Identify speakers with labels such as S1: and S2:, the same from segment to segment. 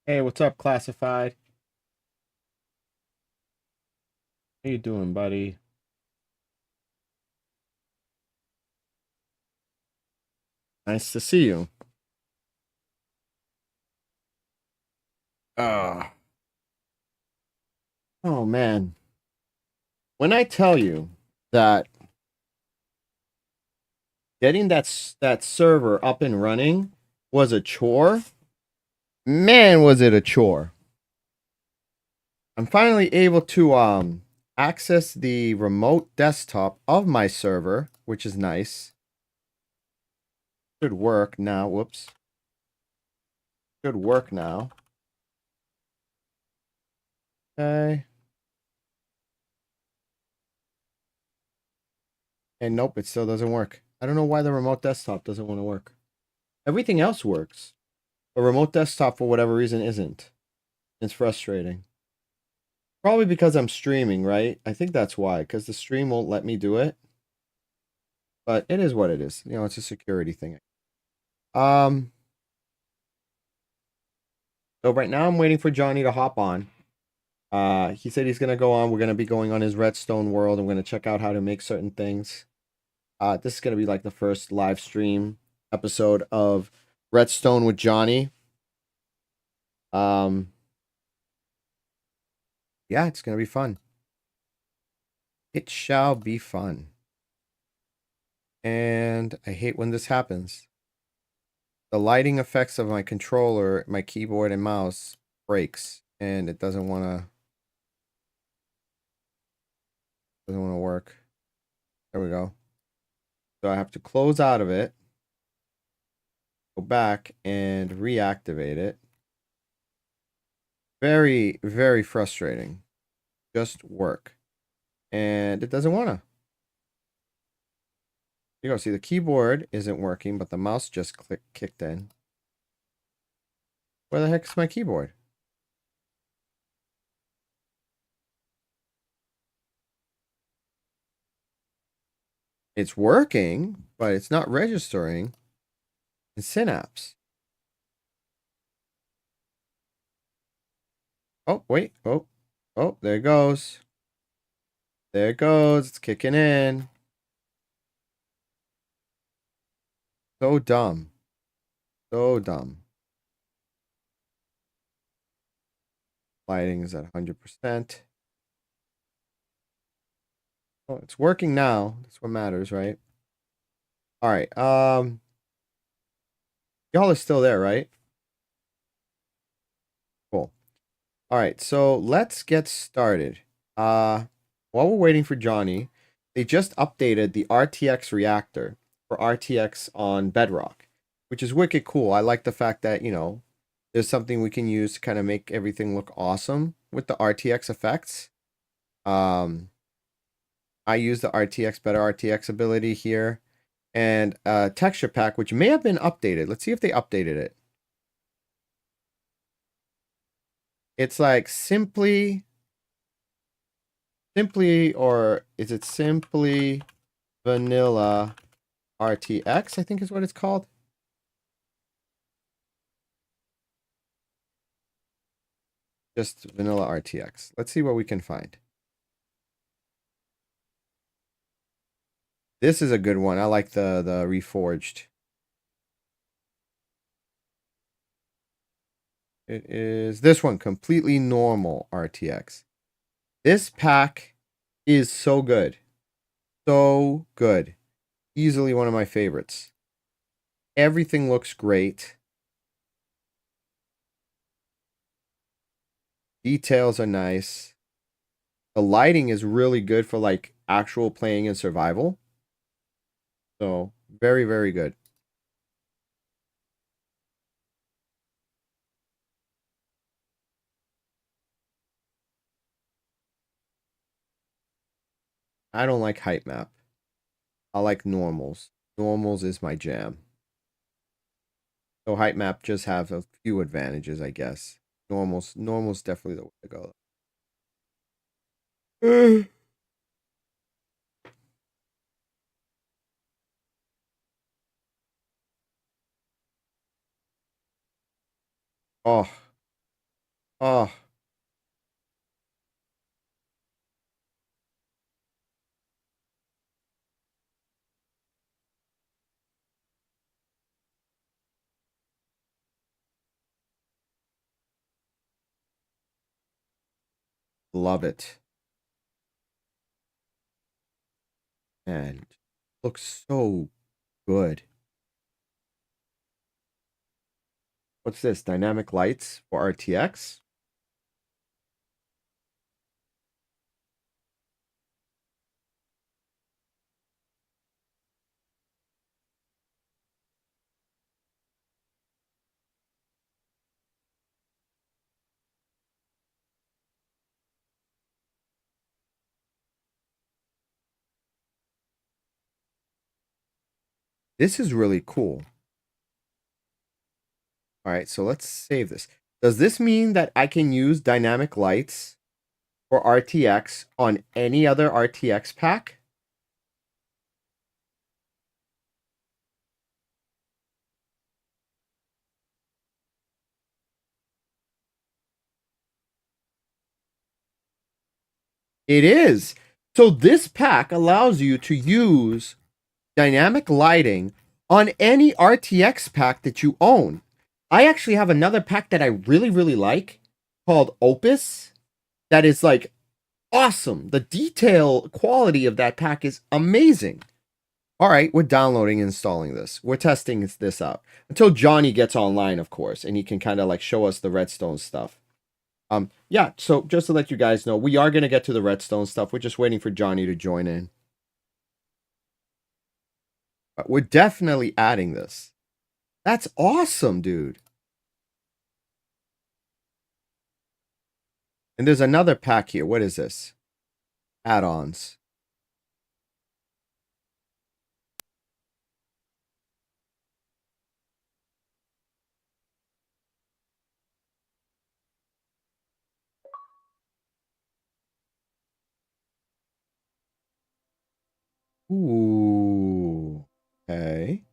S1: Hey, what's up, Classified? How you doing, buddy? Nice to see you. Uh, oh man. When I tell you that getting that server up and running was a chore, man, was it a chore. I'm finally able to access the remote desktop of my server, which is nice. Should work now. Whoops. Should work now. Okay. And nope, it still doesn't work. I don't know why the remote desktop doesn't want to work. Everything else works. A remote desktop, for whatever reason, isn't. It's frustrating. Probably because I'm streaming, right? I think that's why, because the stream won't let me do it. But it is what it is. You know, it's a security thing. Um, so right now I'm waiting for Johnny to hop on. He said he's gonna go on. We're gonna be going on his Redstone world. I'm gonna check out how to make certain things. This is gonna be like the first live stream episode of Redstone with Johnny. Um, yeah, it's gonna be fun. It shall be fun. And I hate when this happens. The lighting effects of my controller, my keyboard and mouse breaks and it doesn't want to work. There we go. So I have to close out of it, go back and reactivate it. Very, very frustrating. Just work. And it doesn't want to. You go, see the keyboard isn't working, but the mouse just kicked in. Where the heck is my keyboard? It's working, but it's not registering in Synapse. Oh, wait. Oh, there it goes. There it goes. It's kicking in. So dumb. So dumb. Lighting is at 100%. Oh, it's working now. That's what matters, right? All right. Y'all are still there, right? Cool. All right. So let's get started. While we're waiting for Johnny, they just updated the RTX reactor for RTX on Bedrock, which is wicked cool. I like the fact that, there's something we can use to kind of make everything look awesome with the RTX effects. Um, I use the better RTX ability here, and texture pack, which may have been updated. Let's see if they updated it. It's like simply, or is it simply vanilla RTX? I think is what it's called. Just vanilla RTX. Let's see what we can find. This is a good one. I like the reforged. It is this one, completely normal RTX. This pack is so good. So good. Easily one of my favorites. Everything looks great. Details are nice. The lighting is really good for like actual playing in survival. So, very, very good. I don't like height map. I like normals. Normals is my jam. So height map just have a few advantages, I guess. Normals definitely the way to go. Oh, Oh, love it. And looks so good. What's this? Dynamic lights for RTX? This is really cool. All right, so let's save this. Does this mean that I can use dynamic lights for RTX on any other RTX pack? It is. So this pack allows you to use dynamic lighting on any RTX pack that you own. I actually have another pack that I really, really like called Opus that is like awesome. The detail quality of that pack is amazing. All right, we're downloading and installing this. We're testing this out until Johnny gets online, of course, and he can kind of like show us the Redstone stuff. Yeah, so just to let you guys know, we are going to get to the Redstone stuff. We're just waiting for Johnny to join in. But we're definitely adding this. That's awesome, dude. And there's another pack here. What is this? Add-ons. Ooh. Okay.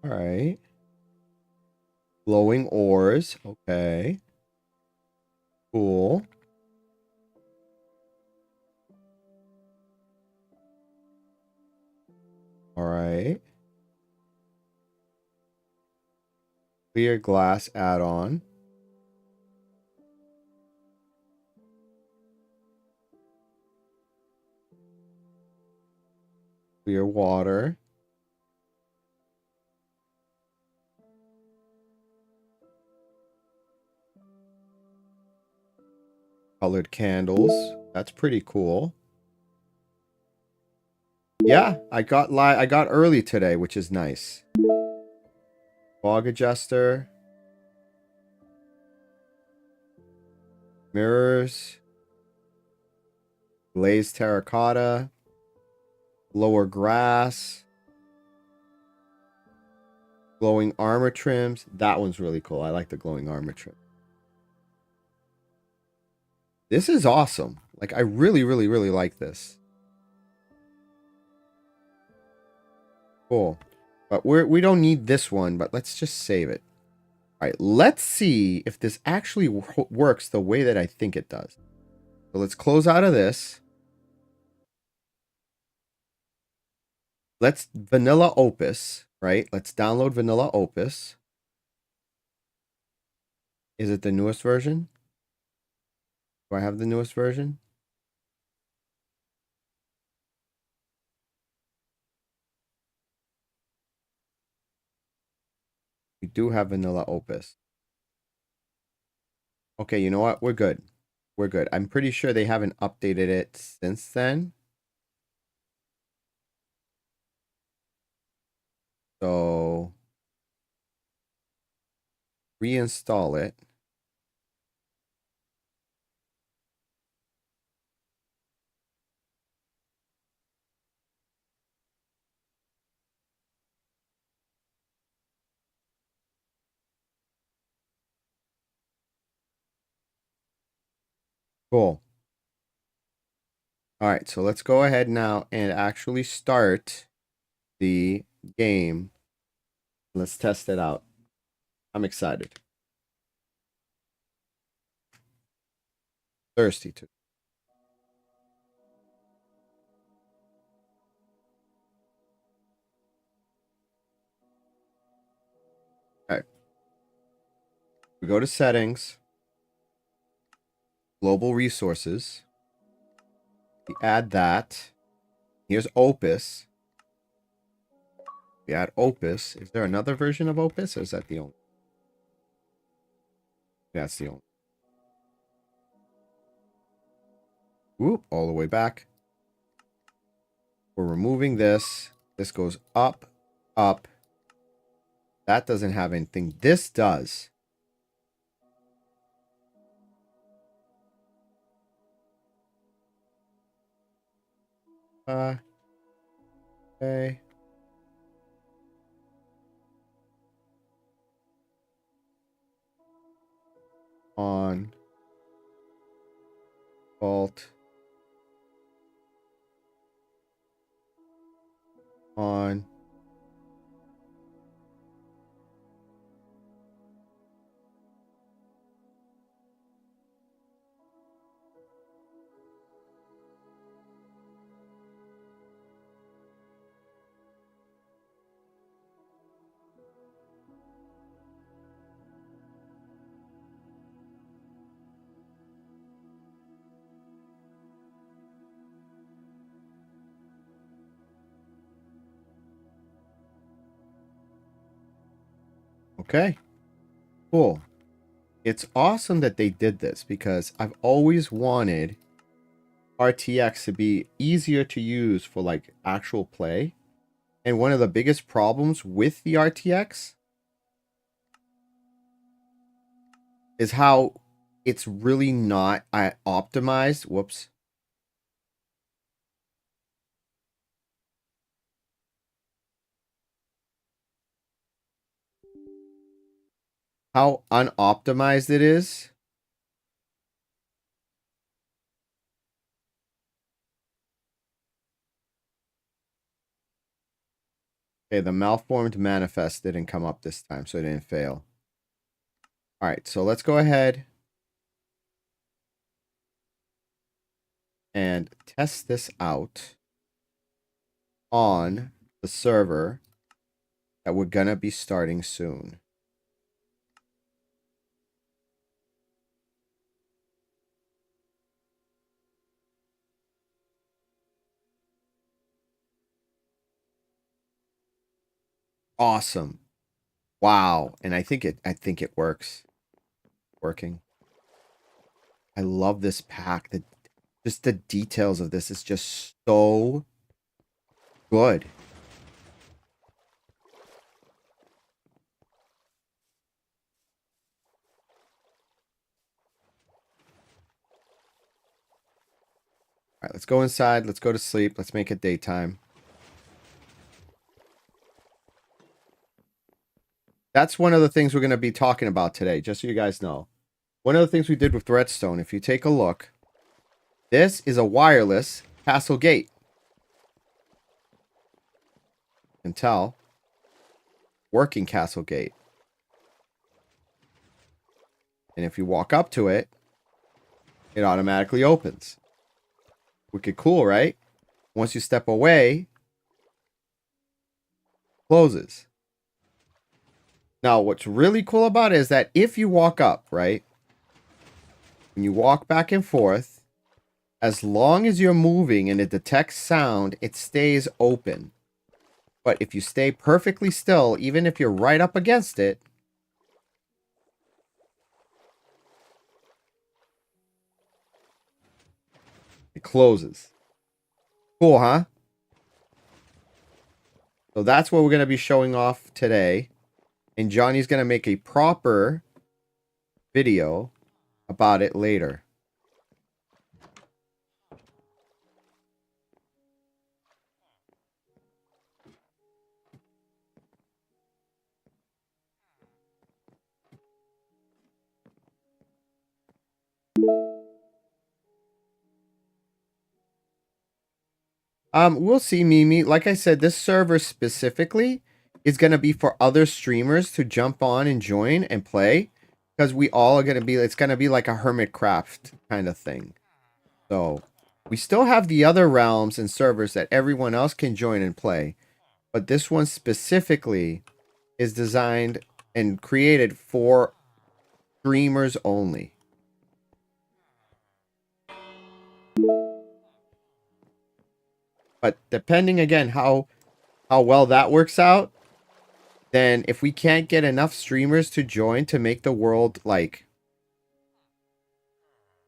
S1: All right. Glowing ores. Okay. Cool. All right. Clear glass add-on. Clear water. Colored candles. That's pretty cool. Yeah, I got early today, which is nice. Fog adjuster. Mirrors. Glazed terracotta. Lower grass. Glowing armor trims. That one's really cool. I like the glowing armor trim. This is awesome. Like, I really, really, really like this. Cool. But we don't need this one, but let's just save it. All right, let's see if this actually works the way that I think it does. So let's close out of this. Let's vanilla Opus, right? Let's download vanilla Opus. Is it the newest version? Do I have the newest version? We do have vanilla Opus. Okay, you know what? We're good. We're good. I'm pretty sure they haven't updated it since then. So reinstall it. Cool. All right, so let's go ahead now and actually start the game. Let's test it out. I'm excited. Thirsty too. Okay. We go to settings, global resources. We add that. Here's Opus. We add Opus. Is there another version of Opus, or is that the only? That's the only. Whoop, all the way back. We're removing this. This goes up, up. That doesn't have anything. This does. Okay. On. Alt. On. Okay. Cool. It's awesome that they did this because I've always wanted RTX to be easier to use for like actual play. And one of the biggest problems with the RTX is how it's really not optimized. Whoops. How unoptimized it is. Okay, the malformed manifest didn't come up this time, so it didn't fail. All right, so let's go ahead and test this out on the server that we're gonna be starting soon. Awesome. Wow. And I think it works. Working. I love this pack. Just the details of this is just so good. All right, let's go inside. Let's go to sleep. Let's make it daytime. That's one of the things we're going to be talking about today, just so you guys know. One of the things we did with Redstone, if you take a look, this is a wireless castle gate. You can tell. Working castle gate. And if you walk up to it, it automatically opens. Wicked cool, right? Once you step away, closes. Now, what's really cool about it is that if you walk up, right, when you walk back and forth, as long as you're moving and it detects sound, it stays open. But if you stay perfectly still, even if you're right up against it, it closes. Cool, huh? So that's what we're going to be showing off today. And Johnny's going to make a proper video about it later. We'll see, Mimi. Like I said, this server specifically is gonna be for other streamers to jump on and join and play. Because we all are gonna be, it's gonna be like a hermit craft kind of thing. So we still have the other realms and servers that everyone else can join and play. But this one specifically is designed and created for streamers only. But depending again how well that works out, then if we can't get enough streamers to join to make the world like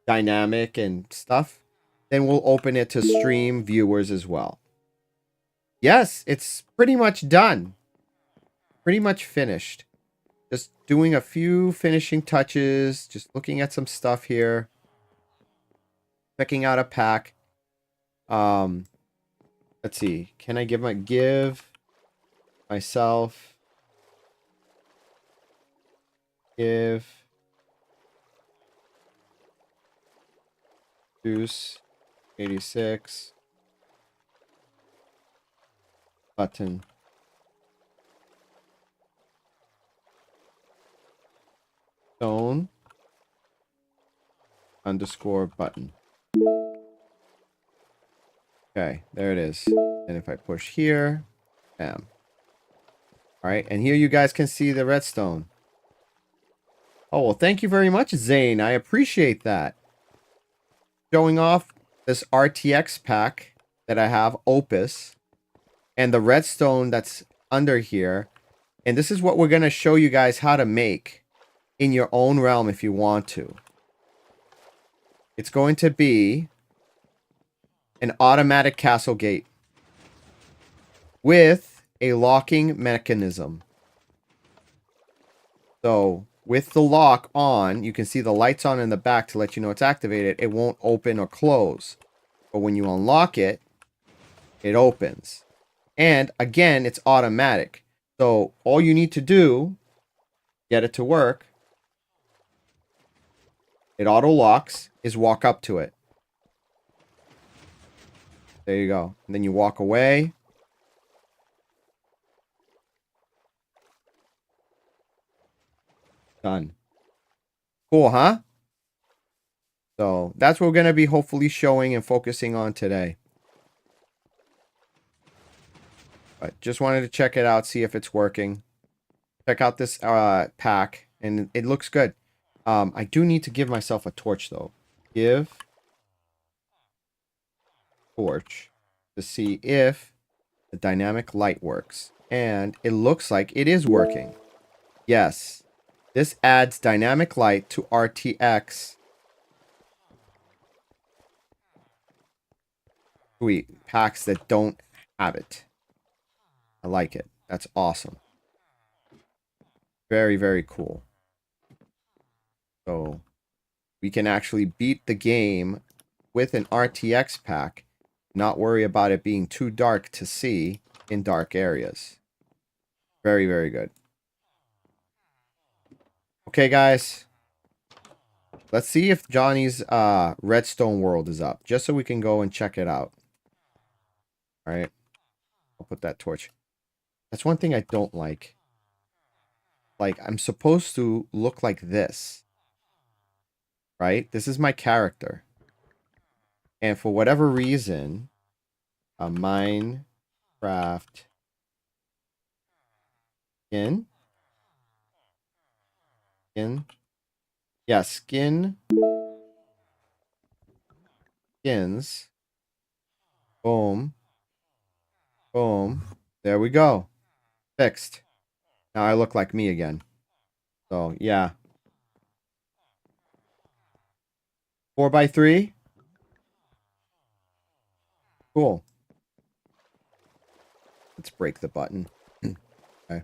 S1: dynamic and stuff, then we'll open it to stream viewers as well. Yes, it's pretty much done. Pretty much finished. Just doing a few finishing touches, just looking at some stuff here. Checking out a pack. Let's see. Can I give myself juice 86 button stone underscore button. Okay, there it is. And if I push here, bam. All right, and here you guys can see the redstone. Oh, well, thank you very much, Zane. I appreciate that. Showing off this RTX pack that I have, Opus, and the redstone that's under here. And this is what we're going to show you guys how to make in your own realm if you want to. It's going to be an automatic castle gate with a locking mechanism. So with the lock on, you can see the lights on in the back to let you know it's activated. It won't open or close. But when you unlock it, it opens. And again, it's automatic. So all you need to do, get it to work, it auto locks, is walk up to it. There you go. And then you walk away. Done. Cool, huh? So that's what we're going to be hopefully showing and focusing on today. But just wanted to check it out, see if it's working. Check out this pack, and it looks good. I do need to give myself a torch, though. Give torch to see if the dynamic light works. And it looks like it is working. Yes. This adds dynamic light to RTX. Sweet. Packs that don't have it. I like it. That's awesome. Very, very cool. So we can actually beat the game with an RTX pack. Not worry about it being too dark to see in dark areas. Very, very good. Okay, guys. Let's see if Johnny's Redstone world is up. Just so we can go and check it out. Alright. I'll put that torch. That's one thing I don't like. Like, I'm supposed to look like this. Right? This is my character. And for whatever reason, a Minecraft skin. Yeah, skins. Boom. Boom. There we go. Fixed. Now I look like me again. So, yeah. 4x3. Cool. Let's break the button. Okay.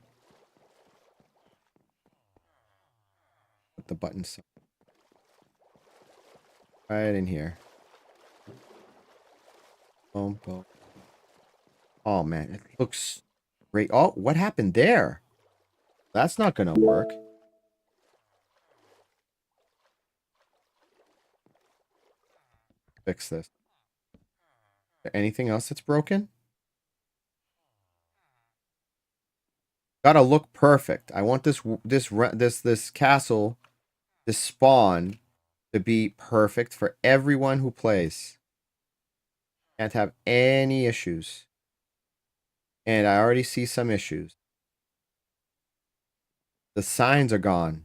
S1: Put the buttons right in here. Boom, boom. Oh, man. It looks great. Oh, what happened there? That's not going to work. Fix this. there anything else that's broken? Gotta look perfect. I want this castle, this spawn, to be perfect for everyone who plays. Can't have any issues. And I already see some issues. The signs are gone.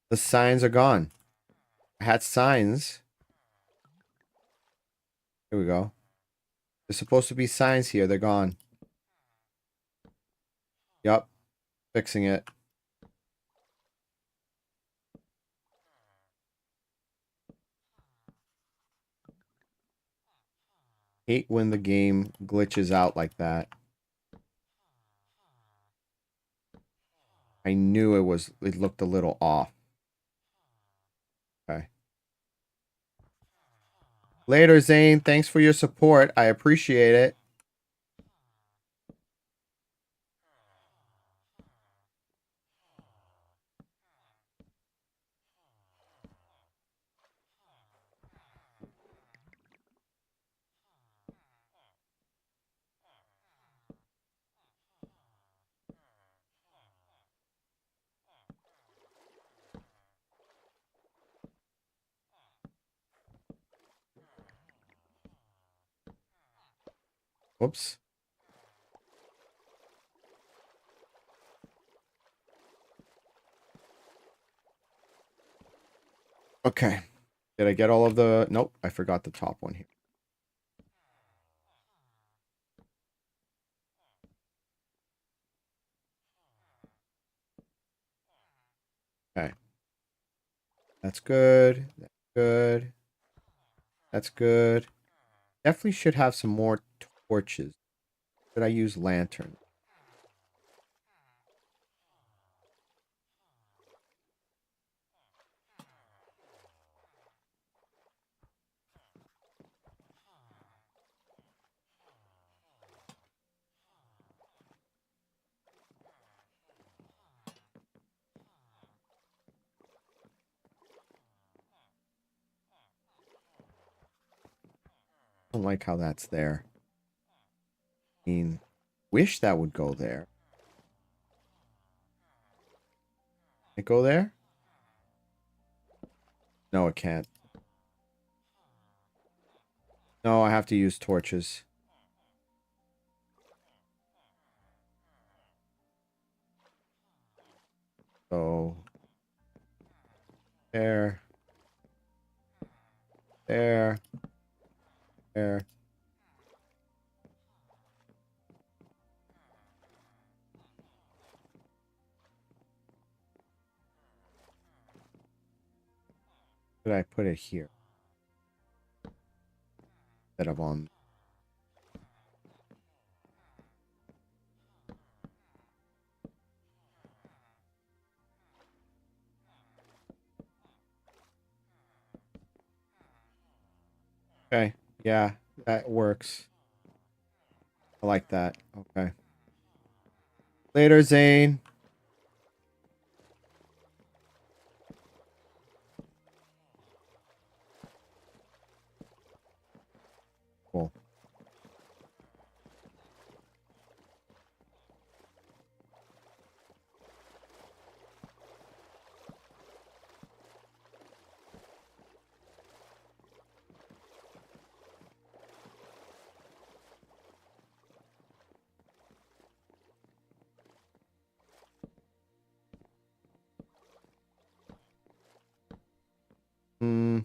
S1: The signs are gone. I had signs. Here we go. There's supposed to be signs here. They're gone. Yup. Fixing it. Hate when the game glitches out like that. I knew it looked a little off. Okay. Later, Zane. Thanks for your support. I appreciate it. Whoops. Okay. Did I get all of the... Nope, I forgot the top one here. Okay. That's good. That's good. That's good. Definitely should have some more torches. Should I use lantern? I don't like how that's there. I mean, wish that would go there. It go there? No, it can't. No, I have to use torches. So, there, there, there. Should I put it here instead of on? Okay, yeah, that works. I like that. Okay. Later, Zane. Cool. Hmm.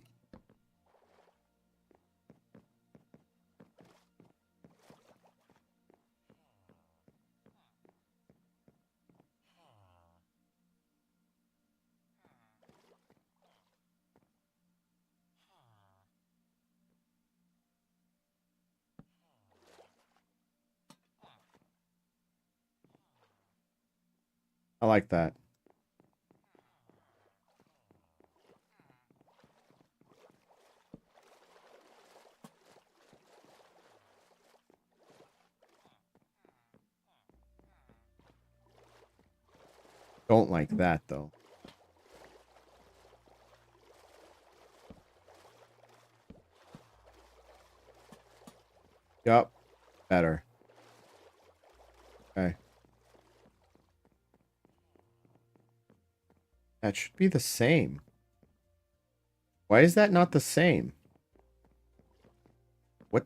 S1: I like that. Don't like that though. Yep. Better. Okay. That should be the same. Why is that not the same?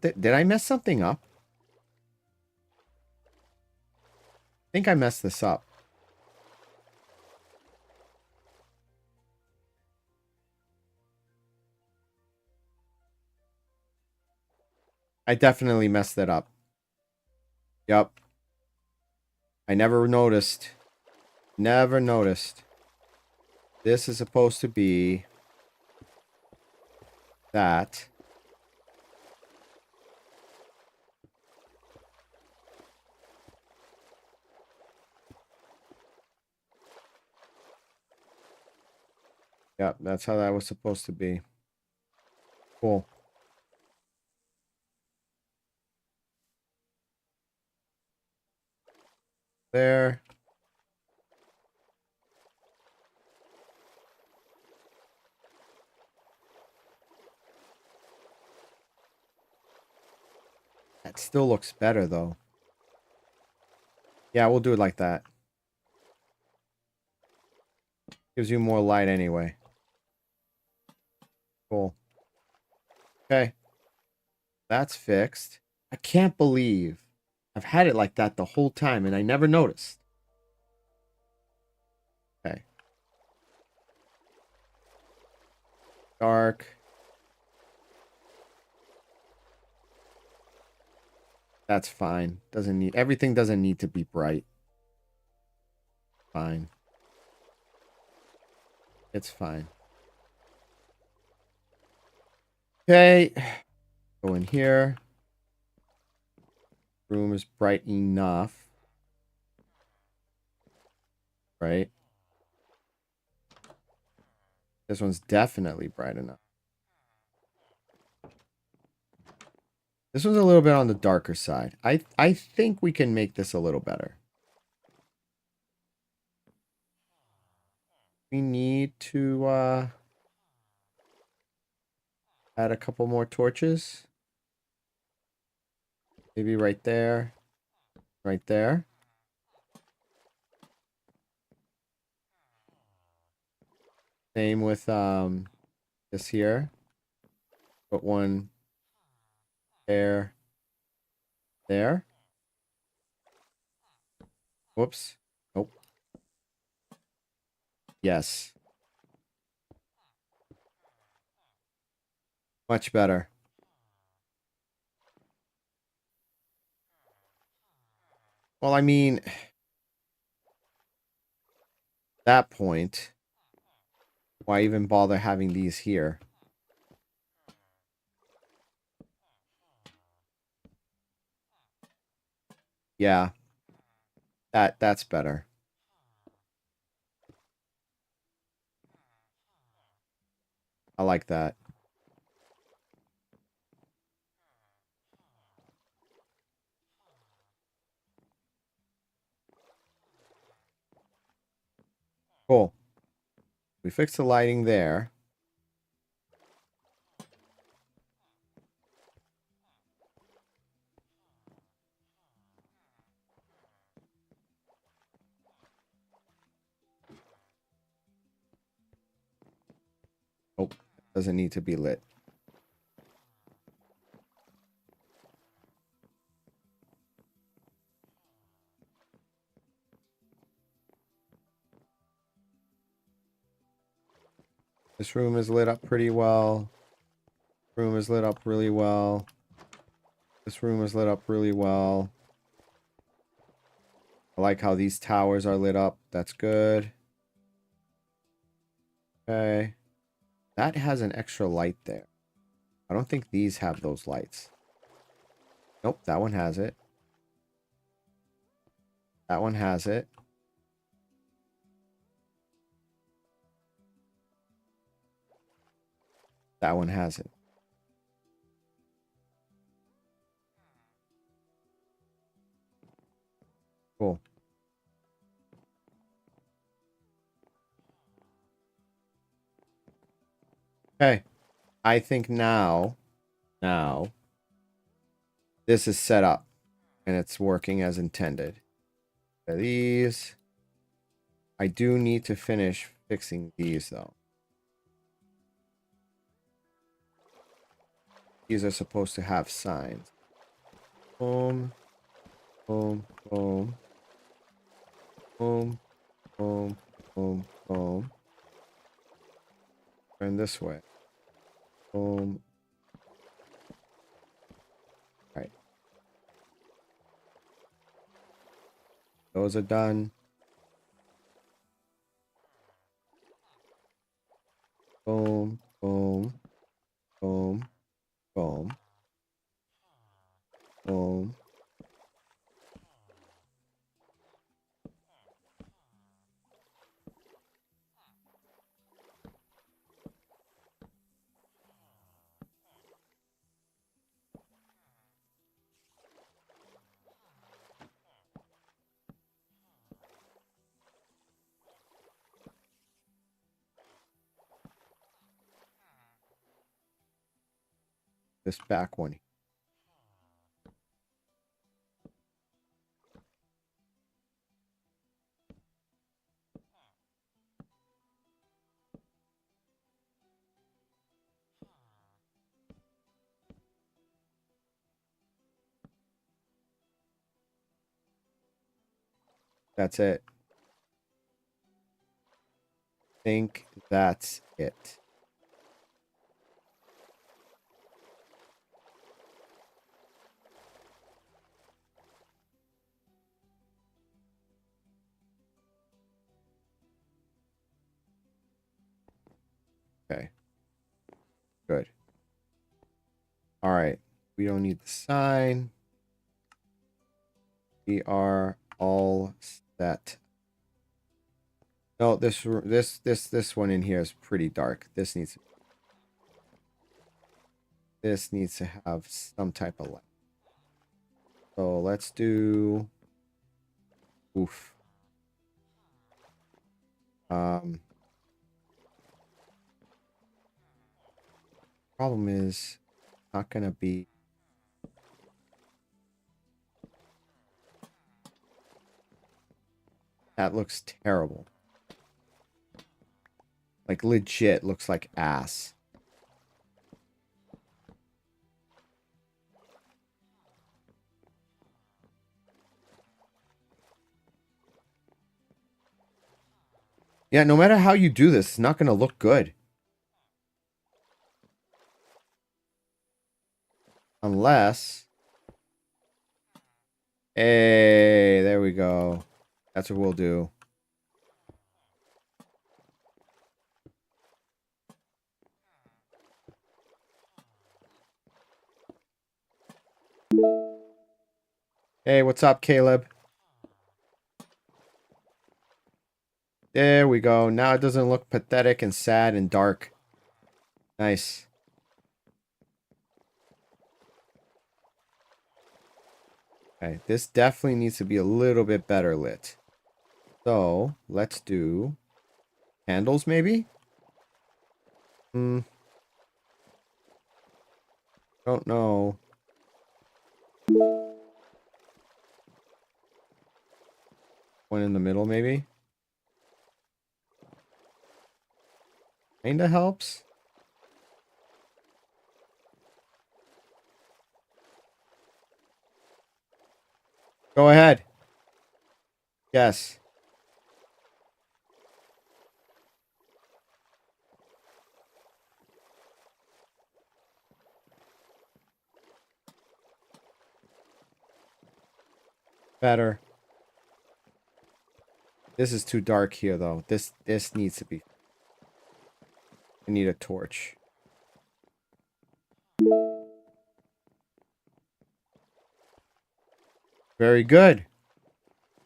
S1: Did I mess something up? I think I messed this up. I definitely messed that up. Yep. I never noticed. Never noticed. This is supposed to be that. Yep, that's how that was supposed to be. Cool. There. That still looks better, though. Yeah, we'll do it like that. Gives you more light anyway. Cool. Okay. That's fixed. I can't believe I've had it like that the whole time and I never noticed. Okay. Dark. That's fine. Everything doesn't need to be bright. Fine. It's fine. Okay. Go in here. Room is bright enough. Right? This one's definitely bright enough. This one's a little bit on the darker side. I think we can make this a little better. We need to add a couple more torches. Maybe right there. Right there. Same with this here. Put one there. There. Whoops. Nope. Yes. Much better. Well, I mean, that point, why even bother having these here? Yeah. That's better. I like that. Cool. We fixed the lighting there. Oh, doesn't need to be lit. This room is lit up pretty well. Room is lit up really well. This room is lit up really well. I like how these towers are lit up. That's good. Okay. That has an extra light there. I don't think these have those lights. Nope, that one has it. That one has it. That one has it. Cool. Okay. I think now this is set up and it's working as intended. These. I do need to finish fixing these though. These are supposed to have signs. Boom, boom, boom, boom, boom, boom, boom. Turn this way. Boom. All right. Those are done. Boom, boom, boom, boom, boom. This back one. That's it. Think that's it. Okay. Good. All right. We don't need the sign. We are all set. No, this one in here is pretty dark. This needs to have some type of light. So let's do oof. Problem is not gonna be that looks terrible. Like legit looks like ass. Yeah, no matter how you do this, it's not gonna look good. Unless hey, there we go. That's what we'll do. Hey, what's up, Caleb? There we go. Now it doesn't look pathetic and sad and dark. Nice. Okay, this definitely needs to be a little bit better lit. So, let's do candles maybe? Don't know. One in the middle maybe? Kinda helps. Go ahead. Yes. Better. This is too dark here though. This needs to be. I need a torch. Very good.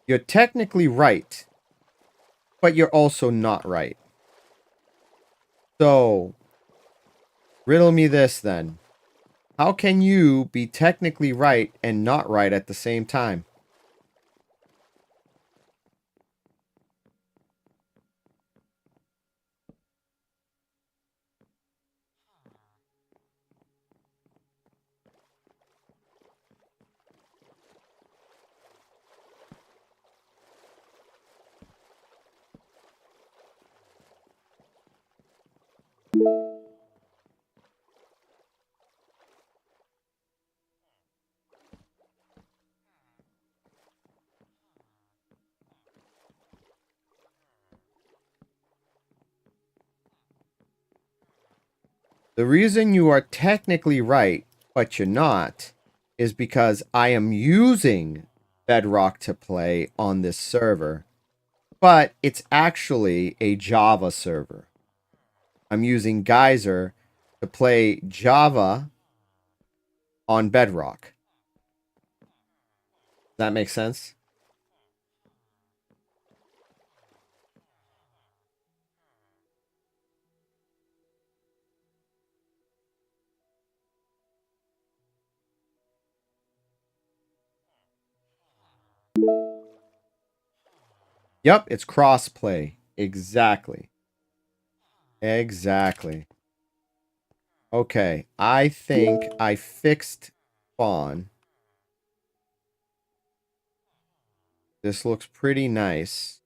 S1: You're technically right, but you're also not right. So, riddle me this then. How can you be technically right and not right at the same time? The reason you are technically right, but you're not, is because I am using Bedrock to play on this server, but it's actually a Java server. I'm using Geyser to play Java on Bedrock. Does that make sense? Yep, it's crossplay. Exactly. Exactly. Okay, I think I fixed spawn. This looks pretty nice.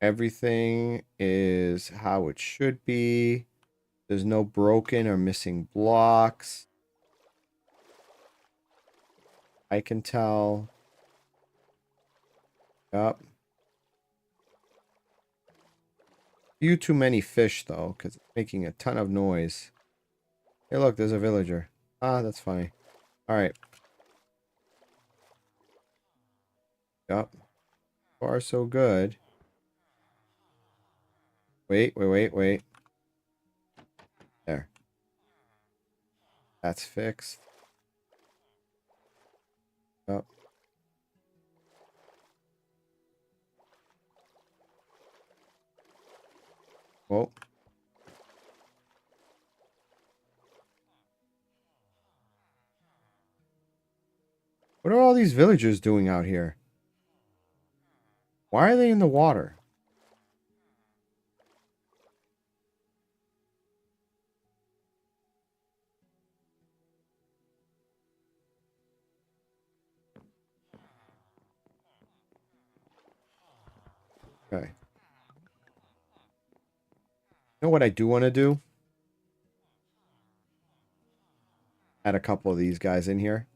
S1: Everything is how it should be. There's no broken or missing blocks. I can tell. Yep. Few too many fish, though, because it's making a ton of noise. Hey, look, there's a villager. Ah, that's funny. All right. Yep. Far so good. Wait. There. That's fixed. Yep. Whoa. What are all these villagers doing out here? Why are they in the water? Okay. You know what I do want to do? Add a couple of these guys in here.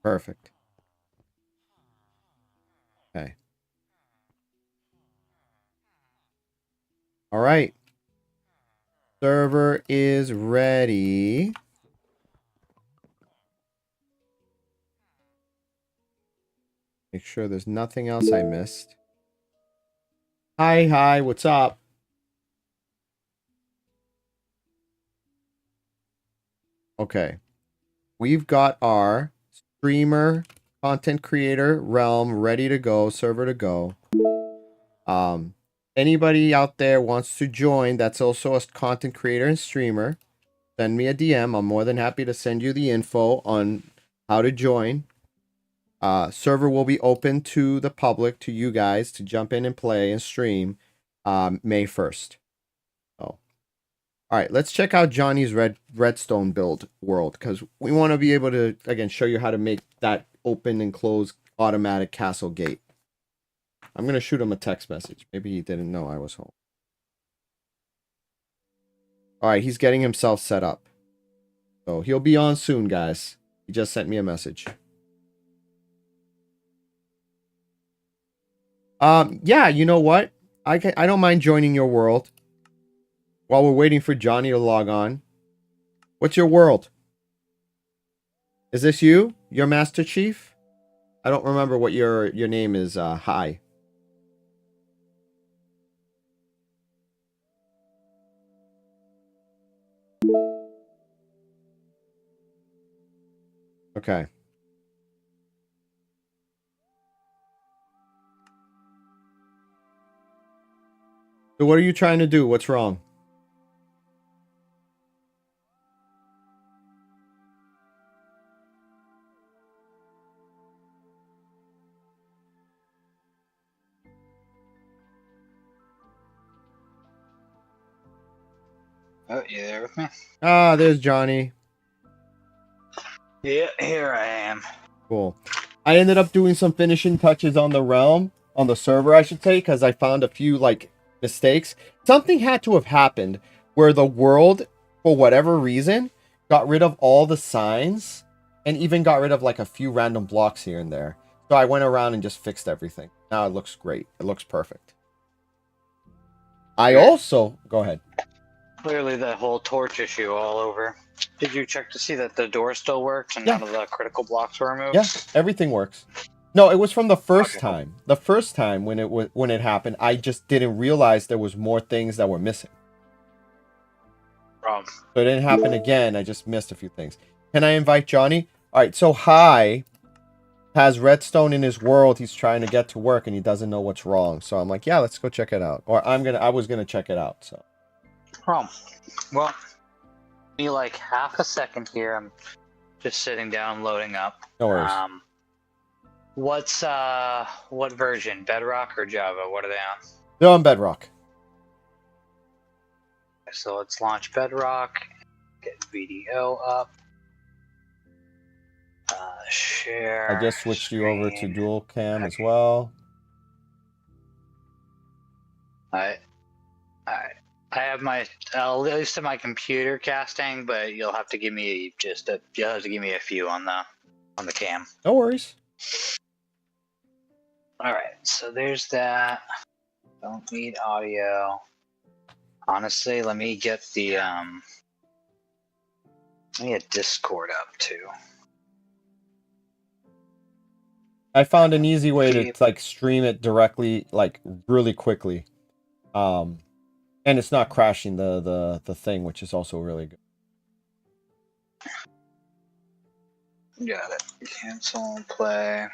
S1: Perfect. Okay. All right. Server is ready. Make sure there's nothing else I missed. Hi, what's up? Okay. We've got our streamer, content creator, realm ready to go, server to go. Anybody out there wants to join that's also a content creator and streamer, send me a DM. I'm more than happy to send you the info on how to join. Server will be open to the public, to you guys, to jump in and play and stream May 1st. So, all right, let's check out Johnny's Redstone build world, because we want to be able to, again, show you how to make that open and close automatic castle gate. I'm going to shoot him a text message. Maybe he didn't know I was home. All right, he's getting himself set up. So he'll be on soon, guys. He just sent me a message. Yeah, you know what? I don't mind joining your world while we're waiting for Johnny to log on. What's your world? Is this you? Your Master Chief? I don't remember what your name is. Hi. Okay. So what are you trying to do? What's wrong?
S2: Oh, you there with me?
S1: Ah, there's Johnny.
S2: Yeah, here I am.
S1: Cool. I ended up doing some finishing touches on the realm, on the server, I should say, because I found a few, like, mistakes. Something had to have happened where the world for whatever reason, got rid of all the signs and even got rid of like a few random blocks here and there. So I went around and just fixed everything. Now it looks great. It looks perfect. I also... Go ahead.
S2: Clearly the whole torch issue all over. Did you check to see that the door still worked and none of the critical blocks were removed?
S1: Yeah, everything works. No, it was from the first
S2: Okay.
S1: time. The first time when it happened, I just didn't realize there was more things that were missing.
S2: Wrong.
S1: So it didn't happen again. I just missed a few things. Can I invite Johnny? All right, so Hi has redstone in his world. He's trying to get to work and he doesn't know what's wrong. So I'm like, yeah, let's go check it out. Or I was gonna check it out. So
S2: Wrong. Well, give me like half a second here. I'm just sitting down, loading up.
S1: no worries.
S2: What version? Bedrock or Java? What are they on?
S1: They're on Bedrock.
S2: So let's launch Bedrock. Get video up. Share.
S1: I just switched you over to
S2: screen.
S1: dual cam as well.
S2: I have my at least my computer casting, but you'll have to give me a few on the cam.
S1: No worries.
S2: All right, so there's that. Don't need audio. Honestly, let me get the let me get Discord up too.
S1: I found an easy way to like stream it directly, like really quickly. And it's not crashing the thing, which is also really good.
S2: Got it. Cancel and play.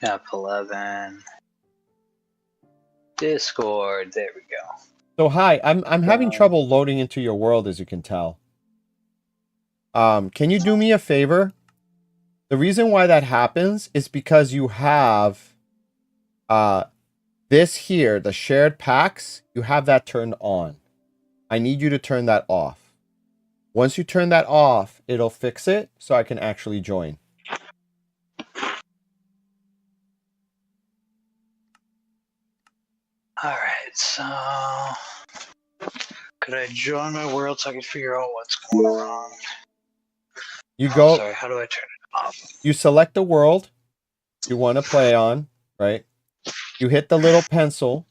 S2: F11. Discord. There we go.
S1: So Hi, I'm having trouble loading into your world, as you can tell. Can you do me a favor? The reason why that happens is because you have this here, the shared packs, you have that turned on. I need you to turn that off. Once you turn that off, it'll fix it so I can actually join.
S2: Alright, so could I join my world so I can figure out what's going on?
S1: You go.
S2: Sorry, how do I turn it off?
S1: You select the world you want to play on, right? You hit the little pencil.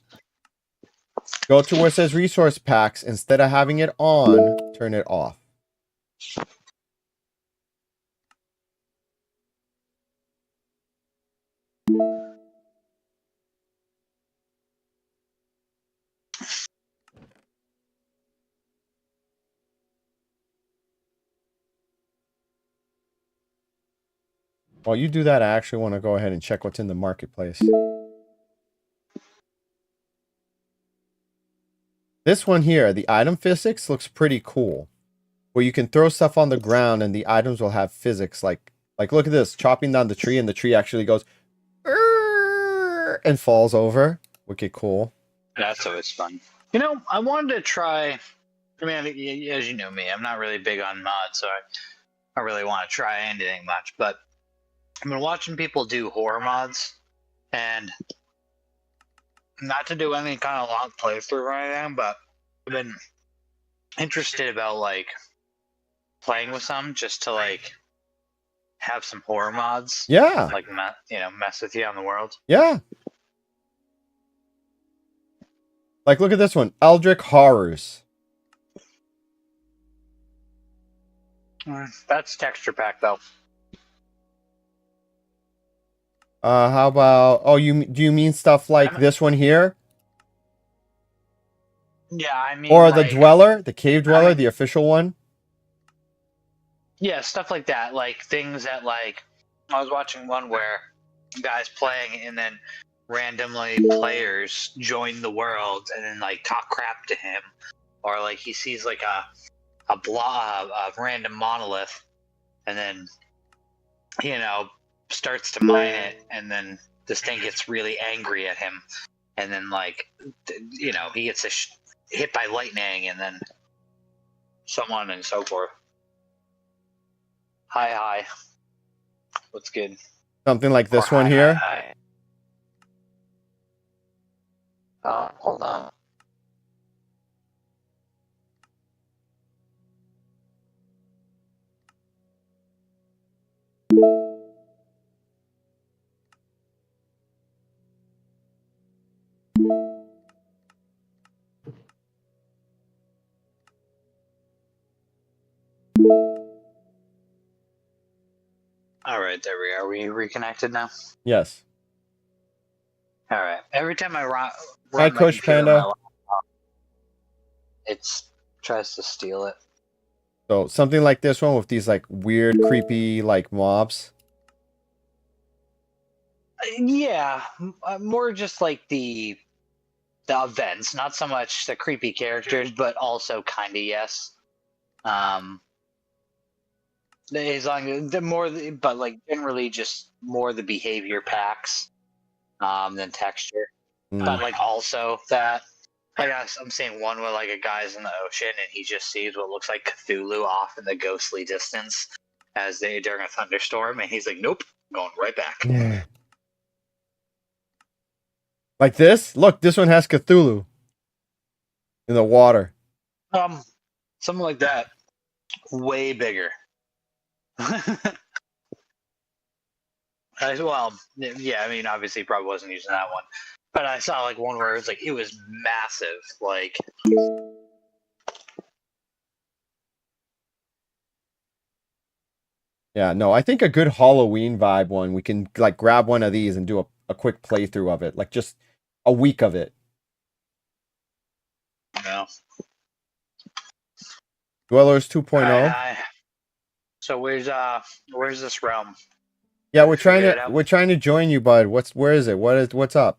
S1: Go to where it says resource packs. Instead of having it on, turn it off. While you do that, I actually want to go ahead and check what's in the marketplace. This one here, the item physics, looks pretty cool. Where you can throw stuff on the ground and the items will have physics. Like look at this, chopping down the tree and the tree actually goes and falls over. Wicked cool.
S2: That's always fun. You know, I wanted to try. I mean, as you know me, I'm not really big on mods, so I don't really want to try anything much. But I've been watching people do horror mods, and not to do any kind of long playthrough or anything, but I've been interested about like playing with some just to like have some horror mods.
S1: Yeah.
S2: Like mess with you on the world.
S1: Yeah. Like look at this one, Eldritch Horrors.
S2: That's texture pack though.
S1: How about, do you mean stuff like this one here?
S2: Yeah, I mean,
S1: or the Dweller, the Cave Dweller, the official one?
S2: Yeah, stuff like that. Like things that like I was watching one where guys playing and then randomly players join the world and then like talk crap to him, or like he sees like a random monolith and then starts to mine it, and then this thing gets really angry at him, and then like he gets hit by lightning, and then so on and so forth. Hi. What's good?
S1: Something like this one here.
S2: Hi. Hold on. All right, there we are. We reconnected now.
S1: Yes.
S2: All right. Every time I
S1: Hi,
S2: run my
S1: Kush
S2: computer, my
S1: Panda.
S2: laptop, it tries to steal it.
S1: So something like this one with these like weird, creepy like mobs.
S2: Yeah, more just like the events, not so much the creepy characters, but also kind of yes. As long as the more, but like generally just more the behavior packs than texture. But like also that, like I'm seeing one where like a guy's in the ocean and he just sees what looks like Cthulhu off in the ghostly distance as they during a thunderstorm, and he's like, "Nope, going right back."
S1: Yeah. Like this? Look, this one has Cthulhu in the water.
S2: Something like that, way bigger. Well, yeah, I mean, obviously, he probably wasn't using that one, but I saw like one where it was massive, like.
S1: Yeah, no, I think a good Halloween vibe one, we can like grab one of these and do a quick playthrough of it. Like just a week of it.
S2: No.
S1: Dwellers
S2: All right,
S1: 2.0.
S2: hi. So where's this realm?
S1: Yeah,
S2: Have we figured it out?
S1: we're trying to join you, bud. Where is it? What's up?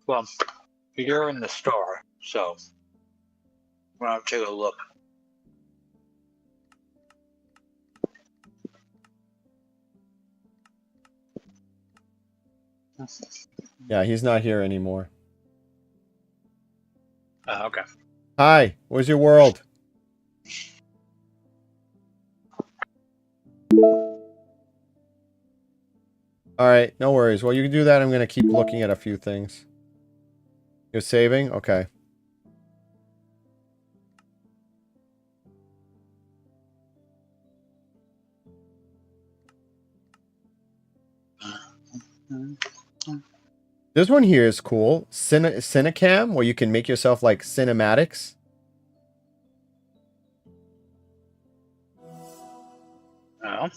S2: Well, you're in the store, so we're gonna take a look.
S1: Yeah, he's not here anymore.
S2: Okay.
S1: Hi, where's your world? All right, no worries. Well, you can do that. I'm gonna keep looking at a few things. You're saving? Okay. This one here is cool. Cinecam, where you can make yourself like cinematics.
S2: Oh.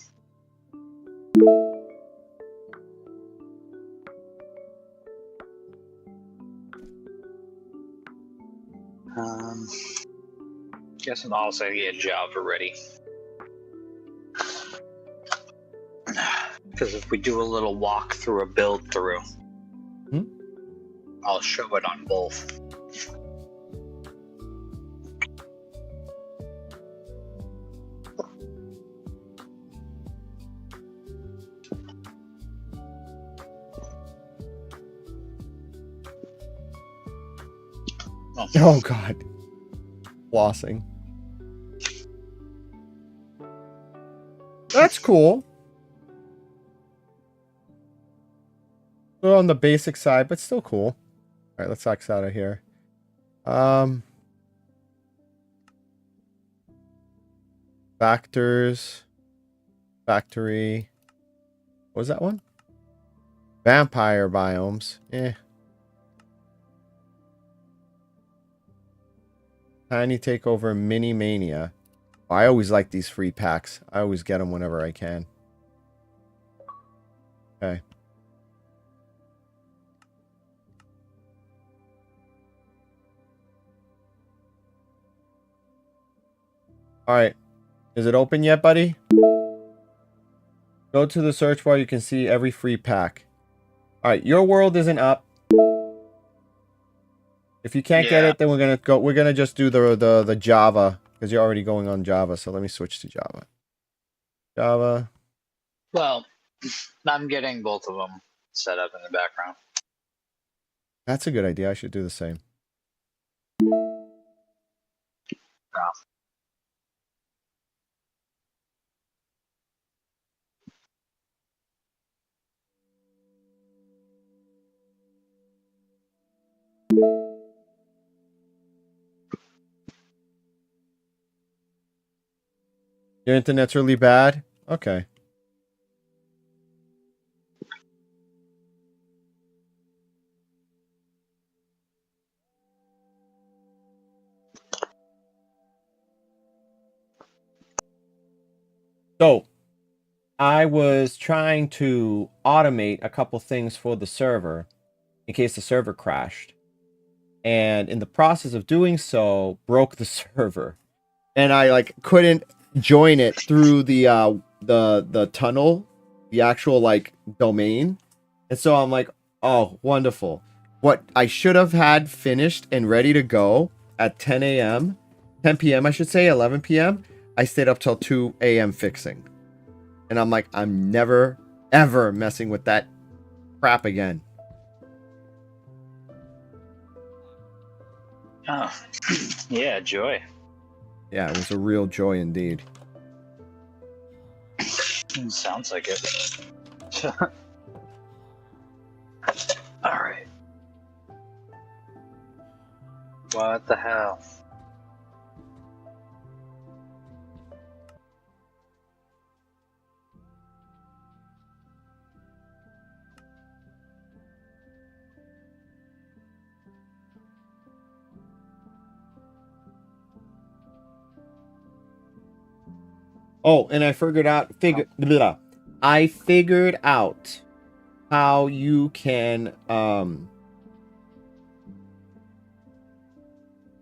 S2: Um. Guess I'm also get Java ready. Because if we do a little walk through a build through, I'll show it on both.
S1: Oh God, flossing. That's cool. Still on the basic side, but still cool. All right, let's X out of here. Factors, factory. What was that one? Vampire biomes. Eh. Tiny takeover, mini mania. I always like these free packs. I always get them whenever I can. Okay. All right. Is it open yet, buddy? Go to the search bar. You can see every free pack. All right. Your world isn't up. If you can't get it, then we're gonna go. We're gonna just do the Java because you're already going on Java. So let me switch to Java. Java.
S2: Well, I'm getting both of them set up in the background.
S1: That's a good idea. I should do the same.
S2: Yeah.
S1: Your internet's really bad. Okay. So I was trying to automate a couple things for the server in case the server crashed. And in the process of doing so, broke the server. And I like couldn't join it through the tunnel, the actual like domain. And so I'm like, oh, wonderful. What I should have had finished and ready to go at 10 a.m., 10 p.m., I should say, 11 p.m., I stayed up till 2 a.m. fixing. And I'm like, I'm never, ever messing with that crap again.
S2: Oh, yeah, joy.
S1: Yeah, it was a real joy indeed.
S2: Sounds like it. All right. What the hell?
S1: Oh, and I figured out how you can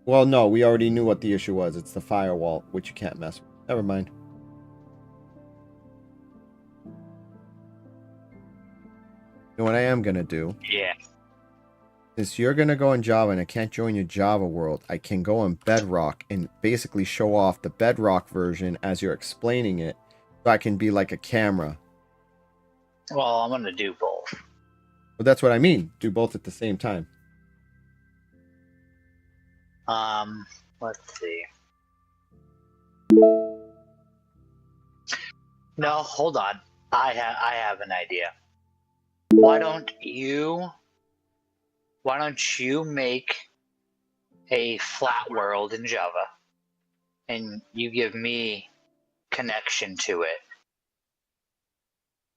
S1: well, no, we already knew what the issue was. It's the firewall, which you can't mess with. Never mind. You know what I am gonna do?
S2: Yeah.
S1: Since you're gonna go in Java and I can't join your Java world, I can go on Bedrock and basically show off the Bedrock version as you're explaining it, so I can be like a camera.
S2: Well, I'm gonna do both.
S1: But that's what I mean. Do both at the same time.
S2: Let's see. No, hold on. I have an idea. Why don't you make a flat world in Java and you give me connection to it,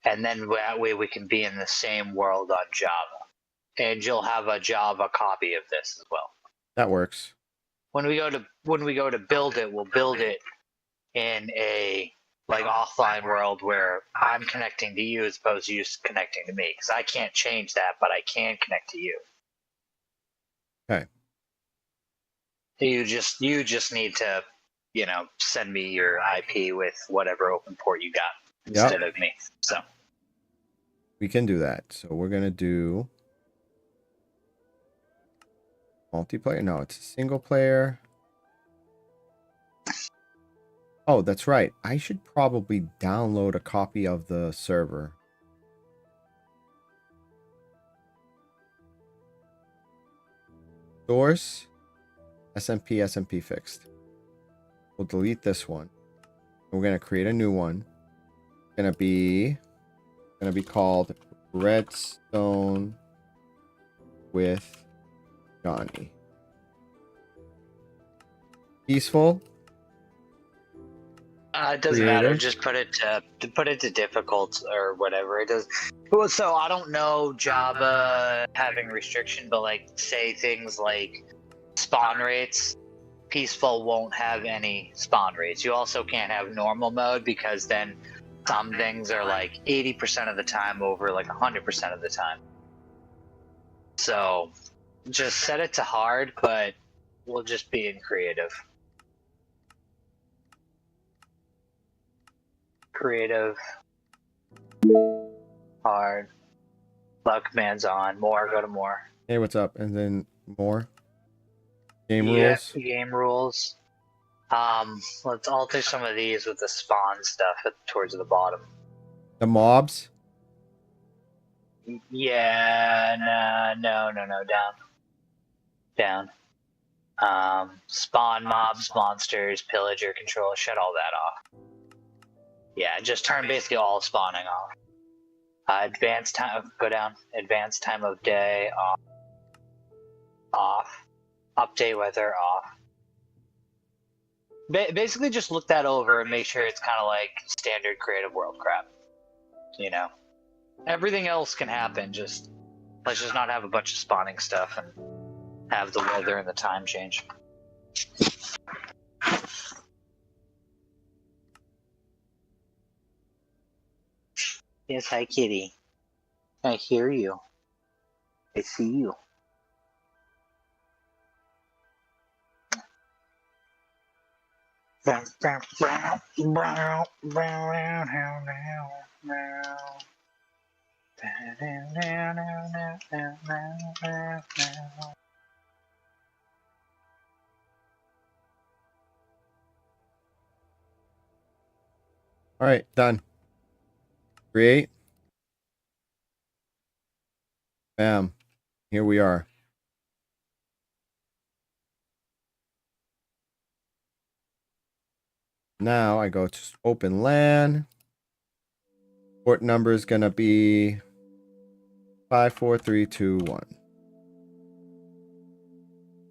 S2: and then that way we can be in the same world on Java, and you'll have a Java copy of this as well.
S1: That works.
S2: When we go to build it, we'll build it in a like offline world where I'm connecting to you as opposed to you connecting to me, because I can't change that, but I can connect to you.
S1: Okay.
S2: You just need to, send me your IP with whatever open port you got instead of me. So
S1: we can do that. So we're gonna do multiplayer. No, it's a single player. Oh, that's right. I should probably download a copy of the server. Source, SMP fixed. We'll delete this one. We're gonna create a new one. Gonna be called Redstone with Johny. Peaceful.
S2: it doesn't matter. Just put it to difficult or whatever it does. Well, so I don't know Java having restriction, but like say things like spawn rates. Peaceful won't have any spawn rates. You also can't have normal mode because then some things are like 80% of the time over like 100% of the time. So just set it to hard, but we'll just be in creative. Creative, hard, luck commands on, more, go to more.
S1: Hey, what's up? And then more. Game rules.
S2: Game rules. Let's alter some of these with the spawn stuff towards the bottom.
S1: The mobs.
S2: Yeah, no, down. Spawn mobs, monsters, pillager control, shut all that off. Yeah, just turn basically all spawning off. Advanced time, go down. Advanced time of day, off. Update weather, off. Basically just look that over and make sure it's kind of like standard creative world crap. Everything else can happen, let's just not have a bunch of spawning stuff and have the weather and the time change. Yes, hi, kitty. I hear you. I see you.
S1: All right, done. Create. Bam. Here we are. Now I go to open LAN. Port number is going to be 54321.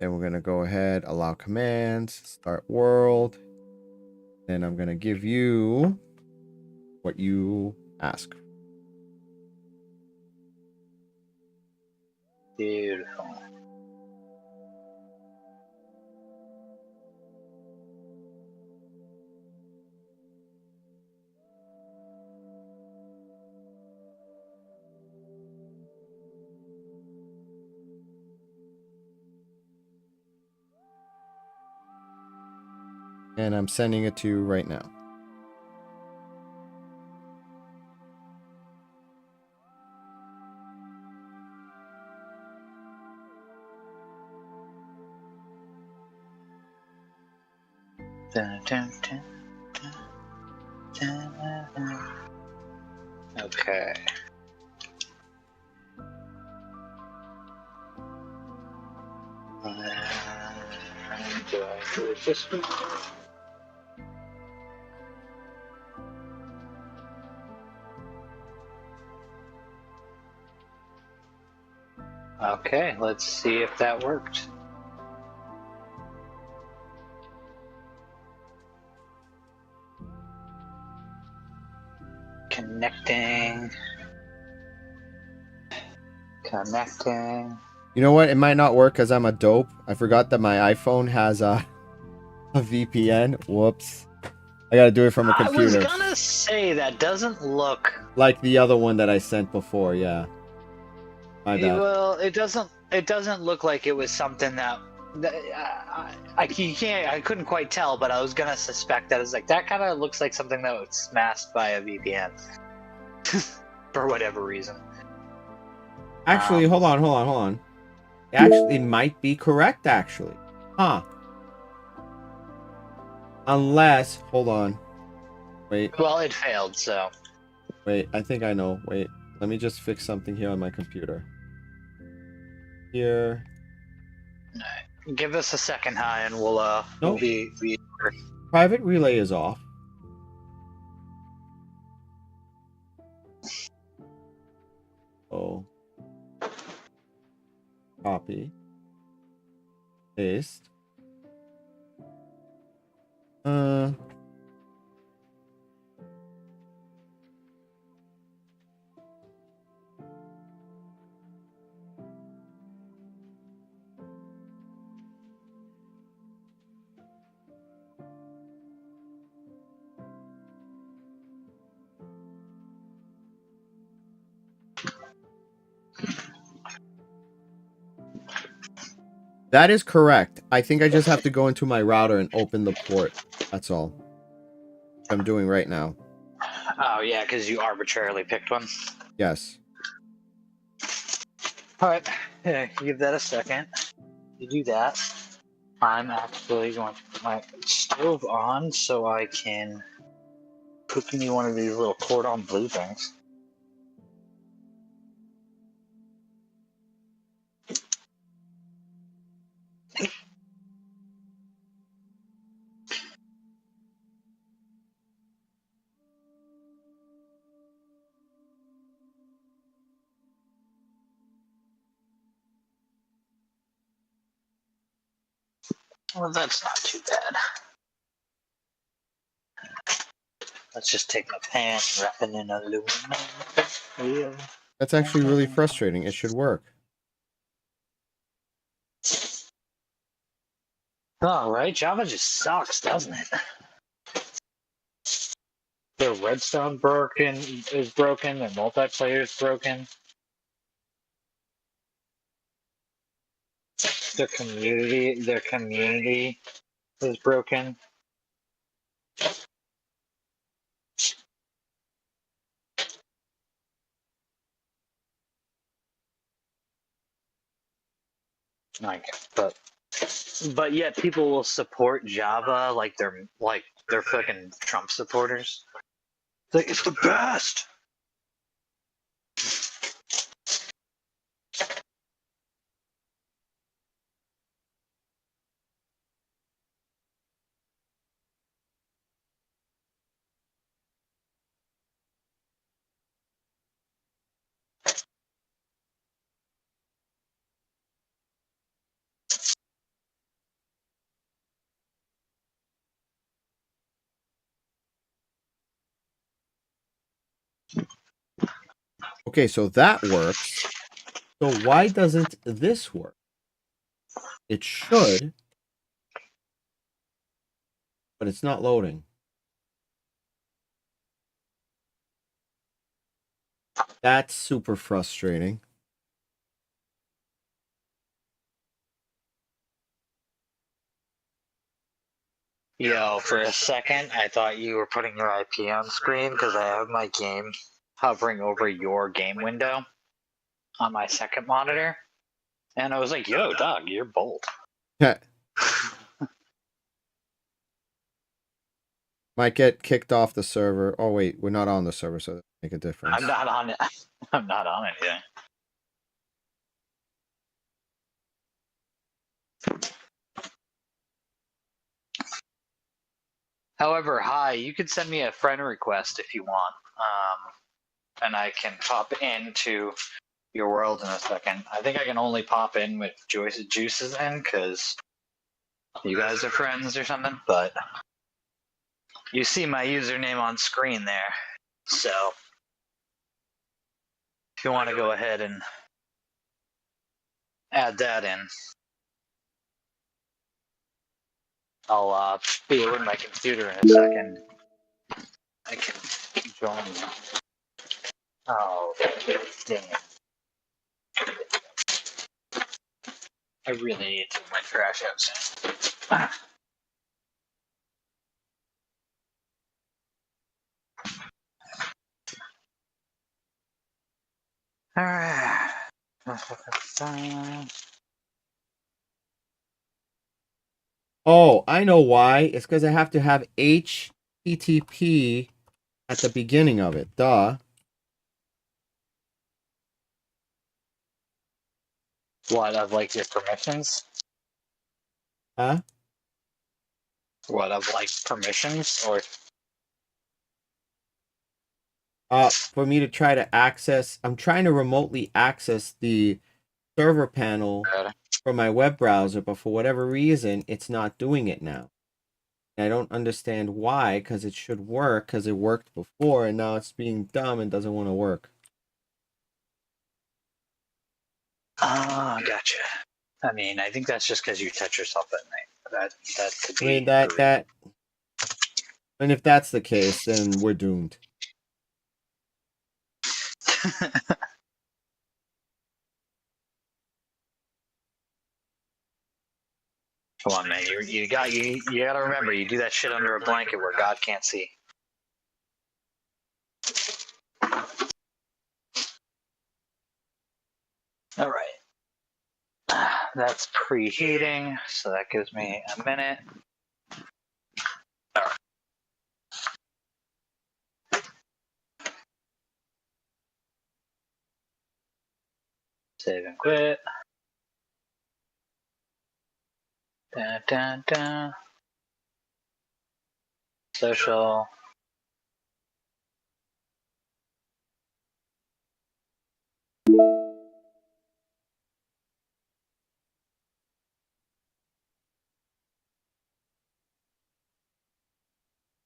S1: Then we're going to go ahead, allow commands, start world. Then I'm going to give you what you ask.
S2: Beautiful.
S1: And I'm sending it to you right now.
S2: Dun, dun, dun, dun, dun. Okay. Do I do it this way? Okay, let's see if that worked. Connecting. Connecting.
S1: You know what? It might not work because I'm a dope. I forgot that my iPhone has a VPN. Whoops. I got to do it from a
S2: I was
S1: computer.
S2: gonna say that doesn't look.
S1: Like the other one that I sent before, yeah. My bad.
S2: Well, it doesn't. It doesn't look like it was something that. You can't. I couldn't quite tell, but I was gonna suspect that it's like that. Kind of looks like something that was smashed by a VPN for whatever reason.
S1: Actually, hold on. It might be correct, actually. Huh. Unless, hold on. Wait,
S2: Well, it failed, so.
S1: I think I know. Wait, let me just fix something here on my computer. Here.
S2: Give us a second, hi, and we'll
S1: Nope.
S2: be.
S1: Private relay is off. Oh. Copy. Paste. That is correct. I think I just have to go into my router and open the port. That's all. I'm doing right now.
S2: Oh yeah, because you arbitrarily picked one.
S1: Yes.
S2: All right, yeah, give that a second. You do that. I'm actually going to put my stove on so I can cook me one of these little cordon bleu things. Well, that's not too bad. Let's just take my pan, wrap it in aluminum foil.
S1: That's actually really frustrating. It should work.
S2: All right, Java just sucks, doesn't it? Their Redstone is broken. Their multiplayer is broken. Their community is broken. Like, but yet people will support Java like they're fucking Trump supporters. Like it's the best.
S1: Okay, so that works. So why doesn't this work? It should, but it's not loading. That's super frustrating.
S2: Yo, for a second, I thought you were putting your IP on screen because I have my game hovering over your game window on my second monitor. And I was like, yo, dog, you're bold.
S1: Might get kicked off the server. Oh wait, we're not on the server, so that make a difference.
S2: I'm not on it. I'm not on it yet. However, hi, you could send me a friend request if you want. And I can pop into your world in a second. I think I can only pop in with Juices in because you guys are friends or something. But you see my username on screen there. So if you want to go ahead and add that in, I'll be with my computer in a second. I can join you. Oh, damn. I really need to take my trash out soon. Alright.
S1: Oh, I know why. It's because I have to have HTTP at the beginning of it. Duh.
S2: What, of like your permissions?
S1: Huh?
S2: What, of like permissions? Or
S1: For me to try to access, I'm trying to remotely access the server panel from my web browser, but for whatever reason, it's not doing it now. I don't understand why, because it should work, because it worked before, and now it's being dumb and doesn't want to work.
S2: gotcha. I mean, I think that's just because you touch yourself at night. That could
S1: I
S2: be.
S1: mean, and if that's the case, then we're doomed.
S2: Come on, man. You gotta remember, you do that shit under a blanket where God can't see. All right. That's preheating, so that gives me a minute. All right. Save and quit. Dun, dun, dun. Social.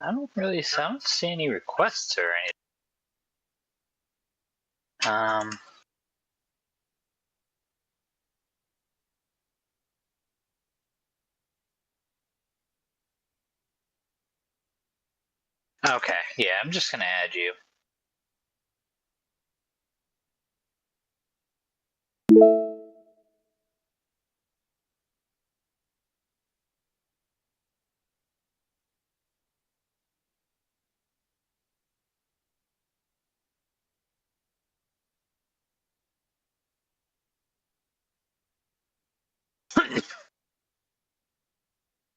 S2: I don't see any requests or anything. Okay, yeah, I'm just gonna add you.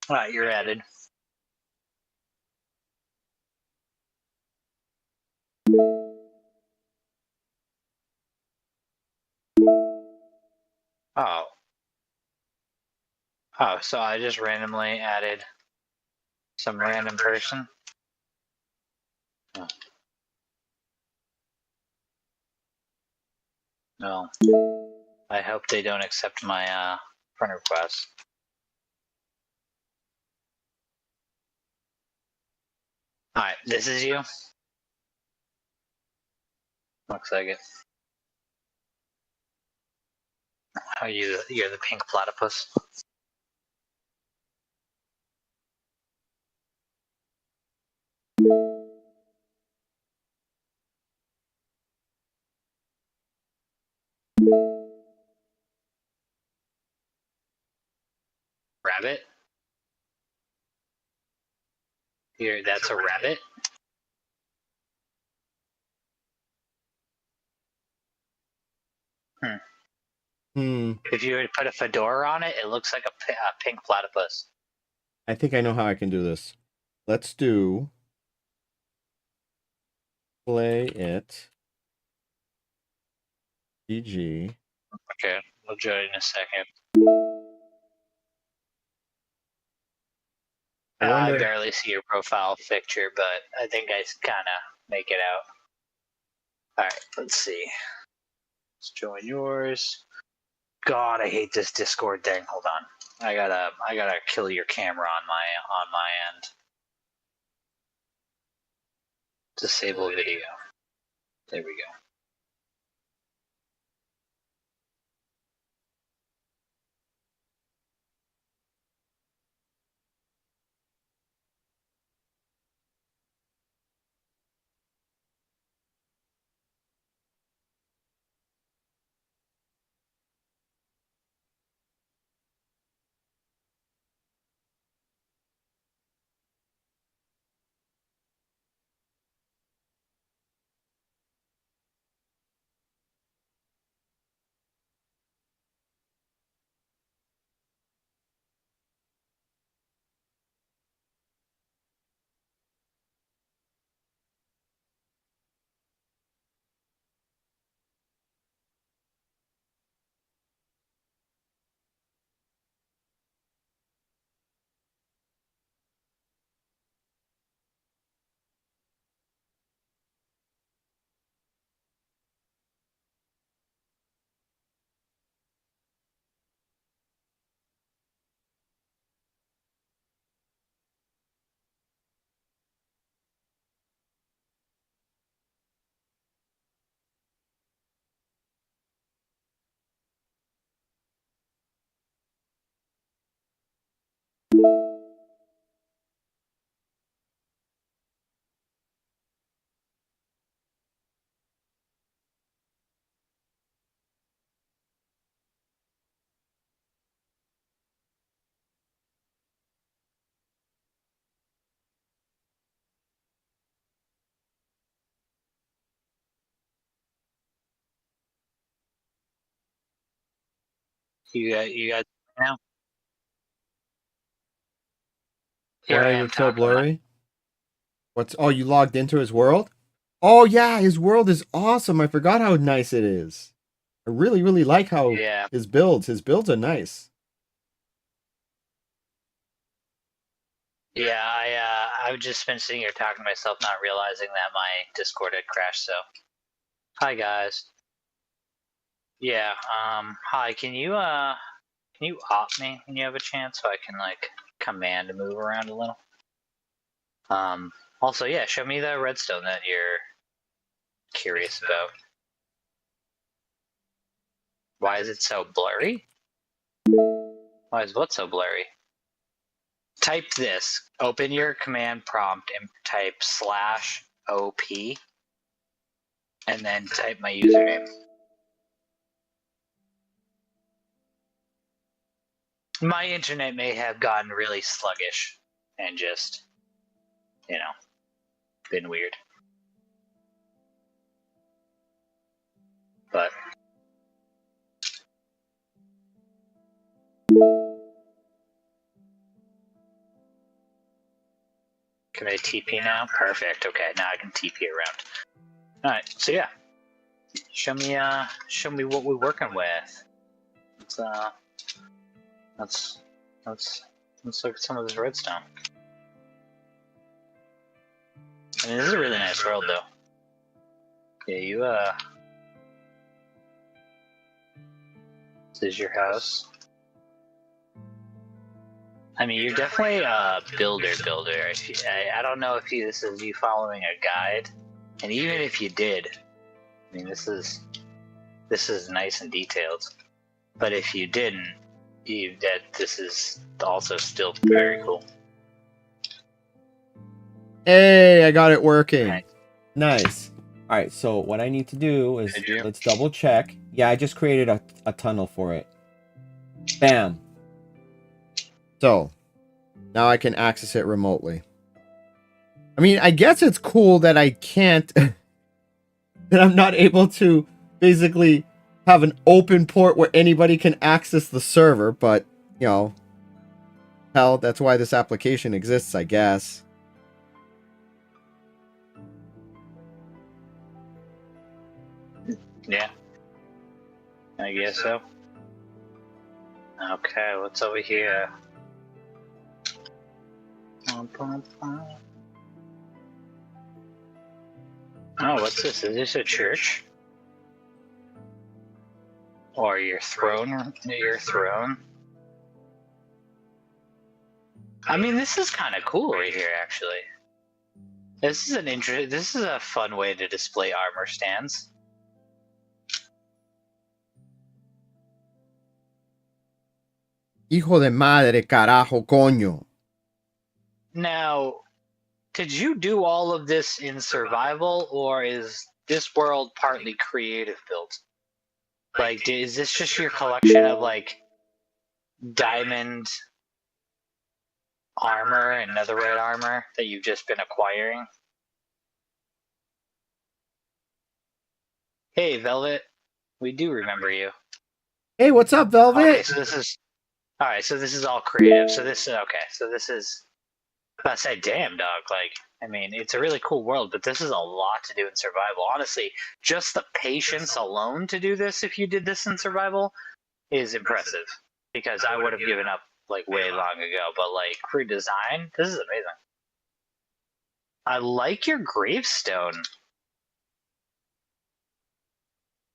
S2: Alright, you're added. Oh. Oh, so I just randomly added some random person? Oh. No. I hope they don't accept my friend request. Alright, this is you? Looks like it. Are you're the pink platypus? Rabbit? Here, that's a rabbit? Hmm.
S1: Hmm.
S2: If you would put a fedora on it, it looks like a pink platypus.
S1: I think I know how I can do this. Let's do play it PG.
S2: Okay, we'll join in a second.
S1: I
S2: I
S1: wonder.
S2: barely see your profile picture, but I think I kind of make it out. Alright, let's see. Let's join yours. God, I hate this Discord thing. Hold on. I gotta kill your camera on my end. Disable video. There we go. You guys now? Here
S1: Why
S2: I
S1: is
S2: am
S1: it so
S2: talking about.
S1: blurry? What's? Oh, you logged into his world? Oh yeah, his world is awesome. I forgot how nice it is. I really, really like how
S2: Yeah,
S1: his builds are nice.
S2: yeah. I've just been sitting here talking to myself, not realizing that my Discord had crashed. So, hi guys. Yeah. Hi. Can you opt me when you have a chance so I can like command to move around a little? Um. Also, yeah. Show me the redstone that you're curious about. Why is it so blurry? Why is what so blurry? Type this. Open your command prompt and type /op and then type my username. My internet may have gotten really sluggish and just, been weird. But can I TP now? Perfect. Okay, now I can TP around. All right. So yeah, show me what we're working with. Let's look at some of this redstone. I mean, this is a really nice world, though. Yeah, this is your house. I mean, you're definitely a builder. I don't know if this is you following a guide, and even if you did, I mean, this is nice and detailed. But if you didn't, this is also still very cool.
S1: Hey, I got it working.
S2: Right.
S1: Nice. All right, so what I need to do is let's double check. Yeah, I just created a tunnel for it. Bam. So now I can access it remotely. I mean, I guess it's cool that I can't, that I'm not able to basically have an open port where anybody can access the server, but, you know, hell, that's why this application exists, I guess.
S2: Yeah, I guess so. Okay, what's over here? Oh, what's this? Is this a church? Or your throne? Your throne? I mean, this is kind of cool right here, actually. This is a fun way to display armor stands.
S1: Hijo de madre, carajo, coño.
S2: Now, did you do all of this in survival, or is this world partly creative built? Like, is this just your collection of, like, diamond armor and netherite armor that you've just been acquiring? Hey, Velvet, we do remember you.
S1: Hey, what's up, Velvet?
S2: Okay, so this is alright, so this is all creative. So this is I say, damn dog, like, I mean, it's a really cool world, but this is a lot to do in survival. Honestly, just the patience alone to do this, if you did this in survival, is impressive. Because I would have given up like way long ago. But like for design, this is amazing. I like your gravestone.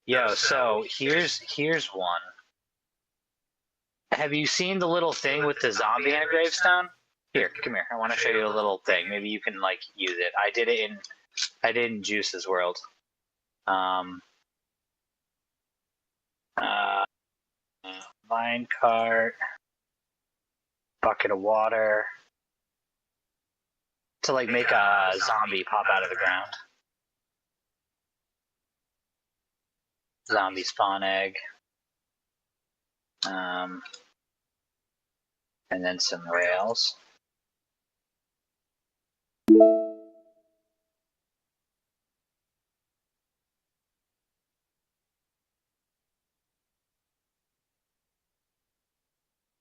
S2: Yo, so here's one. Have you seen the little thing with the zombie and a gravestone? Here, come here. I want to show you a little thing. Maybe you can like use it. I did it in Juice's world. Mine cart, bucket of water to like make a zombie pop out of the ground. Zombie spawn egg. And then some rails.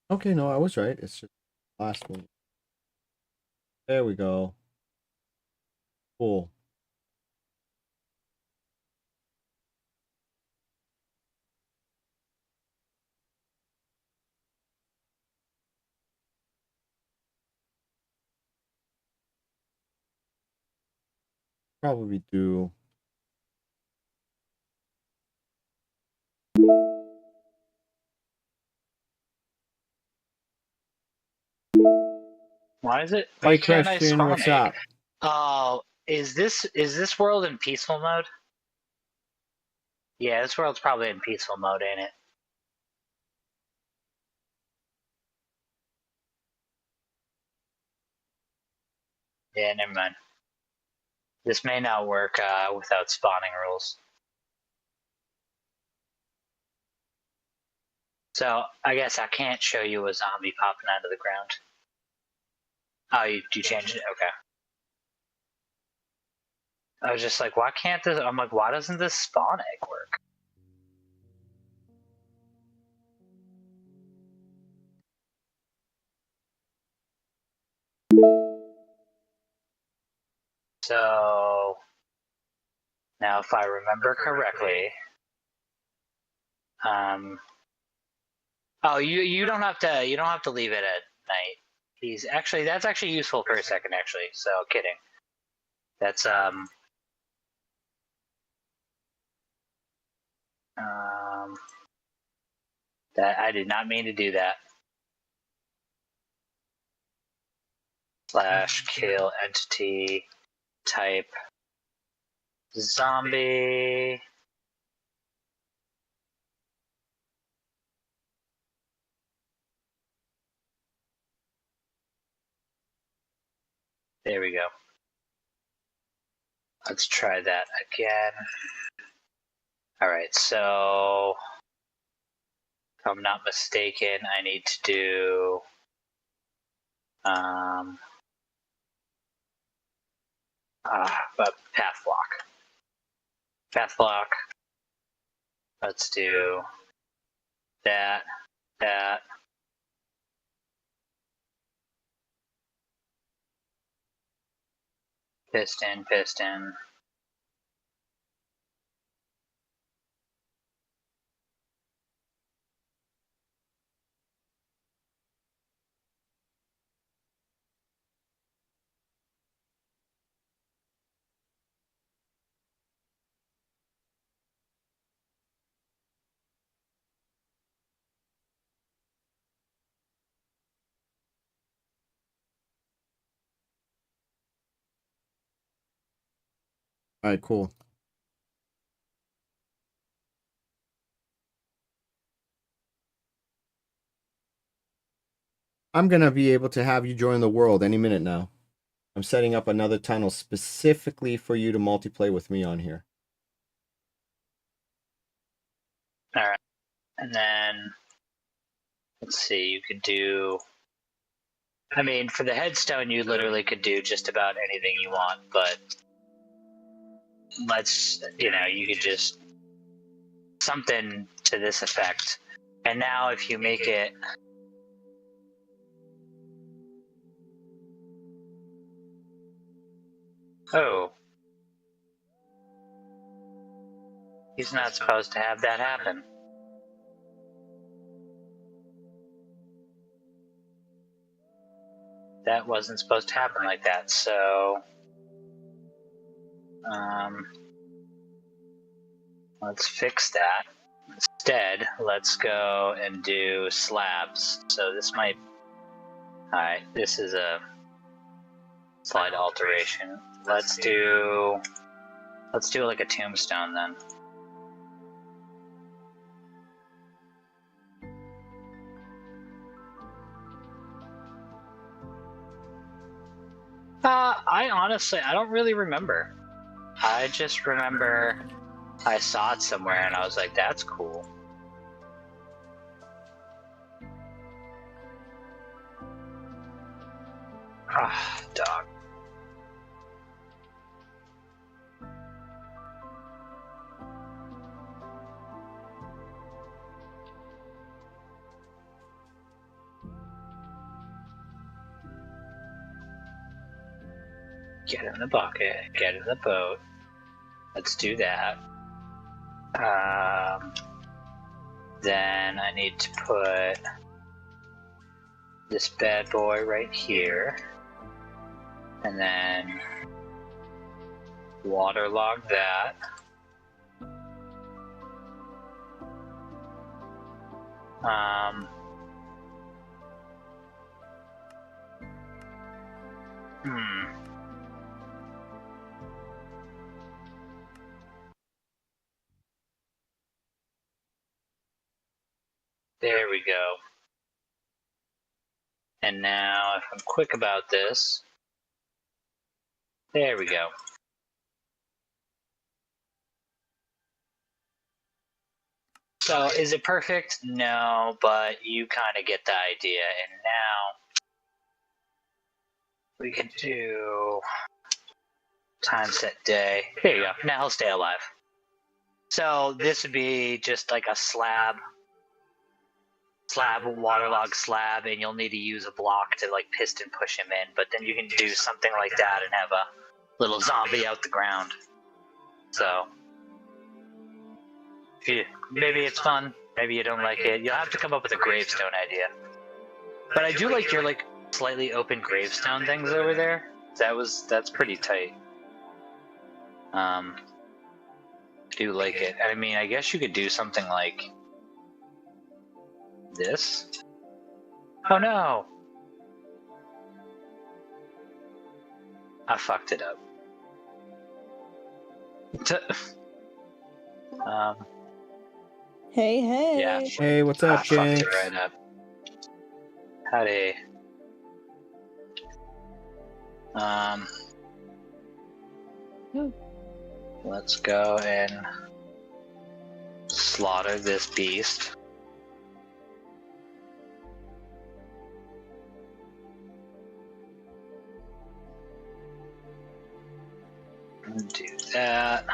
S1: Okay, no, I was right. It's just last one. There we go. Cool. Probably do.
S2: Why is it?
S1: Hi,
S2: Why can't I
S1: Christian.
S2: spawn
S1: What's
S2: egg?
S1: up?
S2: Oh, is this world in peaceful mode? Yeah, this world's probably in peaceful mode, ain't it? Yeah, never mind. This may not work without spawning rules. So I guess I can't show you a zombie popping out of the ground. Oh, you changed it? Okay. I was just like, why can't this? I'm like, why doesn't this spawn egg work? So now, if I remember correctly, oh, you don't have to leave it at night. That's actually useful for a second actually. So kidding. That's that I did not mean to do that. / kill entity type zombie. There we go. Let's try that again. All right, so if I'm not mistaken, I need to do path block. Path block. Let's do that. Piston.
S1: All right, cool. I'm gonna be able to have you join the world any minute now. I'm setting up another tunnel specifically for you to multiplayer with me on here.
S2: All right, and then let's see. You could do. I mean, for the headstone, you literally could do just about anything you want, but you could just something to this effect. And now, if you make it. Oh. He's not supposed to have that happen. That wasn't supposed to happen like that, so let's fix that. Instead, let's go and do slabs. So this might. Alright, this is a slight alteration. Let's do like a tombstone then. I don't really remember. I just remember I saw it somewhere and I was like, that's cool. Ah, dog. Get in the bucket, get in the boat. Let's do that. Then I need to put this bad boy right here. And then waterlog that. There we go. And now, if I'm quick about this, There we go. So, is it perfect? No, but you kind of get the idea. And now we can do time set day. There you go. Now he'll stay alive. So this would be just like a slab, waterlogged slab, and you'll need to use a block to like piston push him in. But then you can do something like that and have a little zombie out the ground. So maybe it's fun. Maybe you don't like it. You'll have to come up with a gravestone idea. But I do like your like slightly open gravestone things over there. That's pretty tight. Do like it. I mean, I guess you could do something like this. Oh no! I fucked it up.
S3: Hey, hey.
S2: Yeah.
S1: Hey, what's up,
S2: I fucked it
S1: Jinx?
S2: right up. Howdy. Let's go and slaughter this beast. Do that.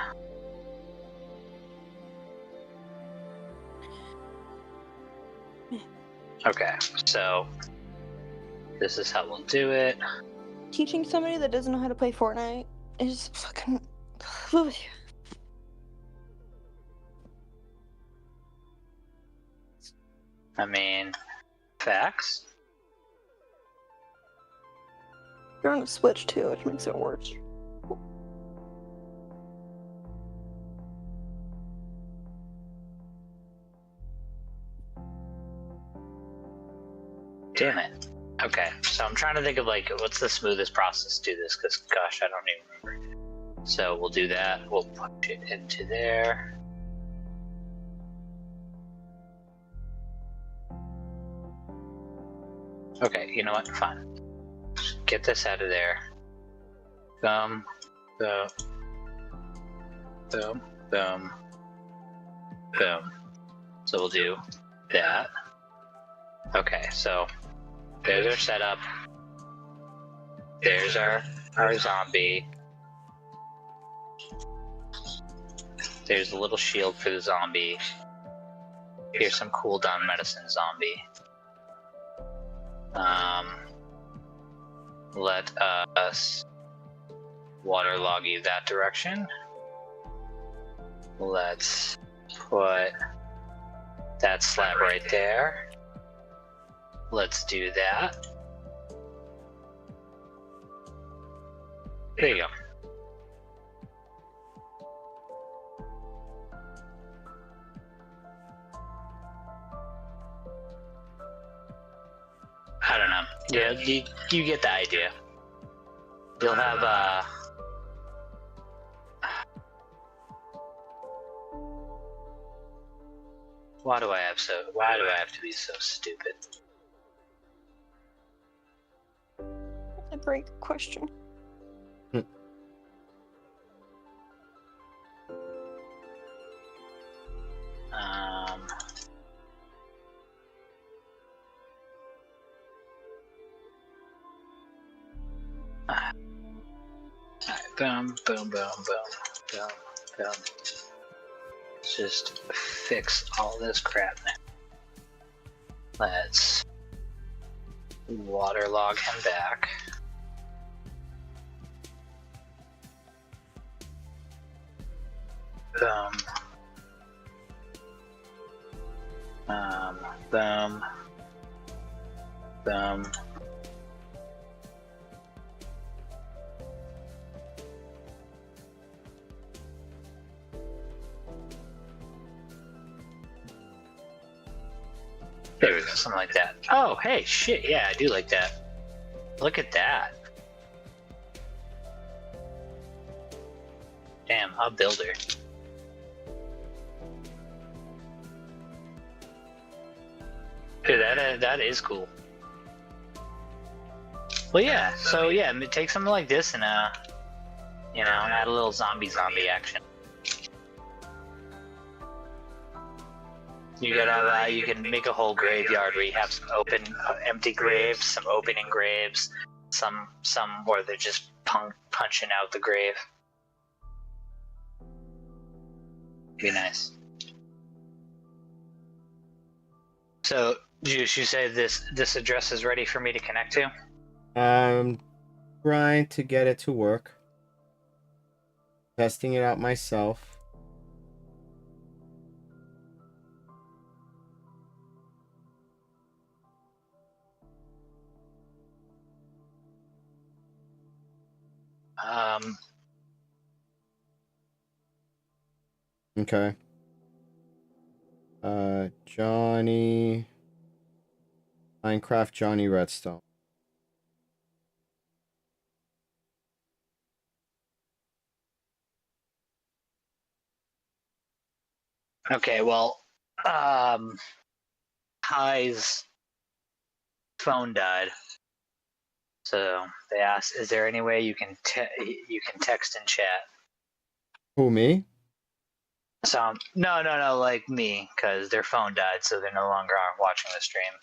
S2: Okay, so this is how we'll do it.
S3: Teaching somebody that doesn't know how to play Fortnite is fucking.
S2: I mean, facts.
S3: You're on a Switch too, which makes it worse.
S2: Damn it. Okay, so I'm trying to think of like what's the smoothest process to do this, because gosh, I don't even remember. So we'll do that. We'll put it into there. Okay, you know what? Fine. Get this out of there. Boom, boom, boom, boom, boom. So we'll do that. Okay, so there's our setup. There's our zombie. There's a little shield for the zombie. Here's some cooldown medicine zombie. Let us waterlog you that direction. Let's put that slab right there. Let's do that. There you go. I don't know. Yeah, you get the idea. You'll have why do I have to be so stupid?
S3: A great question.
S2: Boom, boom, boom, boom, boom, boom. Let's just fix all this crap now. Let's waterlog him back. Boom. Boom. Boom. There we go, something like that. Oh, hey, shit, yeah, I do like that. Look at that. Damn, a builder. Dude, that is cool. Well, yeah, so yeah, take something like this and You know, add a little zombie action. You could have, you can make a whole graveyard where you have some open, empty graves, some opening graves, some where they're just punching out the grave. Be nice. So, Juice, you say this address is ready for me to connect to?
S1: I'm trying to get it to work. Testing it out myself. Okay. Johny. Minecraft Johny Redstone.
S2: Okay, well, Kai's phone died, so they asked, "Is there any way you can text and chat?"
S1: Who, me?
S2: So no, like me, because their phone died, so they're no longer watching the stream.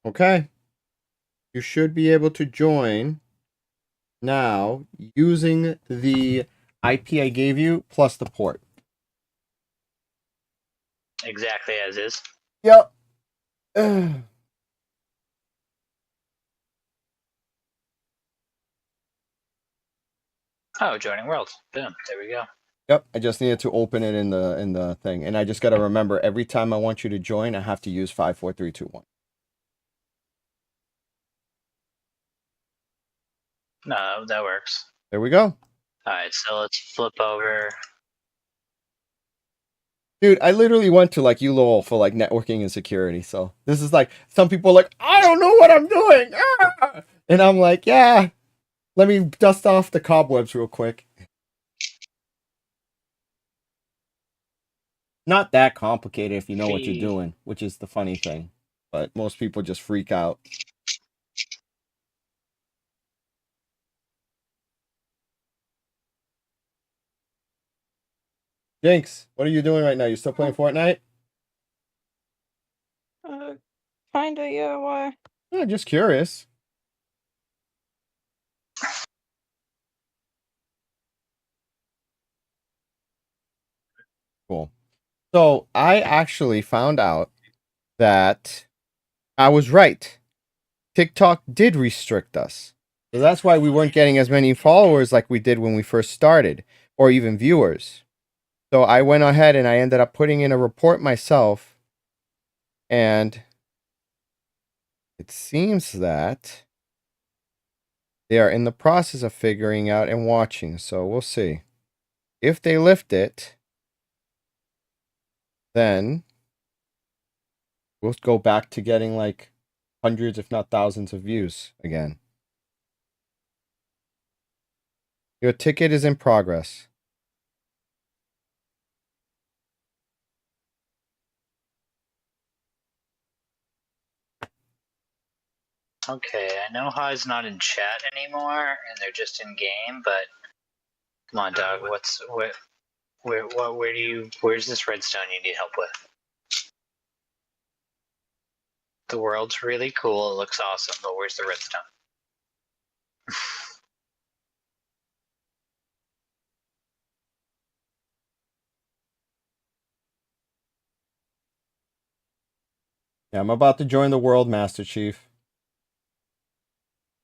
S1: Okay. You should be able to join now using the IP I gave you plus the port.
S2: Exactly as is.
S1: Yep.
S2: Oh, joining world. Boom. There we go.
S1: Yep, I just needed to open it in the thing, and I just got to remember every time I want you to join, I have to use 5, 4, 3, 2, 1.
S2: No, that works.
S1: There we go.
S2: All right, so let's flip over.
S1: Dude, I literally went to like ULOL for like networking and security. So this is like some people are like, I don't know what I'm doing, and I'm like, yeah, let me dust off the cobwebs real quick. Not that complicated if you know what you're doing, which is the funny thing. But most people just freak out. Jinx, what are you doing right now? You still playing Fortnite?
S3: Kinda, yeah, why?
S1: Yeah, just curious. Cool. So I actually found out that I was right. TikTok did restrict us. So that's why we weren't getting as many followers like we did when we first started, or even viewers. So I went ahead and I ended up putting in a report myself, and it seems that they are in the process of figuring out and watching. So we'll see. If they lift it, then we'll go back to getting like hundreds, if not thousands, of views again. Your ticket is in progress.
S2: Okay, I know High's not in chat anymore, and they're just in game. But come on, dog. Where's this redstone you need help with? The world's really cool. It looks awesome, but where's the redstone?
S1: Yeah, I'm about to join the world, Master Chief.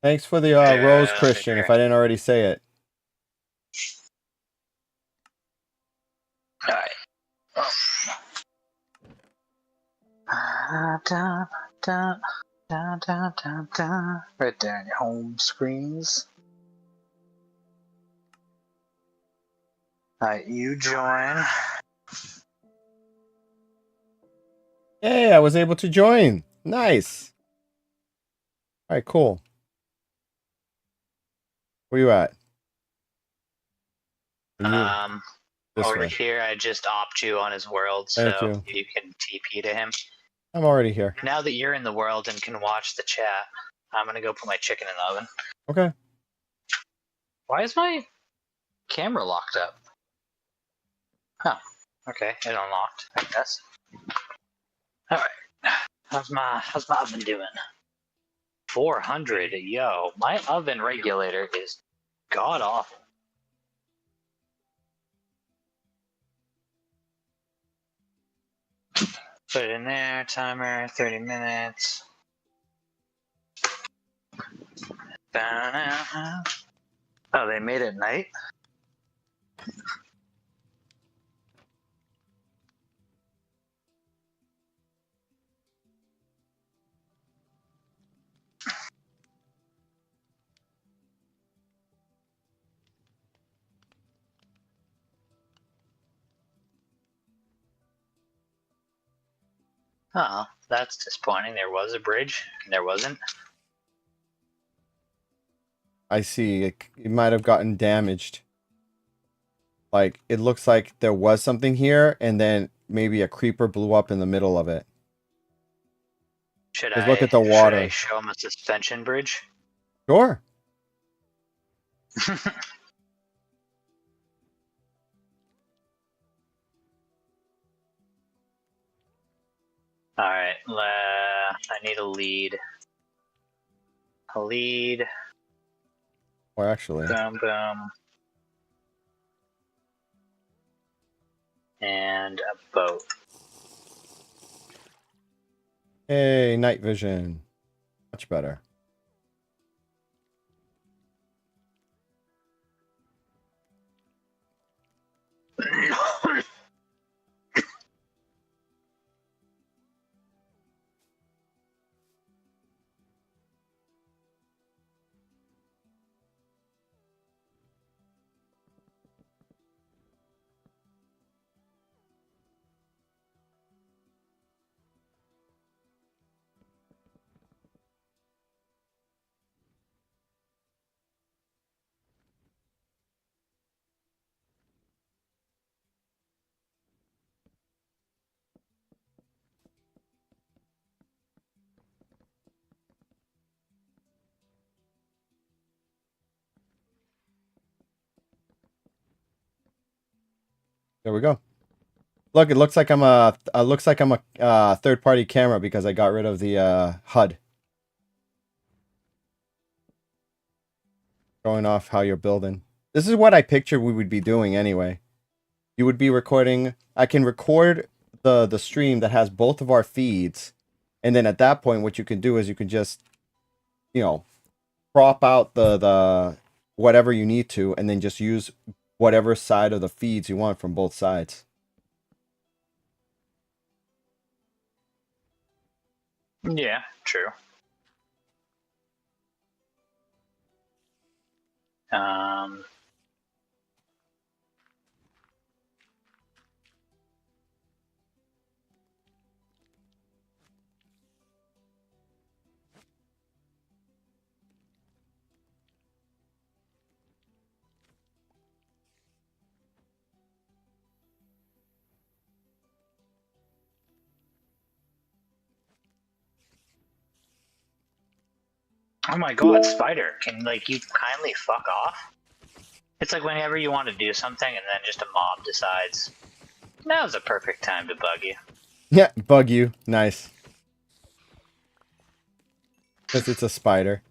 S1: Thanks for the rose, Christian, if I didn't already say it.
S2: Alright. Right there in your home screens. Alright, you join.
S1: Hey, I was able to join. Nice. All right, cool. Where you at? This
S2: Over
S1: way.
S2: here, I just opt you on his world,
S1: Thank
S2: so
S1: you.
S2: you can TP to him.
S1: I'm already here.
S2: Now that you're in the world and can watch the chat, I'm gonna go put my chicken in the oven.
S1: Okay.
S2: Why is my camera locked up? Huh. Okay, it unlocked, I guess. Alright. How's my oven doing? 400. Yo, my oven regulator is god awful. Put it in there, timer, 30 minutes. Oh, they made it night? Oh, that's disappointing. There was a bridge, and there wasn't.
S1: I see. It might have gotten damaged. Like, it looks like there was something here, and then maybe a creeper blew up in the middle of it.
S2: Should
S1: Just look at the
S2: should
S1: water.
S2: I show him a suspension bridge?
S1: Sure.
S2: Alright, I need a lead. A lead.
S1: Or actually,
S2: Boom, boom. And a boat.
S1: hey, night vision. Much better. There we go. Look, it looks like I'm a third-party camera because I got rid of the HUD. Showing off how you're building. This is what I pictured we would be doing anyway. You would be recording. I can record the stream that has both of our feeds, and then at that point, what you can do is you can just, you know, crop out the whatever you need to, and then just use whatever side of the feeds you want from both sides.
S2: Yeah, true. Um, oh my god, Spider, can like you kindly fuck off? It's like whenever you want to do something and then just a mob decides, now's a perfect time to bug you.
S1: Yeah, bug you. Nice. Because it's a spider.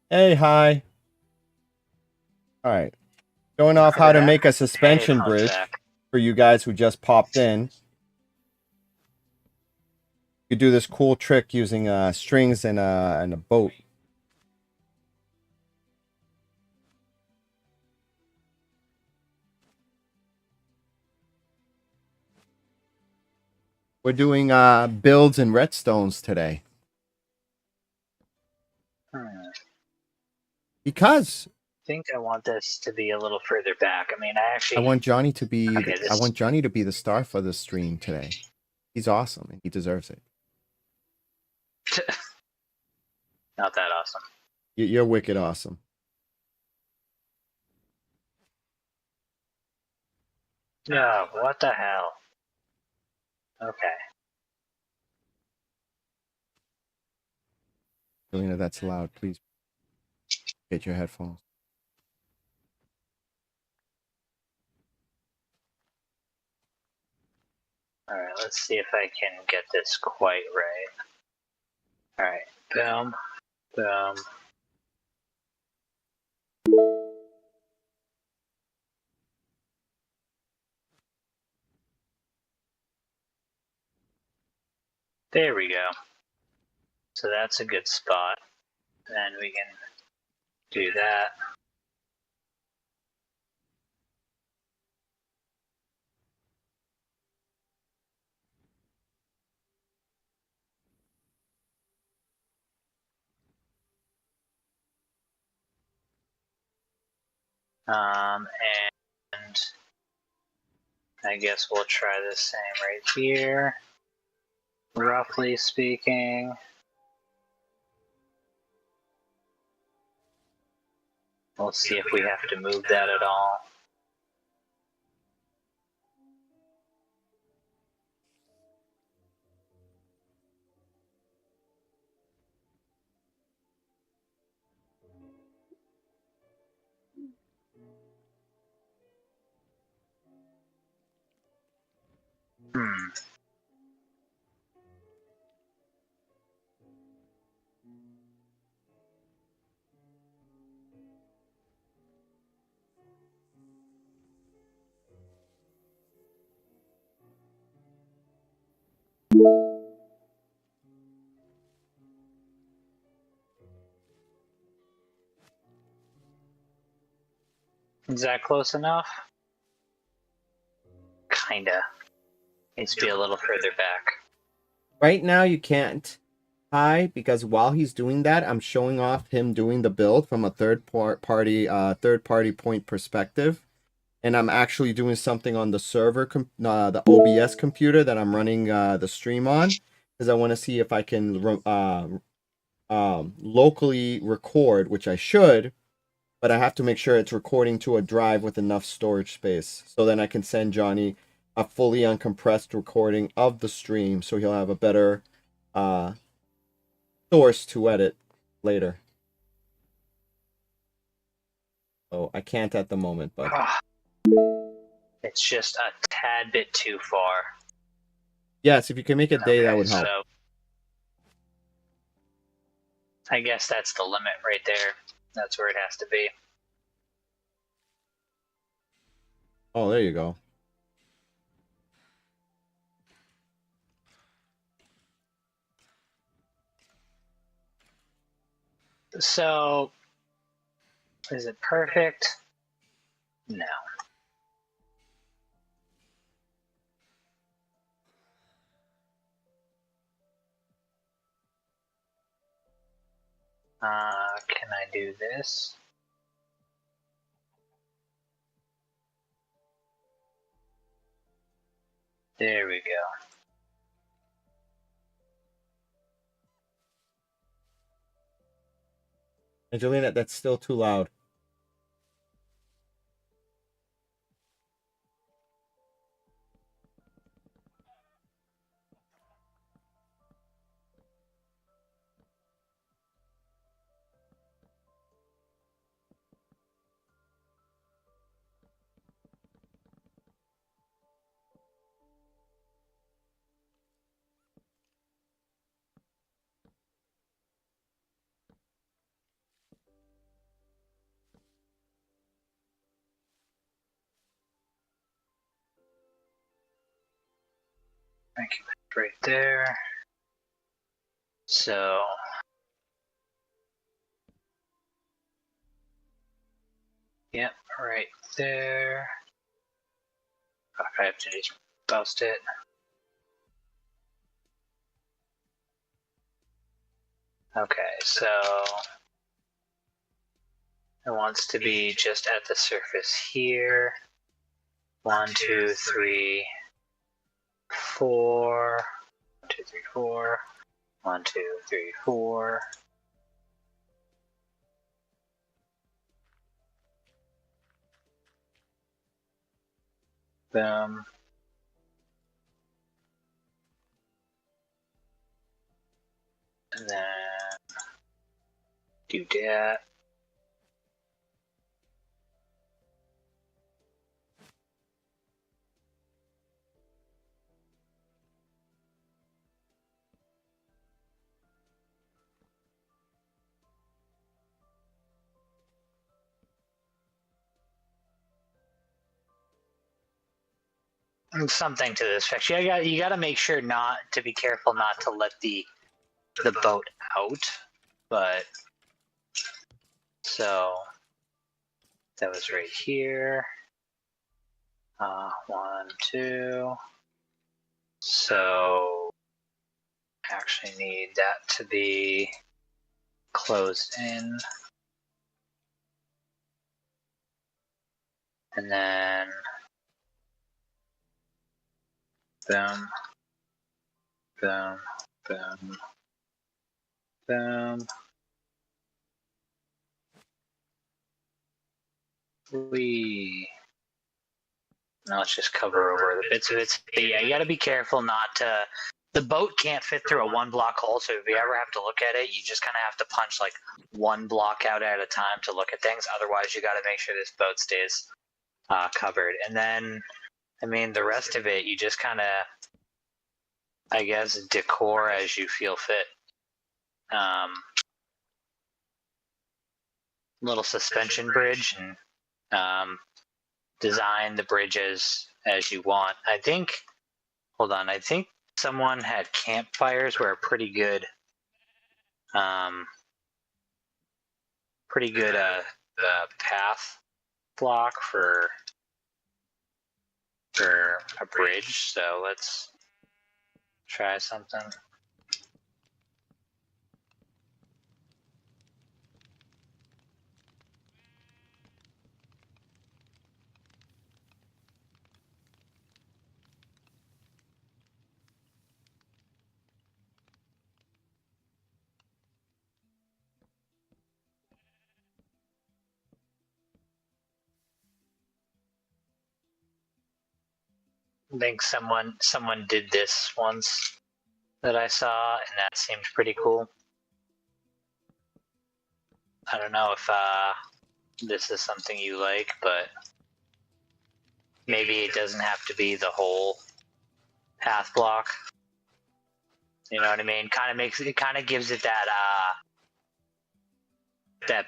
S1: Hey, hi. All right. Showing off how to make a suspension bridge for you guys who just popped in. You do this cool trick using strings and a boat. We're doing builds and redstones today. Because
S2: I think I want this to be a little further back. I mean, I
S1: want Johnny to be
S2: Okay,
S1: I want Johnny to be the star for the stream today. He's awesome and he deserves it.
S2: Not that awesome.
S1: You're wicked awesome.
S2: No, what the hell? Okay.
S1: Jelena, that's loud. Please get your headphones.
S2: Alright, let's see if I can get this quite right. Alright, boom, boom. There we go. So that's a good spot. Then we can do that. And I guess we'll try the same right here. Roughly speaking. We'll see if we have to move that at all. Hmm. Is that close enough? Kinda. Needs to be a little further back.
S1: Right now, you can't. Hi, because while he's doing that, I'm showing off him doing the build from a third party point perspective, and I'm actually doing something on the server, the OBS computer that I'm running the stream on, because I want to see if I can locally record, which I should, but I have to make sure it's recording to a drive with enough storage space, so then I can send Johnny a fully uncompressed recording of the stream, so he'll have a better source to edit later. Oh, I can't at the moment, but
S2: It's just a tad bit too far.
S1: yes, if you can make a day, that would help.
S2: So I guess that's the limit right there. That's where it has to be.
S1: Oh, there you go.
S2: So, is it perfect? No. Can I do this? There we go.
S1: Angelina, that's still too loud.
S2: Thank you. Right there. So, yep, right there. I have to just post it. Okay, so it wants to be just at the surface here. 1, 2, 3, 4. 1, 2, 3, 4. 1, 2, 3, 4. Boom. And then do that. Something to this effect. You got to make sure not to be careful not to let the boat out. But so that was right here. 1, 2. So actually need that to be closed in. And then boom, boom, boom, boom. Now let's just cover over the bits of it. But yeah, you got to be careful not to. The boat can't fit through a 1-block hole, so if you ever have to look at it, you just kind of have to punch like 1 block out at a time to look at things. Otherwise, you got to make sure this boat stays covered. And then, I mean, the rest of it, you just kind of, I guess, decor as you feel fit. Little suspension bridge, and design the bridges as you want. I think, hold on, I think someone had campfires were a pretty good path block for a bridge. So let's try something. I think someone did this once that I saw, and that seemed pretty cool. I don't know if this is something you like, but maybe it doesn't have to be the whole path block. You know what I mean? Kind of gives it that that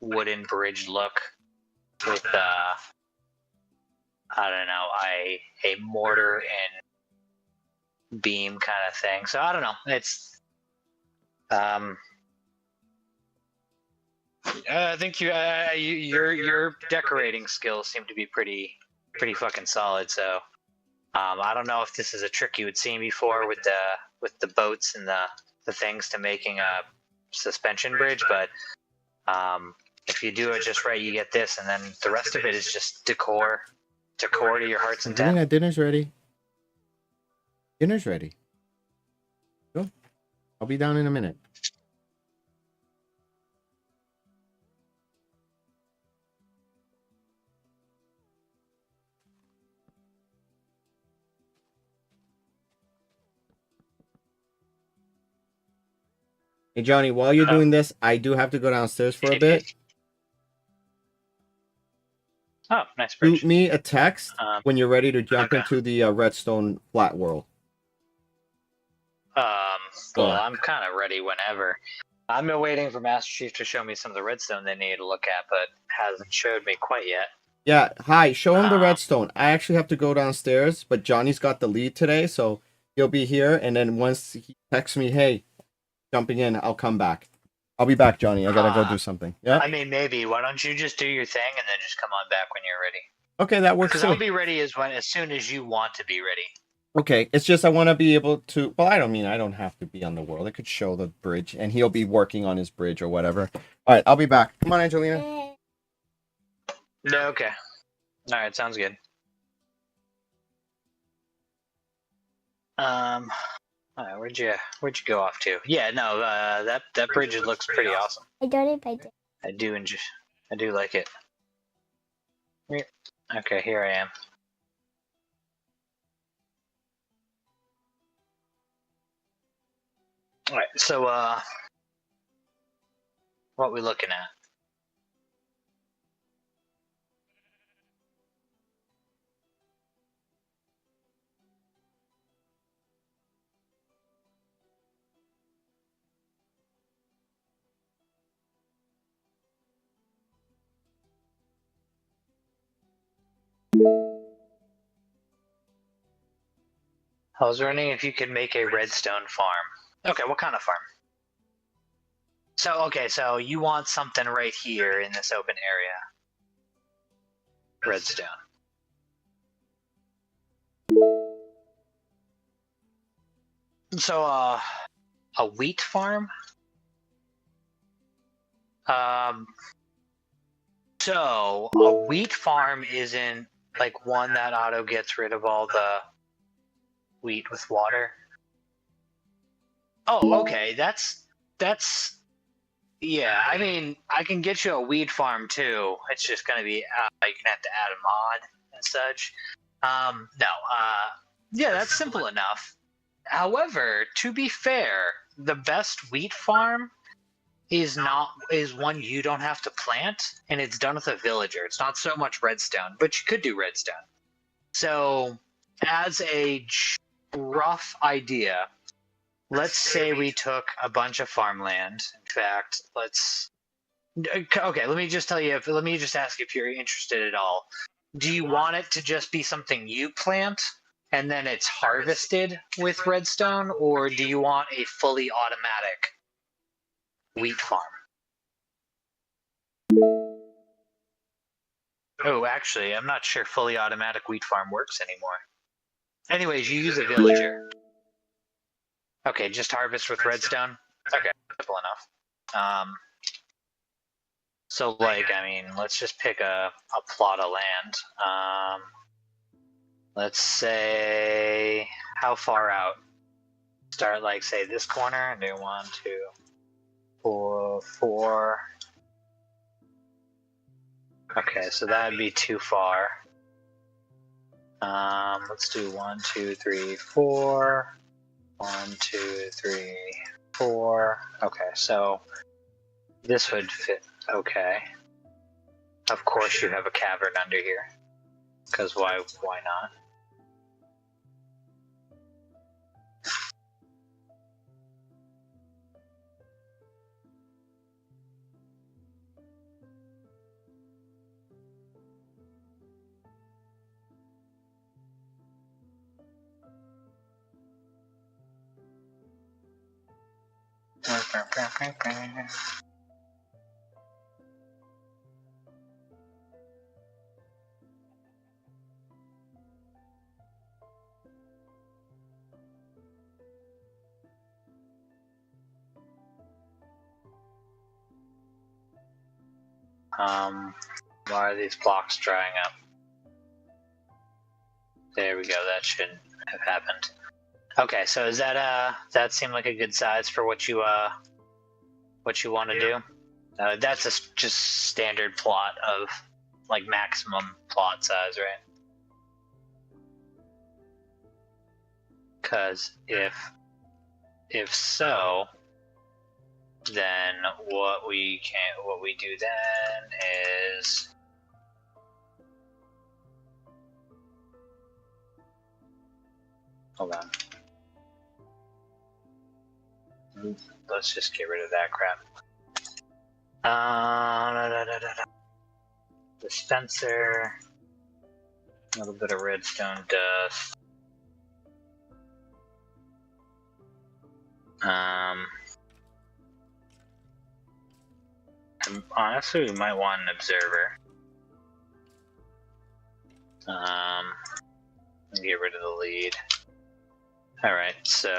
S2: wooden bridge look with I don't know, a mortar and beam kind of thing. So I don't know. It's I think your decorating skills seem to be pretty fucking solid. So I don't know if this is a trick you had seen before with the boats and the things to making a suspension bridge, but if you do it just right, you get this, and then the rest of it is just decor to your heart's intent.
S1: Angelina, dinner's ready. Dinner's ready. Go. I'll be down in a minute. Hey, Johnny, while you're doing this, I do have to go downstairs for a bit.
S2: Oh, nice bridge.
S1: Shoot me a text when you're ready to jump
S2: okay.
S1: into the Redstone flat world.
S2: Well, I'm kind of ready whenever. I've been waiting for Master Chief to show me some of the redstone they need to look at, but hasn't showed me quite yet.
S1: Yeah, hi, show him the redstone. I actually have to go downstairs, but Johnny's got the lead today, so he'll be here, and then once he texts me, hey, jumping in, I'll come back. I'll be back, Johnny. I gotta go do something. Yeah.
S2: I mean, maybe. Why don't you just do your thing and then just come on back when you're ready?
S1: Okay, that works.
S2: Because I'll be ready as soon as you want to be ready.
S1: Okay, it's just I want to be able to. Well, I don't have to be on the world. I could show the bridge, and he'll be working on his bridge or whatever. All right, I'll be back. Come on, Angelina.
S2: No, okay. All right, sounds good. All right, where'd you go off to? Yeah, no, that bridge looks pretty awesome. I do like it. Okay, here I am. All right. So, what we looking at? I was wondering if you could make a redstone farm. Okay, what kind of farm? So, okay, so you want something right here in this open area. Redstone. So, a wheat farm? So a wheat farm isn't like one that auto gets rid of all the wheat with water. Oh, okay, that's yeah. I mean, I can get you a weed farm too. It's just gonna be you're gonna have to add a mod and such. No, yeah, that's simple enough. However, to be fair, the best wheat farm is one you don't have to plant, and it's done with a villager. It's not so much redstone, but you could do redstone. So, as a rough idea, let's say we took a bunch of farmland. In fact, let's. Okay, let me just tell you. Let me just ask if you're interested at all. Do you want it to just be something you plant and then it's harvested with redstone, or do you want a fully automatic wheat farm? Oh, actually, I'm not sure fully automatic wheat farm works anymore. Anyways, you use a villager. Okay, just harvest with redstone? Okay, simple enough. So, like, I mean, let's just pick a plot of land. Let's say, how far out? Start, like, say, this corner, and do 1, 2, 4, 4. Okay, so that'd be too far. Let's do 1, 2, 3, 4. 1, 2, 3, 4. Okay, so this would fit okay. Of course you have a cavern under here. Because why not? Why are these blocks drying up? There we go, that shouldn't have happened. Okay, so is that seem like a good size for what you want to do? That's just standard plot of like maximum plot size, right? Because if so, then what we do then is hold on. Let's just get rid of that crap. Dispenser, a little bit of redstone dust. Honestly, we might want an observer. Get rid of the lead. All right, so.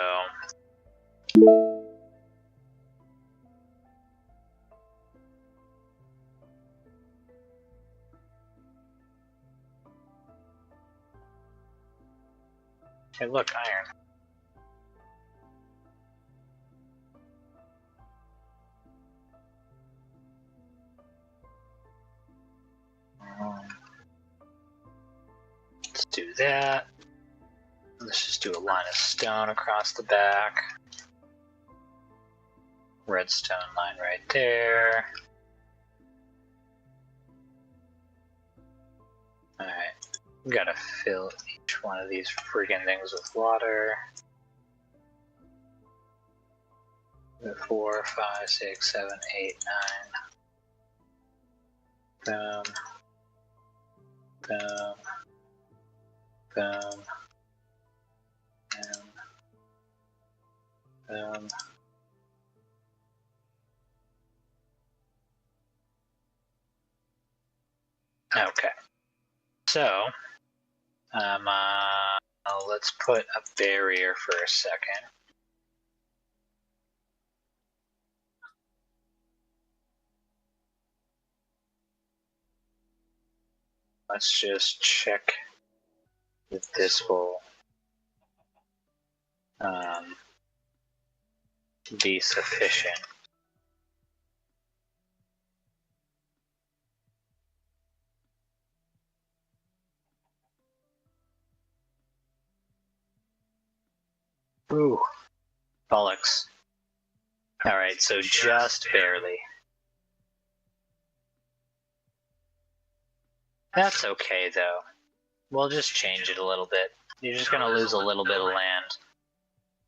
S2: Hey, look, iron. Let's do that. Let's just do a line of stone across the back. redstone line right there. Alright, we gotta fill each one of these freaking things with water. 4, 5, 6, 7, 8, 9. Boom. Boom. Boom. Boom. Boom. Okay. So, let's put a barrier for a second. Let's just check that this will be sufficient. Ooh, bollocks. Alright, so just barely. That's okay though. We'll just change it a little bit. You're just gonna lose a little bit of land.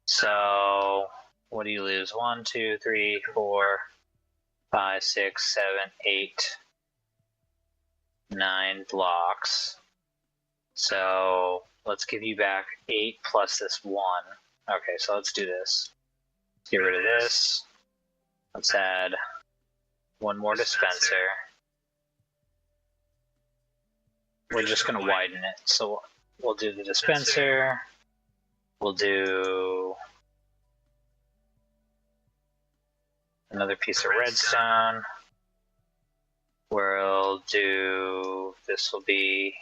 S2: So, what do you lose? 1, 2, 3, 4, 5, 6, 7, 8, 9 blocks. So, let's give you back 8 plus this 1. Okay, so let's do this. Let's get rid of this. Let's add one more dispenser. We're just gonna widen it. So we'll do the dispenser. We'll do another piece of redstone. We'll do, this will be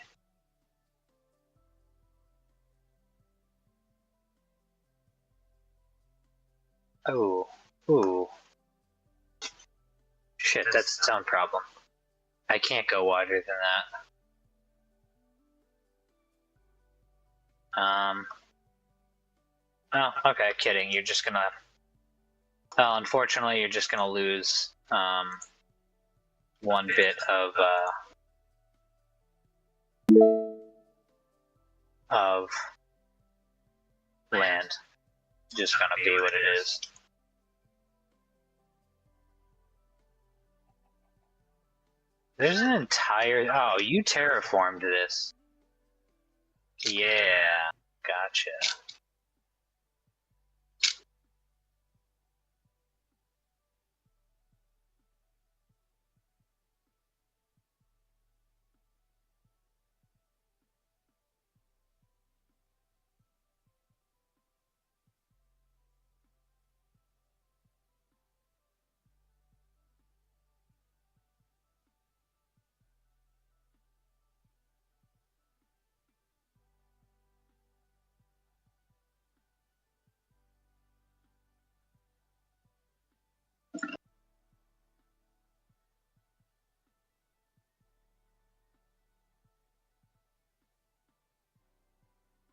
S2: ooh. Shit, that's its own problem. I can't go wider than that. Oh, okay, kidding. You're just gonna, well, unfortunately, you're just gonna lose, one bit of land. Just gonna be what it is. There's an entire, oh, you terraformed this. Yeah, gotcha.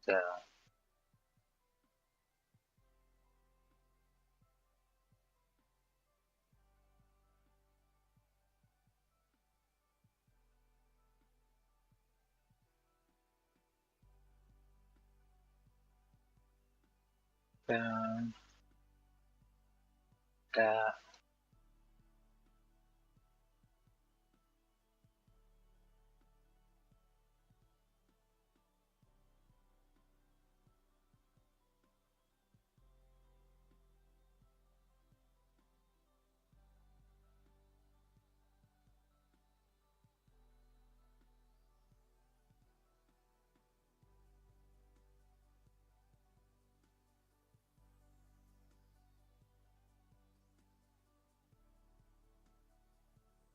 S2: So, boom, that.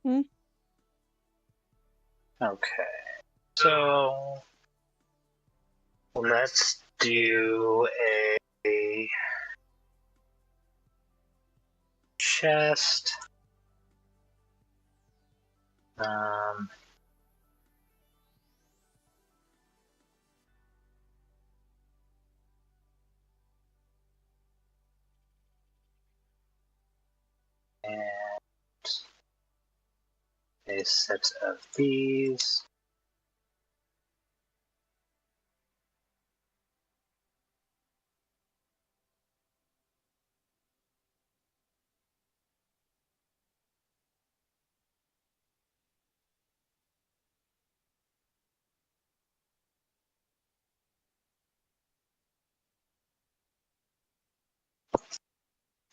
S3: Hmm?
S2: Okay, so let's do a chest. Um, a set of these.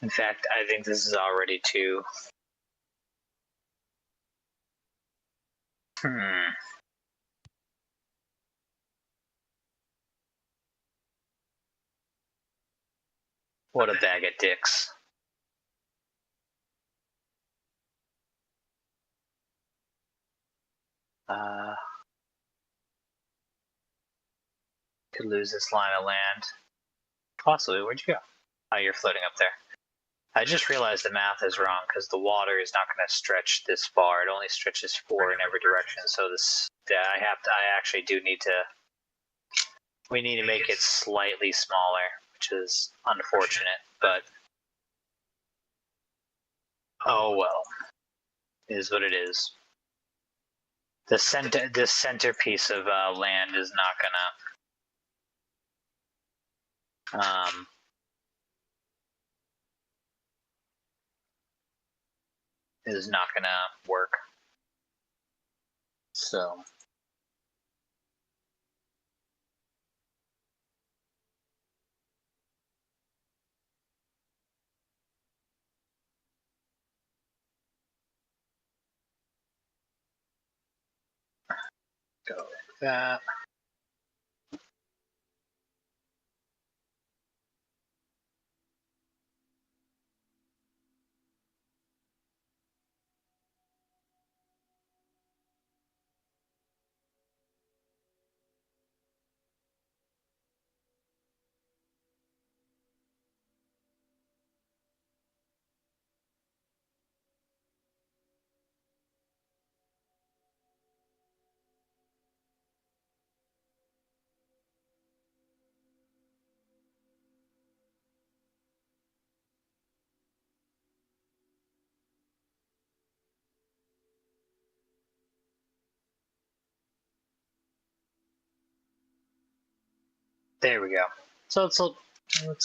S2: In fact, I think this is already too. What a bag of dicks. Could lose this line of land. Possibly. Where'd you go? Oh, you're floating up there. I just realized the math is wrong because the water is not going to stretch this far. It only stretches 4 in every direction. So this, I actually do need to. We need to make it slightly smaller, which is unfortunate, but oh well. It is what it is. The centerpiece of land is not gonna. Is not gonna work. So. Go like that. There we go. So it's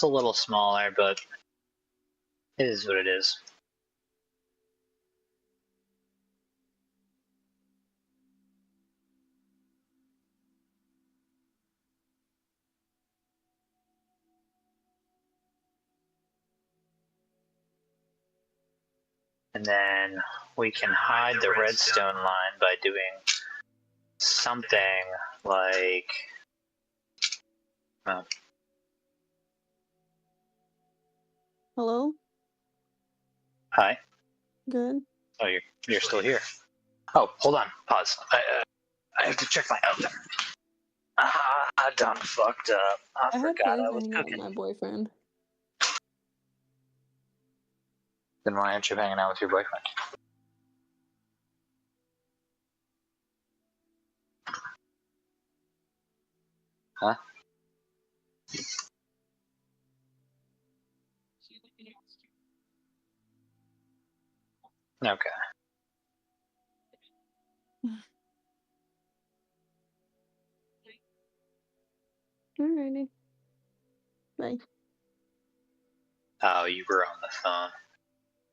S2: a little smaller, but it is what it is. And then we can hide the redstone line by doing something like. Oh.
S3: Hello?
S2: Hi.
S3: Good.
S2: Oh, you're still here. Oh, hold on. Pause. I have to check my oven. I done fucked up. I
S3: have
S2: forgot
S3: plans
S2: I
S3: to
S2: was
S3: hang out with
S2: cooking.
S3: my boyfriend.
S2: Then why aren't you hanging out with your boyfriend? Huh? Okay.
S3: Alrighty. Bye.
S2: Oh, you were on the phone.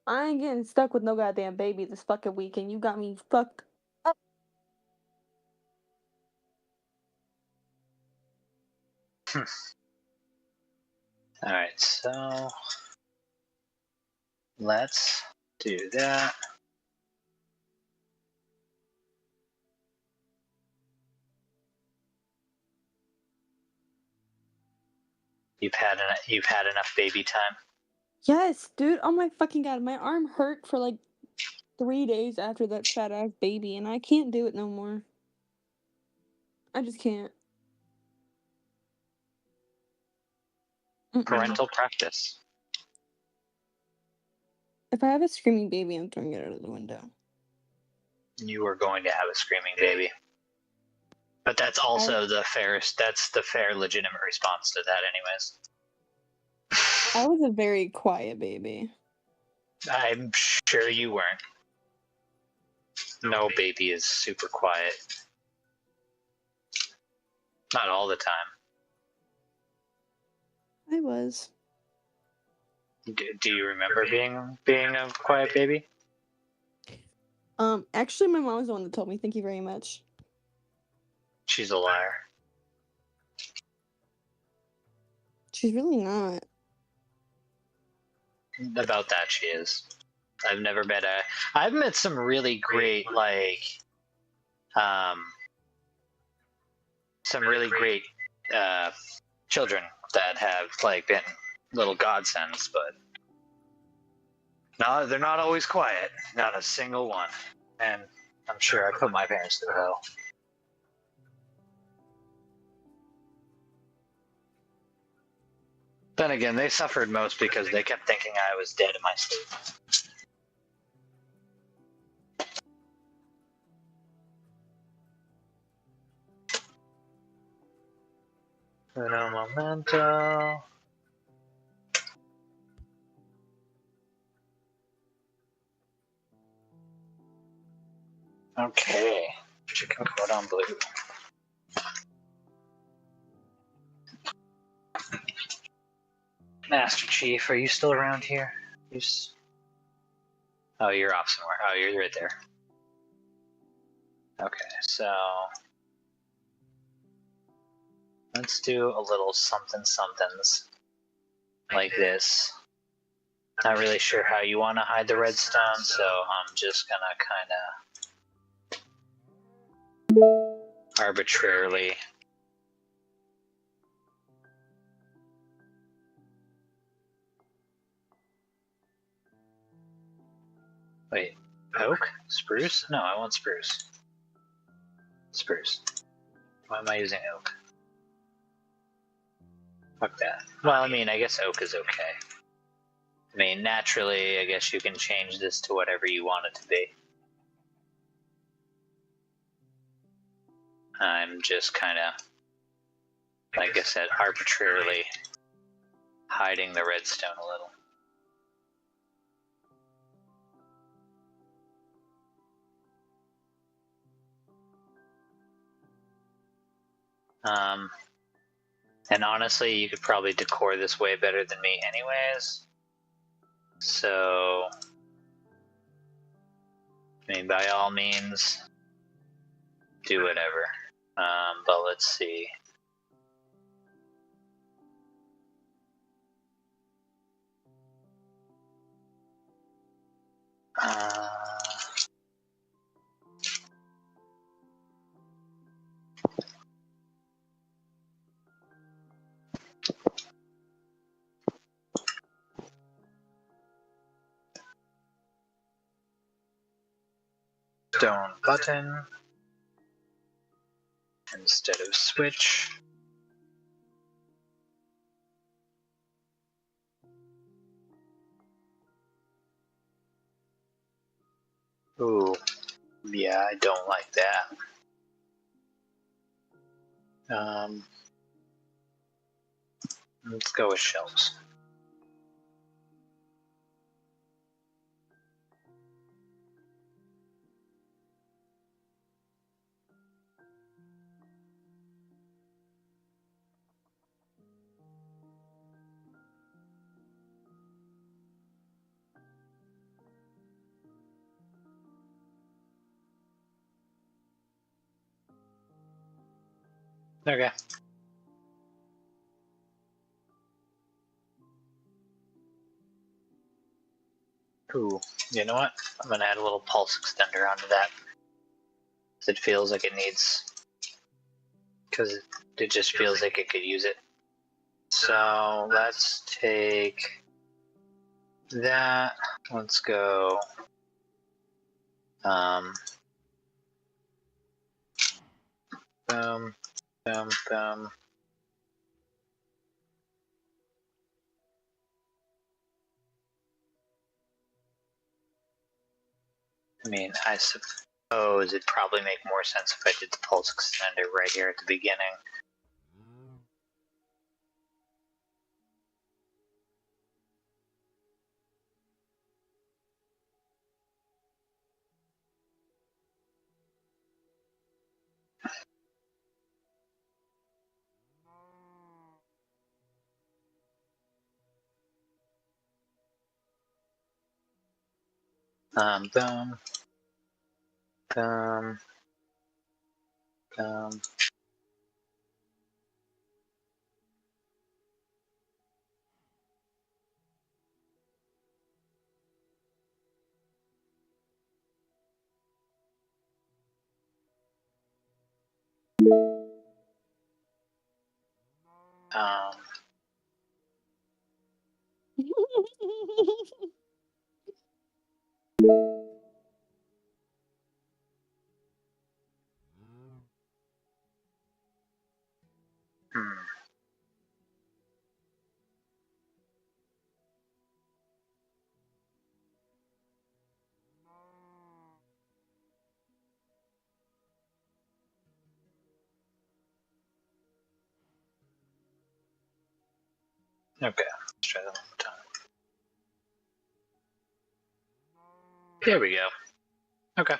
S3: I ain't getting stuck with no goddamn baby this fucking weekend. You got me fucked up.
S2: Alright, so let's do that. You've had enough baby time.
S3: Yes, dude. Oh my fucking god. My arm hurt for like 3 days after that fat ass baby, and I can't do it no more. I just can't.
S2: Parental practice.
S3: If I have a screaming baby, I'm throwing it out of the window.
S2: You are going to have a screaming baby. But that's also the fairest. That's the fair, legitimate response to that, anyways.
S3: I was a very quiet baby.
S2: I'm sure you weren't. no baby is super quiet. Not all the time.
S3: I was.
S2: Do you remember being a quiet baby?
S3: Actually, my mom was the one that told me. Thank you very much.
S2: She's a liar.
S3: She's really not.
S2: About that, she is. I've never met a. I've met some really great some really great children that have been little godsends, but no, they're not always quiet. Not a single one. And I'm sure I put my parents through hell. Then again, they suffered most because they kept thinking I was dead in my sleep. Uno momento. Okay, chicken cordon bleu. Master Chief, are you still around here? Oh, you're off somewhere. Oh, you're right there. Okay, so let's do a little somethings like this. Not really sure how you want to hide the redstone, so I'm just gonna kind of arbitrarily. Wait, oak? Spruce? No, I want spruce. Spruce. Why am I using oak? Fuck that. Well, I mean, I guess oak is okay. I mean, naturally, I guess you can change this to whatever you want it to be. I'm just kind of, like I said, arbitrarily hiding the redstone a little. And honestly, you could probably decor this way better than me anyways. So, I mean, by all means, do whatever. But let's see. Stone button instead of switch. Ooh, yeah, I don't like that. Let's go with shelves. Okay. Ooh, you know what? I'm gonna add a little pulse extender onto that. Cause it feels like it needs. Because it just feels like it could use it. So let's take that. Let's go. Boom, boom, boom. I mean, I suppose it'd probably make more sense if I did the pulse extender right here at the beginning. Boom. Boom. Boom. Um, hmm. Okay, let's try that one more time. Here we go. Okay.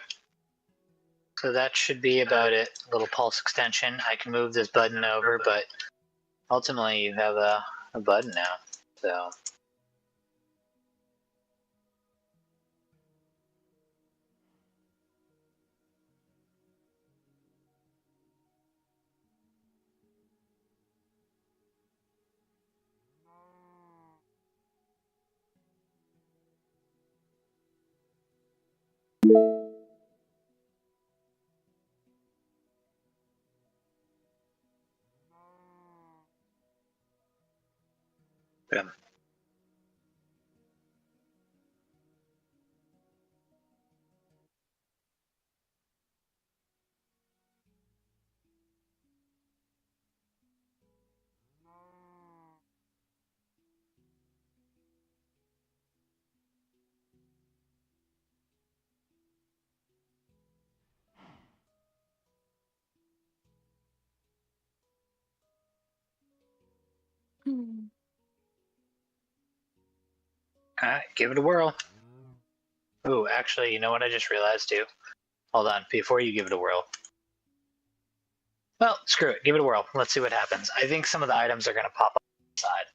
S2: So that should be about it. A little pulse extension. I can move this button over, but ultimately you have a button now. So boom. Alright, give it a whirl. Ooh, actually, you know what I just realized too? Hold on, before you give it a whirl. Well, screw it, give it a whirl. Let's see what happens. I think some of the items are gonna pop up on the side.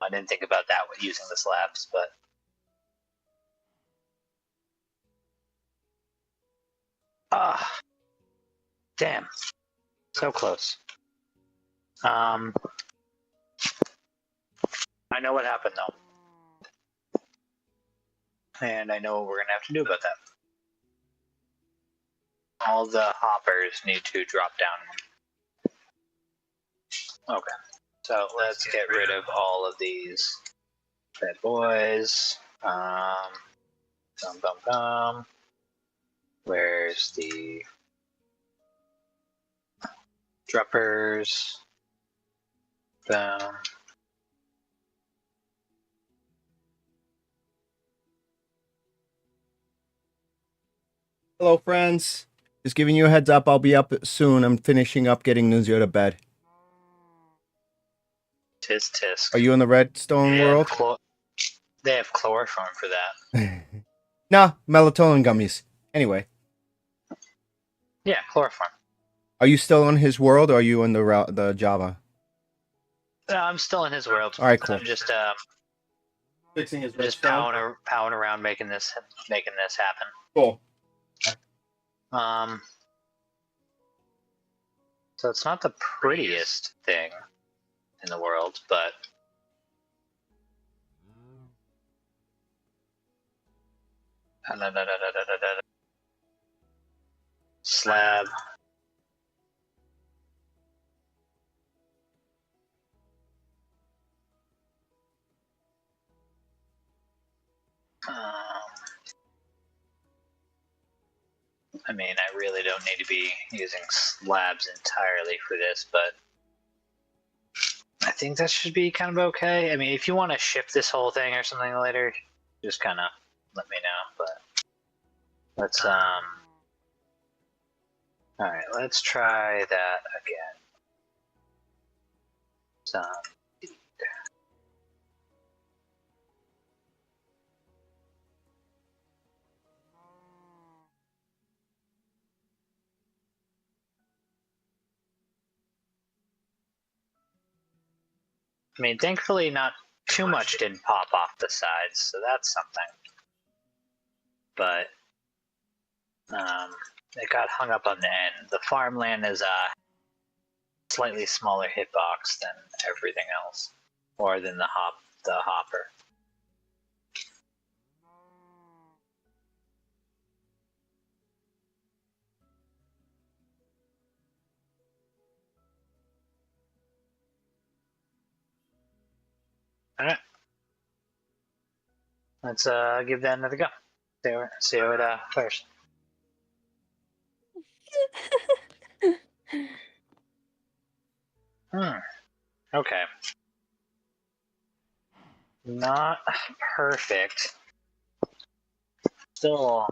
S2: I didn't think about that with using the slabs, but damn, so close. I know what happened though, and I know what we're gonna have to do about that. All the hoppers need to drop down. Okay, so let's get rid of all of these bad boys. Bum bum bum. Where's the droppers? Boom.
S1: Hello, friends. Just giving you a heads up. I'll be up soon. I'm finishing up getting Nunzio to bed.
S2: Tisk tisk.
S1: Are you in the Redstone world?
S2: They have chloroform for that.
S1: Nah, melatonin gummies. Anyway,
S2: Yeah, chloroform.
S1: are you still in his world or are you in the Java?
S2: I'm still in his world.
S1: All right, cool.
S2: I'm just
S1: Fixing his
S2: just
S1: Redstone.
S2: powering around making this happen.
S1: Cool.
S2: So it's not the prettiest thing in the world, but slab. I mean, I really don't need to be using slabs entirely for this, but I think that should be kind of okay. I mean, if you want to shift this whole thing or something later, just kind of let me know. But let's all right, let's try that again. Some. I mean, thankfully, not too much didn't pop off the sides, so that's something. but it got hung up on the end. The farmland is a slightly smaller hitbox than everything else, or than the hopper. All right, let's give that another go. See how it fares. Okay. Not perfect. Still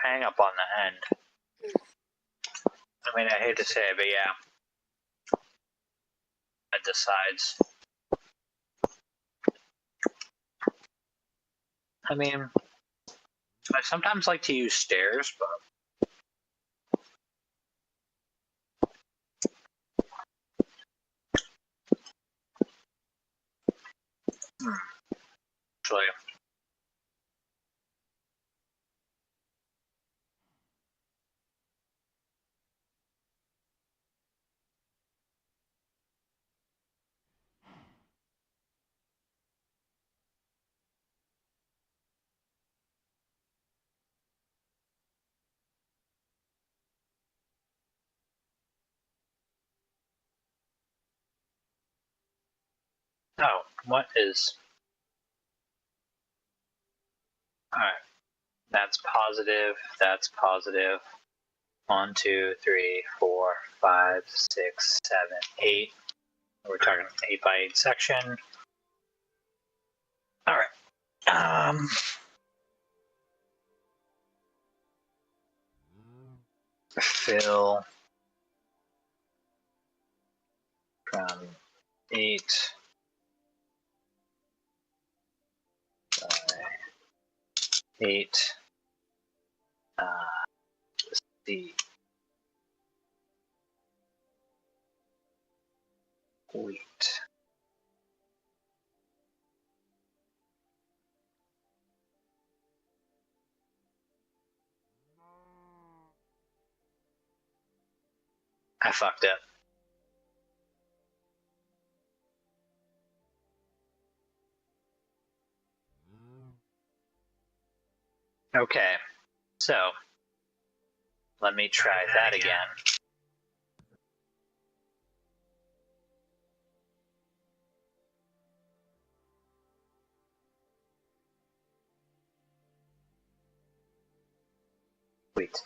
S2: hang up on the end. I mean, I hate to say it, but yeah. It decides. I mean, I sometimes like to use stairs, but actually, oh, what is? Alright, that's positive, that's positive. 1, 2, 3, 4, 5, 6, 7, 8. We're talking 8 by 8 section. Alright. Fill from 8 by 8. The wheat. I fucked up. Okay, so let me try that again. Wait.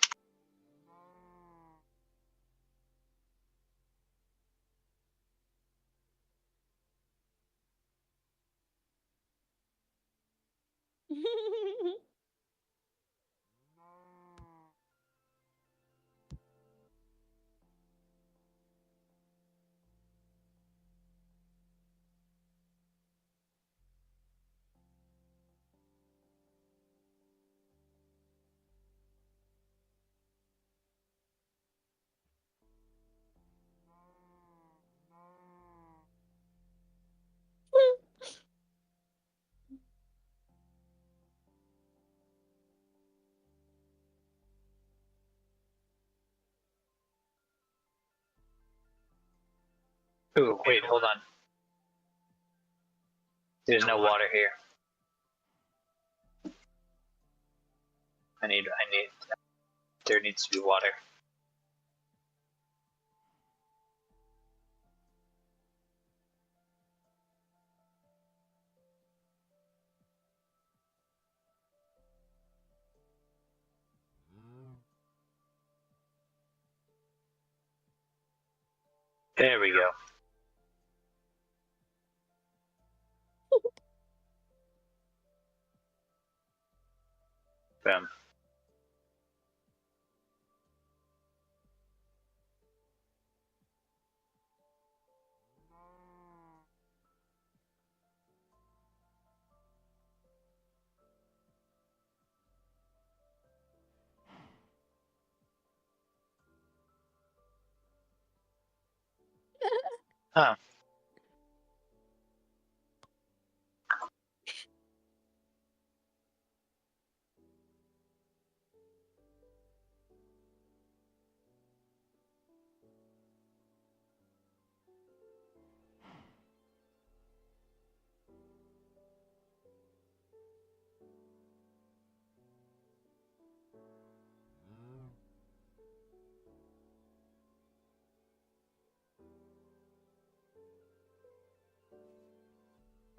S2: Ooh, wait, hold on. There's no water here. There needs to be water. There we go. Boom. Oh.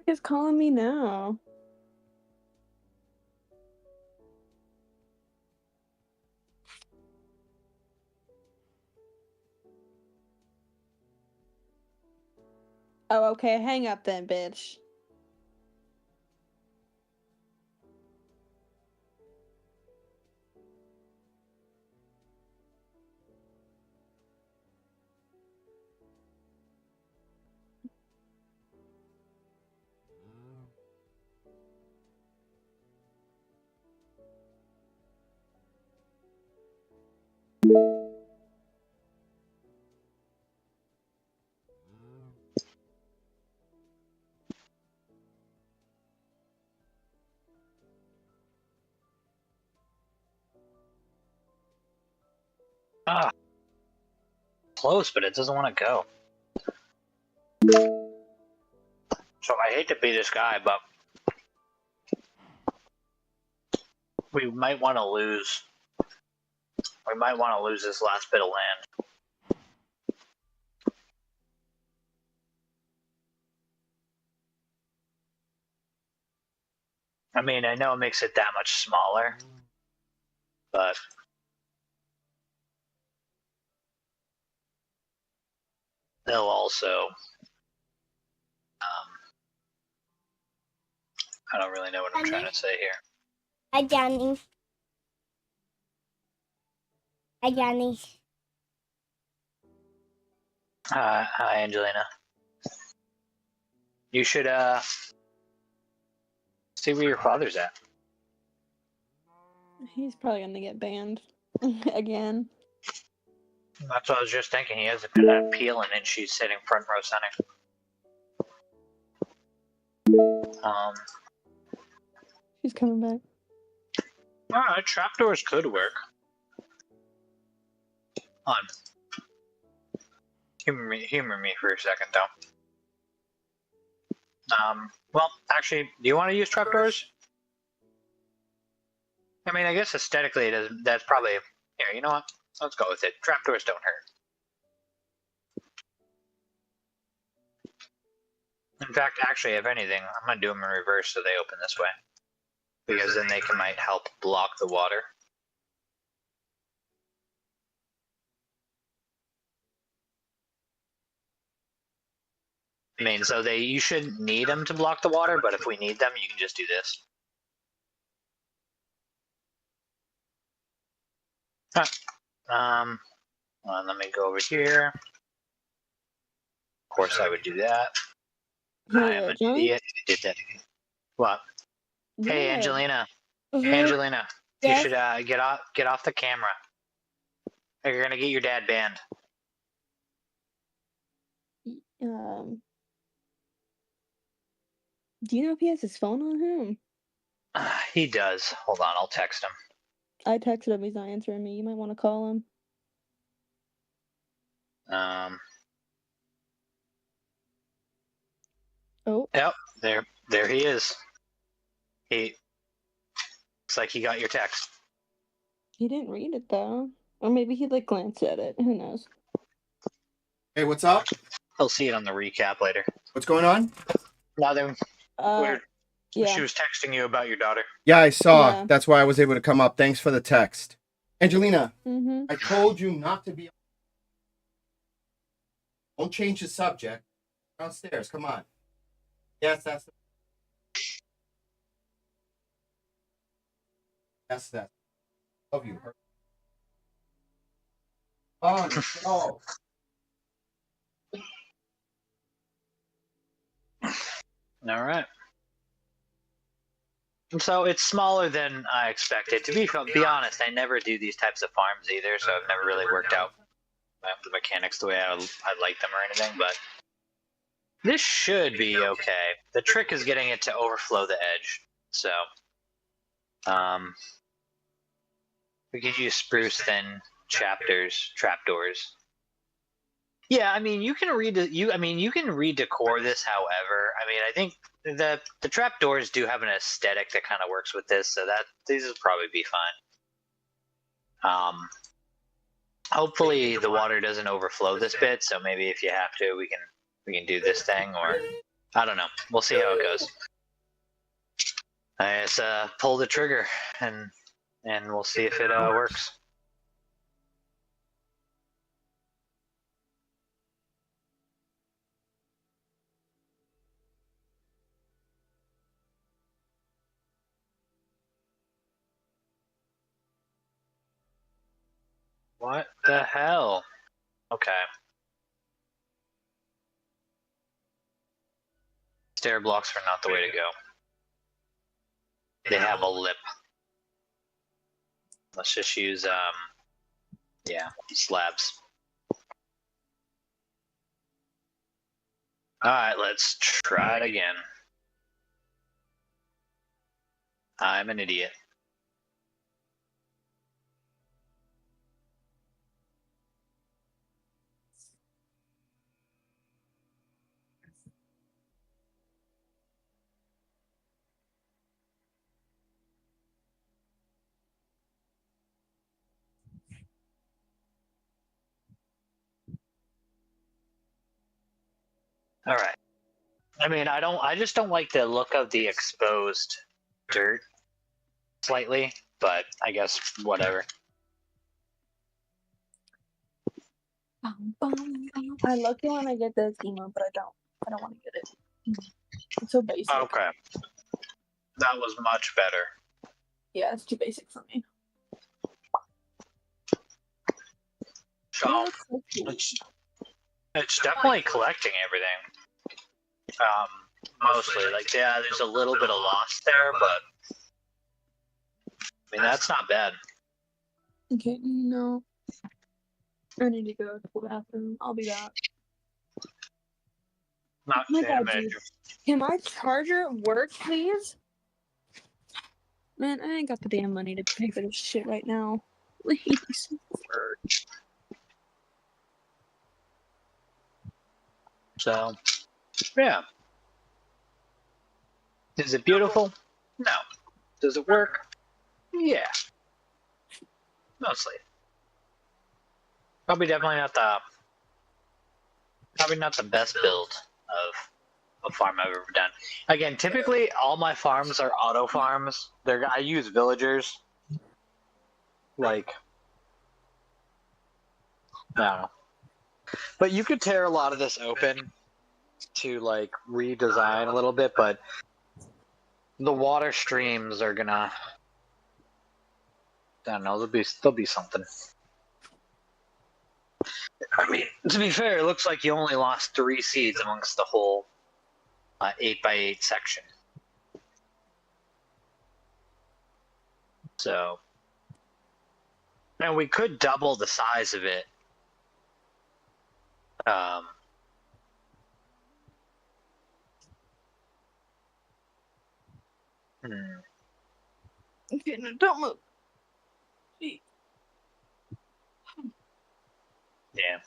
S3: He's calling me now. Oh, okay. Hang up then, bitch.
S2: Ah, close, but it doesn't want to go. So I hate to be this guy, but we might want to lose. We might want to lose this last bit of land. I mean, I know it makes it that much smaller, but they'll also. I don't really know what I'm trying to say here.
S4: Hi, Johnny. Hi, Johnny.
S2: Hi, Angelina. You should see where your father's at.
S3: He's probably gonna get banned again.
S2: That's what I was just thinking. He has an appeal, and then she's sitting front row center.
S3: She's coming back.
S2: Alright, trapdoors could work. Hold on. Humor me for a second, though. Well, actually, do you want to use trapdoors? I mean, I guess aesthetically, it is, that's probably... Here, you know what? Let's go with it. Trapdoors don't hurt. In fact, actually, if anything, I'm going to do them in reverse so they open this way. Because then they might help block the water. I mean, so you shouldn't need them to block the water, but if we need them, you can just do this. Well, let me go over here. Of course, I would do that. I'm an idiot. I did that. What?
S3: Yeah.
S2: Hey, Angelina.
S4: Mm-hmm.
S2: Angelina,
S4: Yes?
S2: you should get off the camera. Or you're gonna get your dad banned.
S3: Do you know if he has his phone on him?
S2: He does. Hold on, I'll text him.
S3: I texted him. He's not answering me. You might want to call him. Oh.
S2: Yep. There he is. He looks like he got your text.
S3: He didn't read it though, or maybe he like glanced at it. Who knows?
S1: Hey, what's up?
S2: He'll see it on the recap later.
S1: What's going on?
S2: Nothing.
S3: Yeah.
S2: She was texting you about your daughter.
S1: Yeah, I saw.
S3: Yeah.
S1: That's why I was able to come up. Thanks for the text. Angelina,
S3: Mm-hmm.
S1: I told you not to be... Don't change the subject. Downstairs, come on. Yes, that's... Yes, that's... Love you. Oh, no.
S2: All right. So it's smaller than I expected. To be honest, I never do these types of farms either, so I've never really worked out the mechanics the way I like them or anything. But this should be okay. The trick is getting it to overflow the edge. So, we could use spruce thin trapdoors. Yeah, I mean, you can redecore this. However, I mean, I think the trapdoors do have an aesthetic that kind of works with this, so that these will probably be fine. Hopefully the water doesn't overflow this bit, so maybe if you have to, we can do this thing, or I don't know. We'll see how it goes. I just pull the trigger and we'll see if it works. What the hell? Okay. Stair blocks are not the way to go. They have a lip. Let's just use yeah, slabs. Alright, let's try it again. I'm an idiot. Alright. I mean, I just don't like the look of the exposed dirt slightly, but I guess whatever.
S3: I look it when I get this email, but I don't want to get it. It's so basic.
S2: Okay. That was much better.
S3: Yeah, it's too basic for me.
S2: So,
S3: It looks so cool.
S2: it's definitely collecting everything. Mostly. Like, yeah, there's a little bit of loss there, but I mean, that's not bad.
S3: Okay, no. I need to go to the bathroom. I'll be back.
S2: Not
S3: My
S2: bad,
S3: God, dude.
S2: major.
S3: Can my charger work, please? Man, I ain't got the damn money to pay for this shit right now. Please.
S2: So, yeah. Is it beautiful? No. Does it work? Yeah. Mostly. Probably not the best build of a farm I've ever done. Again, typically all my farms are auto farms. I use villagers. Like, I don't know. But you could tear a lot of this open to like redesign a little bit, but the water streams are gonna, I don't know, there'll be something. I mean, to be fair, it looks like you only lost 3 seeds amongst the whole 8x8 section. So, and we could double the size of it.
S3: Okay, no, don't move. Jeez.
S2: Yeah.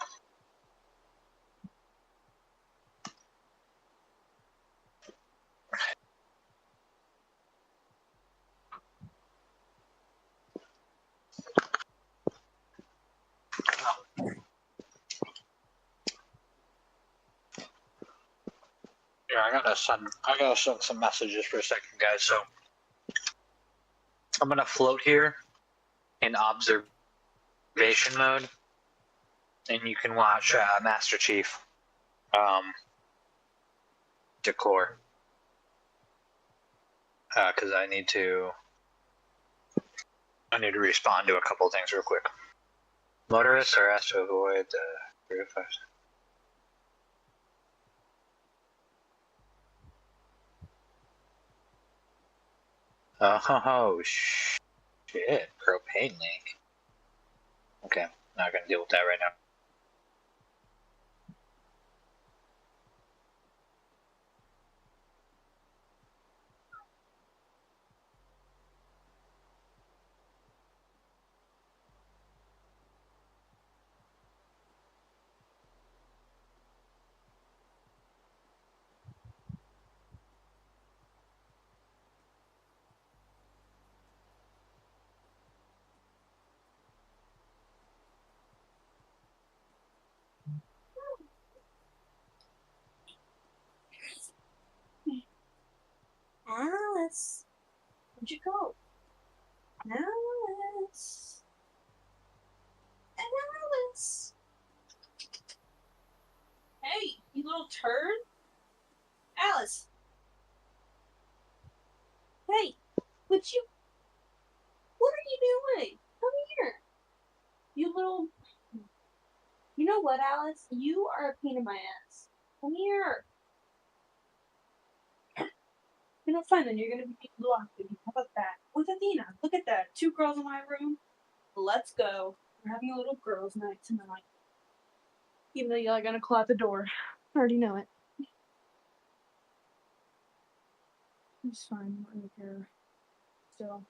S2: Yeah, I gotta send some messages for a second, guys. So I'm gonna float here in observation mode, and you can watch Master Chief decor, because I need to respond to a couple of things real quick. Motorists are asked to avoid the 305. Oh, shit. Propane leak. Okay, not gonna deal with that right now.
S3: Where'd you go? Alice. Alice. Hey, you little turd. Alice. Hey, what are you doing? Come here. You little... You know what, Alice? You are a pain in my ass. Come here. You know, fine, then you're gonna be locked. How about that? With Athena. Look at that. 2 girls in my room. Let's go. We're having a little girls' night tonight. Even though y'all are gonna claw at the door. I already know it. It's fine. I don't care. Still.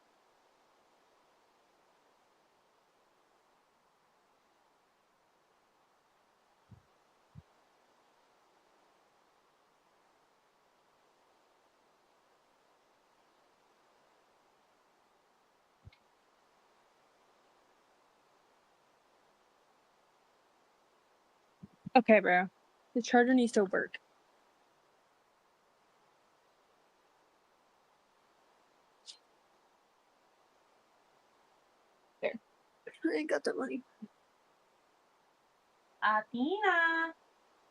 S3: Okay, bro. The charger needs to work. There. I ain't got that money. Athena!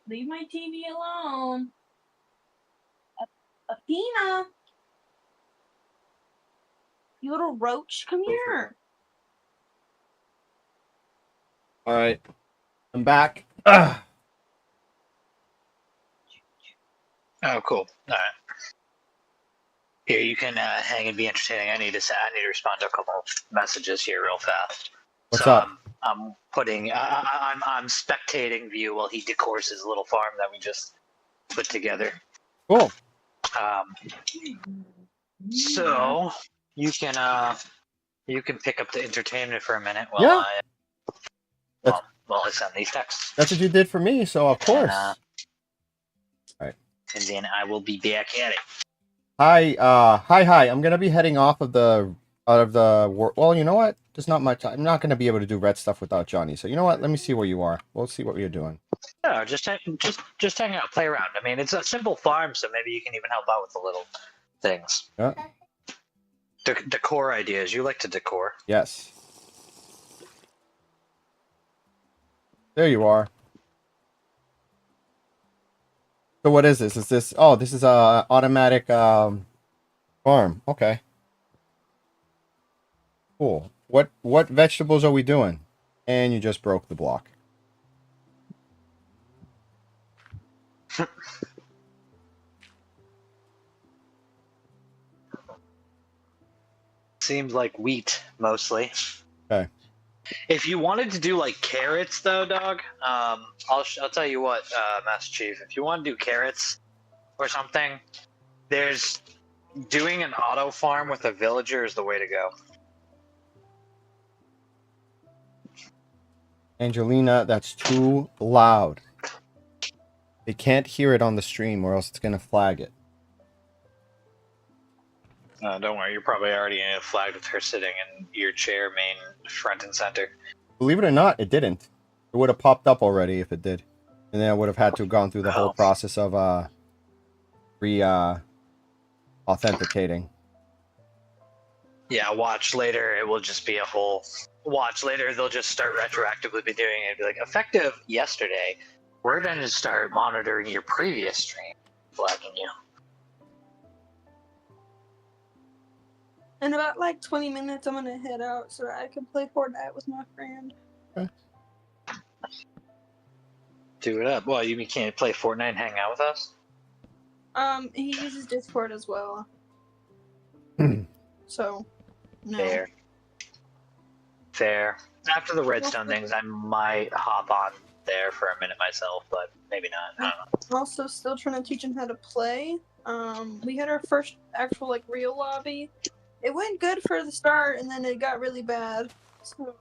S3: Leave my TV alone. Athena! You little roach, come here.
S1: All right, I'm back. Ugh.
S2: Oh, cool. All right. Here, you can hang and be entertaining. I need to respond to a couple messages here real fast.
S1: What's
S2: so
S1: up?
S2: I'm putting. I'm spectating view while he decors his little farm that we just put together.
S1: Cool.
S2: So you can pick up the entertainment for a minute while
S1: Yeah.
S2: while I send these texts.
S1: That's what you did for me, so of course.
S2: And,
S1: All right.
S2: And then I will be back at it.
S1: Hi. I'm gonna be heading off of the well, you know what? There's not much. I'm not gonna be able to do red stuff without Johnny. So you know what? Let me see where you are. We'll see what you're doing.
S2: Yeah, just hang out, play around. I mean, it's a simple farm, so maybe you can even help out with the little things.
S1: Yeah.
S2: Decor ideas. You like to decor.
S1: Yes. There you are. So what is this? Is this? Oh, this is a automatic farm. Okay. Cool. What vegetables are we doing? And you just broke the block.
S2: Seems like wheat mostly.
S1: Okay.
S2: If you wanted to do like carrots, though, dog, I'll tell you what, Master Chief. If you want to do carrots or something, there's doing an auto farm with a villager is the way to go.
S1: Angelina, that's too loud. They can't hear it on the stream, or else it's gonna flag it.
S2: Don't worry, you're probably already flagged with her sitting in your chair, main front and center.
S1: Believe it or not, it didn't. It would have popped up already if it did, and then I would have had to have gone through the whole process of authenticating.
S2: Yeah, watch later. It will just be a whole. Watch later. They'll just start retroactively be doing it. Be like, effective yesterday, we're going to start monitoring your previous stream, flagging you.
S3: In about like 20 minutes, I'm gonna head out so that I can play Fortnite with my friend.
S1: Okay.
S2: Do it up. Well, you can't play Fortnite and hang out with us?
S3: He uses Discord as well. So, no.
S2: Fair. After the Redstone things, I might hop on there for a minute myself, but maybe not. I don't know.
S3: I'm also still trying to teach him how to play. We had our first actual like real lobby. It went good for the start, and then it got really bad. So.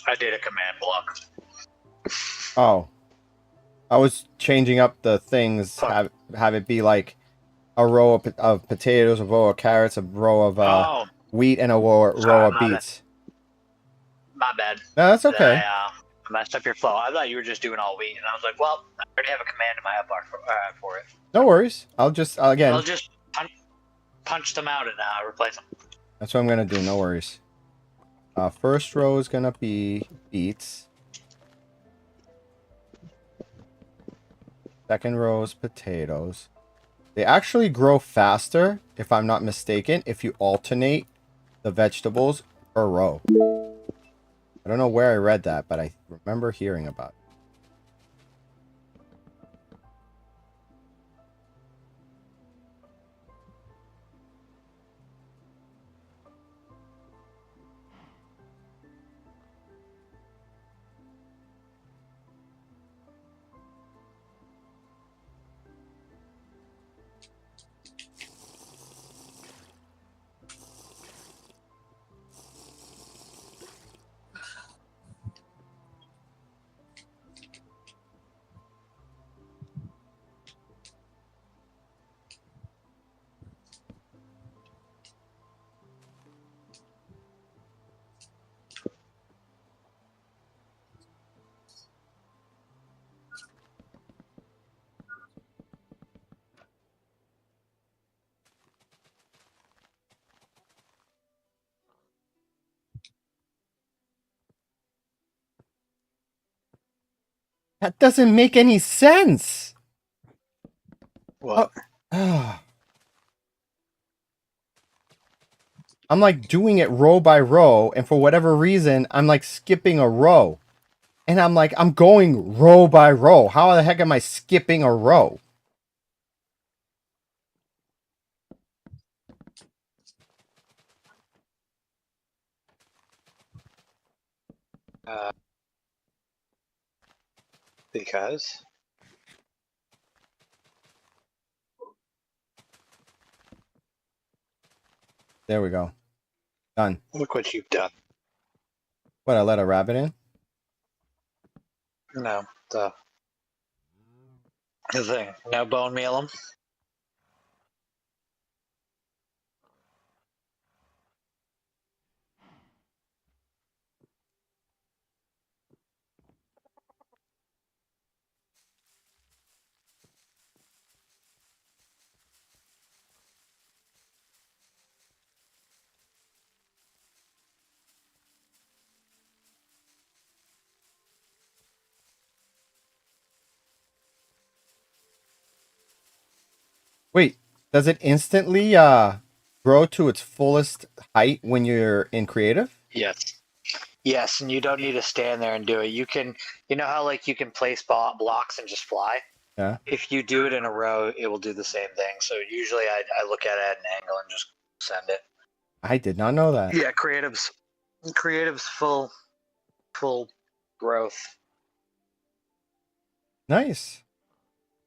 S2: I did a command block.
S1: Oh, I was changing up the things. Have it be like a row of potatoes, a row of carrots, a row of wheat, and a row of beets.
S2: My bad.
S1: No, that's okay.
S2: messed up your flow. I thought you were just doing all wheat, and I was like, well, I already have a command in my hotbar for it.
S1: No worries. I'll just again.
S2: I'll just punch them out and replace them.
S1: That's what I'm gonna do. No worries. First row is gonna be beets. Second row is potatoes. They actually grow faster, if I'm not mistaken, if you alternate the vegetables per row. I don't know where I read that, but I remember hearing about it. That doesn't make any sense.
S2: What?
S1: Oh. I'm like doing it row by row, and for whatever reason, I'm like skipping a row. And I'm like, I'm going row by row. How the heck am I skipping a row?
S2: Because
S1: There we go. Done.
S2: look what you've done.
S1: What, I let a rabbit in?
S2: No, the thing. No bone meal them.
S1: Wait, does it instantly grow to its fullest height when you're in creative?
S2: Yes. Yes, and you don't need to stand there and do it. You can, you know how like you can place blocks and just fly?
S1: Yeah.
S2: If you do it in a row, it will do the same thing. So usually I look at it at an angle and just send it.
S1: I did not know that.
S2: Yeah, creative's full growth.
S1: Nice.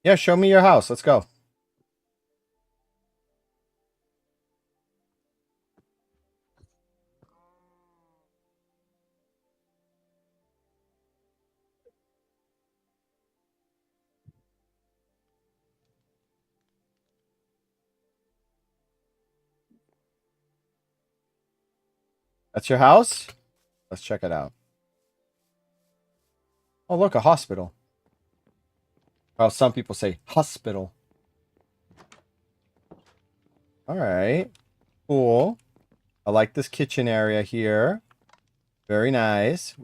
S1: Yeah, show me your house. Let's go. That's your house? Let's check it out. Oh, look, a hospital. Well, some people say hospital. All right. Cool. I like this kitchen area here. Very nice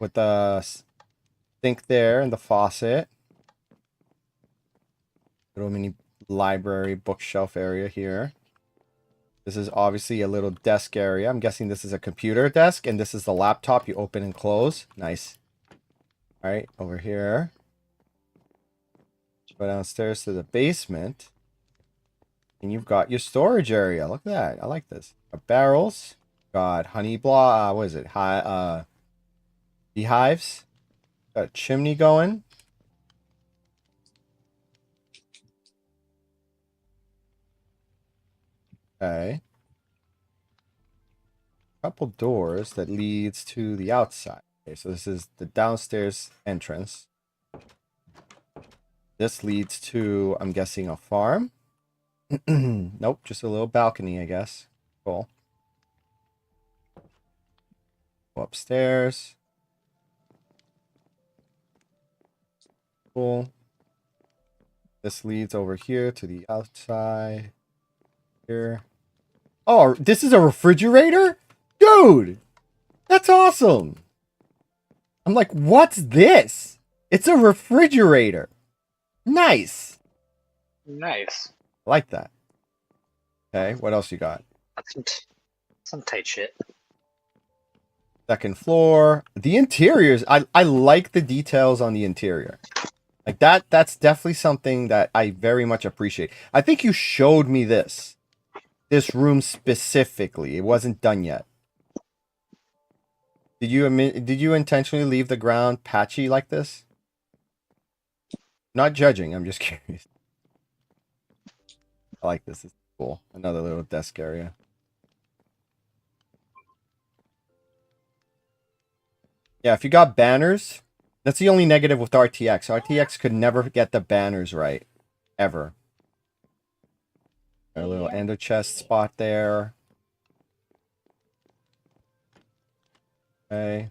S1: with the sink there and the faucet. Little mini library bookshelf area here. This is obviously a little desk area. I'm guessing this is a computer desk, and this is the laptop you open and close. Nice. All right, over here. Go downstairs to the basement. And you've got your storage area. Look at that. I like this. Got barrels. Got honey what is it? Beehives. Got a chimney going. Okay. Couple doors that leads to the outside. Okay, so this is the downstairs entrance. This leads to, I'm guessing, a farm. Nope, just a little balcony, I guess. Cool. Go upstairs. Cool. This leads over here to the outside. Here. Oh, this is a refrigerator? Dude! That's awesome! I'm like, what's this? It's a refrigerator. Nice.
S2: Nice.
S1: I like that. Okay, what else you got?
S2: That's some tight shit.
S1: Second floor. The interiors, I like the details on the interior. Like that's definitely something that I very much appreciate. I think you showed me this room specifically. It wasn't done yet. Did you intentionally leave the ground patchy like this? Not judging, I'm just curious. I like this. It's cool. Another little desk area. Yeah, if you got banners, that's the only negative with RTX. RTX could never get the banners right. Ever. Got a little ender chest spot there. Okay. I'm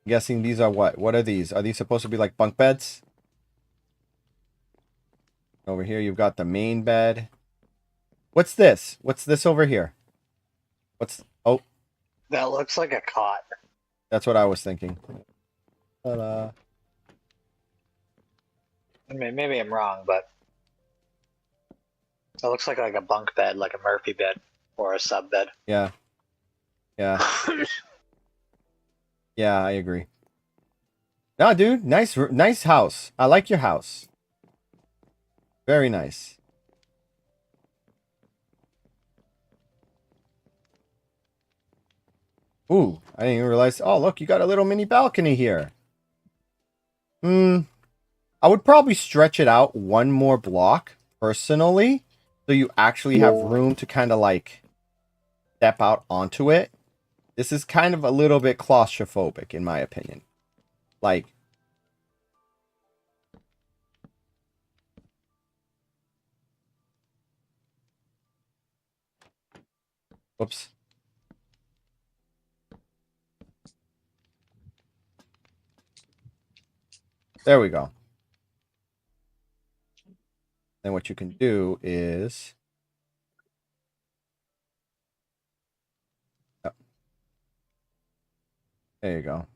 S1: guessing these are what? What are these? Are these supposed to be like bunk beds? Over here you've got the main bed. What's this? What's this over here? What's... Oh,
S2: That looks like a cot.
S1: that's what I was thinking. Ta-da.
S2: I mean, maybe I'm wrong, but it looks like a bunk bed, like a Murphy bed or a sub bed.
S1: Yeah. Yeah. Yeah, I agree. No, dude, nice house. I like your house. Very nice. Ooh, I didn't even realize. Oh, look, you got a little mini balcony here. I would probably stretch it out one more block, personally, so you actually have room to kind of like step out onto it. This is kind of a little bit claustrophobic, in my opinion. Like, whoops. There we go. Then what you can do is... Oh, there you go.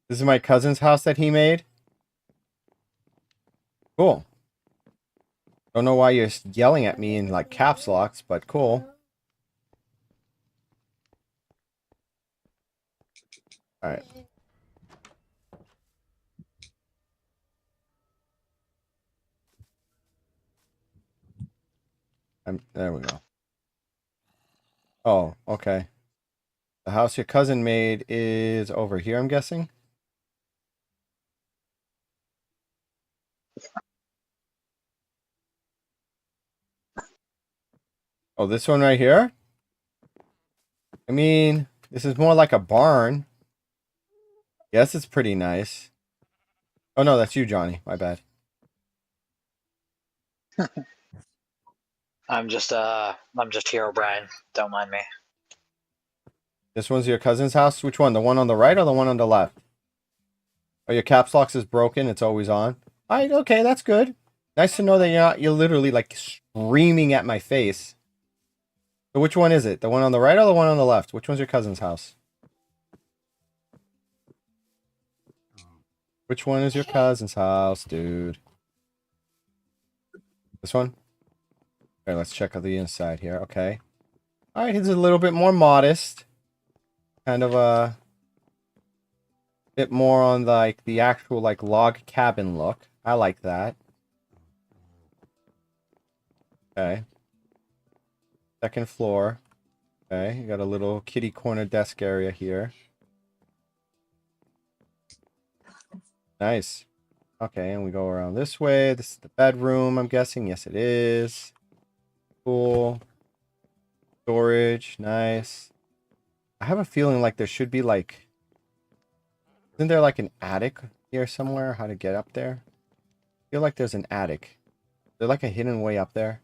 S1: This is my cousin's house that he made. Cool. Don't know why you're yelling at me in like caps locks, but cool. All right. There we go. Oh, okay. The house your cousin made is over here, I'm guessing. Oh, this one right here? I mean, this is more like a barn. Yes, it's pretty nice. Oh no, that's you, Johnny. My bad.
S2: I'm just Hero Brian. Don't mind me.
S1: This one's your cousin's house? Which one? The one on the right or the one on the left? Oh, your caps locks is broken. It's always on. All right, okay, that's good. Nice to know that you're literally like screaming at my face. So which one is it? The one on the right or the one on the left? Which one's your cousin's house? Which one is your cousin's house, dude? This one? Okay, let's check out the inside here. Okay. All right, he's a little bit more modest. Kind of a bit more on like the actual like log cabin look. I like that. Okay. Second floor. Okay, you got a little kitty corner desk area here. Nice. Okay, and we go around this way. This is the bedroom, I'm guessing. Yes, it is. Cool. Storage, nice. I have a feeling like there should be like, isn't there like an attic here somewhere? How to get up there? I feel like there's an attic. Is there like a hidden way up there?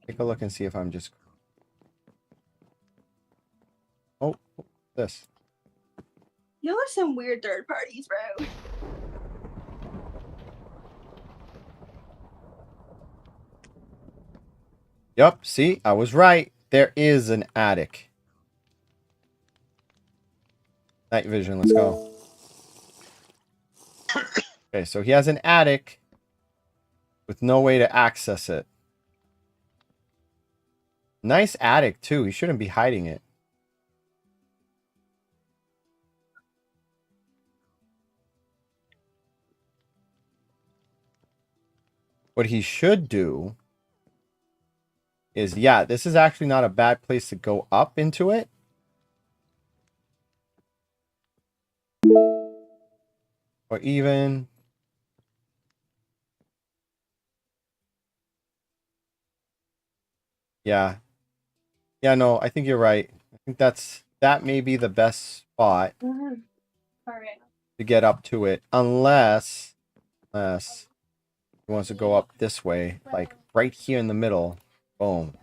S1: Take a look and see if I'm just... Oh, this.
S3: Y'all are some weird third parties, bro.
S1: Yup, see? I was right. There is an attic. Night vision, let's go. Okay, so he has an attic with no way to access it. Nice attic, too. He shouldn't be hiding it. What he should do is, yeah, this is actually not a bad place to go up into it. Or even... Yeah. Yeah, no, I think you're right. I think that may be the best spot
S3: All right.
S1: to get up to it. Unless he wants to go up this way. Like right here in the middle. Boom.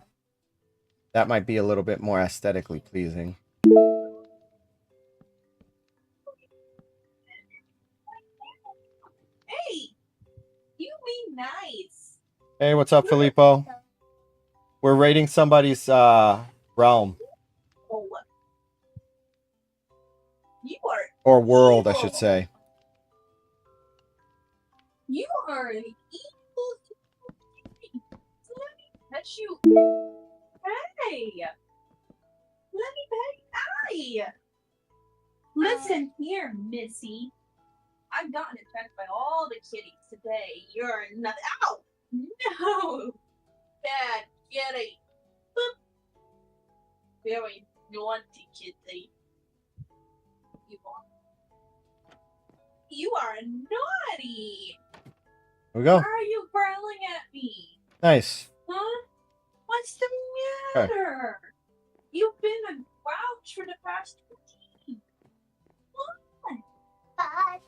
S1: That might be a little bit more aesthetically pleasing.
S3: Hey, you be nice.
S1: Hey, what's up, Filippo? We're raiding somebody's realm.
S3: Oh, you are.
S1: Or world, I should say.
S3: You are an evil. Let me touch you. Hey, let me pet. Hey, listen here, Missy. I've gotten attacked by all the kitties today. You're nothing. Ow! No, bad kitty. Boop. Very naughty kitty. You are. You are naughty.
S1: Here we go.
S3: Why are you growling at me?
S1: Nice.
S3: Huh? What's the matter? You've been a grouch for the past 2 days.
S4: Bye.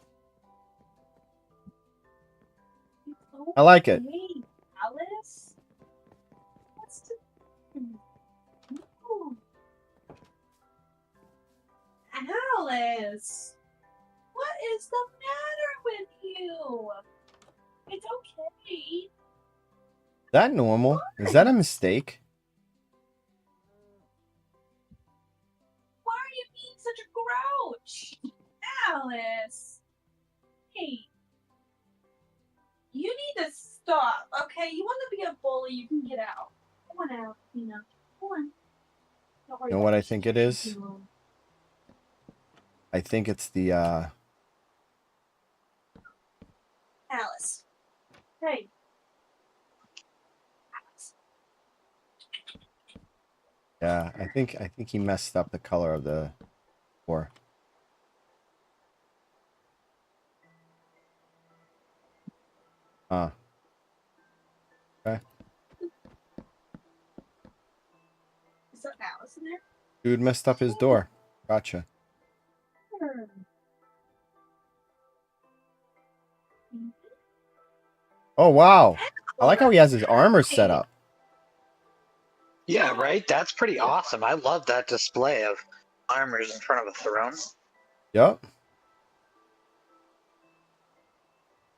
S3: What?
S1: I like it.
S3: Hey, Alice? What's the... No. Alice! What is the matter with you? It's okay.
S1: Is that normal? Is that a mistake?
S3: Why are you being such a grouch? Alice! Hey. You need to stop, okay? You want to be a bully, you can get out. Come on out, Tina. Come on. Don't worry
S1: You know
S3: about
S1: what
S3: it.
S1: I think it is? I think it's the
S3: Alice. Hey. Alice.
S1: yeah, I think he messed up the color of the door. Okay.
S3: Is that Alice in there?
S1: Dude messed up his door. Gotcha.
S3: Sure.
S1: Oh wow. I like how he has his armor set up.
S2: Yeah, right? That's pretty awesome. I love that display of armors in front of a throne.
S1: Yep.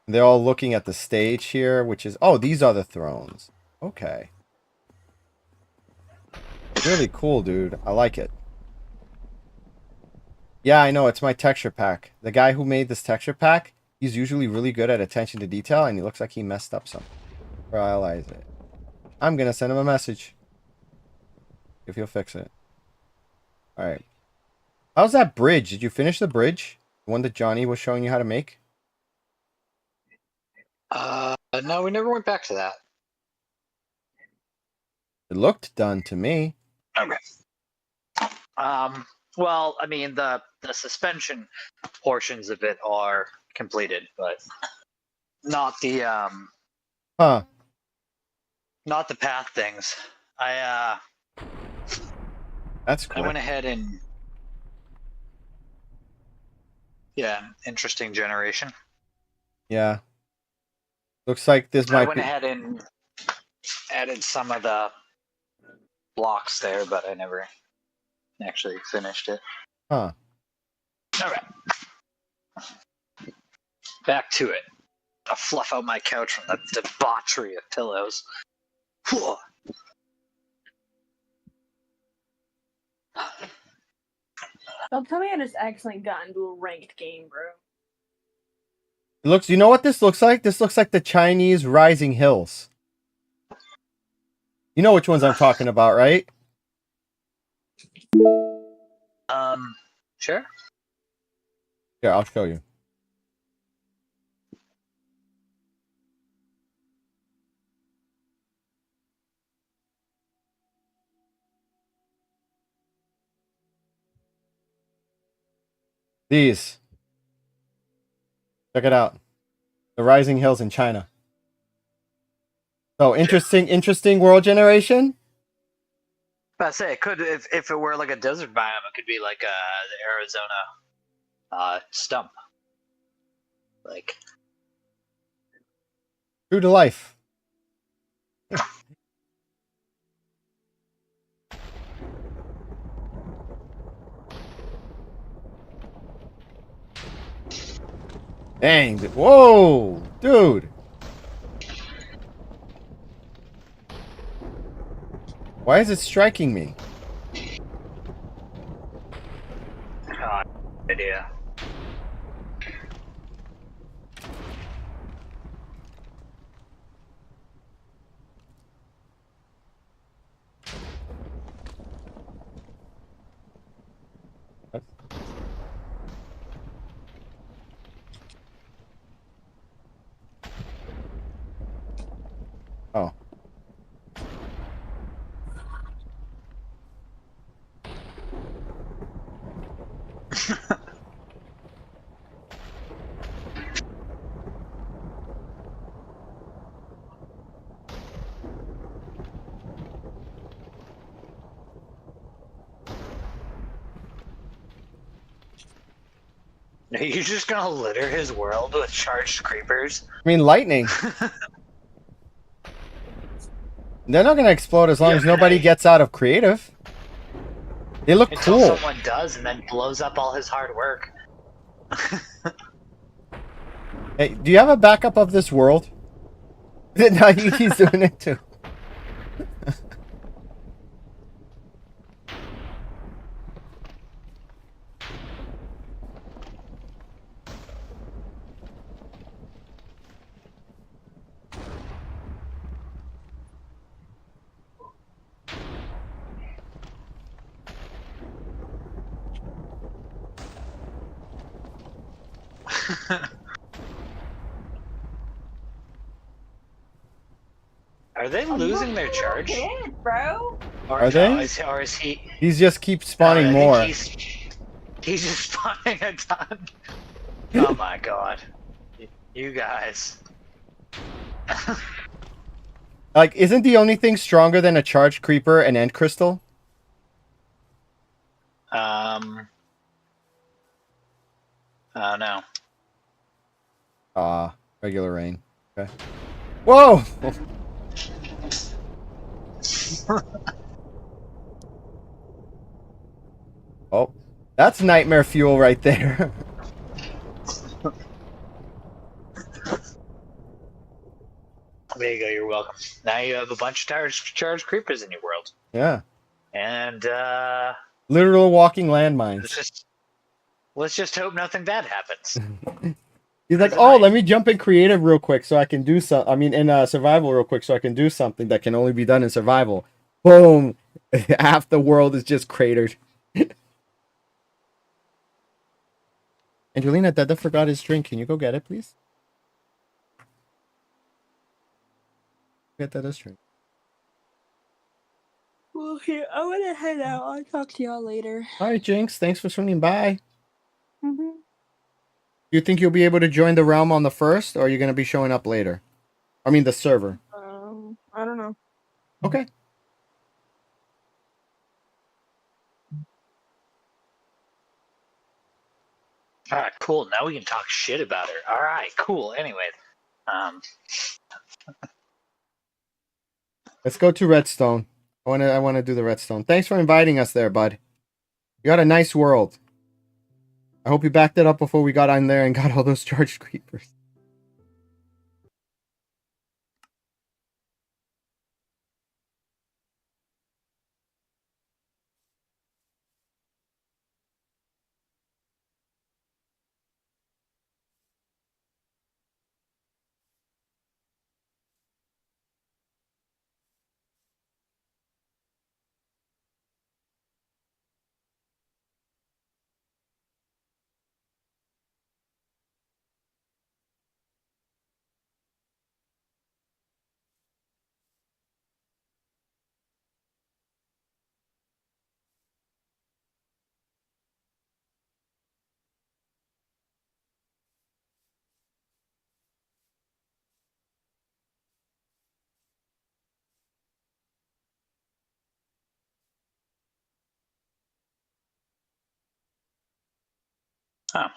S1: They're all looking at the stage here, which is... Oh, these are the thrones. Okay. Really cool, dude. I like it. Yeah, I know. It's my texture pack. The guy who made this texture pack, he's usually really good at attention to detail, and he looks like he messed up something. Realize it. I'm going to send him a message. If he'll fix it. Alright. How's that bridge? Did you finish the bridge? The one that Johnny was showing you how to make?
S2: No, we never went back to that.
S1: It looked done to me.
S2: Okay. Well, I mean, the suspension portions of it are completed, but not the
S1: Huh.
S2: not the path things. I
S1: That's
S2: I
S1: cool.
S2: went ahead and interesting generation.
S1: Yeah. Looks like this
S2: I
S1: might
S2: went
S1: be.
S2: ahead and added some of the blocks there, but I never actually finished it.
S1: Huh.
S2: All right, back to it. I'll fluff out my couch from the debauchery of pillows.
S3: Don't tell me I just accidentally got into a ranked game, bro.
S1: It looks. You know what this looks like? This looks like the Chinese rising hills. You know which ones I'm talking about, right?
S2: Sure.
S1: Yeah, I'll show you. These. Check it out. The rising hills in China. So interesting world generation.
S2: I say it could if it were like a desert biome, it could be like the Arizona stump. Like
S1: True to life. Dang. Whoa, dude. Why is it striking me?
S2: idea.
S1: Oh.
S2: Are you just gonna litter his world with charged creepers?
S1: I mean, lightning. They're not gonna explode as long
S2: Yeah,
S1: as nobody
S2: hey.
S1: gets out of creative. They look
S2: Until
S1: cool.
S2: someone does and then blows up all his hard work.
S1: Hey, do you have a backup of this world? No, he's doing it too.
S2: Are they losing their charge?
S3: Kid, bro.
S2: Or,
S1: Are they?
S2: Or is he?
S1: He's just keep spawning
S2: I
S1: more.
S2: think he's just spawning a ton. Oh my god, you guys.
S1: Like, isn't the only thing stronger than a charged creeper an end crystal?
S2: No.
S1: Regular rain. Okay. Whoa! Oh, that's nightmare fuel right there.
S2: There you go. You're welcome. Now you have a bunch of charged creepers in your world,
S1: Yeah.
S2: and
S1: Literal walking landmines.
S2: let's just hope nothing bad happens.
S1: He's like, oh, let me jump in creative real quick so I can do some. I mean, in survival real quick so I can do something that can only be done in survival. Boom! Half the world is just cratered. Angelina, Dada forgot his drink. Can you go get it, please? Get Dada's drink.
S3: Well, here, I want to head out. I'll talk to y'all later.
S1: All right, Jinx. Thanks for swinging by.
S3: Mm-hmm.
S1: You think you'll be able to join the realm on the 1st, or are you going to be showing up later? I mean, the server.
S3: I don't know.
S1: Okay.
S2: All right, cool. Now we can talk shit about her. All right, cool. Anyway, um,
S1: Let's go to Redstone. I wanna do the Redstone. Thanks for inviting us there, bud. You got a nice world. I hope you backed it up before we got on there and got all those charged creepers.
S2: oh,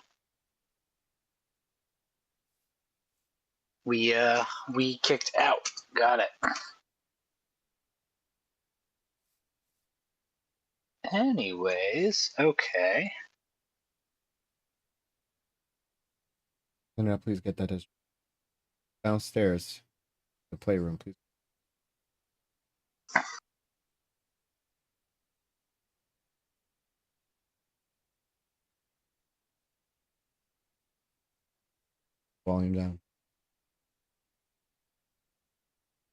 S2: we kicked out. Got it. Anyways, okay.
S1: And please get that as downstairs. The playroom, please. Volume down.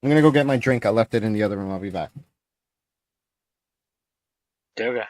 S1: I'm gonna go get my drink. I left it in the other room. I'll be back.
S2: Okay.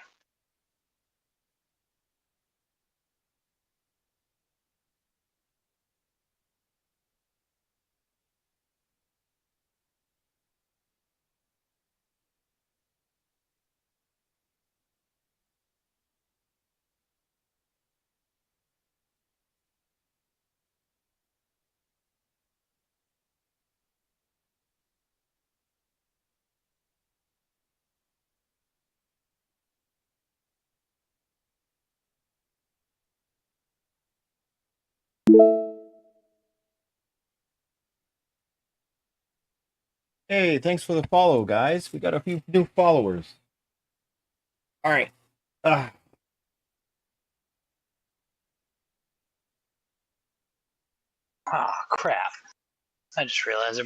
S1: Hey, thanks for the follow, guys. We got a few new followers. All right.
S2: Oh crap! I just realized I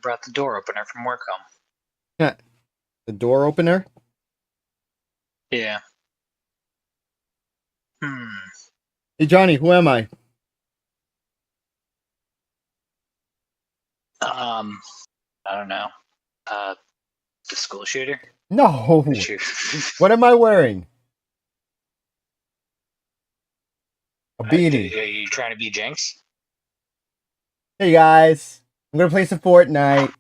S2: brought the door opener from work home.
S1: Yeah. The door opener.
S2: Yeah.
S1: Hey, Johnny, who am I?
S2: I don't know. The school shooter.
S1: No.
S2: The shoot.
S1: What am I wearing? A
S2: Are
S1: beanie.
S2: you trying to be Jinx?
S1: Hey, guys. I'm gonna play some Fortnite.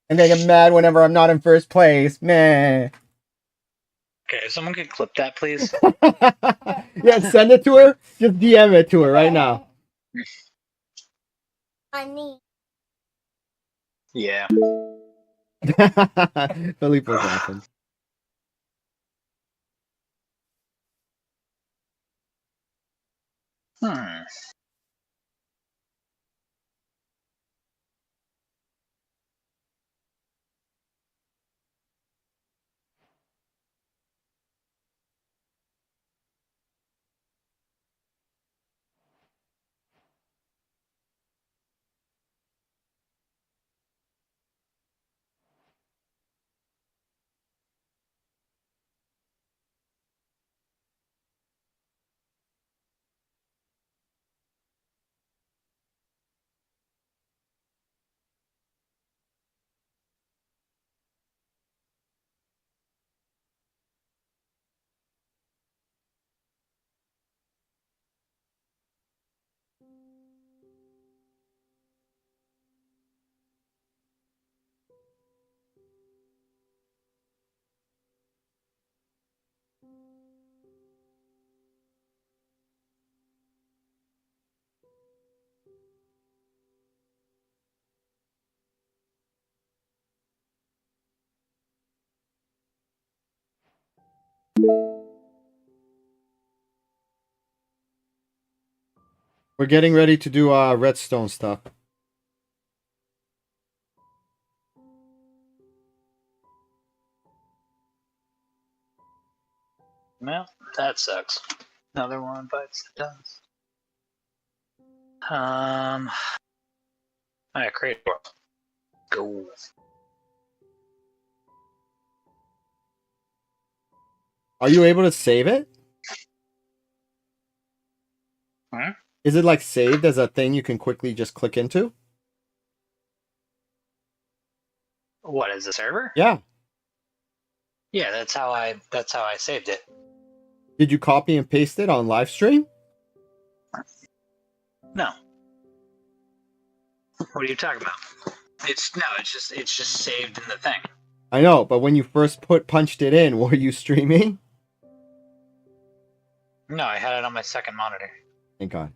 S1: I'm gonna get mad whenever I'm not in first place. Man.
S2: Okay, if someone could clip that, please.
S1: Yeah, send it to her. Just DM it to her right now.
S4: Honey.
S2: Yeah.
S1: Felipe's laughing.
S2: Hmm.
S1: We're getting ready to do redstone stuff.
S2: Well, that sucks. Another one bites the dust. Alright, create world. Go.
S1: Are you able to save it?
S2: Hmm?
S1: Is it like saved as a thing you can quickly just click into?
S2: What is the server?
S1: Yeah.
S2: Yeah, that's how I saved it.
S1: Did you copy and paste it on live stream?
S2: No. What are you talking about? It's just saved in the thing.
S1: I know, but when you first punched it in, were you streaming?
S2: No, I had it on my second monitor.
S1: Thank God.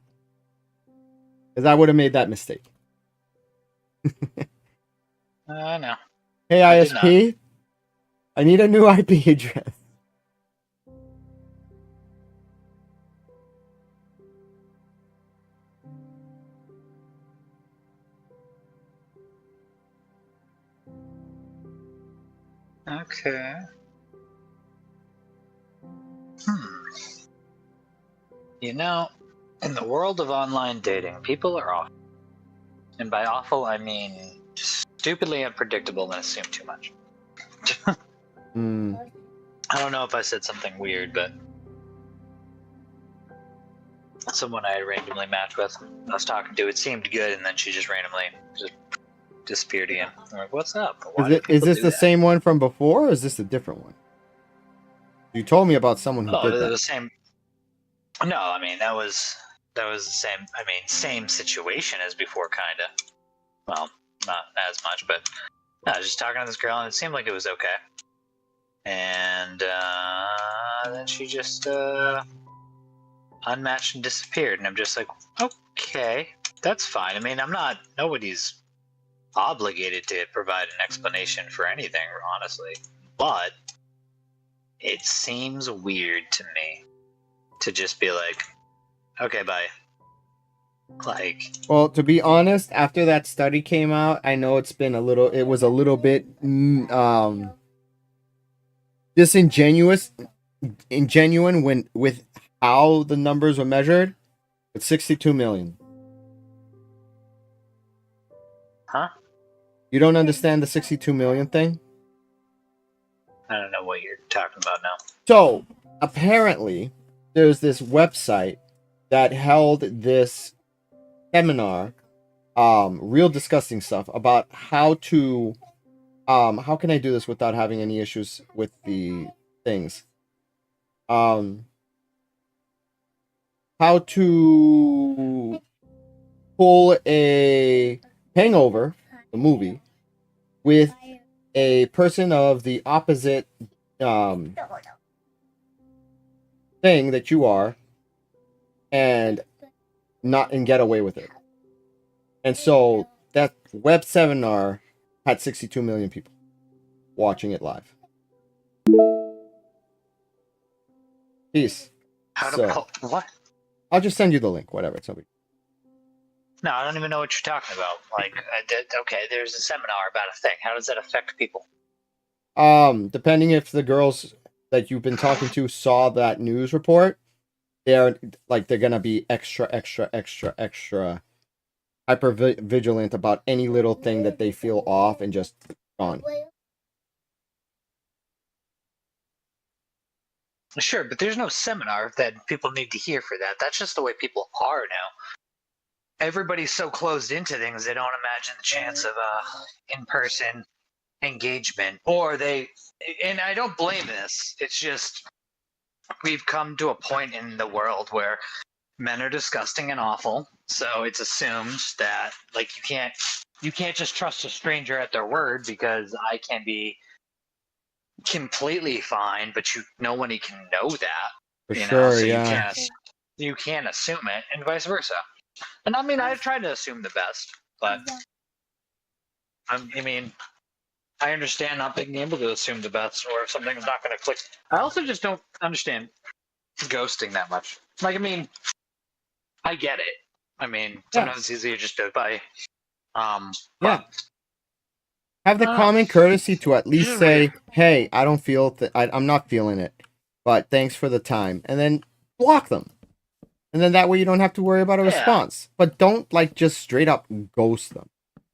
S1: Because I would have made that mistake.
S2: No.
S1: Hey,
S2: I did
S1: ISP. I need a new IP address.
S2: Okay. You know, in the world of online dating, people are awful. And by awful, I mean stupidly unpredictable and assume too much.
S1: Hmm.
S2: I don't know if I said something weird, but someone I had randomly matched with, I was talking to, it seemed good, and then she just randomly just disappeared again. I'm like, what's up? Why do
S1: Is
S2: people
S1: this
S2: do
S1: the
S2: that?
S1: same one from before, or is this a different one? You told me about someone who
S2: Oh,
S1: did
S2: they're
S1: that.
S2: the same. No, I mean that was the same. I mean, same situation as before, kinda. Well, not as much, but I was just talking to this girl, and it seemed like it was okay. And then she just unmatched and disappeared, and I'm just like, okay, that's fine. I mean, nobody's obligated to provide an explanation for anything, honestly, but it seems weird to me to just be like, okay, bye. Like,
S1: Well, to be honest, after that study came out, I know it was a little bit disingenuous, ingenuine when with how the numbers were measured. It's 62 million.
S2: huh?
S1: You don't understand the 62 million thing?
S2: I don't know what you're talking about now.
S1: So, apparently, there's this website that held this seminar, real disgusting stuff about how can I do this without having any issues with the things? How to pull a Hangover, the movie, with a person of the opposite thing that you are, and get away with it. And so that web seminar had 62 million people watching it live. Peace.
S2: How to
S1: So
S2: pull what?
S1: I'll just send you the link. Whatever. It's okay.
S2: No, I don't even know what you're talking about. Like, okay, there's a seminar about a thing. How does that affect people?
S1: Depending if the girls that you've been talking to saw that news report, they're gonna be extra hyper vigilant about any little thing that they feel off and just gone.
S2: Sure, but there's no seminar that people need to hear for that. That's just the way people are now. Everybody's so closed into things they don't imagine the chance of in-person engagement, and I don't blame this. It's just we've come to a point in the world where men are disgusting and awful, so it's assumed that like you can't just trust a stranger at their word, because I can be completely fine, but nobody can know that.
S1: For
S2: You know,
S1: sure,
S2: so
S1: yeah.
S2: you can't assume it, and vice versa. And I mean, I try to assume the best, but I mean, I understand not being able to assume the best, or if something's not going to click. I also just don't understand ghosting that much. Like, I mean, I get it. I mean,
S1: Yeah.
S2: sometimes it's easier just to buy.
S1: Yeah.
S2: But
S1: Have the
S2: I don't know.
S1: common courtesy to at least
S2: Just
S1: say,
S2: weird.
S1: "Hey, I don't feel I'm not feeling it, but thanks for the time," and then block them. And then that way you don't have to worry about a
S2: Yeah.
S1: response. But don't like just straight up ghost them,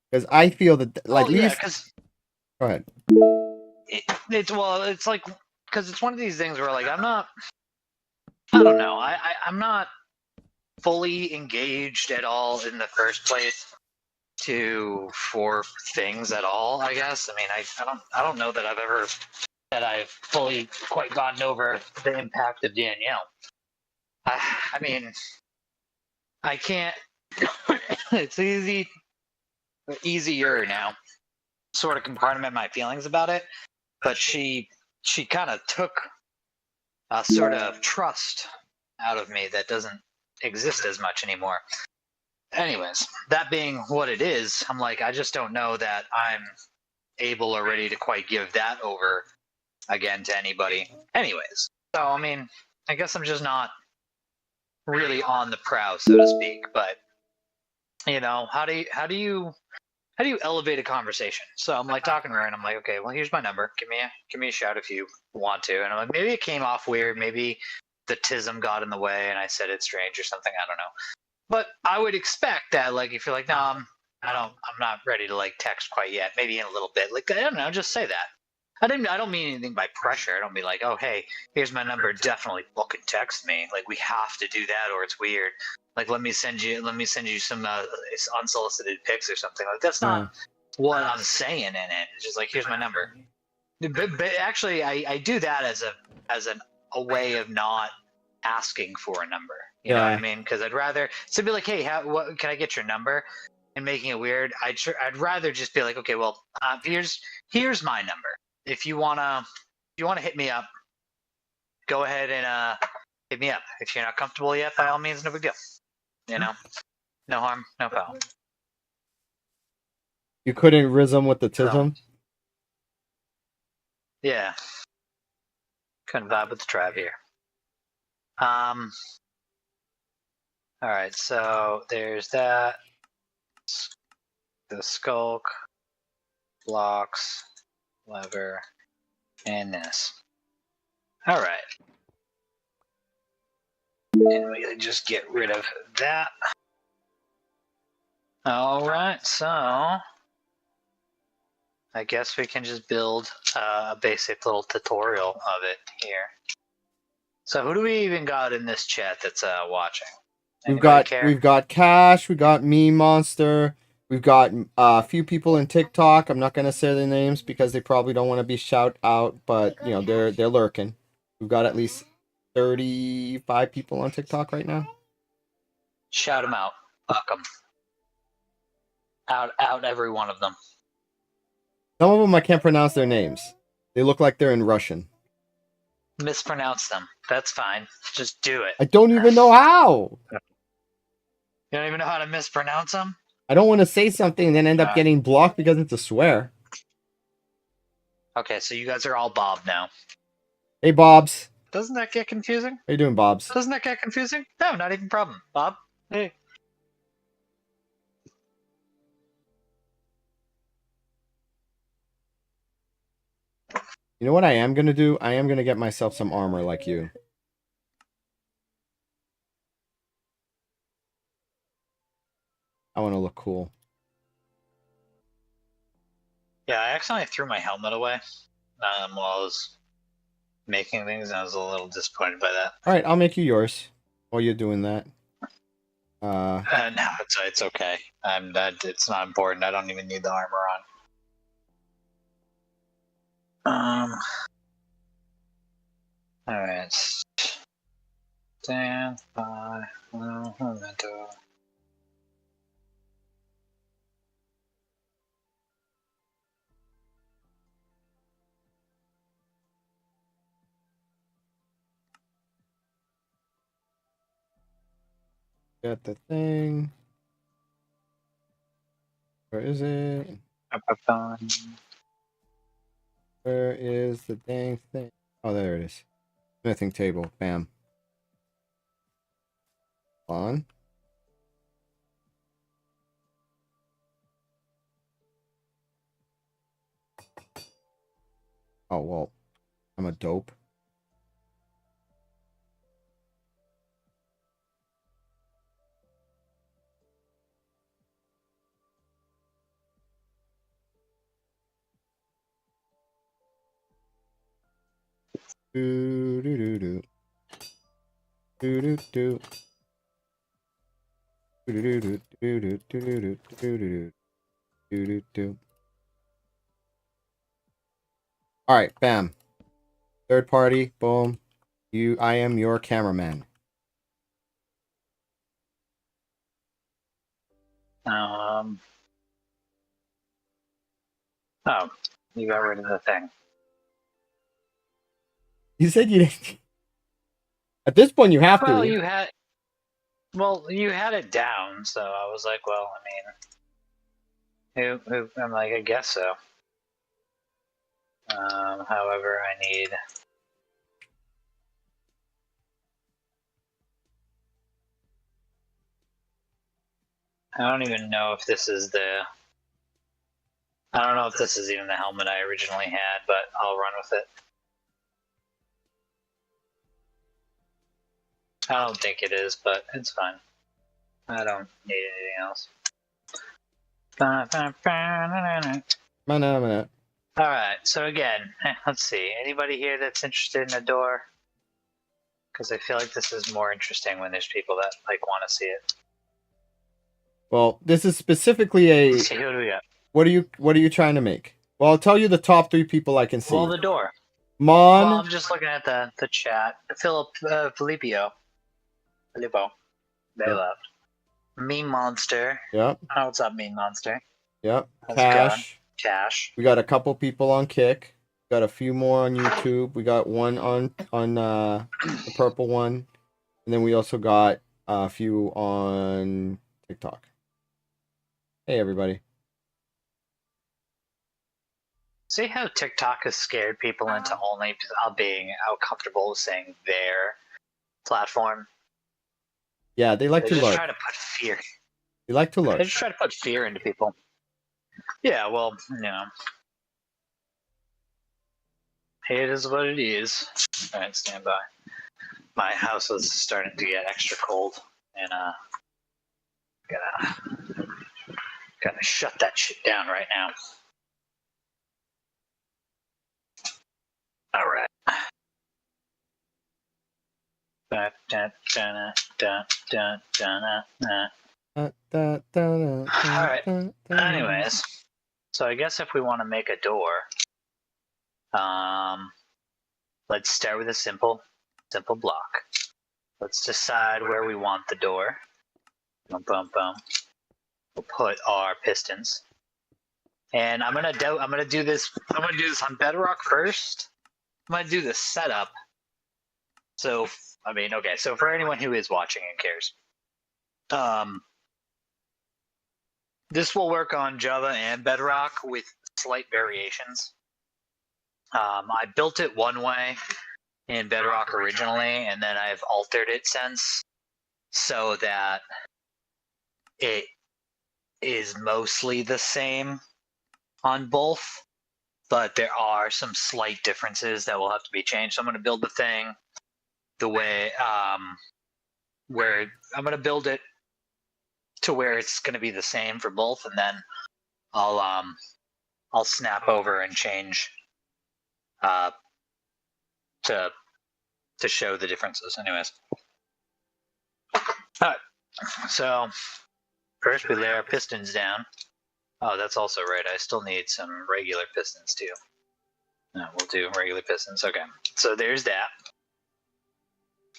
S1: because I feel that like
S2: Well, yeah,
S1: least.
S2: because
S1: Go ahead.
S2: it's like because it's one of these things where like I don't know. I'm not fully engaged at all in the first place for things at all. I guess. I mean, I don't know that I've fully quite gotten over the impact of Danielle. I mean, I can't. It's easier now, sort of compartment my feelings about it. But she kind of took a sort of trust out of me that doesn't exist as much anymore. Anyways, that being what it is, I'm like, I just don't know that I'm able or ready to quite give that over again to anybody. Anyways, so I mean, I guess I'm just not really on the prowl, so to speak. But you know, how do you elevate a conversation? So I'm like talking to her, and I'm like, okay, well, here's my number. Give me a shout if you want to. And I'm like, maybe it came off weird. Maybe the tism got in the way, and I said it strange or something. I don't know. But I would expect that, like, if you're like, no, I'm not ready to like text quite yet. Maybe in a little bit. Like, I don't know, just say that. I don't mean anything by pressure. I don't be like, oh, hey, here's my number. Definitely fucking text me. Like, we have to do that, or it's weird. Like, let me send you some unsolicited pics or something. Like, that's not what I'm saying in it. It's just like, here's my number. But actually, I do that as a way of not asking for a number. You know what I mean? Because I'd rather so be like, hey, what can I get your number? And making it weird, I'd rather just be like, okay, well, here's my number. If you wanna hit me up, go ahead and hit me up. If you're not comfortable yet, by all means, no big deal. You know, no harm, no foul.
S1: You couldn't rizz with the tism?
S2: So, yeah, couldn't vibe with the tribe here. All right, so there's that. The skulk, blocks, lever, and this. All right. And we just get rid of that. All right, so I guess we can just build a basic little tutorial of it here. So who do we even got in this chat that's watching?
S1: We've got Cash, we got Meme Monster, we've got a few people in TikTok. I'm not gonna say their names because they probably don't want to be shout out, but you know they're lurking. We've got at least 35 people on TikTok right now.
S2: Shout them out. Fuck them. Out every one of them.
S1: Some of them I can't pronounce their names. They look like they're in Russian.
S2: Mispronounce them. That's fine. Just do it.
S1: I don't even know how.
S2: You don't even know how to mispronounce them?
S1: I don't want to say something and then end up getting blocked because it's a swear.
S2: Okay, so you guys are all Bob now.
S1: Hey, Bobs.
S2: Doesn't that get confusing?
S1: How you doing, Bobs?
S2: Doesn't that get confusing? No, not even a problem. Bob, hey.
S1: You know what I am going to do? I am going to get myself some armor like you. I want to look cool.
S2: Yeah, I accidentally threw my helmet away while I was making things, and I was a little disappointed by that.
S1: All right, I'll make you yours while you're doing that.
S2: No, it's okay. It's not important. I don't even need the armor on. All right. Stand by. Memento.
S1: Got the thing. Where is it? Where is the dang thing? Oh, there it is. Smithing table. Bam. On. Oh, well, I'm a dope. Do do do do. Do do do. Do do do do do do do do do do do do. All right, bam. Third party, boom. I am your cameraman.
S2: Oh, you got rid of the thing.
S1: You said you didn't. At this point, you have
S2: Well,
S1: to.
S2: you had it down, so I was like, well, I mean, I'm like, I guess so. However, I don't even know if this is I don't know if this is even the helmet I originally had, but I'll run with it. I don't think it is, but it's fine. I don't need anything else. Alright, so again, let's see. Anybody here that's interested in a door? Because I feel like this is more interesting when there's people that like want to see it.
S1: Well, this is specifically a.
S2: Let's see, who do we got?
S1: What are you trying to make? Well, I'll tell you the top 3 people I can see.
S2: Well, the door.
S1: Mon.
S2: Well, I'm just looking at the chat. Filippo. They left. Mean Monster.
S1: Yep.
S2: Oh, what's up, Mean Monster?
S1: Yep.
S2: How's
S1: Cash.
S2: Cash.
S1: We got a couple people on Kick. Got a few more on YouTube. We got one on the purple one, and then we also got a few on TikTok. Hey, everybody.
S2: See how TikTok has scared people into only being comfortable with saying their platform?
S1: Yeah, they like
S2: They
S1: to
S2: just
S1: lurk.
S2: try to put fear.
S1: They like to lurk.
S2: They just try to put fear into people. Yeah, well, you know. It is what it is. Alright, stand by. My house is starting to get extra cold, and gotta shut that shit down right now. Alright. Alright. Anyways, so I guess if we want to make a door, let's start with a simple block. Let's decide where we want the door. Boom, boom, boom. We'll put our pistons, and I'm gonna do this on Bedrock first. I'm gonna do the setup. So I mean, okay. So for anyone who is watching and cares, this will work on Java and Bedrock with slight variations. I built it one way in Bedrock originally, and then I've altered it since so that it is mostly the same on both, but there are some slight differences that will have to be changed. So I'm going to build the thing the way where I'm going to build it to where it's going to be the same for both, and then I'll snap over and change to show the differences. Anyways, all right. So first we lay our pistons down. Oh, that's also right. I still need some regular pistons too. No, we'll do regular pistons. Okay, so there's that.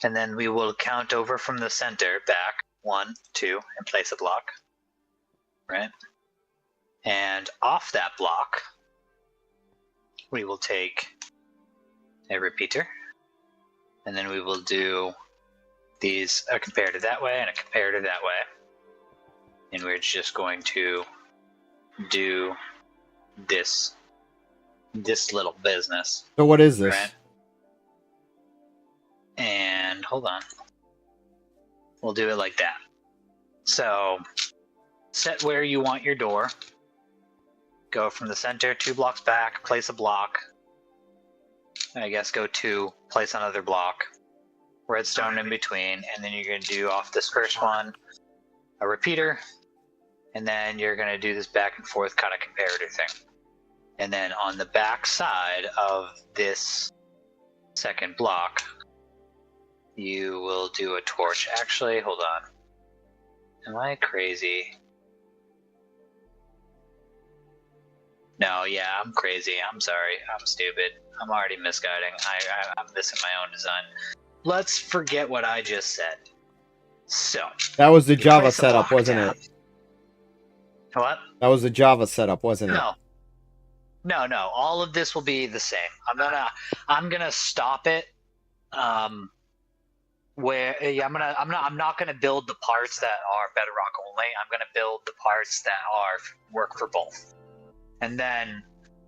S2: And then we will count over from the center back 1, 2, and place a block. Right? And off that block, we will take a repeater. And then we will do these, a comparative that way and a comparative that way. And we're just going to do this little business.
S1: So what is this?
S2: Right? And hold on. We'll do it like that. So set where you want your door. Go from the center 2 blocks back, place a block. I guess go 2, place another block, redstone in between, and then you're going to do off this first one a repeater, and then you're going to do this back and forth kind of comparator thing. And then on the back side of this second block, you will do a torch. Actually, hold on. Am I crazy? No, yeah, I'm crazy. I'm sorry. I'm stupid. I'm already misguiding. I'm missing my own design. Let's forget what I just said. So
S1: That was the
S2: you
S1: Java
S2: place a
S1: setup,
S2: block
S1: wasn't
S2: down.
S1: it?
S2: What?
S1: That was the Java setup, wasn't it?
S2: No. All of this will be the same. I'm gonna stop it. I'm not gonna build the parts that are Bedrock only. I'm gonna build the parts that work for both, and then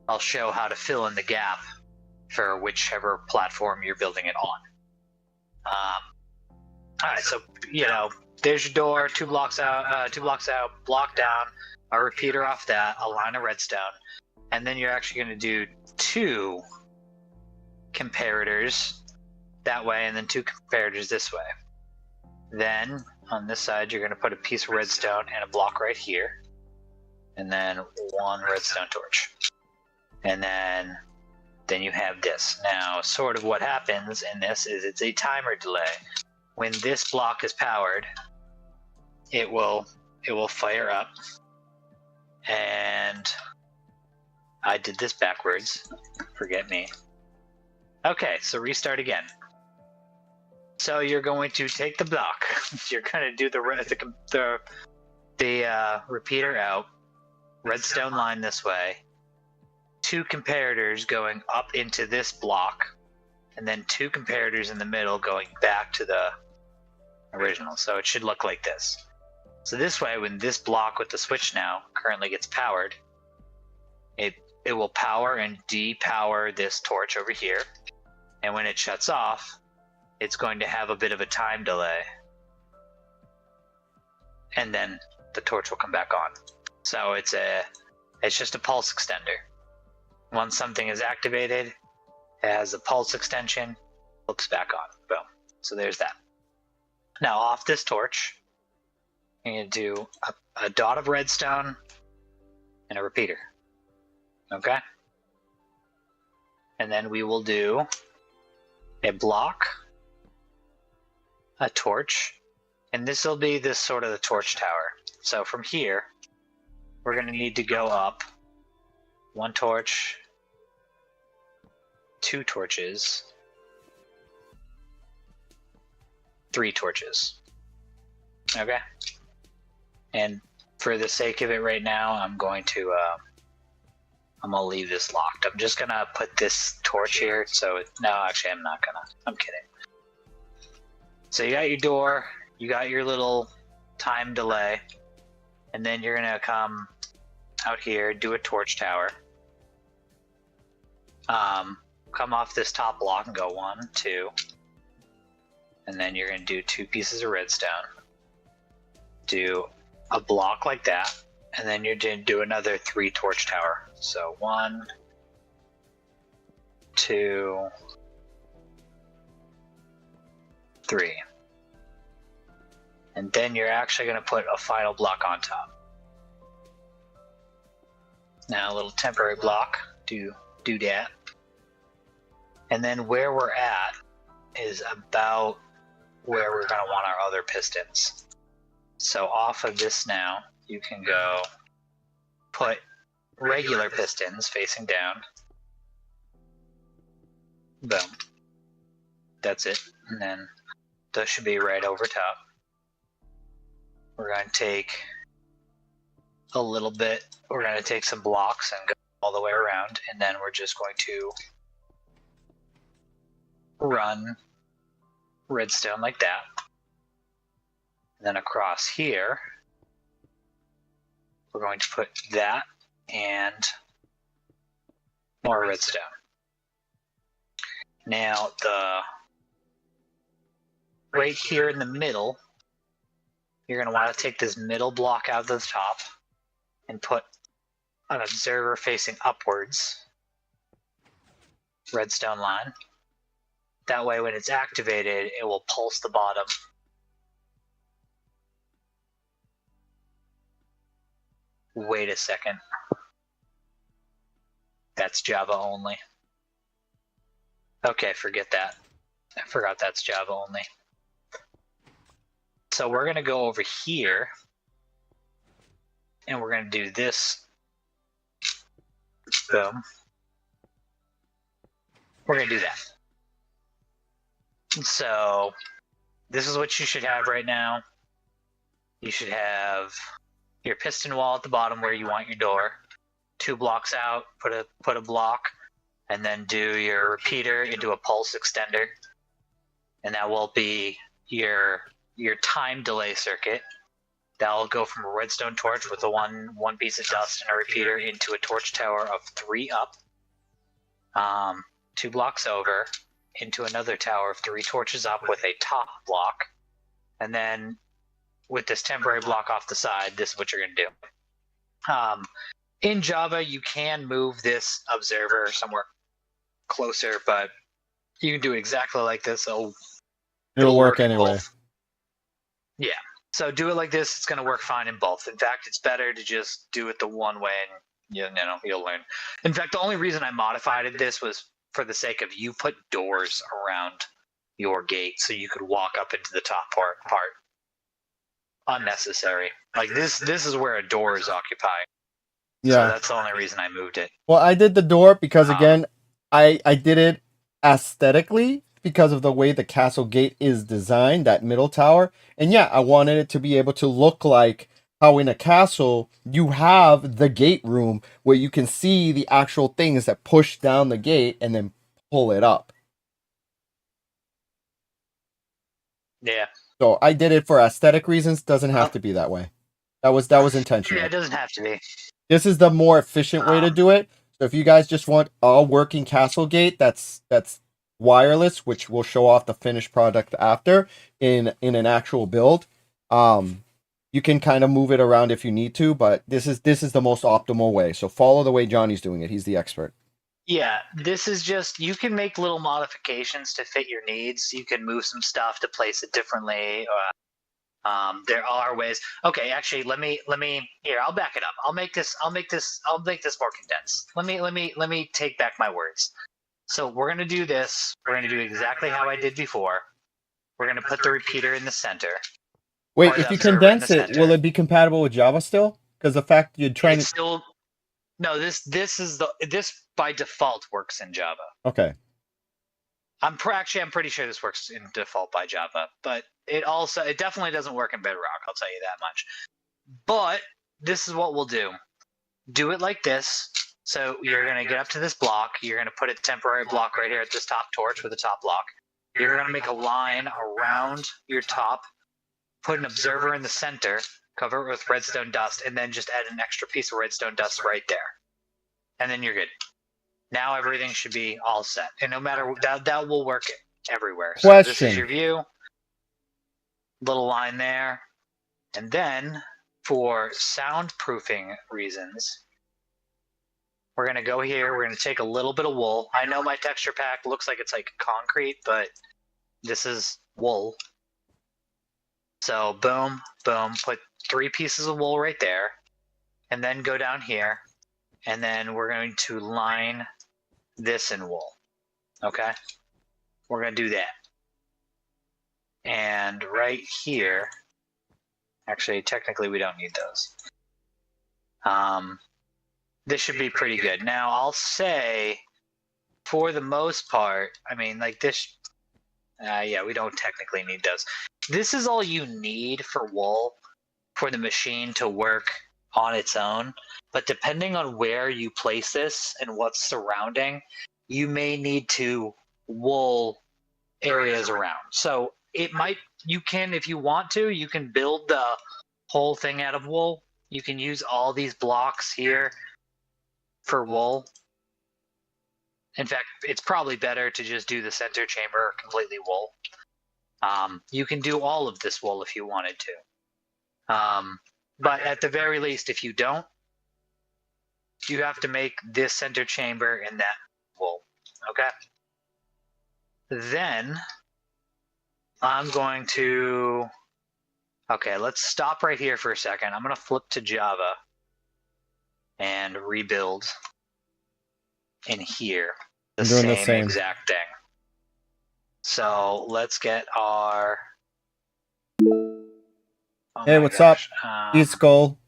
S2: I'll show how to fill in the gap for whichever platform you're building it on. All right, so there's your door, 2 blocks out, block down, a repeater off that, a line of redstone, and then you're actually going to do 2 comparators that way, and then 2 comparators this way. Then on this side, you're going to put a piece of redstone and a block right here, and then 1 redstone torch, and then you have this. Now, sort of what happens in this is it's a timer delay. When this block is powered, it will fire up. And I did this backwards. Forget me. Okay, so restart again. So you're going to take the block. You're going to do the repeater out, redstone line this way, 2 comparators going up into this block, and then 2 comparators in the middle going back to the original. So it should look like this. So this way, when this block with the switch now currently gets powered, it will power and depower this torch over here. And when it shuts off, it's going to have a bit of a time delay. And then the torch will come back on. So it's just a pulse extender. Once something is activated, it has a pulse extension, hooks back on. Boom. So there's that. Now off this torch, you're going to do a dot of redstone and a repeater. Okay? And then we will do a block, a torch, and this will be this sort of the torch tower. So from here, we're going to need to go up 1 torch, 2 torches, 3 torches. Okay? And for the sake of it right now, I'm going to leave this locked. I'm just gonna put this torch here. No, actually, I'm not gonna. I'm kidding. So you got your door, you got your little time delay, and then you're gonna come out here, do a torch tower. Come off this top block and go 1, 2, and then you're gonna do 2 pieces of redstone. Do a block like that, and then you're going to do another 3 torch tower. So 1, 2, 3. And then you're actually going to put a final block on top. Now a little temporary block, do that. And then where we're at is about where we're going to want our other pistons. So off of this now, you can go put regular pistons facing down. Boom. That's it. And then those should be right over top. We're going to take a little bit, we're going to take some blocks and go all the way around, and then we're just going to run redstone like that. And then across here, we're going to put that and more redstone. Now, right here in the middle, you're going to want to take this middle block out of the top and put an observer facing upwards. redstone line. That way, when it's activated, it will pulse the bottom. Wait a second. That's Java only. Okay, forget that. I forgot that's Java only. So we're going to go over here, and we're going to do this. Boom. We're going to do that. So this is what you should have right now. You should have your piston wall at the bottom where you want your door. 2 blocks out, put a block, and then do your repeater into a pulse extender. And that will be your time delay circuit. That'll go from a redstone torch with a one piece of dust and a repeater into a torch tower of 3 up. 2 blocks over into another tower of 3 torches up with a top block. And then with this temporary block off the side, this is what you're going to do. In Java, you can move this observer somewhere closer, but you can do it exactly like this. So
S1: It'll work anyway.
S2: Both. Yeah. So do it like this. It's going to work fine in both. In fact, it's better to just do it the one way, and you'll learn. In fact, the only reason I modified this was for the sake of you put doors around your gate so you could walk up into the top part. Unnecessary. Like this is where a door is occupying.
S1: Yeah.
S2: So that's the only reason I moved it.
S1: Well, I did the door because, again, I did it aesthetically because of the way the castle gate is designed, that middle tower. And yeah, I wanted it to be able to look like how in a castle you have the gate room where you can see the actual things that push down the gate and then pull it up.
S2: Yeah.
S1: So I did it for aesthetic reasons. Doesn't have to be that way. That was intentional.
S2: Yeah, it doesn't have to be.
S1: This is the more efficient way to do it. So if you guys just want a working castle gate that's wireless, which will show off the finished product after in an actual build, you can kind of move it around if you need to, but this is the most optimal way. So follow the way Johnny's doing it. He's the expert.
S2: Yeah, this is just, you can make little modifications to fit your needs. You can move some stuff to place it differently. There are ways. Okay, actually, let me here. I'll back it up. I'll make this more condensed. Let me take back my words. So we're gonna do this. We're gonna do exactly how I did before. We're gonna put the repeater in the center.
S1: Wait, if you condense it, will it be compatible with Java still? Because the fact you're trying to
S2: still. No, this by default works in Java.
S1: Okay.
S2: I'm pretty sure this works in default by Java, but it definitely doesn't work in Bedrock. I'll tell you that much. But this is what we'll do. Do it like this. So you're gonna get up to this block. You're gonna put a temporary block right here at this top torch with a top block. You're gonna make a line around your top. Put an observer in the center. Cover it with redstone dust, and then just add an extra piece of redstone dust right there. And then you're good. Now everything should be all set. And no matter that will work everywhere. So
S1: Question.
S2: This is your view. Little line there. And then for soundproofing reasons, we're going to go here. We're going to take a little bit of wool. I know my texture pack looks like it's like concrete, but this is wool. So boom, boom, put 3 pieces of wool right there. And then go down here. And then we're going to line this in wool. Okay? We're going to do that. And right here, actually, technically we don't need those. This should be pretty good. Now, I'll say, for the most part, I mean, like this, yeah, we don't technically need those. This is all you need for wool for the machine to work on its own. But depending on where you place this and what's surrounding, you may need to wool areas around. So it might, you can, if you want to, you can build the whole thing out of wool. You can use all these blocks here for wool. In fact, it's probably better to just do the center chamber completely wool. You can do all of this wool if you wanted to. But at the very least, if you don't, you have to make this center chamber and that wool. Okay. Then I'm going to. Okay, let's stop right here for a second. I'm going to flip to Java and rebuild in here the
S1: I'm doing the
S2: same
S1: same.
S2: exact thing. So let's get our. Oh
S1: Hey,
S2: my
S1: what's up?
S2: gosh.
S1: Eat skull.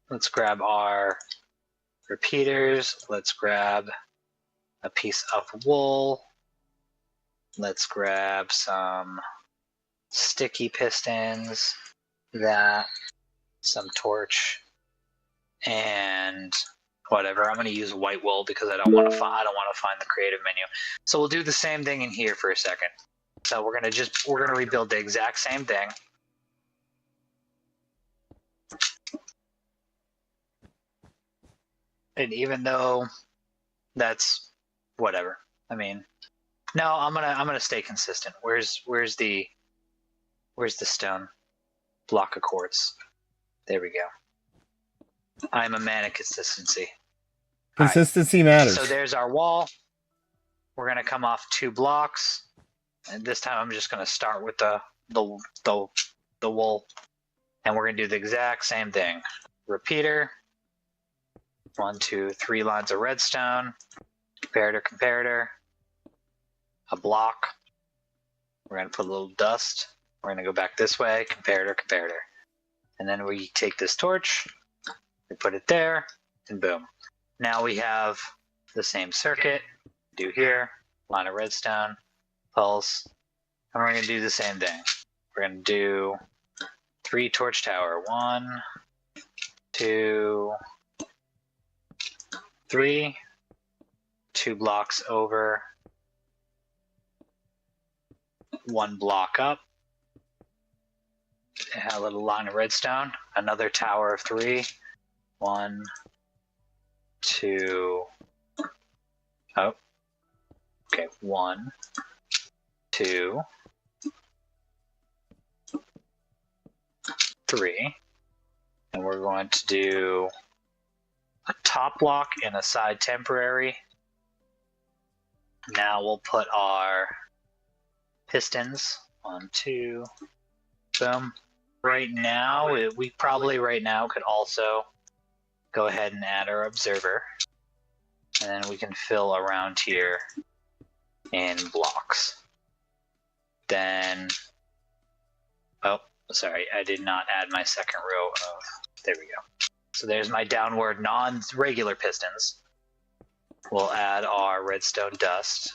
S2: Let's grab our repeaters. Let's grab a piece of wool. Let's grab some sticky pistons, that, some torch, and whatever. I'm going to use white wool because I don't want to find the creative menu. So we'll do the same thing in here for a second. So we're going to rebuild the exact same thing. And even though that's whatever. I mean, no, I'm going to stay consistent. Where's the stone? Block of quartz. There we go. I'm a man of consistency.
S1: Consistency matters.
S2: So there's our wall. We're gonna come off 2 blocks, and this time I'm just gonna start with the wool, and we're gonna do the exact same thing. Repeater. 1, 2, 3 lines of redstone. Comparator. A block. We're gonna put a little dust. We're gonna go back this way. Comparator. And then we take this torch, we put it there, and boom. Now we have the same circuit. Do here, line of redstone, pulse, and we're going to do the same thing. We're going to do 3 torch tower. 1, 2, 3. 2 blocks over. 1 block up. A little line of redstone. Another tower of 3. 1, 2. Oh. Okay, 1, 2, 3. And we're going to do a top block and a side temporary. Now we'll put our pistons. 1, 2, boom. Right now, we probably right now could also go ahead and add our observer. And then we can fill around here in blocks. Then, oh, sorry, I did not add my second row of, there we go. So there's my downward non-regular pistons. We'll add our redstone dust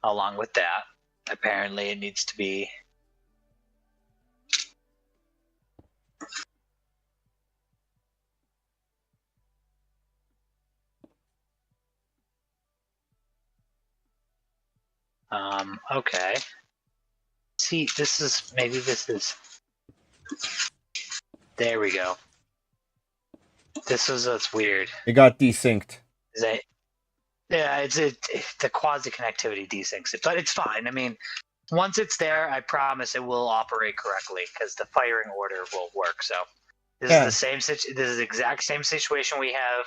S2: along with that. Apparently it needs to be okay. See, maybe this is, there we go. This is what's weird.
S1: It got desynced.
S2: Is that, yeah, the quasi connectivity desyncs it, but it's fine. I mean, once it's there, I promise it will operate correctly because the firing order will work. So this is the same. This is the exact same situation we have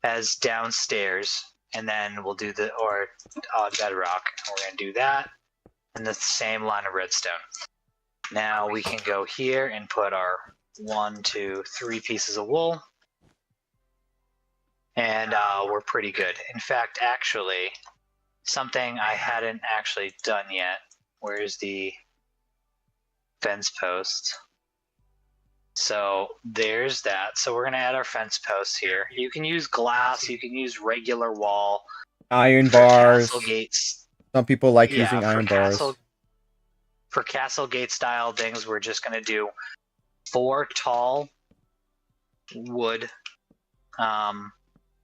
S2: as downstairs, and then we'll do on bedrock. We're gonna do that, and the same line of redstone. Now we can go here and put our 1, 2, 3 pieces of wool. And we're pretty good. In fact, actually, something I hadn't actually done yet. Where's the fence post? So there's that. So we're going to add our fence posts here. You can use glass. You can use regular wall.
S1: Iron bars.
S2: Castle gates.
S1: Some people like using iron bars.
S2: For castle gate style things, we're just going to do 4 tall wood.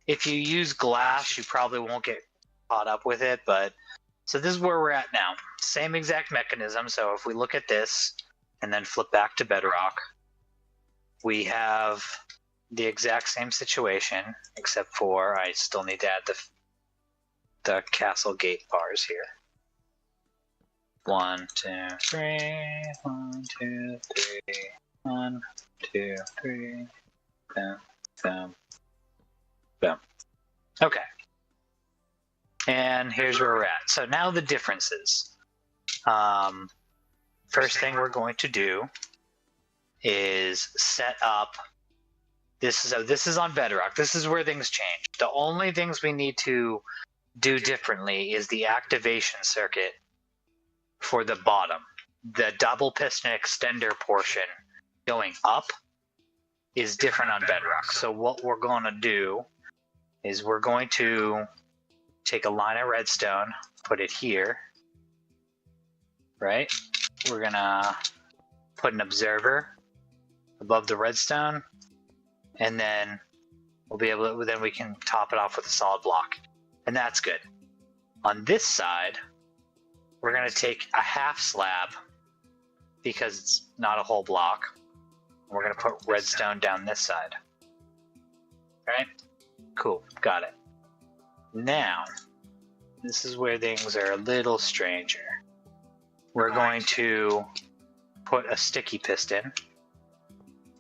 S2: If you use glass, you probably won't get caught up with it, but so this is where we're at now. Same exact mechanism. So if we look at this and then flip back to bedrock, we have the exact same situation, except for I still need to add the castle gate bars here. 1, 2, 3, 1, 2, 3, 1, 2, 3, boom, boom, boom. Okay. And here's where we're at. So now the differences. First thing we're going to do is set up. This is on Bedrock. This is where things change. The only things we need to do differently is the activation circuit for the bottom. The double piston extender portion going up is different on Bedrock. So what we're going to do is we're going to take a line of redstone, put it here, right? We're going to put an observer above the redstone, and then we'll be able to, then we can top it off with a solid block. And that's good. On this side, we're going to take a half slab because it's not a whole block. We're going to put redstone down this side. Right? Cool. Got it. Now, this is where things are a little stranger. We're going to put a sticky piston.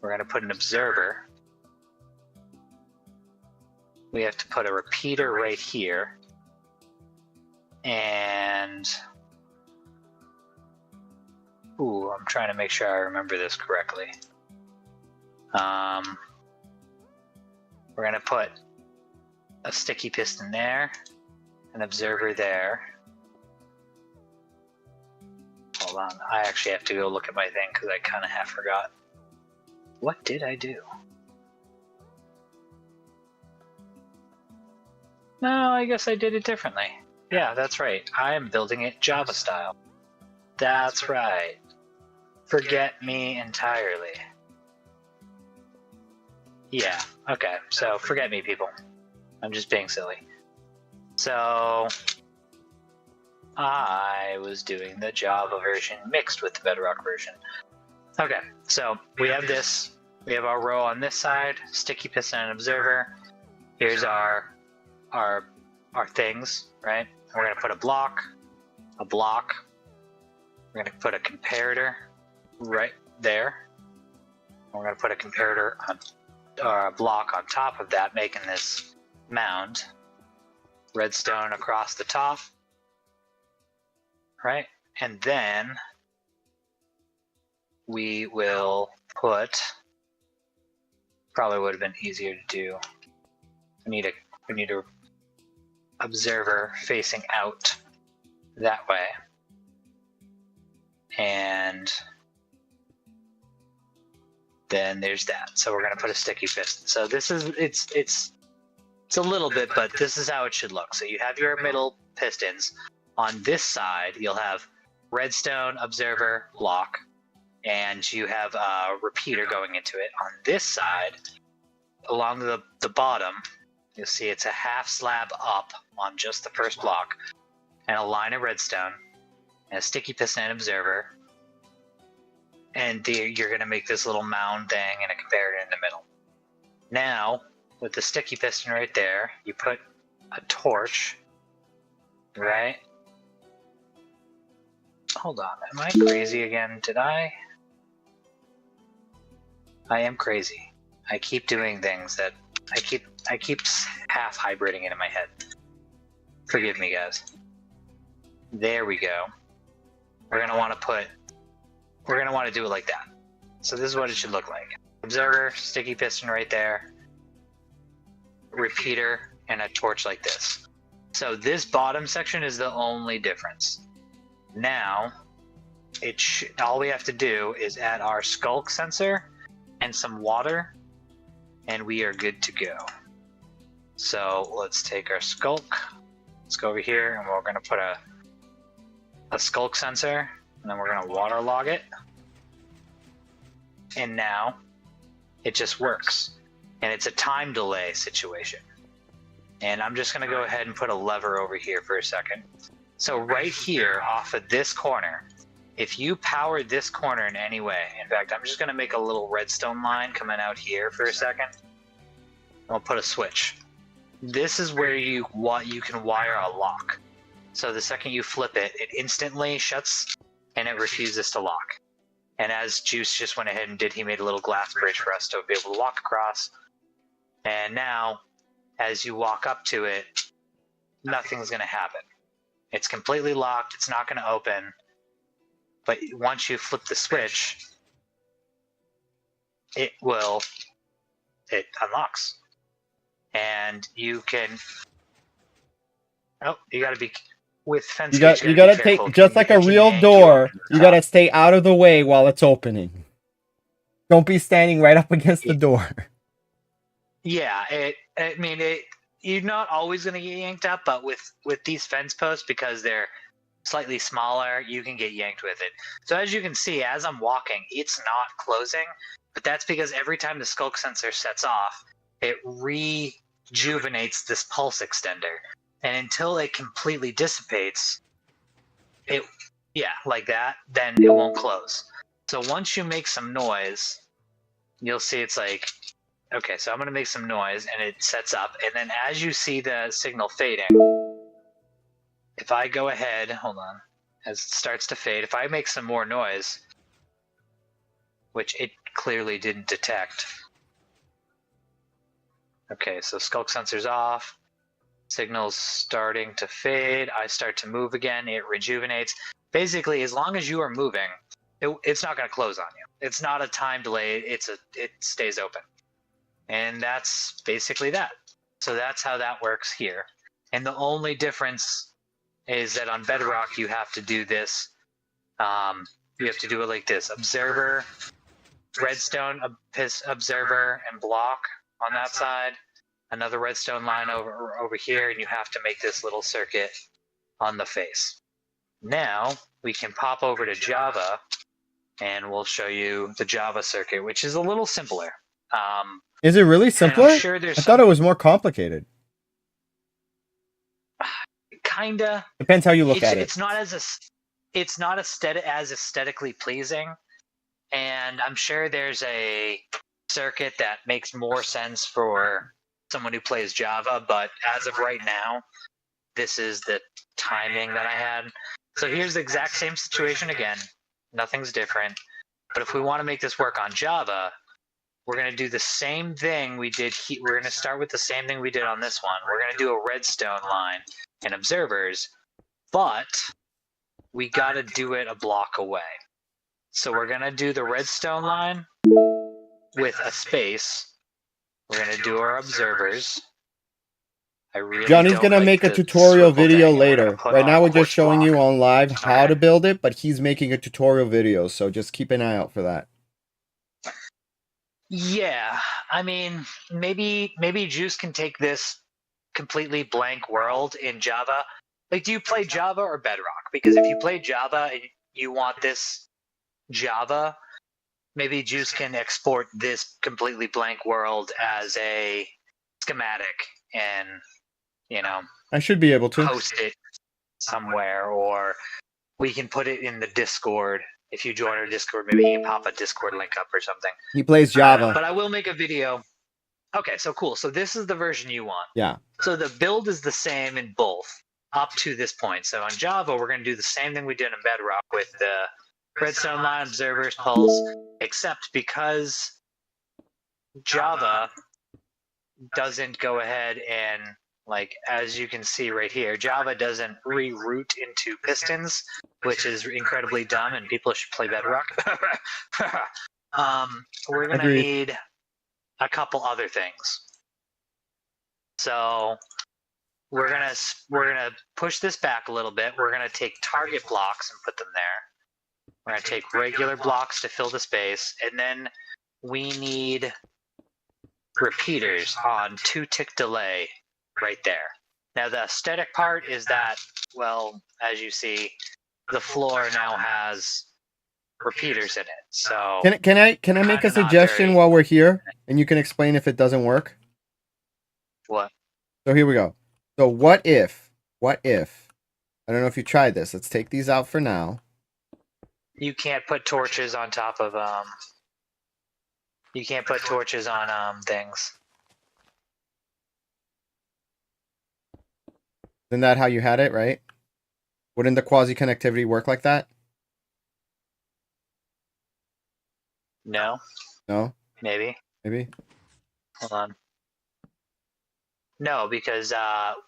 S2: We're going to put an observer. We have to put a repeater right here. And I'm trying to make sure I remember this correctly. We're going to put a sticky piston there, an observer there. Hold on, I actually have to go look at my thing because I kind of half forgot. What did I do? No, I guess I did it differently. Yeah, that's right. I am building it Java style. That's right. Forget me entirely. Yeah, okay. So forget me, people. I'm just being silly. So I was doing the Java version mixed with the Bedrock version. Okay, so we have this. We have our row on this side, sticky piston and observer. Here's our things, right? We're gonna put a block. We're gonna put a comparator right there. We're gonna put a comparator on, or a block on top of that, making this mound. Redstone across the top, right? And then we will put. Probably would have been easier to do. We need a observer facing out that way, and then there's that. So we're gonna put a sticky piston. So this is it's a little bit, but this is how it should look. So you have your middle pistons. On this side, you'll have redstone, observer, block, and you have a repeater going into it. On this side, along the bottom, you'll see it's a half slab up on just the first block, and a line of redstone, and a sticky piston and observer, and you're going to make this little mound thing and a comparator in the middle. Now, with the sticky piston right there, you put a torch, right? Hold on, am I crazy again? I am crazy. I keep doing things that I keep half hybriding it in my head. Forgive me, guys. There we go. We're gonna want to do it like that. So this is what it should look like. Observer, sticky piston right there, repeater, and a torch like this. So this bottom section is the only difference. Now, all we have to do is add our skulk sensor and some water, and we are good to go. So let's take our skulk. Let's go over here, and we're going to put a skulk sensor, and then we're going to waterlog it. And now it just works. And it's a time delay situation. And I'm just going to go ahead and put a lever over here for a second. So right here off of this corner, if you power this corner in any way, in fact, I'm just going to make a little redstone line coming out here for a second. I'll put a switch. This is where you can wire a lock. So the second you flip it, it instantly shuts and it refuses to lock. And as Juice just went ahead and did, he made a little glass bridge for us to be able to walk across. And now, as you walk up to it, nothing's going to happen. It's completely locked. It's not going to open. But once you flip the switch, it unlocks. And you can... Oh, you got to be... With fence gates,
S1: You gotta
S2: be careful.
S1: take, just like a real door, you gotta stay out of the way while it's opening. Don't be standing right up against the door.
S2: Yeah, you're not always going to get yanked up, but with these fence posts, because they're slightly smaller, you can get yanked with it. So as you can see, as I'm walking, it's not closing, but that's because every time the skulk sensor sets off, it rejuvenates this pulse extender. And until it completely dissipates, like that, then it won't close. So once you make some noise, you'll see it's like, okay, so I'm going to make some noise, and it sets up. And then as you see the signal fading, if I go ahead, hold on, as it starts to fade, if I make some more noise, which it clearly didn't detect. Okay, so skulk sensor's off. Signal's starting to fade. I start to move again. It rejuvenates. Basically, as long as you are moving, it's not going to close on you. It's not a time delay. It stays open. And that's basically that. So that's how that works here. And the only difference is that on Bedrock, you have to do this. You have to do it like this. Observer, redstone, observer, and block on that side. Another redstone line over here, and you have to make this little circuit on the face. Now, we can pop over to Java, and we'll show you the Java circuit, which is a little simpler.
S1: Is it really simpler?
S2: I'm sure there's
S1: I thought it was more complicated.
S2: Kinda.
S1: Depends how you look at it.
S2: It's not as aesthetically pleasing, and I'm sure there's a circuit that makes more sense for someone who plays Java, but as of right now, this is the timing that I had. So here's the exact same situation again. Nothing's different. But if we want to make this work on Java, we're going to do the same thing we did here. We're going to start with the same thing we did on this one. We're going to do a redstone line and observers, but we got to do it a block away. So we're going to do the redstone line with a space. We're going to do our observers.
S1: Johnny's gonna make a tutorial video later. Right now we're just showing you on live how to build it, but he's making a tutorial video, so just keep an eye out for that.
S2: Yeah, I mean, maybe Juice can take this completely blank world in Java. Like, do you play Java or Bedrock? Because if you play Java and you want this Java, maybe Juice can export this completely blank world as a schematic and,
S1: I should be able to
S2: post it somewhere, or we can put it in the Discord. If you join our Discord, maybe you can pop a Discord link up or something.
S1: He plays Java.
S2: But I will make a video. Okay, so cool. So this is the version you want.
S1: Yeah.
S2: So the build is the same in both up to this point. So on Java, we're going to do the same thing we did in Bedrock with the redstone line, observers, pulse, except because Java doesn't go ahead and, like, as you can see right here, Java doesn't reroute into pistons, which is incredibly dumb, and people should play Bedrock. We're going to need a couple other things. So we're gonna push this back a little bit. We're gonna take target blocks and put them there. We're gonna take regular blocks to fill the space, and then we need repeaters on 2-tick delay right there. Now the aesthetic part is that, well, as you see, the floor now has repeaters in it. So
S1: can I make a suggestion while we're here, and you can explain if it doesn't work?
S2: What?
S1: So here we go. So what if, I don't know if you tried this. Let's take these out for now.
S2: You can't put torches on top of, you can't put torches on, things.
S1: Isn't that how you had it, right? Wouldn't the quasi-connectivity work like that?
S2: No.
S1: No?
S2: Maybe.
S1: Maybe?
S2: Hold on. No, because,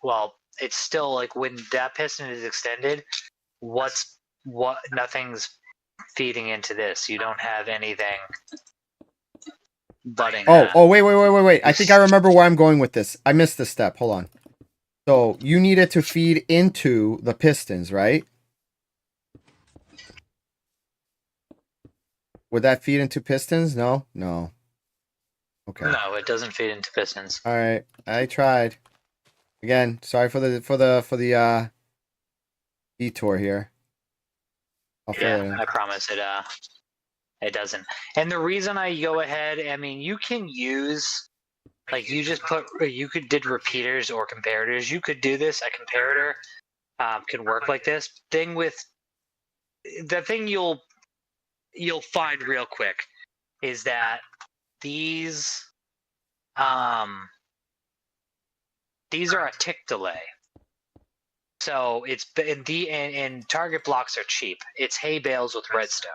S2: well, it's still like when that piston is extended, nothing's feeding into this. You don't have anything butting that.
S1: Oh, wait. I think I remember where I'm going with this. I missed this step. Hold on. So you need it to feed into the pistons, right? Would that feed into pistons? No? No. Okay.
S2: No, it doesn't feed into pistons.
S1: All right. I tried. Again, sorry for the detour here. I'll fill it in.
S2: I promise it doesn't. And the reason I go ahead, I mean, you can use, like, you did repeaters or comparators. You could do this. A comparator can work like this. The thing you'll find real quick is that these are a tick delay. So it's and target blocks are cheap. It's hay bales with redstone.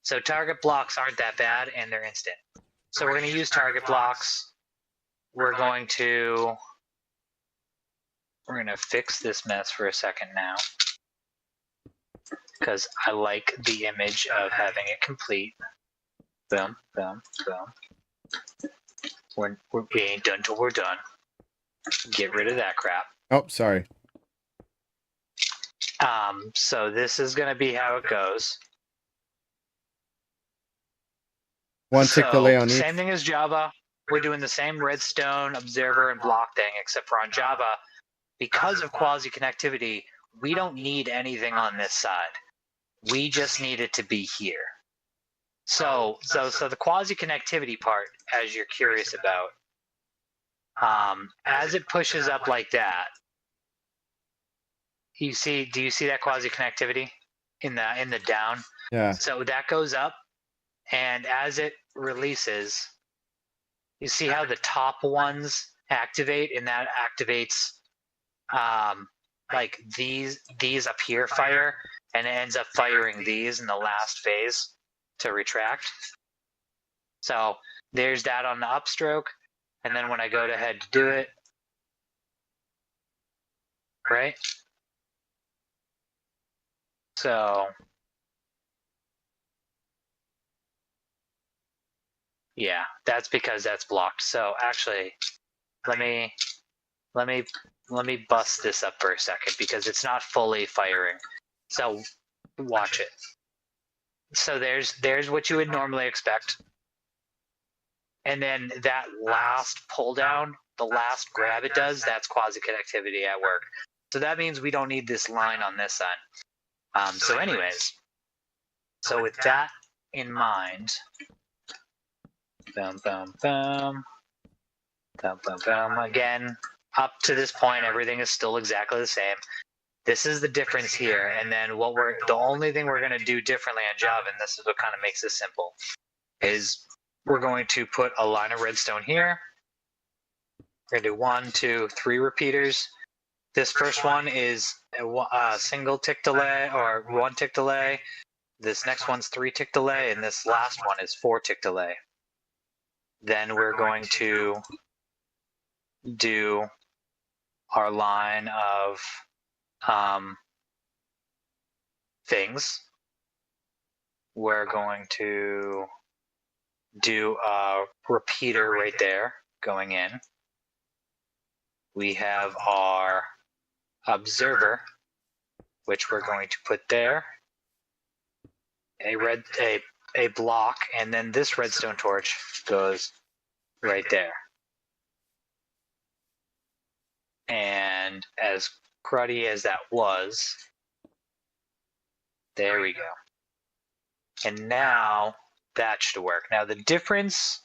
S2: So target blocks aren't that bad and they're instant. So we're going to use target blocks. We're going to fix this mess for a second now, because I like the image of having it complete. Boom, boom, boom. We ain't done till we're done. Get rid of that crap.
S1: Oh, sorry.
S2: So this is going to be how it goes.
S1: One tick delay on each.
S2: Same thing as Java. We're doing the same redstone, observer, and block thing, except for on Java, because of quasi-connectivity, we don't need anything on this side. We just need it to be here. So the quasi-connectivity part, as you're curious about, as it pushes up like that, do you see that quasi-connectivity in the down?
S1: Yeah.
S2: So that goes up, and as it releases, you see how the top ones activate, and that activates like these up here fire, and it ends up firing these in the last phase to retract. So there's that on the upstroke, and then when I go ahead to do it, right? So yeah, that's because that's blocked. So actually, let me bust this up for a second, because it's not fully firing. So watch it. So there's what you would normally expect. And then that last pull down, the last grab it does, that's quasi-connectivity at work. So that means we don't need this line on this side. So anyways, so with that in mind, boom, boom, boom, boom, boom, boom. Again, up to this point, everything is still exactly the same. This is the difference here. And then the only thing we're going to do differently on Java, and this is what kind of makes this simple, is we're going to put a line of redstone here. We're going to do 1, 2, 3 repeaters. This first one is a single tick delay, or 1 tick delay. This next one's 3 tick delay, and this last one is 4 tick delay. Then we're going to do our line of things. We're going to do a repeater right there going in. We have our observer, which we're going to put there. A block, and then this redstone torch goes right there. And as cruddy as that was, there we go. And now that should work. Now the difference,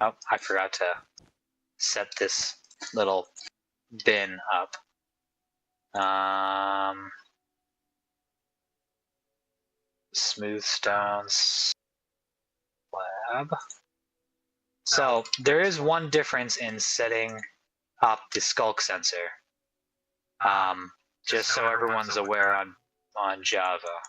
S2: oh, I forgot to set this little bin up. Smooth stone slab. So there is one difference in setting up the skulk sensor. Just so everyone's aware on Java,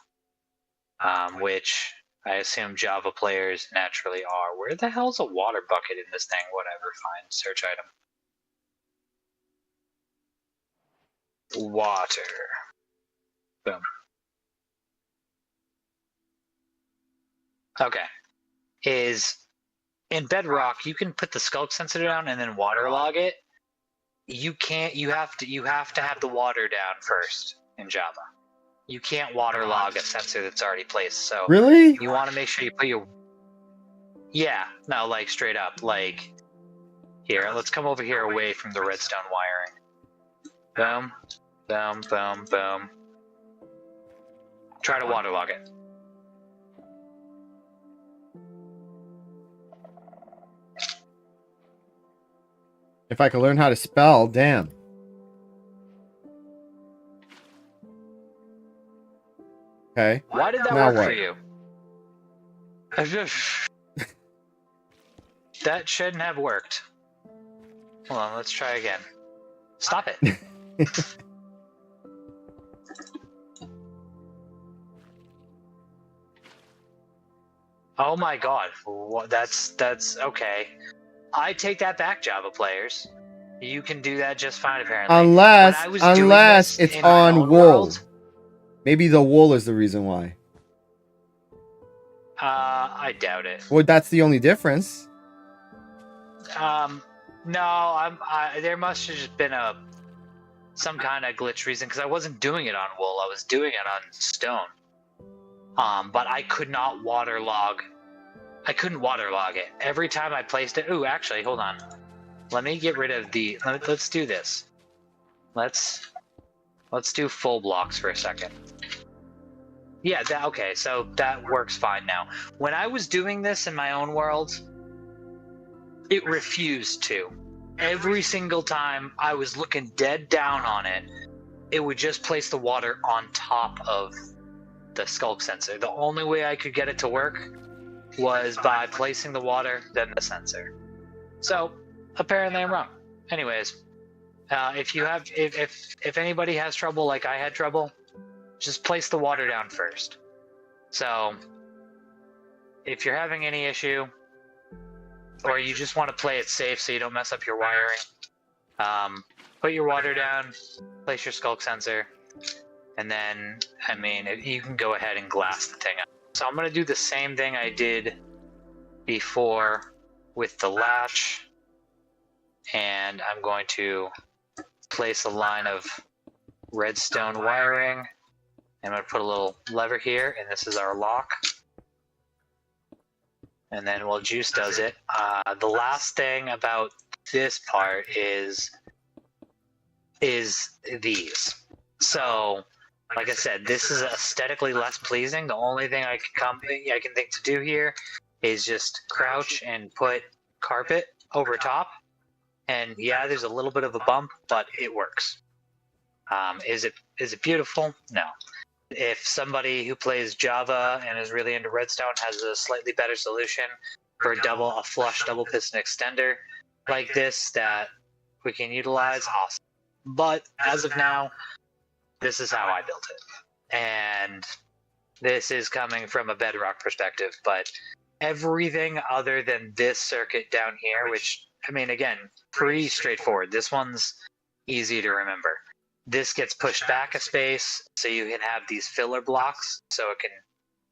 S2: which I assume Java players naturally are. Where the hell's a water bucket in this thing? Whatever, fine. Search item. water. Boom. Okay. Is in Bedrock you can put the sculk sensor down and then waterlog it. You can't. You have to have the water down first in Java. You can't waterlog a sensor that's already placed. So
S1: Really?
S2: you want to make sure you put your no, like straight up, like here. Let's come over here away from the redstone wiring. Boom, boom, boom, boom. Try to waterlog it.
S1: If I could learn how to spell, damn. Okay.
S2: Why did that
S1: Now
S2: work
S1: what?
S2: for you? That shouldn't have worked. Hold on, let's try again. Stop it. Oh my god. That's okay. I take that back, Java players. You can do that just fine, apparently.
S1: Unless it's
S2: in my
S1: on
S2: own
S1: wool.
S2: world,
S1: Maybe the wool is the reason why.
S2: I doubt it.
S1: Well, that's the only difference.
S2: No, there must have just been some kind of glitch reason, because I wasn't doing it on wool. I was doing it on stone. But I could not waterlog. I couldn't waterlog it. Every time I placed it. Ooh, actually, hold on. Let me get rid of the. Let's do this. Let's do full blocks for a second. Yeah, okay, so that works fine now. When I was doing this in my own world, it refused to. Every single time I was looking dead down on it, it would just place the water on top of the sculk sensor. The only way I could get it to work was by placing the water, then the sensor. So, apparently I'm wrong. Anyways, if anybody has trouble like I had trouble, just place the water down first. So, if you're having any issue, or you just want to play it safe so you don't mess up your wiring, put your water down, place your sculk sensor, and then, I mean, you can go ahead and glass the thing up. So I'm going to do the same thing I did before with the latch, and I'm going to place a line of redstone wiring. I'm going to put a little lever here, and this is our lock. And then while Juice does it, the last thing about this part is these. So, like I said, this is aesthetically less pleasing. The only thing I can think to do here is just crouch and put carpet over top. And yeah, there's a little bit of a bump, but it works. Is it beautiful? No. If somebody who plays Java and is really into Redstone has a slightly better solution for a flush double piston extender like this that we can utilize, awesome. But as of now, this is how I built it. And this is coming from a Bedrock perspective, but everything other than this circuit down here, which, I mean, again, pretty straightforward. This one's easy to remember. This gets pushed back a space so you can have these filler blocks so it can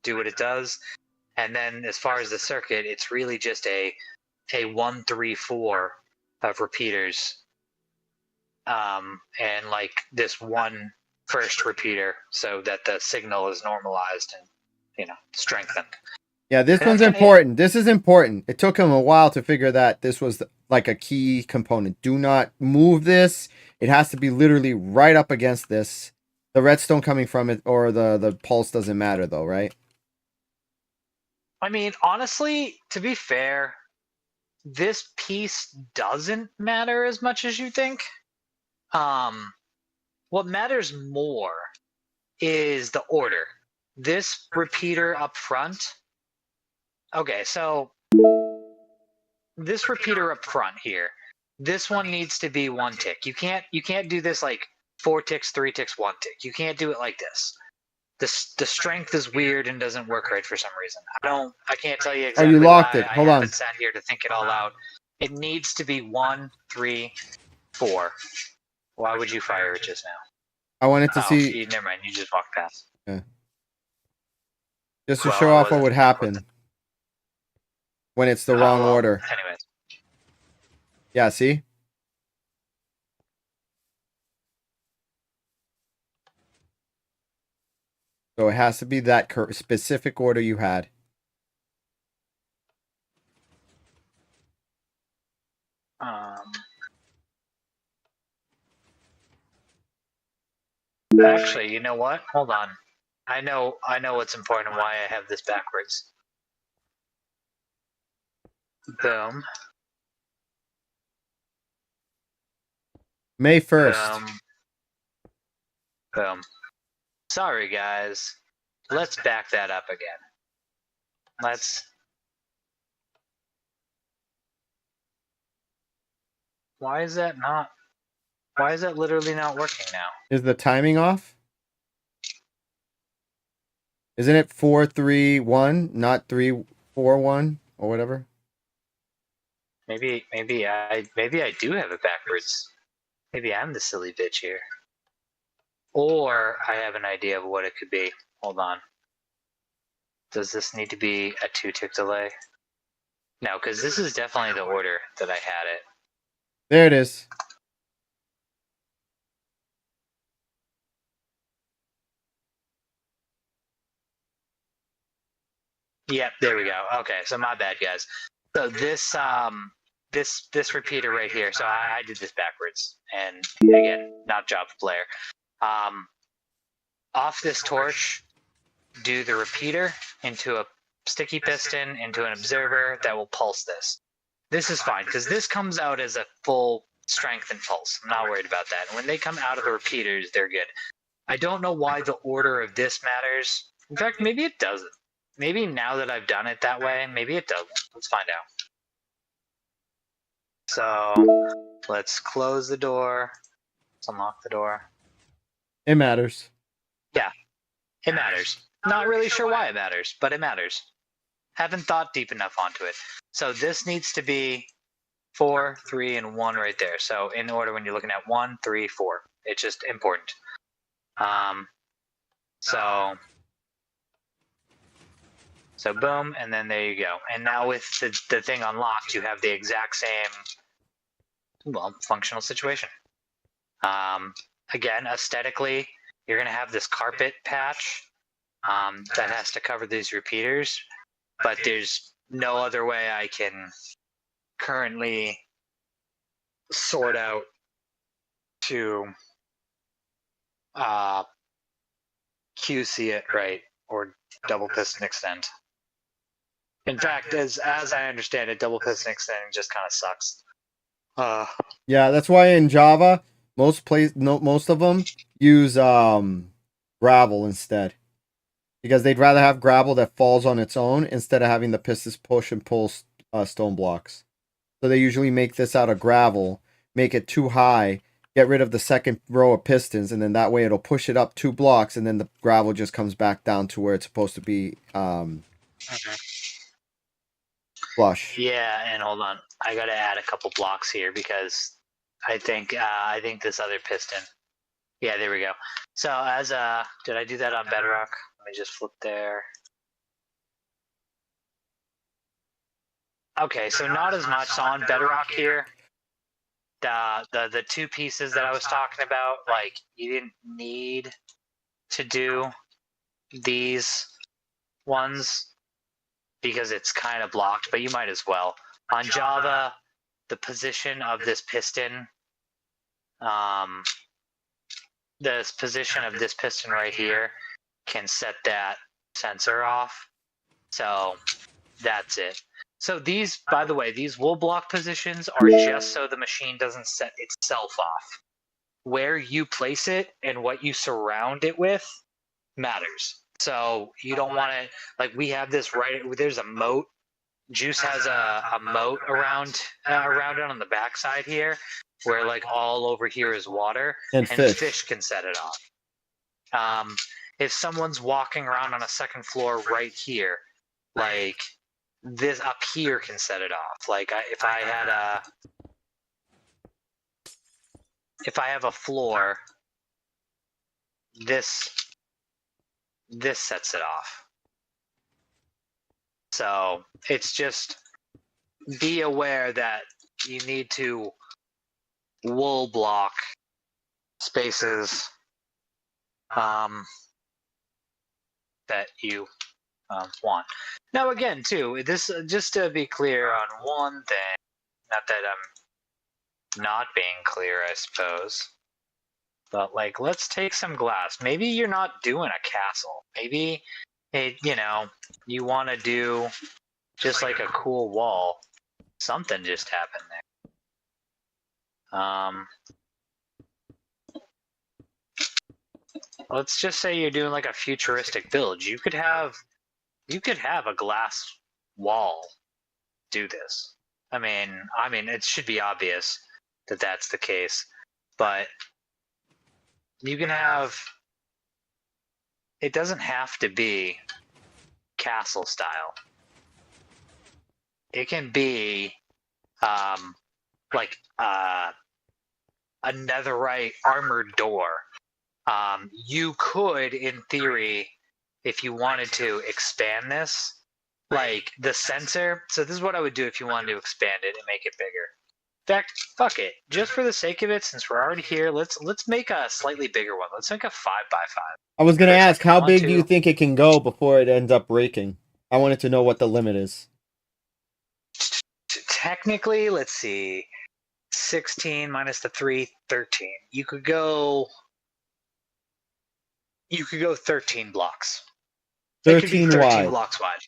S2: do what it does. And then as far as the circuit, it's really just a 1, 3, 4 of repeaters. And like this one first repeater so that the signal is normalized and, strengthened.
S1: Yeah, this one's important. This is important. It took him a while to figure that this was like a key component. Do not move this. It has to be literally right up against this. The redstone coming from it or the pulse doesn't matter though, right?
S2: I mean, honestly, to be fair, this piece doesn't matter as much as you think. What matters more is the order. This repeater up front. Okay, so this repeater up front here, this one needs to be 1 tick. You can't do this like 4 ticks, 3 ticks, 1 tick. You can't do it like this. The strength is weird and doesn't work right for some reason. I can't tell you exactly.
S1: Oh, you locked it.
S2: I
S1: Hold on.
S2: haven't sat here to think it all out. It needs to be 1, 3, 4. Why would you fire it just now?
S1: I wanted to
S2: Oh,
S1: see,
S2: never mind. You just walked past.
S1: just to
S2: Well,
S1: show
S2: I
S1: off what
S2: wasn't-
S1: would happen when it's the
S2: Oh,
S1: wrong
S2: well,
S1: order.
S2: Anyways.
S1: Yeah, see? So it has to be that specific order you had.
S2: Actually, you know what? Hold on. I know what's important and why I have this backwards. Boom.
S1: May 1st.
S2: Boom. Boom. Sorry, guys. Let's back that up again. Why is that literally not working now?
S1: Is the timing off? Isn't it 4-3-1, not 3-4-1 or whatever?
S2: Maybe I do have it backwards. Maybe I'm the silly bitch here. Or I have an idea of what it could be. Hold on. Does this need to be a 2-tick delay? No, because this is definitely the order that I had it.
S1: There it is.
S2: Yep, there we go. Okay, so my bad, guys. So this repeater right here. So I did this backwards, and again, not job player. Off this torch, do the repeater into a sticky piston into an observer that will pulse this. This is fine because this comes out as a full strength and pulse. I'm not worried about that. And when they come out of the repeaters, they're good. I don't know why the order of this matters. In fact, maybe it doesn't. Maybe now that I've done it that way, maybe it doesn't. Let's find out. So let's close the door. Let's unlock the door.
S1: It matters.
S2: Yeah, it matters. Not really sure why it matters, but it matters. Haven't thought deep enough onto it. So this needs to be 4, 3, and 1 right there. So in order when you're looking at 1, 3, 4. It's just important. So boom, and then there you go. And now with the thing unlocked, you have the exact same, well, functional situation. Again, aesthetically, you're going to have this carpet patch that has to cover these repeaters, but there's no other way I can currently sort out to QC it right or double piston extend. In fact, as I understand it, double piston extending just kind of sucks.
S1: Yeah, that's why in Java, most of them use gravel instead. Because they'd rather have gravel that falls on its own instead of having the pistons push and pull stone blocks. So they usually make this out of gravel, make it too high, get rid of the second row of pistons, and then that way it'll push it up 2 blocks, and then the gravel just comes back down to where it's supposed to be flush.
S2: Yeah, and hold on, I gotta add a couple blocks here because I think this other piston. Yeah, there we go. So as did I do that on Bedrock? Let me just flip there. Okay, so not as much. So on Bedrock here, the 2 pieces that I was talking about, like you didn't need to do these ones because it's kind of blocked, but you might as well. On Java, the position of this piston, this position of this piston right here can set that sensor off. So that's it. So these, by the way, these wool block positions are just so the machine doesn't set itself off. Where you place it and what you surround it with matters. So you don't want to, like we have this right, there's a moat. Juice has a moat around it on the backside here, where like all over here is water,
S1: And fish.
S2: Can set it off. If someone's walking around on a second floor right here, like this up here can set it off. Like if I have a floor this sets it off. So it's just be aware that you need to wool block spaces that you want. Now again, too, this just to be clear on one thing, not that I'm not being clear, I suppose, but like, let's take some glass. Maybe you're not doing a castle. Maybe you want to do just like a cool wall. Something just happened there. Let's just say you're doing like a futuristic build. You could have a glass wall do this. I mean, it should be obvious that that's the case, but you can have. It doesn't have to be castle style. It can be like a netherite armored door. You could, in theory, if you wanted to expand this, like the sensor. So this is what I would do if you wanted to expand it and make it bigger. In fact, fuck it. Just for the sake of it, since we're already here, let's make a slightly bigger one. Let's make a 5x5.
S1: I was gonna ask, how big do you
S2: two.
S1: think it can go before it ends up breaking? I wanted to know what the limit is.
S2: Technically, let's see. 16 minus the 3, 13. You could go 13 blocks.
S1: 13 wide.
S2: Blocks wide.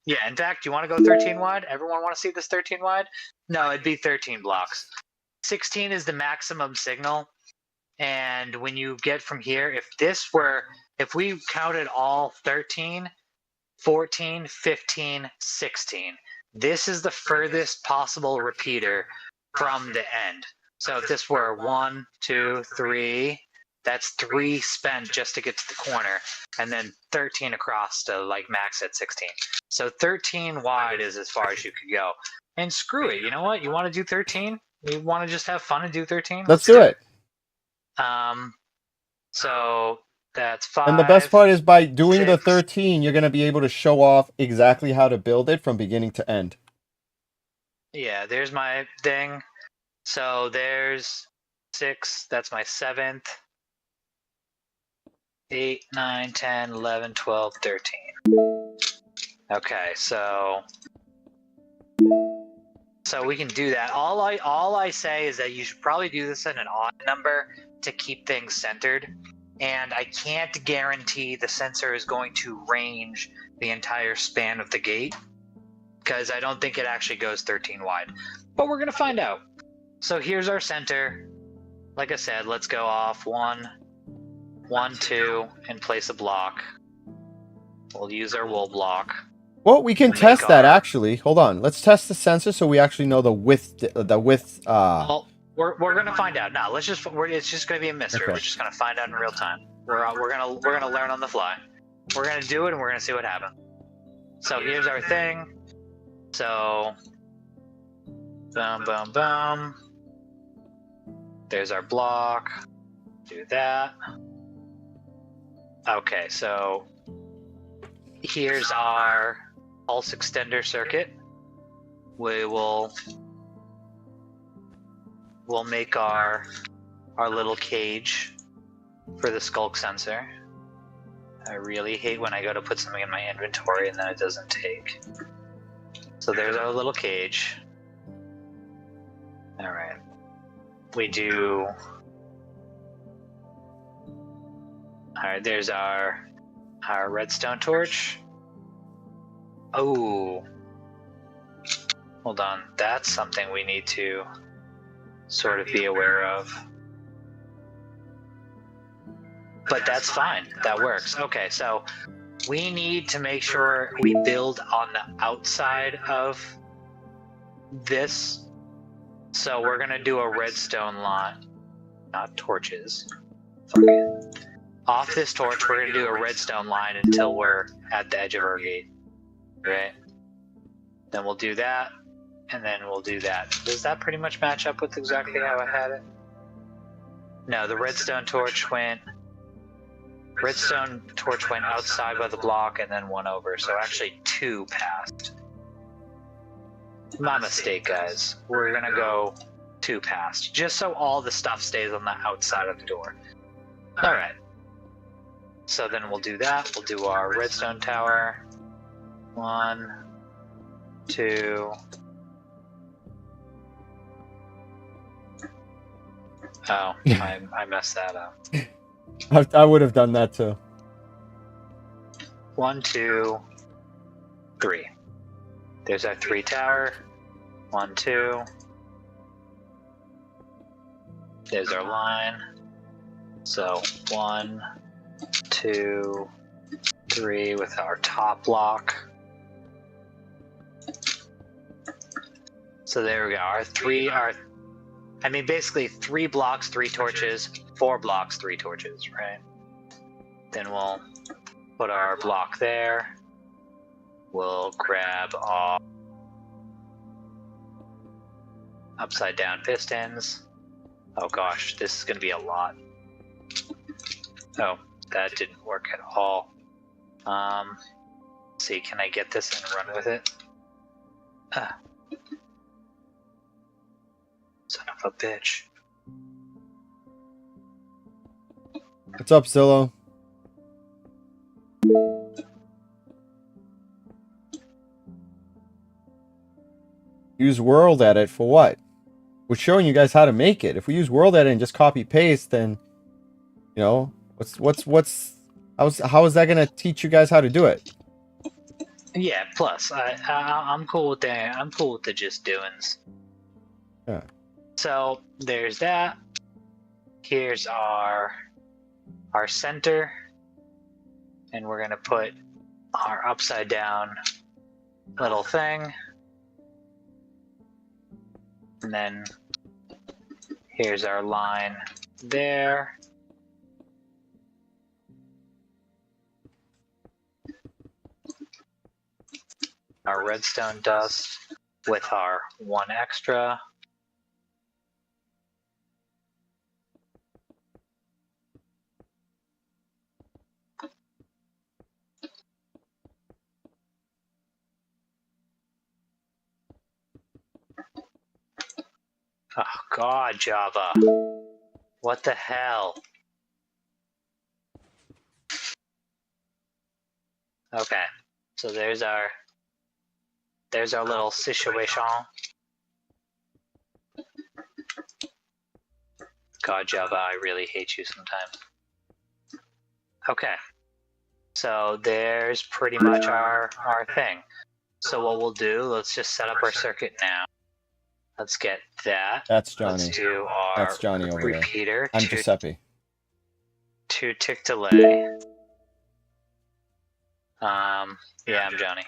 S2: Yeah, in fact, you want to go 13 wide? Everyone want to see this 13 wide? No, it'd be 13 blocks. 16 is the maximum signal. And when you get from here, if we counted all 13, 14, 15, 16, this is the furthest possible repeater from the end. So if this were 1, 2, 3, that's 3 spent just to get to the corner, and then 13 across to like max at 16. So 13 wide is as far as you could go. And screw it, you know what? You want to do 13? You want to just have fun and do 13?
S1: Let's do it.
S2: So that's 5.
S1: And the best part is by doing the
S2: 6.
S1: 13, you're going to be able to show off exactly how to build it from beginning to end.
S2: Yeah, there's my thing. So there's 6. That's my 7th. 8, 9, 10, 11, 12, 13. Okay, so we can do that. All I say is that you should probably do this in an odd number to keep things centered. And I can't guarantee the sensor is going to range the entire span of the gate, because I don't think it actually goes 13 wide. But we're going to find out. So here's our center. Like I said, let's go off 1, 1, 2, and place a block. We'll use our wool block.
S1: Well, we can test that actually. Hold on. Let's test the sensor so we actually know the width.
S2: Well, we're gonna find out. No, it's just gonna be a mystery.
S1: Okay.
S2: We're just gonna find out in real time. We're gonna learn on the fly. We're gonna do it and we're gonna see what happens. So here's our thing. So boom, boom, boom. There's our block. Do that. Okay, so here's our pulse extender circuit. We'll make our little cage for the skulk sensor. I really hate when I go to put something in my inventory and then it doesn't take. So there's our little cage. All right. We do. All right. There's our redstone torch. Oh. Hold on. That's something we need to sort of be aware of. But that's fine. That works. Okay, so we need to make sure we build on the outside of this. So we're going to do a redstone line. Not torches. Fuck it. Off this torch, we're going to do a redstone line until we're at the edge of our gate. Right? Then we'll do that. And then we'll do that. Does that pretty much match up with exactly how I had it? No, the redstone torch went Redstone torch went outside by the block and then one over, so actually 2 passed. My mistake, guys. We're gonna go 2 past, just so all the stuff stays on the outside of the door. Alright. So then we'll do that. We'll do our redstone tower. 1, 2. Oh, I messed that up.
S1: I would have done that too.
S2: 1, 2, 3. There's our 3 tower. 1, 2. There's our line. So 1, 2, 3 with our top block. So there we go. Basically 3 blocks, 3 torches, 4 blocks, 3 torches, right? Then we'll put our block there. We'll grab our upside down pistons. Oh gosh, this is gonna be a lot. Oh, that didn't work at all. Let's see, can I get this and run with it? Son of a bitch.
S1: What's up, Zillow? Use world edit for what? We're showing you guys how to make it. If we use world edit and just copy paste, then you know how is that gonna teach you guys how to do it?
S2: Yeah. Plus, I'm cool with that. I'm cool with the just doings.
S1: Yeah.
S2: So there's that. Here's our center, and we're gonna put our upside down little thing. And then here's our line there. Our redstone dust with our 1 extra. Oh god, Java. What the hell? Okay, so there's our little situation. God, Java, I really hate you sometimes. Okay, so there's pretty much our thing. So what we'll do, let's just set up our circuit now. Let's get that.
S1: That's Johnny.
S2: Let's do our
S1: That's Johnny over
S2: repeater.
S1: there. I'm Giuseppe.
S2: 2 tick delay. Yeah, I'm Johnny.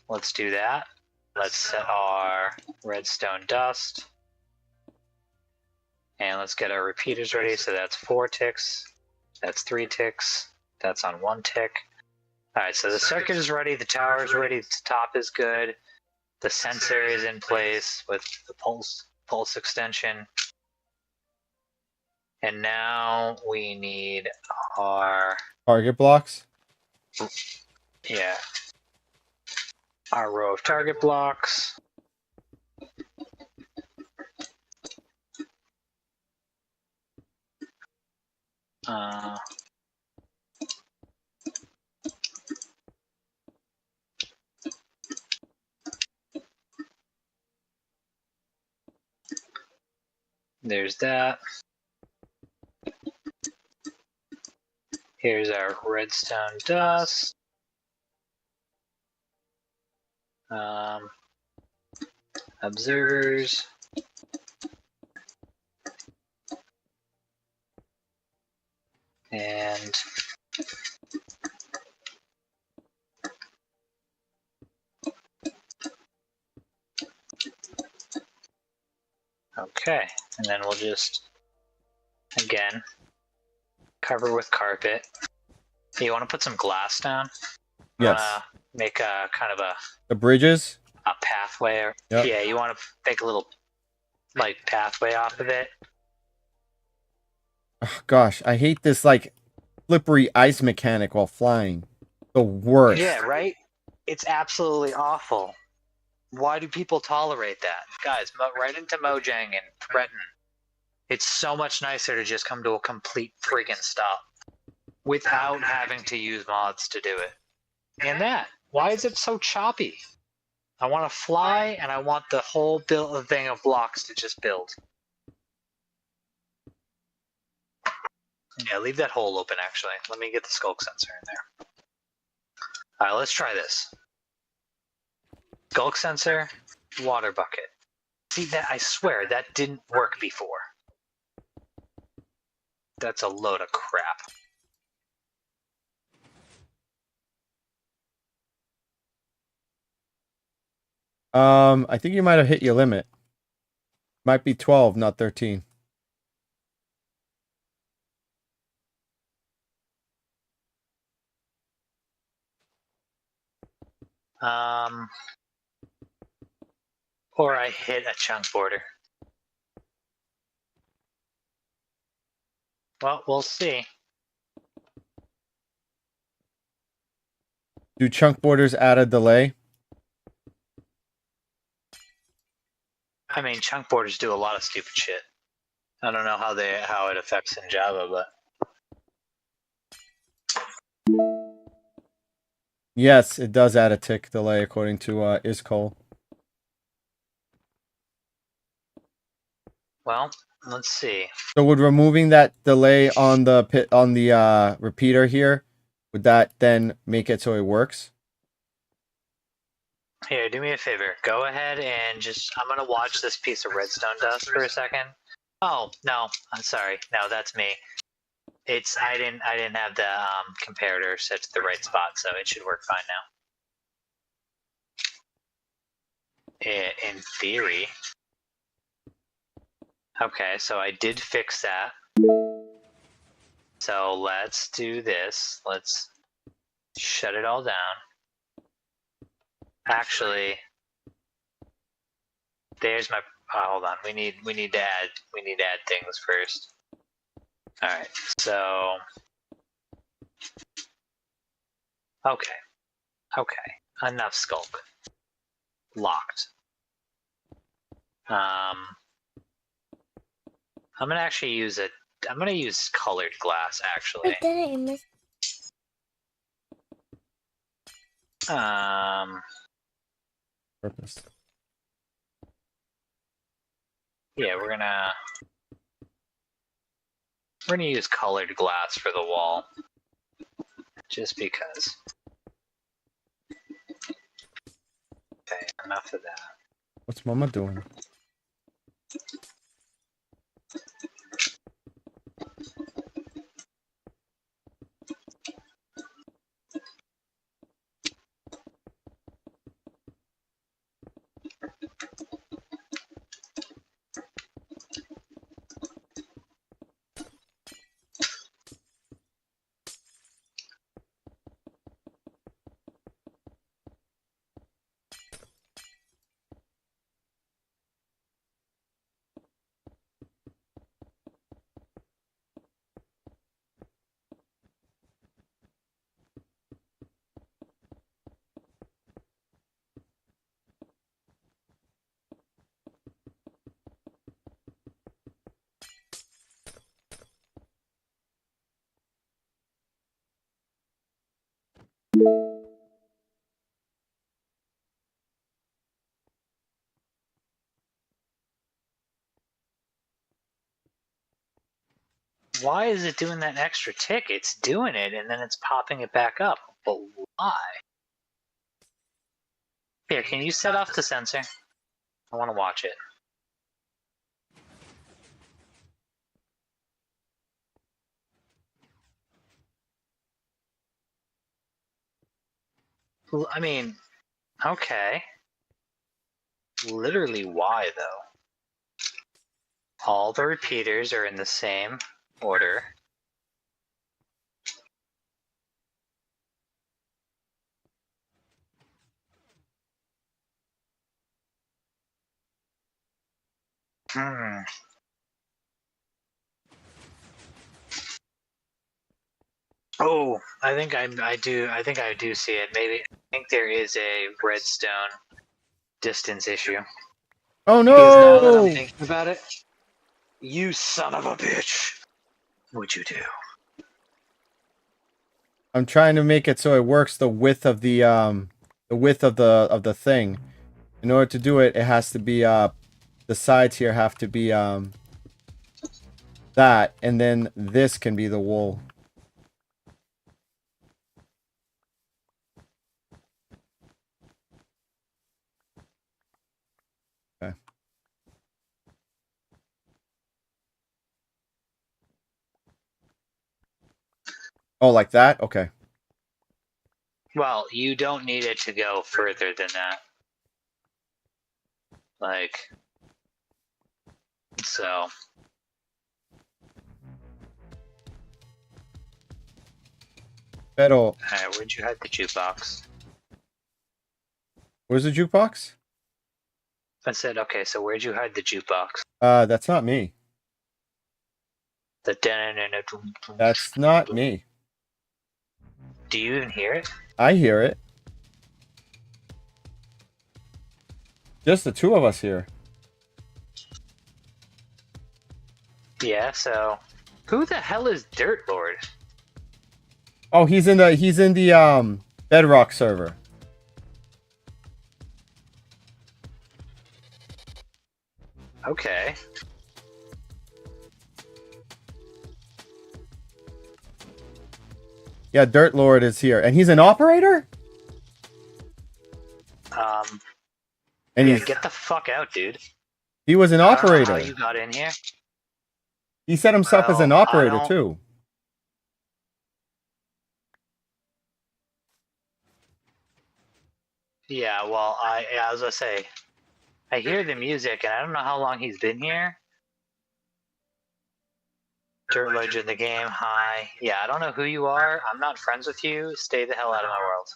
S2: Let's do that. Let's set our redstone dust. And let's get our repeaters ready. So that's 4 ticks. That's 3 ticks. That's on 1 tick. Alright, so the circuit is ready. The tower is ready. The top is good. The sensor is in place with the pulse extension. And now we need our
S1: Target blocks?
S2: Yeah. Our row of target blocks. There's that. Here's our redstone dust. Observers. And okay, and then we'll just, again, cover with carpet. You want to put some glass down?
S1: Yes.
S2: Make a kind of
S1: The bridges?
S2: a pathway. Or,
S1: Yep.
S2: Yeah, you want to make a little like pathway off of it.
S1: Oh, gosh, I hate this like slippery ice mechanic while flying. The worst.
S2: Yeah, right? It's absolutely awful. Why do people tolerate that? Guys, right into Mojang and threaten. It's so much nicer to just come to a complete freaking stop without having to use mods to do it. And that, why is it so choppy? I want to fly and I want the whole thing of blocks to just build. Yeah, leave that hole open actually. Let me get the skulk sensor in there. Alright, let's try this. Skulk sensor, water bucket. See that? I swear that didn't work before. That's a load of crap.
S1: I think you might have hit your limit. Might be 12, not 13.
S2: Or I hit a chunk border. Well, we'll see.
S1: Do chunk borders add a delay?
S2: I mean, chunk borders do a lot of stupid shit. I don't know how it affects in Java, but
S1: Yes, it does add a tick delay according to Iscol.
S2: well, let's see.
S1: So would removing that delay on the repeater here, would that then make it so it works?
S2: Here, do me a favor. Go ahead and I'm gonna watch this piece of redstone dust for a second. Oh no, I'm sorry. No, that's me. I didn't have the comparator set to the right spot, so it should work fine now. In theory. Okay, so I did fix that. So let's do this. Let's shut it all down. Actually, there's my. Hold on. We need to add things first. All right. So. Okay. Enough skulk. Locked. I'm gonna actually use it. I'm gonna use colored glass actually.
S4: I did it in this.
S1: Purpose.
S2: Yeah, we're gonna use colored glass for the wall, just because. Okay, enough of that.
S1: What's Mama doing?
S2: Why is it doing that extra tick? It's doing it and then it's popping it back up. But why? Here, can you set off the sensor? I want to watch it. I mean, okay. Literally why though? All the repeaters are in the same order. Hmm. Oh, I think I do. I think I do see it. Maybe I think there is a redstone distance issue.
S1: Oh
S2: Because now that I'm
S1: no!
S2: thinking about it, you son of a bitch, what'd you do?
S1: I'm trying to make it so it works the width of the thing. In order to do it, it has to be the sides here have to be that, and then this can be the wool. Okay. Oh, like that? Okay.
S2: Well, you don't need it to go further than that. Like, so.
S1: Pero,
S2: Alright, where'd you hide the jukebox?
S1: where's the jukebox?
S2: I said, okay, so where'd you hide the jukebox?
S1: That's not me.
S2: The
S1: That's not me.
S2: Do you even hear it?
S1: I hear it. Just the two of us here.
S2: Yeah, so who the hell is Dirt Lord?
S1: Oh, he's in the Bedrock server.
S2: Okay.
S1: Yeah, Dirt Lord is here, and he's an operator. And
S2: Yeah,
S1: he's
S2: get the fuck out, dude.
S1: he was an
S2: I don't know
S1: operator.
S2: how you got in here.
S1: He set himself as an
S2: Well, I
S1: operator
S2: don't-
S1: too.
S2: Yeah, well, I was gonna say, I hear the music, and I don't know how long he's been here. Dirt Lord in the game, hi. Yeah, I don't know who you are. I'm not friends with you. Stay the hell out of my world.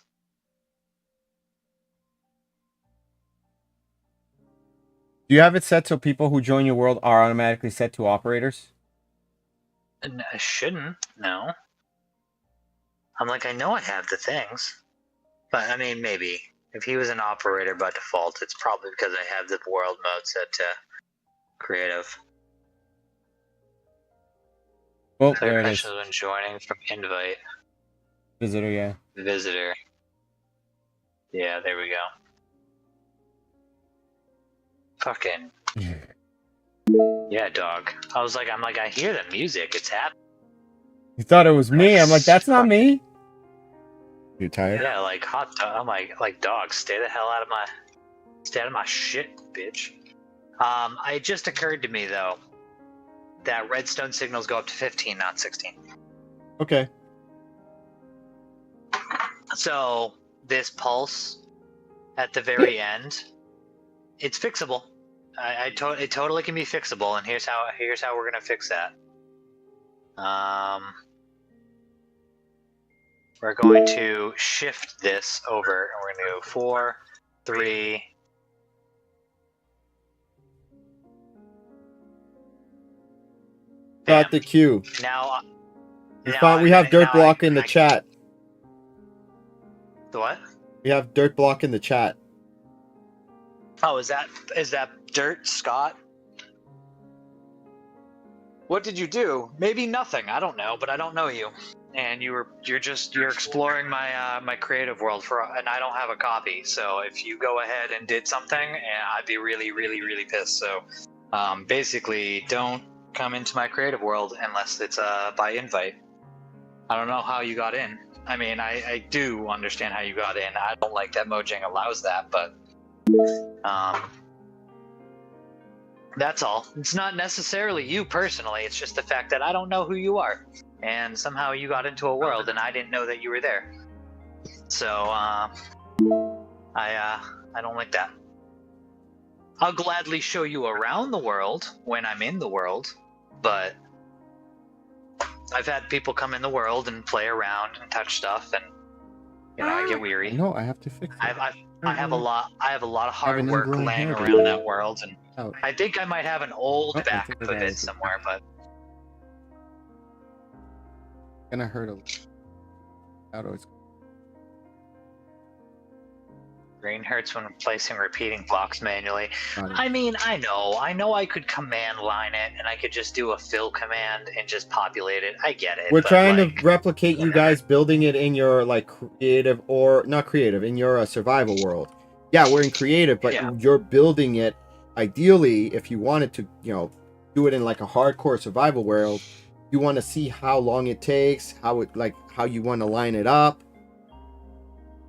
S1: Do you have it set so people who join your world are automatically set to operators?
S2: I shouldn't. No. I'm like, I know I have the things, but I mean, maybe if he was an operator by default, it's probably because I have the world mode set to creative.
S1: Oh,
S2: Clear
S1: there it is.
S2: questions when joining from invite
S1: Visitor, yeah.
S2: visitor. Yeah, there we go. Fucking yeah, dog. I'm like, I hear the music. It's happening.
S1: You thought it was me? I'm like, that's not me. You tired?
S2: Yeah, like hot dog. I'm like, dog, stay the hell out of my shit, bitch. It just occurred to me though that redstone signals go up to 15, not 16.
S1: Okay.
S2: So this pulse at the very end, it's fixable. It totally can be fixable, and here's how we're gonna fix that. We're going to shift this over, and we're gonna do 4, 3.
S1: Got the queue.
S2: Now,
S1: We have Dirt Block in the chat.
S2: The what?
S1: We have Dirt Block in the chat.
S2: Oh, is that Dirt Scott? What did you do? Maybe nothing. I don't know, but I don't know you. And you're exploring my my creative world and I don't have a copy. So if you go ahead and did something, I'd be really, really, really pissed. So basically, don't come into my creative world unless it's by invite. I don't know how you got in. I mean, I do understand how you got in. I don't like that Mojang allows that, but that's all. It's not necessarily you personally. It's just the fact that I don't know who you are, and somehow you got into a world and I didn't know that you were there. So I don't like that. I'll gladly show you around the world when I'm in the world, but I've had people come in the world and play around and touch stuff, and I get weary.
S1: No, I have to fix it.
S2: I have a lot of hard
S1: an
S2: work
S1: ingrown
S2: laying
S1: hair,
S2: around
S1: dude.
S2: that world, and I think I might have an old
S1: Oh, I
S2: backup
S1: think I
S2: of
S1: got
S2: it
S1: it.
S2: somewhere, but
S1: Gonna hurt a little. How do it's
S2: Green hurts when placing repeating blocks manually.
S1: got it.
S2: I mean, I know I could command line it, and I could just do a fill command and just populate it. I get it.
S1: We're
S2: but,
S1: trying
S2: like,
S1: to replicate you guys building it in your like creative or not creative in your survival world. Yeah, we're in creative, but
S2: Yeah.
S1: you're building it. Ideally, if you wanted to, do it in like a hardcore survival world, you want to see how long it takes, how you want to line it up,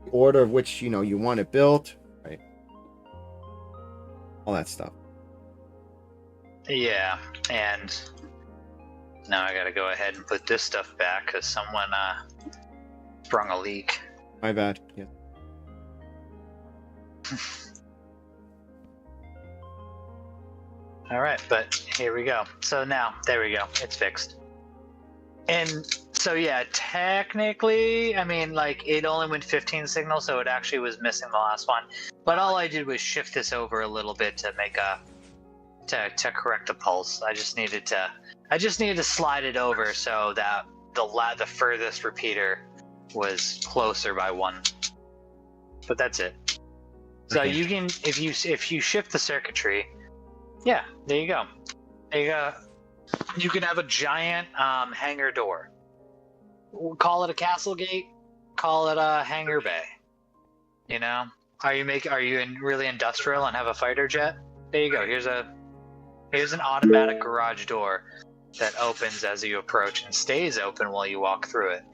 S1: the order of which you want it built, right? All that stuff.
S2: Yeah, and now I gotta go ahead and put this stuff back because someone sprung a leak.
S1: My bad. Yeah.
S2: All right, but here we go. So now, there we go. It's fixed. And so yeah, technically, I mean, like, it only went 15 signals, so it actually was missing the last one. But all I did was shift this over a little bit to make to correct the pulse. I just needed to slide it over so that the furthest repeater was closer by one. But that's it. So
S1: Okay.
S2: you can, if you shift the circuitry, yeah, there you go. There you go. You can have a giant hangar door. We'll call it a castle gate. Call it a hangar bay. You know? Are you really industrial and have a fighter jet? There you go. Here's an automatic garage door that opens as you approach and stays open while you walk through it.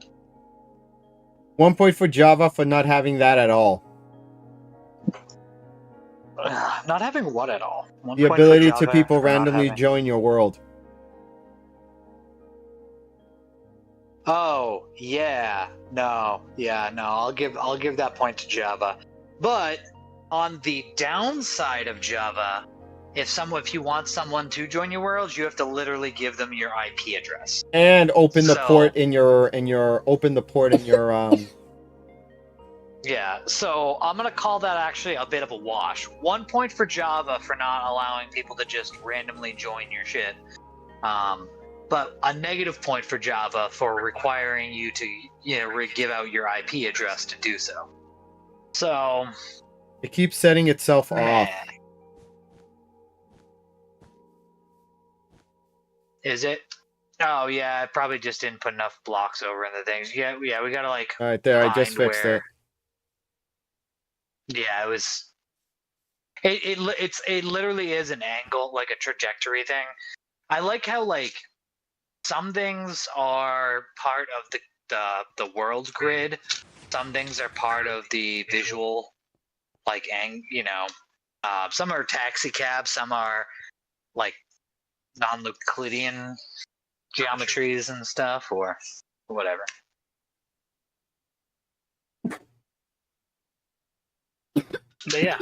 S1: 1 point for Java for not having that at all.
S2: Not having what at all?
S1: The ability to people randomly join your world.
S2: Oh, yeah. No. I'll give that point to Java. But on the downside of Java, if you want someone to join your world, you have to literally give them your IP address.
S1: And open the port in your
S2: Yeah, so I'm gonna call that actually a bit of a wash. 1 point for Java for not allowing people to just randomly join your shit. But a negative point for Java for requiring you to, give out your IP address to do so. So
S1: it keeps setting itself off.
S2: Is it? Oh yeah, I probably just didn't put enough blocks over in the things. Yeah, we gotta like.
S1: All right, there. I just fixed it.
S2: Yeah, it was. It literally is an angle, like a trajectory thing. I like how like some things are part of the world grid. Some things are part of the visual, like some are taxi cabs, some are like non-Euclidean geometries and stuff, or whatever. But yeah.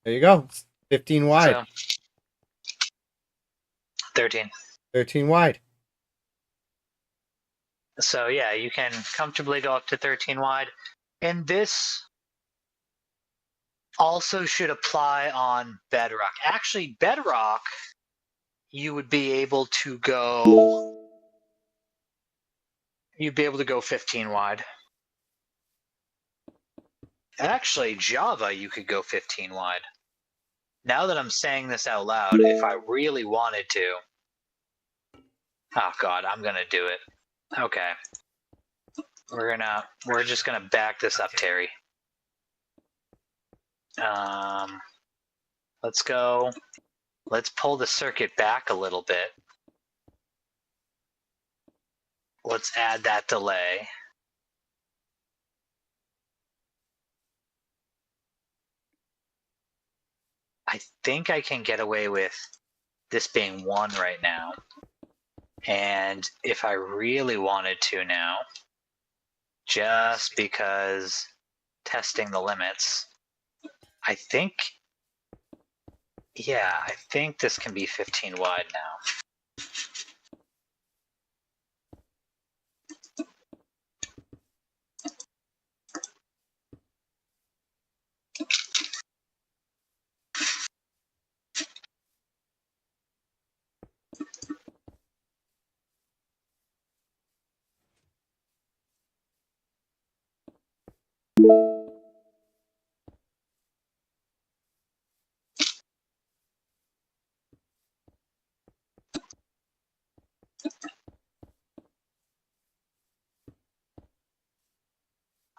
S1: There you go. 15 wide.
S2: So, 13.
S1: 13 wide.
S2: So yeah, you can comfortably go up to 13 wide. And this also should apply on Bedrock. Actually, Bedrock, you would be able to go 15 wide. Actually, Java, you could go 15 wide. Now that I'm saying this out loud, if I really wanted to... Oh god, I'm gonna do it. Okay. We're just gonna back this up, Terry. Let's go. Let's pull the circuit back a little bit. Let's add that delay. I think I can get away with this being 1 right now. And if I really wanted to now, just because testing the limits, I think this can be 15 wide now.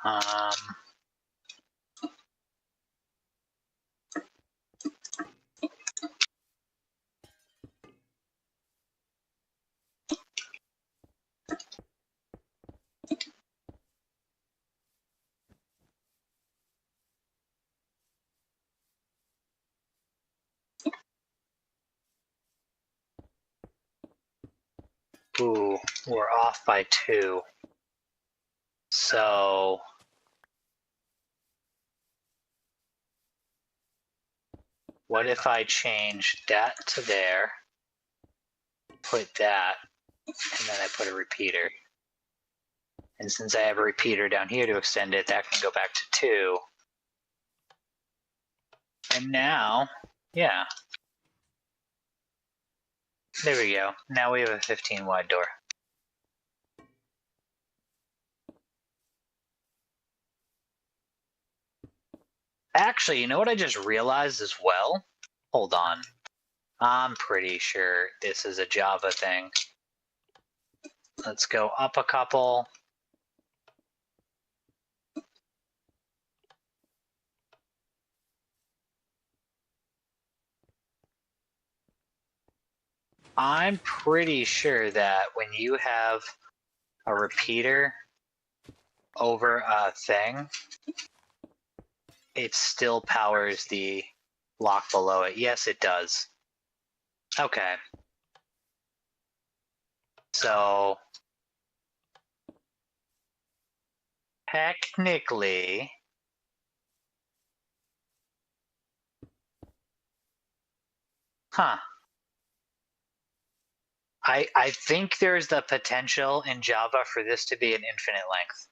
S2: Um, ooh, we're off by 2. So what if I change that to there, put that, and then I put a repeater. And since I have a repeater down here to extend it, that can go back to 2. And now, yeah. There we go. Now we have a 15 wide door. Actually, you know what I just realized as well? Hold on. I'm pretty sure this is a Java thing. Let's go up a couple. I'm pretty sure that when you have a repeater over a thing, it still powers the block below it. Yes, it does. Okay. So technically, huh. I think there's the potential in Java for this to be an infinite length.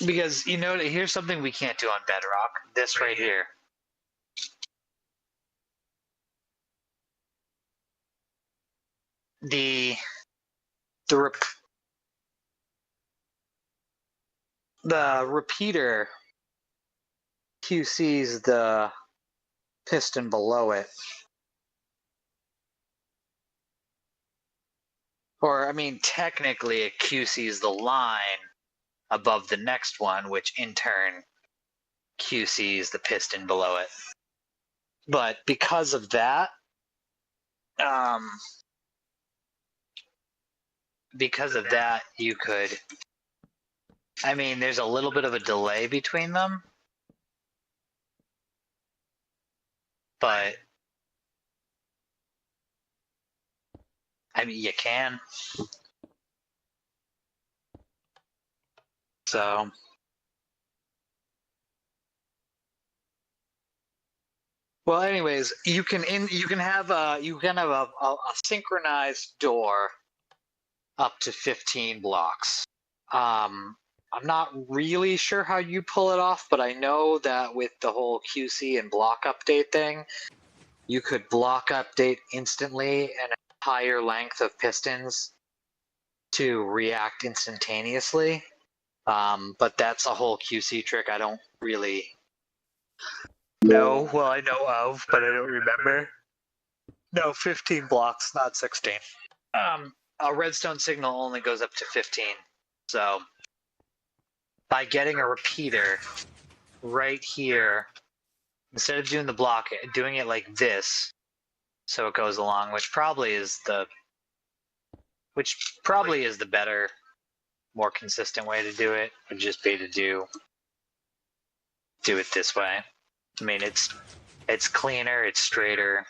S2: Because, you know, here's something we can't do on Bedrock. This right here. The repeater QCs the piston below it. Or, I mean, technically it QCs the line above the next one, which in turn QCs the piston below it. But because of that, you could, I mean, there's a little bit of a delay between them, but I mean, you can. So, well, anyways, you can have a synchronized door up to 15 blocks. I'm not really sure how you pull it off, but I know that with the whole QC and block update thing, you could block update instantly and a higher length of pistons to react instantaneously. But that's a whole QC trick I don't really know. Well, I know of, but I don't remember. No, 15 blocks, not 16. A redstone signal only goes up to 15. So by getting a repeater right here, instead of doing the block, doing it like this, so it goes along, which probably is the better, more consistent way to do it, would just be to do it this way. I mean, it's cleaner, it's straighter.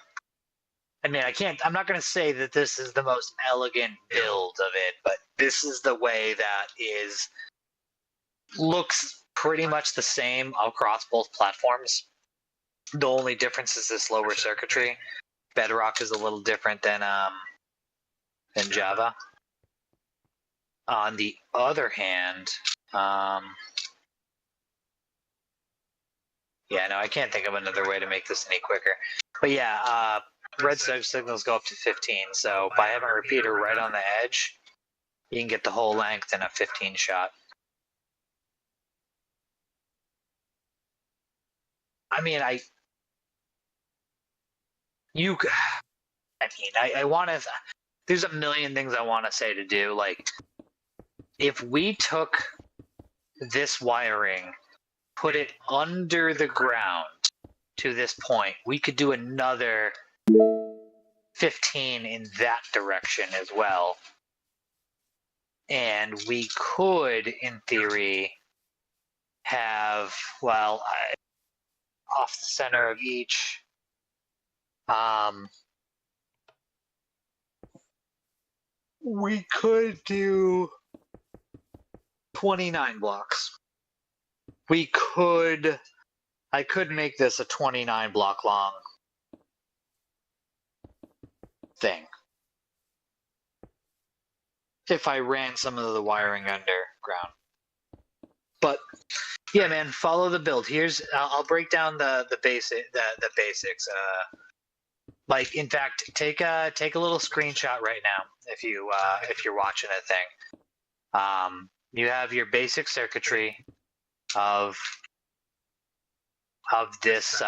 S2: I mean, I'm not going to say that this is the most elegant build of it, but this is the way that looks pretty much the same across both platforms. The only difference is this lower circuitry. Bedrock is a little different than Java. On the other hand, yeah, no, I can't think of another way to make this any quicker. But yeah, redstone signals go up to 15. So by having a repeater right on the edge, you can get the whole length in a 15 shot. I mean, I mean, I want to. There's a million things I want to say to do. Like, if we took this wiring, put it under the ground to this point, we could do another 15 in that direction as well. And we could, in theory, have, well, off the center of each. We could do 29 blocks. I could make this a 29 block long thing. If I ran some of the wiring underground. But yeah, man, follow the build. I'll break down the basics. Like, in fact, take a little screenshot right now if you're watching a thing. You have your basic circuitry of this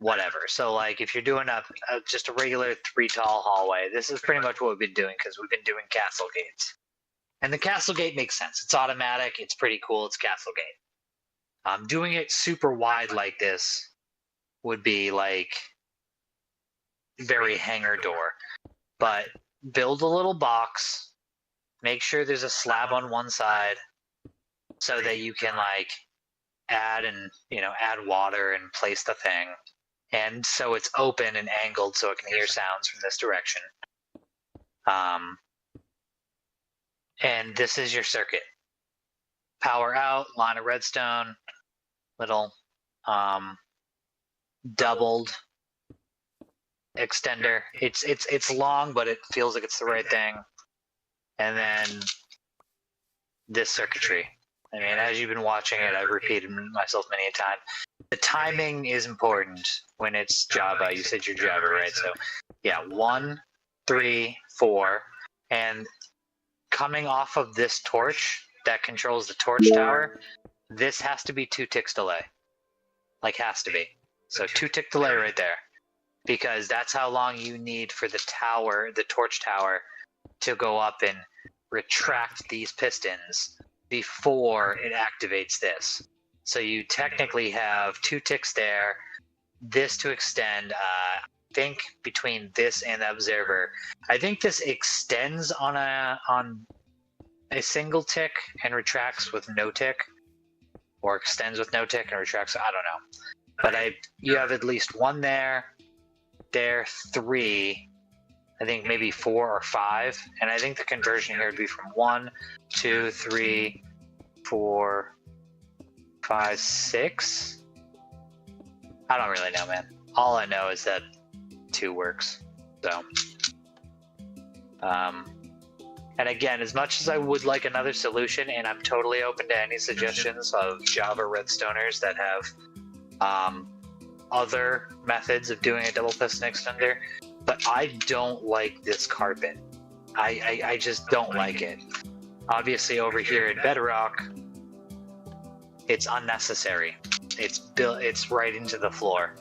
S2: whatever. So, like, if you're doing just a regular 3 tall hallway, this is pretty much what we've been doing, because we've been doing castle gates. And the castle gate makes sense. It's automatic. It's pretty cool. It's castle gate. Doing it super wide like this would be like very hangar door. But build a little box. Make sure there's a slab on one side so that you can like add water and place the thing. And so it's open and angled so it can hear sounds from this direction. And this is your circuit. Power out, line of redstone, little doubled extender. It's long, but it feels like it's the right thing. And then this circuitry. I mean, as you've been watching it, I've repeated myself many a time. The timing is important when it's Java. You said you're Java, right? So, yeah, 1, 3, 4, and coming off of this torch that controls the torch tower, this has to be 2 ticks delay. Like, has to be. So 2 tick delay right there. Because that's how long you need for the torch tower, to go up and retract these pistons before it activates this. So you technically have 2 ticks there, this to extend, I think between this and the observer. I think this extends on a single tick and retracts with no tick, or extends with no tick and retracts. I don't know, but you have at least 1 there, 3. I think maybe 4 or 5, and I think the conversion here would be from 1, 2, 3, 4, 5, 6. I don't really know, man. All I know is that 2 works. So, and again, as much as I would like another solution, and I'm totally open to any suggestions of Java Redstoners that have other methods of doing a double piston extender, but I don't like this carpet. I just don't like it. Obviously, over here in Bedrock, it's unnecessary. It's right into the floor.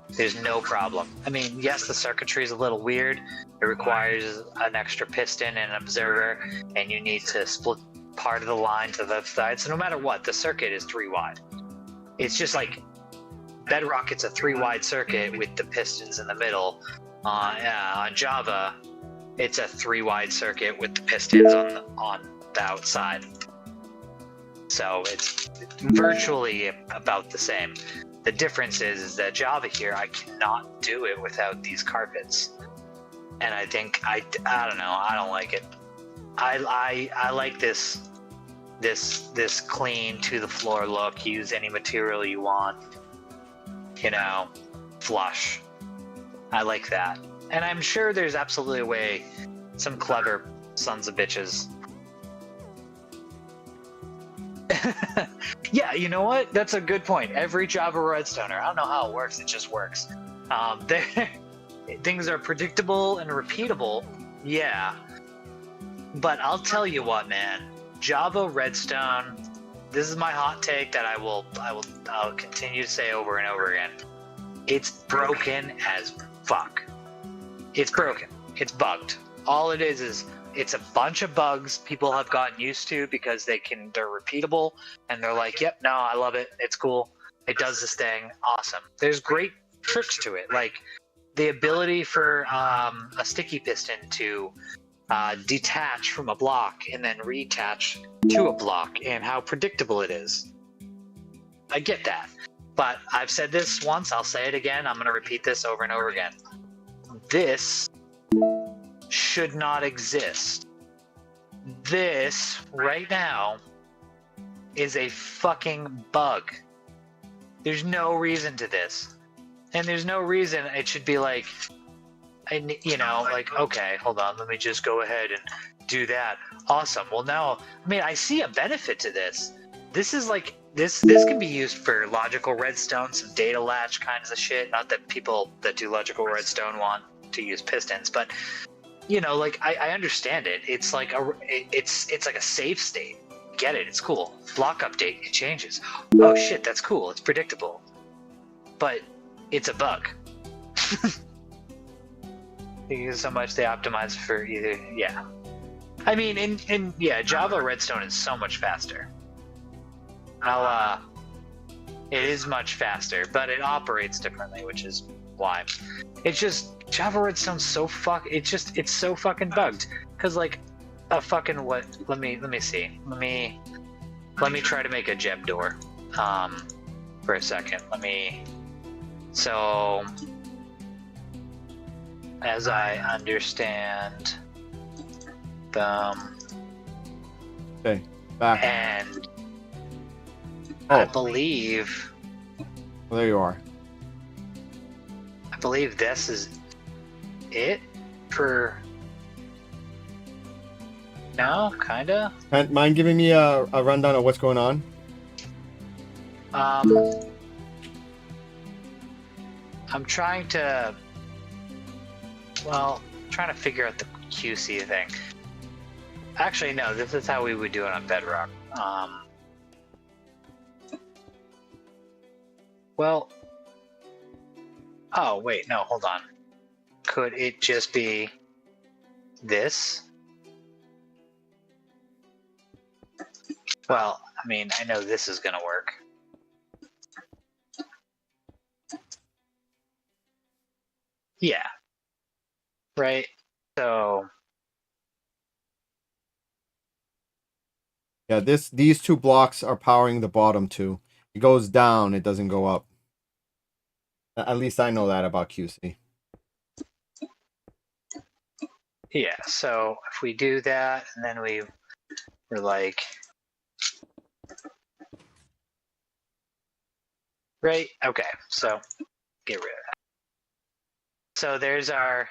S2: There's no problem. I mean, yes, the circuitry is a little weird. It requires an extra piston and an observer, and you need to split part of the line to the side. So no matter what, the circuit is 3 wide. It's just like Bedrock, it's a 3 wide circuit with the pistons in the middle. On Java, it's a 3 wide circuit with the pistons on the outside. So it's virtually about the same. The difference is that Java here, I cannot do it without these carpets. And I think, I don't know, I don't like it. I like this clean to the floor look. Use any material you want, flush. I like that. And I'm sure there's absolutely a way some clever sons of bitches. Yeah, you know what? That's a good point. Every Java Redstoner, I don't know how it works, it just works. Things are predictable and repeatable, yeah. But I'll tell you what, man. Java Redstone, this is my hot take that I'll continue to say over and over again. It's broken as fuck. It's broken. It's bugged. All it is it's a bunch of bugs people have gotten used to because they're repeatable, and they're like, yep, no, I love it. It's cool. It does this thing. Awesome. There's great tricks to it, like the ability for a sticky piston to detach from a block and then reattach to a block, and how predictable it is. I get that. But I've said this once, I'll say it again, I'm going to repeat this over and over again. This should not exist. This, right now, is a fucking bug. There's no reason to this. And there's no reason it should be like, like, okay, hold on, let me just go ahead and do that. Awesome. Well, now, I mean, I see a benefit to this. This is like, this can be used for logical redstone, some data latch kinds of shit. Not that people that do logical redstone want to use pistons, but like I understand it. It's like it's like a save state. Get it? It's cool. Block update, it changes. Oh shit, that's cool. It's predictable, but it's a bug. Because so much they optimize for either. Yeah, I mean, in Java Redstone is so much faster. It is much faster, but it operates differently, which is why. It's just Java Redstone's so it's so fucking bugged. Cause like a fucking what? Let me see. Let me try to make a gem door. For a second. So as I understand them.
S1: Okay, back.
S2: And
S1: Oh,
S2: I believe
S1: well, there you are.
S2: I believe this is it for. No, kinda.
S1: Mind giving me a rundown of what's going on?
S2: I'm trying to. Well, trying to figure out the QC thing. Actually, no. This is how we would do it on Bedrock. Well. Oh wait, no. Hold on. Could it just be this? Well, I mean, I know this is gonna work. Yeah. Right? So...
S1: Yeah, these two blocks are powering the bottom two. It goes down, it doesn't go up. At least I know that about QC.
S2: Yeah, so if we do that, and then we're like... Right? Okay, so get rid of that. So there's our...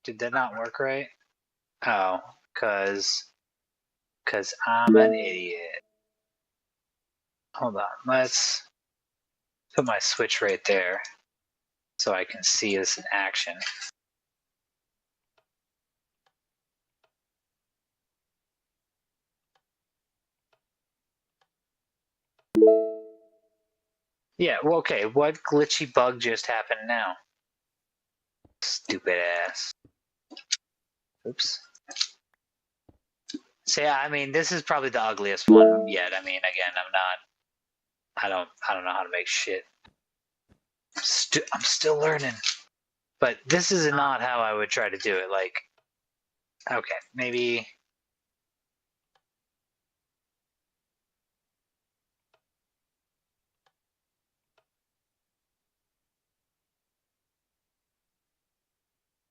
S2: Did that not work right? Oh, cause I'm an idiot. Hold on, let's put my switch right there so I can see this in action. Yeah, well, okay, what glitchy bug just happened now? Stupid ass. Oops. So yeah, I mean, this is probably the ugliest one yet. I mean, again, I don't know how to make shit. I'm still learning. But this is not how I would try to do it. Like, okay, maybe...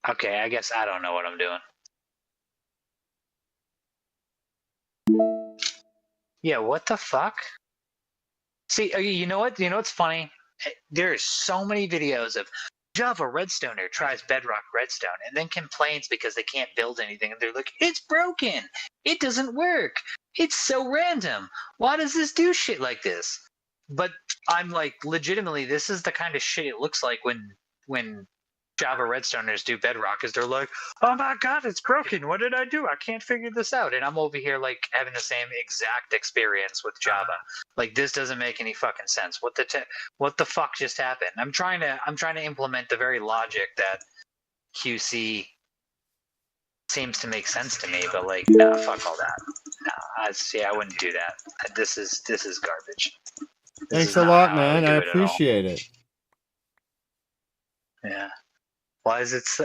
S2: Okay, I guess I don't know what I'm doing. Yeah, what the fuck? See, you know what? You know what's funny? There's so many videos of Java Redstoner tries Bedrock Redstone and then complains because they can't build anything. And they're like, it's broken. It doesn't work. It's so random. Why does this do shit like this? But I'm like, legitimately, this is the kind of shit it looks like when Java Redstoners do Bedrock is they're like, oh my god, it's broken. What did I do? I can't figure this out. And I'm over here like having the same exact experience with Java. Like this doesn't make any fucking sense. What the fuck just happened? I'm trying to implement the very logic that QC seems to make sense to me, but like, nah, fuck all that. Nah, I wouldn't do that. This is garbage. This
S1: Thanks
S2: is
S1: a
S2: not
S1: lot,
S2: how I would
S1: man. I
S2: do it at all.
S1: appreciate it.
S2: Yeah. Why is it so...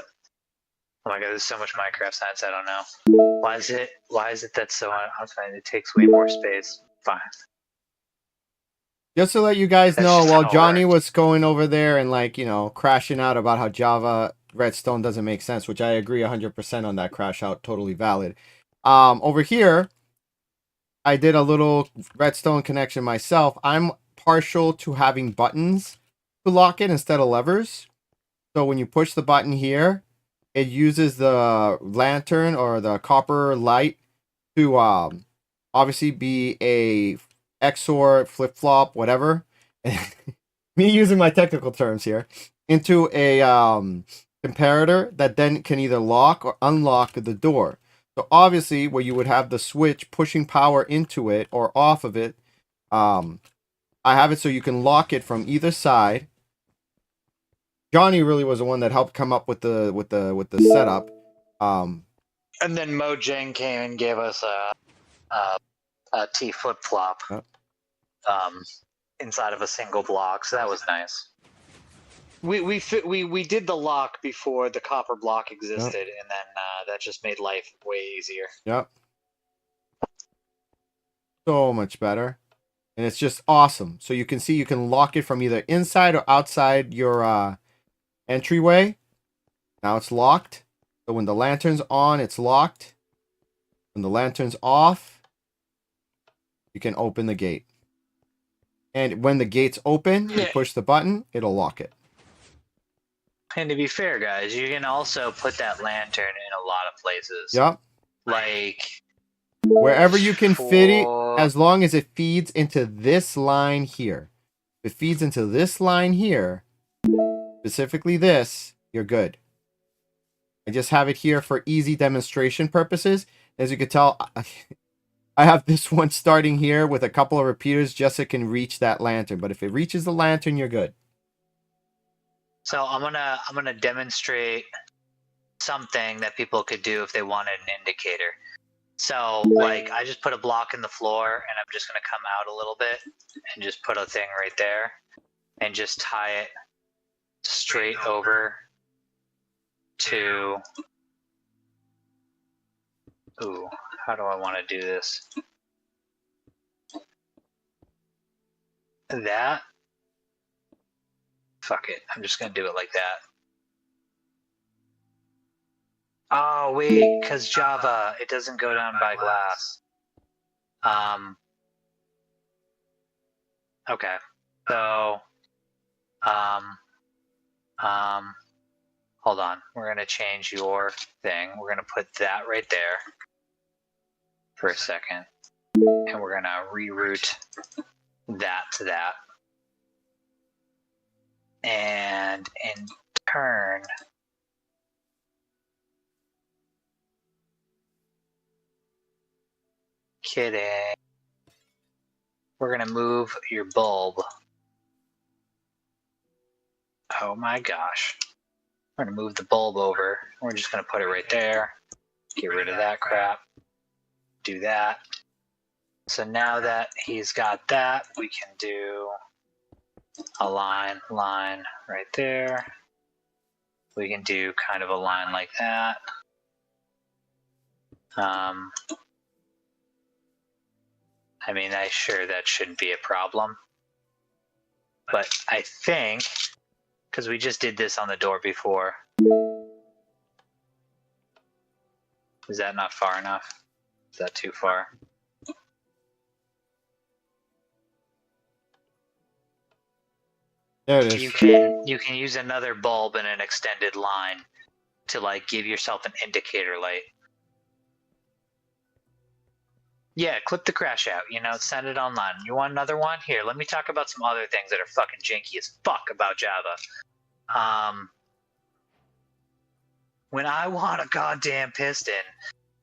S2: Oh my god, there's so much Minecraft science I don't know. Why is it that's so outside? It takes way more space. Fine.
S1: Just to let you guys
S2: That's
S1: know,
S2: just
S1: while
S2: how it
S1: Johnny
S2: works.
S1: was going over there and like, you know, crashing out about how Java Redstone doesn't make sense, which I agree 100% on that crash out, totally valid. Over here, I did a little Redstone connection myself. I'm partial to having buttons to lock it instead of levers. So when you push the button here, it uses the lantern or the copper light to obviously be a XOR, flip-flop, whatever. Me using my technical terms here, into a comparator that then can either lock or unlock the door. So obviously where you would have the switch pushing power into it or off of it, I have it so you can lock it from either side. Johnny really was the one that helped come up with the setup.
S2: And then Mojang came and gave us a T flip flop inside of a single block, so that was nice. We did the lock before the copper block existed, and then that just made life way easier.
S1: Yep. So much better. And it's just awesome. So you can see you can lock it from either inside or outside your entryway. Now it's locked. So when the lantern's on, it's locked. When the lantern's off, you can open the gate. And when the gate's open, you push the button, it'll lock it.
S2: And to be fair, guys, you can also put that lantern in a lot of places.
S1: Yep.
S2: Like
S1: wherever you can fit it, as long as it feeds into this line here. If it feeds into this line here, specifically this, you're good. I just have it here for easy demonstration purposes. As you can tell, I have this one starting here with a couple of repeaters just so it can reach that lantern. But if it reaches the lantern, you're good.
S2: So I'm gonna demonstrate something that people could do if they wanted an indicator. So like I just put a block in the floor and I'm just gonna come out a little bit and just put a thing right there and just tie it straight over to, ooh, how do I want to do this? That, fuck it, I'm just gonna do it like that. Oh wait, because Java, it doesn't go down by glass. Okay, so, hold on, we're gonna change your thing. We're gonna put that right there for a second, and we're gonna reroute that to that. And in turn, kidding, we're gonna move your bulb. Oh my gosh. We're gonna move the bulb over. We're just gonna put it right there. Get rid of that crap. Do that. So now that he's got that, we can do a line right there. We can do kind of a line like that. I mean, sure that shouldn't be a problem. But I think, because we just did this on the door before. Is that not far enough? Is that too far?
S1: There it is.
S2: You can use another bulb in an extended line to like give yourself an indicator light. Yeah, clip the crash out, you know, send it online. You want another one? Here, let me talk about some other things that are fucking janky as fuck about Java. when I want a goddamn piston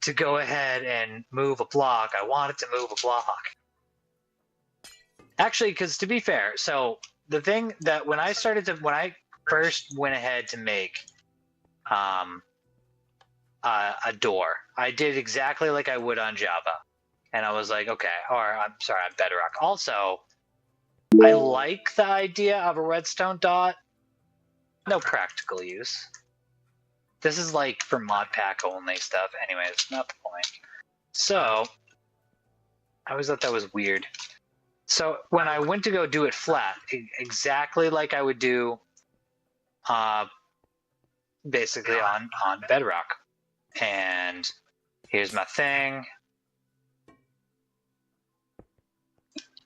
S2: to go ahead and move a block, I want it to move a block. Actually, because to be fair, so the thing that when I first went ahead to make a door, I did exactly like I would on Java. And I was like, okay, or I'm sorry, on Bedrock. Also, I like the idea of a redstone dot. No practical use. This is like for mod pack only stuff. Anyways, not the point. So, I always thought that was weird. So when I went to go do it flat, exactly like I would do basically on Bedrock. And here's my thing.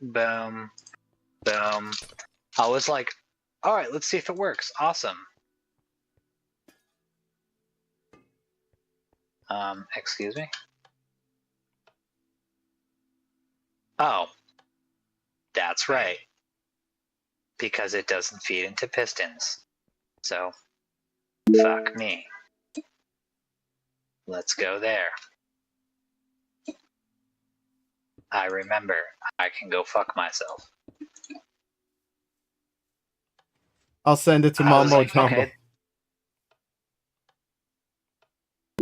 S2: Boom. Boom. I was like, all right, let's see if it works. Awesome. Excuse me? Oh. That's right. Because it doesn't feed into pistons. So, fuck me. Let's go there. I remember. I can go fuck myself.
S1: I'll send it to
S2: I was
S1: Mambo
S2: like,
S1: Jumbo.
S2: okay.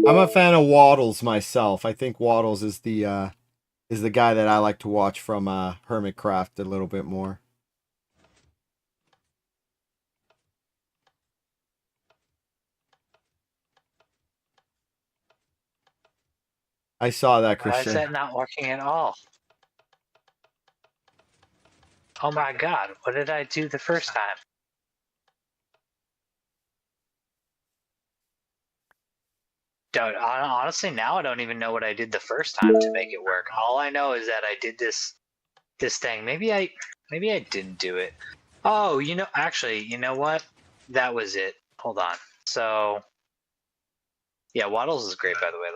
S1: I'm a fan of Waddles myself. I think Waddles is the guy that I like to watch from Hermitcraft a little bit more. I saw that,
S2: Why is
S1: Christian.
S2: that not working at all? Oh my god, what did I do the first time? Honestly, now I don't even know what I did the first time to make it work. All I know is that I did this thing. Maybe I didn't do it. Oh, actually, you know what? That was it. Hold on. So, yeah, Waddles is great, by the way.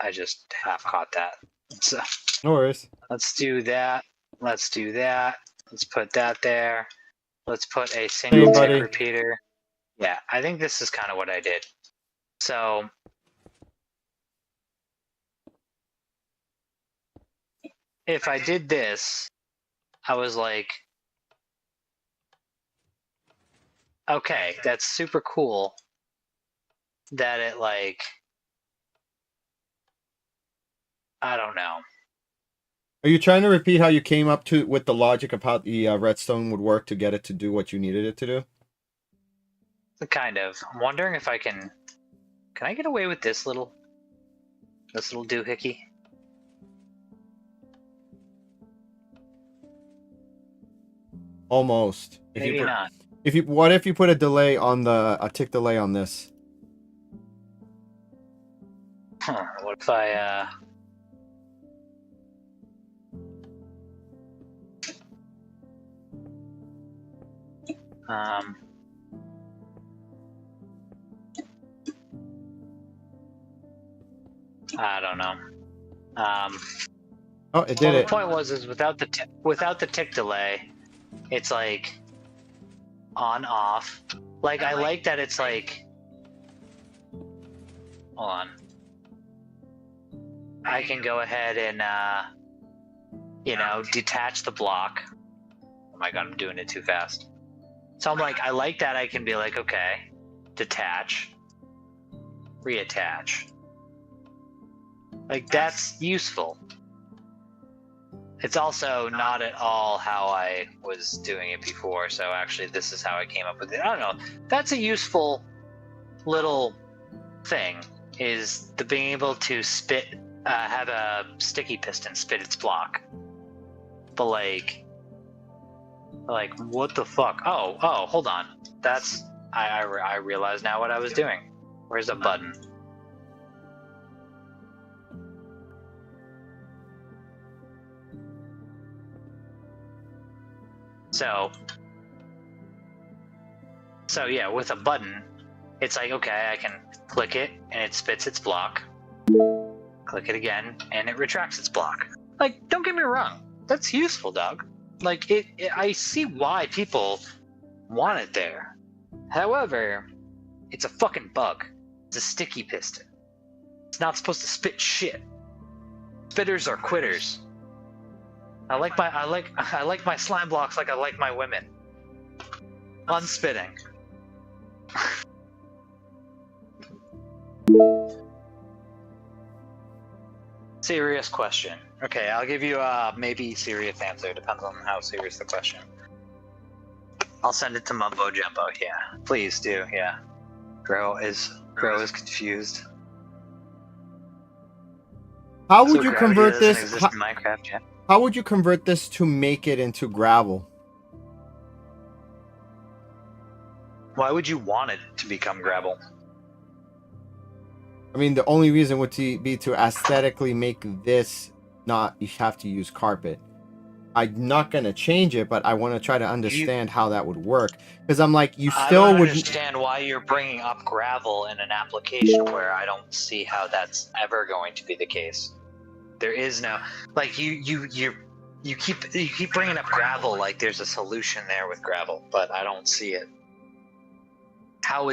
S2: I just half caught that. So,
S1: No worries.
S2: let's do that. Let's do that. Let's put that there. Let's put a single
S1: buddy.
S2: tick repeater. Yeah, I think this is kind of what I did. So, if I did this, I was like, okay, that's super cool that it like, I don't know.
S1: Are you trying to repeat how you came up to with the logic of how the redstone would work to get it to do what you needed it to do?
S2: Kind of. I'm wondering if I can I get away with this little doohickey?
S1: Almost.
S2: Maybe not.
S1: What if you put a delay on a tick delay on this?
S2: What if I I don't know.
S1: Oh, it did
S2: The
S1: it.
S2: point is without the tick delay, it's like on off. Like I like that it's like. Hold on. I can go ahead and detach the block. Oh my god, I'm doing it too fast. So I'm like, I like that I can be like, okay, detach, reattach. Like, that's useful. It's also not at all how I was doing it before, so actually this is how I came up with it. I don't know. That's a useful little thing, is the being able to have a sticky piston spit its block. But like, what the fuck? Oh, hold on. I realize now what I was doing. Where's the button? So yeah, with a button, it's like, okay, I can click it and it spits its block. Click it again and it retracts its block. Like, don't get me wrong, that's useful, dog. Like, I see why people want it there. However, it's a fucking bug. It's a sticky piston. It's not supposed to spit shit. Spitters are quitters. I like my slime blocks like I like my women. Unspitting. Serious question. Okay, I'll give you a maybe serious answer. Depends on how serious the question. I'll send it to Mumbo Jumbo. Yeah, please do. Yeah, Grow is confused.
S1: How
S2: So
S1: would you
S2: gravity
S1: convert
S2: doesn't
S1: this?
S2: exist in Minecraft yet.
S1: How would you convert this to make it into gravel?
S2: Why would you want it to become gravel?
S1: I mean, the only reason would be to aesthetically make this not you have to use carpet. I'm not gonna change it, but I want to try to understand how that would work because I'm like, you
S2: I
S1: still
S2: don't
S1: would.
S2: understand why you're bringing up gravel in an application where I don't see how that's ever going to be the case. There is no like you keep bringing up gravel like there's a solution there with gravel, but I don't see it. How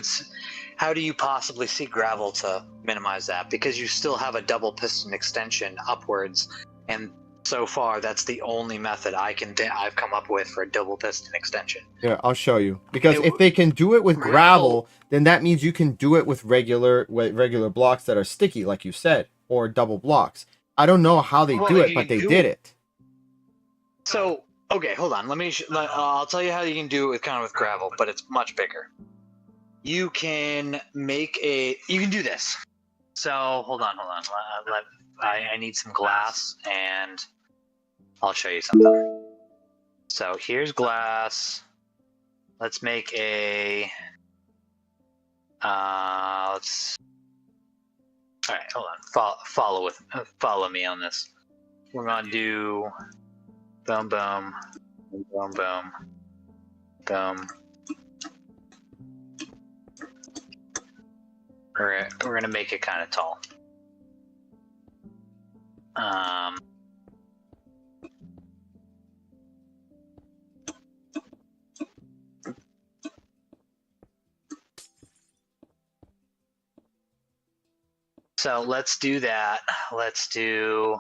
S2: do you possibly see gravel to minimize that? Because you still have a double piston extension upwards, and so far that's the only method I've come up with for a double piston extension.
S1: Yeah, I'll show you. Because if they can do it with gravel, then that means you can do it with regular blocks that are sticky, like you said, or double blocks. I don't know how they do it, but they did it.
S2: So, okay, hold on. I'll tell you how you can do it with gravel, but it's much bigger. You can do this. So, hold on. I need some glass, and I'll show you something. So, here's glass. Let's make a... All right, hold on. Follow me on this. We're gonna do boom, boom, boom, boom, boom. We're gonna make it kind of tall. So let's do that. Let's do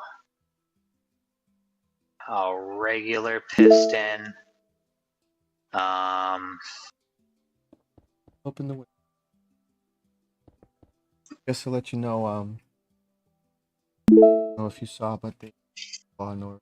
S2: a regular piston.
S1: Open the window. Just to let you know, I don't know if you saw, but they or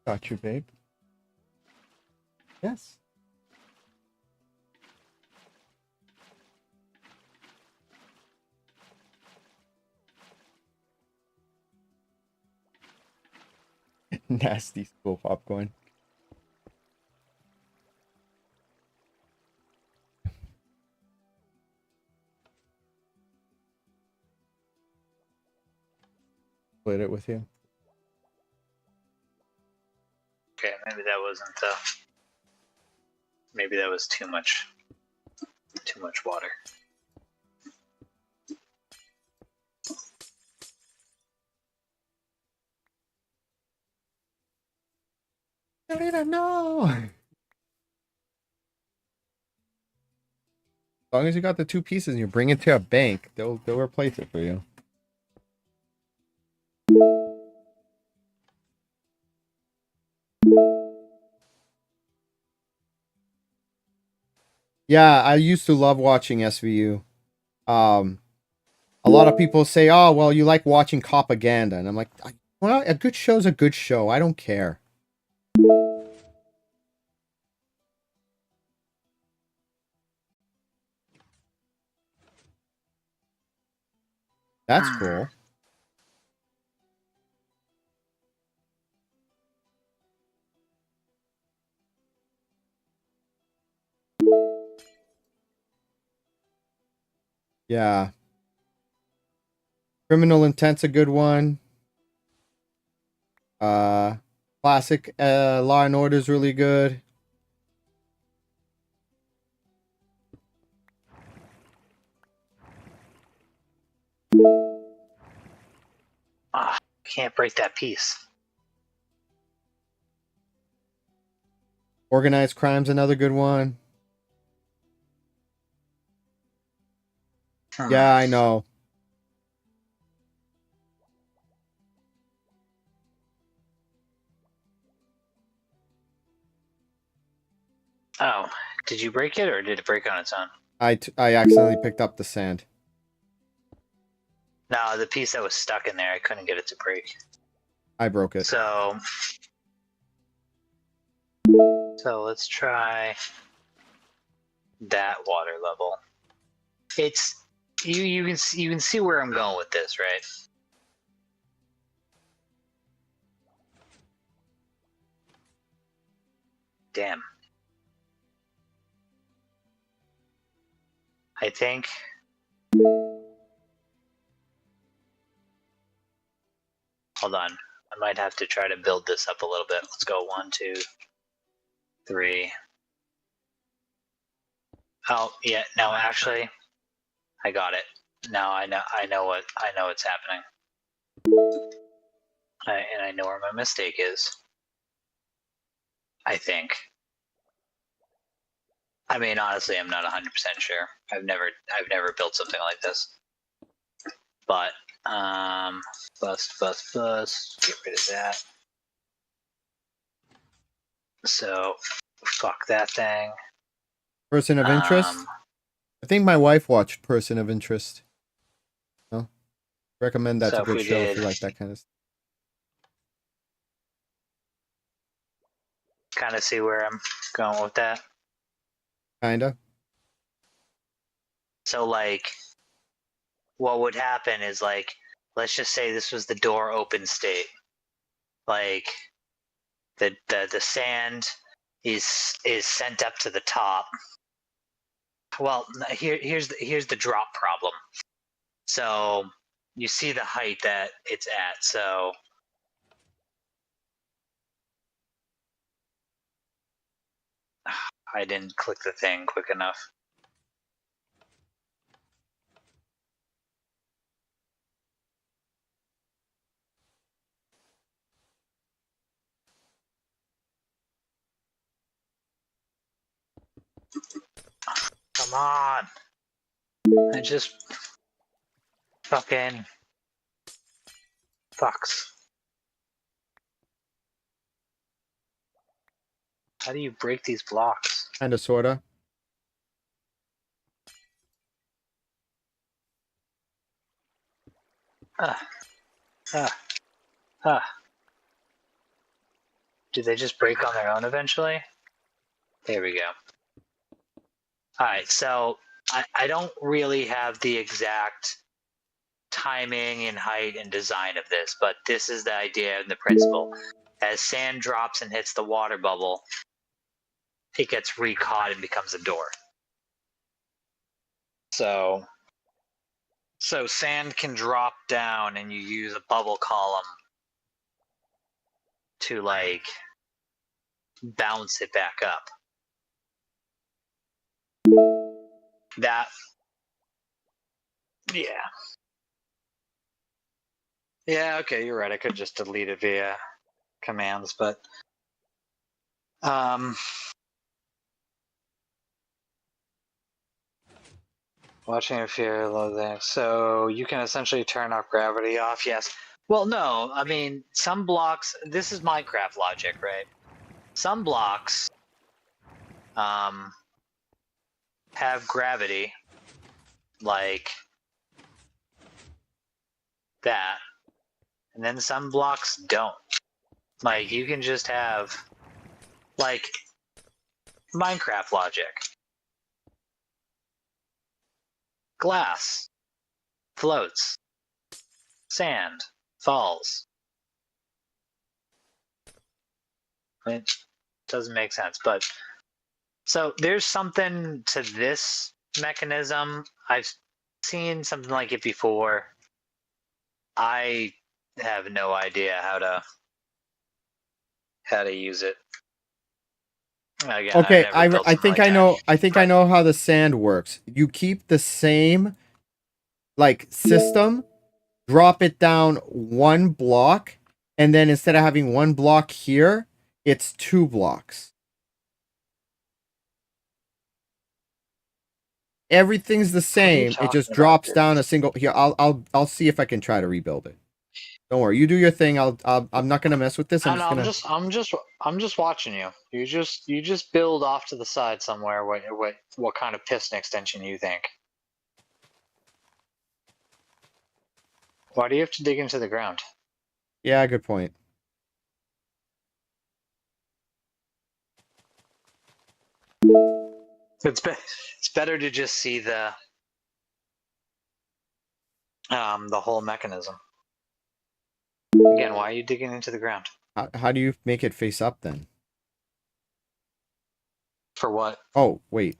S1: got you, babe. Yes. Nasty school popcorn. Split it with you.
S2: Okay, maybe that wasn't. Maybe that was too much water.
S1: I don't even know. As long as you got the two pieces and you bring it to a bank, they'll replace it for you. Yeah, I used to love watching SVU. A lot of people say, "Oh, well, you like watching propaganda," and I'm like, "Well, a good show's a good show. I don't care." That's cool. Yeah. Criminal Intent's a good one. Classic Law and Order is really good.
S2: Ah, can't break that piece.
S1: Organized Crime's another good one. Yeah, I know.
S2: Oh, did you break it or did it break on its own?
S1: I accidentally picked up the sand.
S2: No, the piece that was stuck in there, I couldn't get it to break.
S1: I broke it.
S2: So let's try that water level. It's you can see where I'm going with this, right? Damn. I think hold on. I might have to try to build this up a little bit. Let's go 1, 2, 3. Oh, yeah, no, actually I got it. Now I know what's happening. And I know where my mistake is. I think. I mean, honestly, I'm not 100% sure. I've never built something like this. But bust. Get rid of that. So fuck that thing.
S1: Person of Interest? I think my wife watched Person of Interest. No? Recommend that's
S2: So
S1: a
S2: if
S1: good
S2: we
S1: show if
S2: did-
S1: you like that kind of stuff.
S2: Kind of see where I'm going with that.
S1: Kinda.
S2: So like, what would happen is like, let's just say this was the door open state. Like, the sand is sent up to the top. Well, here's the drop problem. So you see the height that it's at. So I didn't click the thing quick enough. Come on. I just fucking fucks. How do you break these blocks?
S1: Kinda sorta.
S2: Do they just break on their own eventually? There we go. Alright, so I don't really have the exact timing and height and design of this, but this is the idea and the principle. As sand drops and hits the water bubble, it gets recaught and becomes a door. So sand can drop down and you use a bubble column to like bounce it back up. That, yeah. Yeah, okay, you're right. I could just delete it via commands, but watching if you're loathing. So you can essentially turn off gravity off, yes. Well, no, I mean, some blocks, this is Minecraft logic, right? Some blocks have gravity, like that, and then some blocks don't. Like, you can just have, like, Minecraft logic. Glass floats. Sand falls. It doesn't make sense, but so there's something to this mechanism. I've seen something like it before. I have no idea how to use it. Again, I've
S1: Okay,
S2: never built
S1: I
S2: something
S1: think
S2: like
S1: I
S2: that.
S1: know. I think I
S2: But
S1: know how the sand works. You keep the same like system, drop it down one block, and then instead of having one block here, it's 2 blocks. Everything's the
S2: what are you
S1: same. It just
S2: talking about,
S1: drops
S2: dude?
S1: down a single. Here, I'll see if I can try to rebuild it. Don't worry. You do your thing. I'm not gonna mess with this. I'm
S2: And
S1: just gonna.
S2: I'm just watching you. You just build off to the side somewhere. What kind of piston extension you think? Why do you have to dig into the ground?
S1: Yeah, good point.
S2: It's better to just see the whole mechanism. Again, why are you digging into the ground?
S1: How do you make it face up then?
S2: For what?
S1: Oh, wait.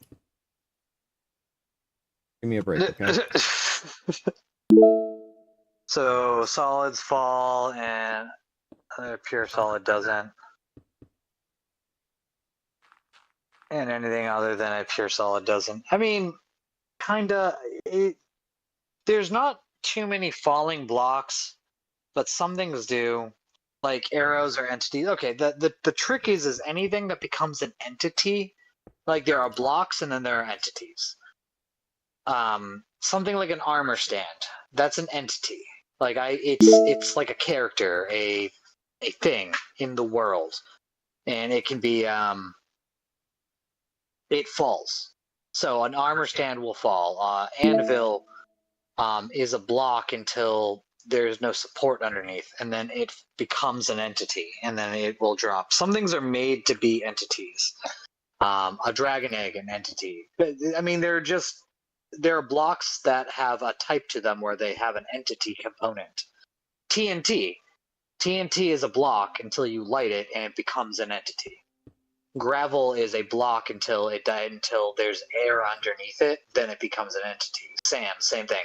S1: Give me a break, okay?
S2: So solids fall and pure solid doesn't. And anything other than a pure solid doesn't. I mean, kinda. There's not too many falling blocks, but some things do, like arrows or entities. Okay, the trick is anything that becomes an entity. Like there are blocks and then there are entities. Something like an armor stand. That's an entity. Like it's like a character, a thing in the world, and it can be it falls. So an armor stand will fall. Anvil is a block until there's no support underneath, and then it becomes an entity, and then it will drop. Some things are made to be entities. A dragon egg, an entity. But, I mean, there are blocks that have a type to them where they have an entity component. TNT. TNT is a block until you light it and it becomes an entity. Gravel is a block until there's air underneath it, then it becomes an entity. Sand, same thing.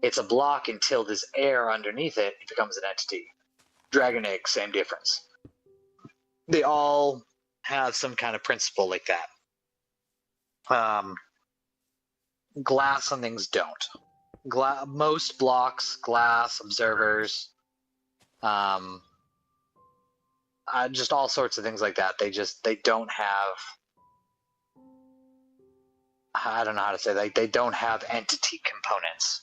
S2: It's a block until there's air underneath it, it becomes an entity. Dragon egg, same difference. They all have some kind of principle like that. Glass and things don't. Most blocks, glass, observers, just all sorts of things like that. They don't have. I don't know how to say that. They don't have entity components,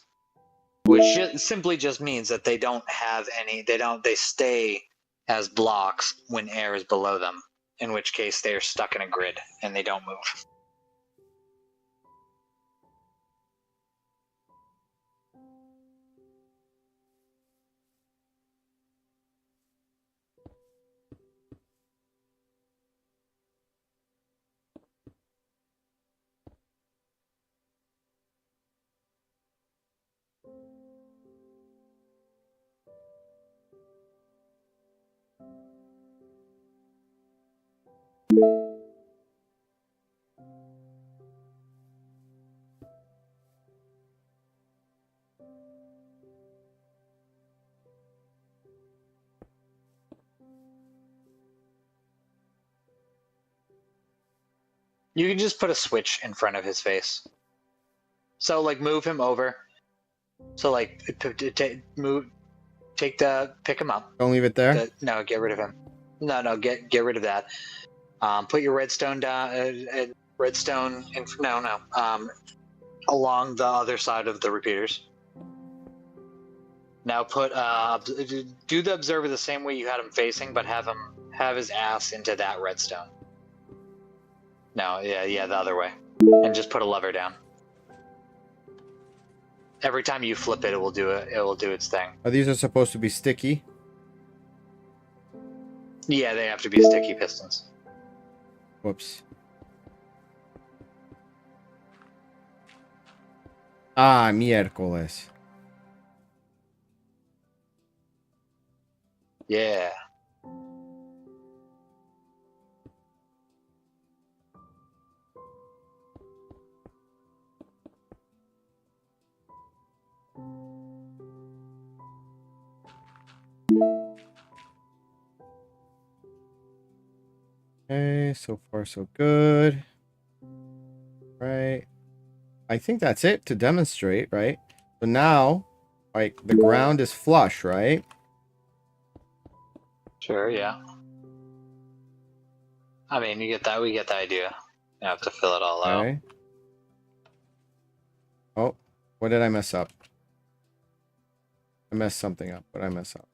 S2: which simply just means that they don't have any. They stay as blocks when air is below them. In which case they are stuck in a grid and they don't move. You can just put a switch in front of his face. So like move him over. So like pick him up.
S1: Don't leave it there.
S2: No, get rid of him. No, get rid of that. Put your redstone down. Redstone. Along the other side of the repeaters. Now do the observer the same way you had him facing, but have his ass into that redstone. No, yeah, the other way, and just put a lever down. Every time you flip it, it will do it. It will do its thing.
S1: These are supposed to be sticky.
S2: Yeah, they have to be sticky pistons.
S1: Whoops. Ah, miércoles.
S2: Yeah.
S1: Okay, so far so good. Right. I think that's it to demonstrate, right? So now, like, the ground is flush, right?
S2: Sure, yeah. I mean, you get that. We get the idea. You have to fill it all out.
S1: Okay. Oh, what did I mess up? I messed something up. What did I mess up?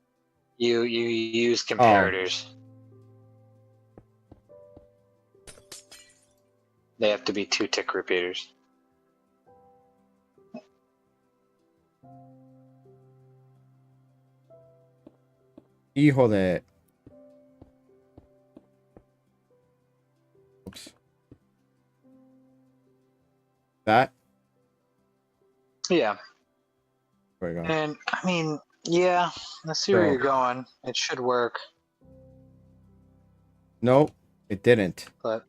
S2: You use
S1: Oh,
S2: comparators. They have to be 2 tick repeaters.
S1: hijo de... Oops. That?
S2: Yeah.
S1: There we go.
S2: And I mean, yeah. Let's see where
S1: So-
S2: you're going. It should work,
S1: Nope, it didn't.
S2: but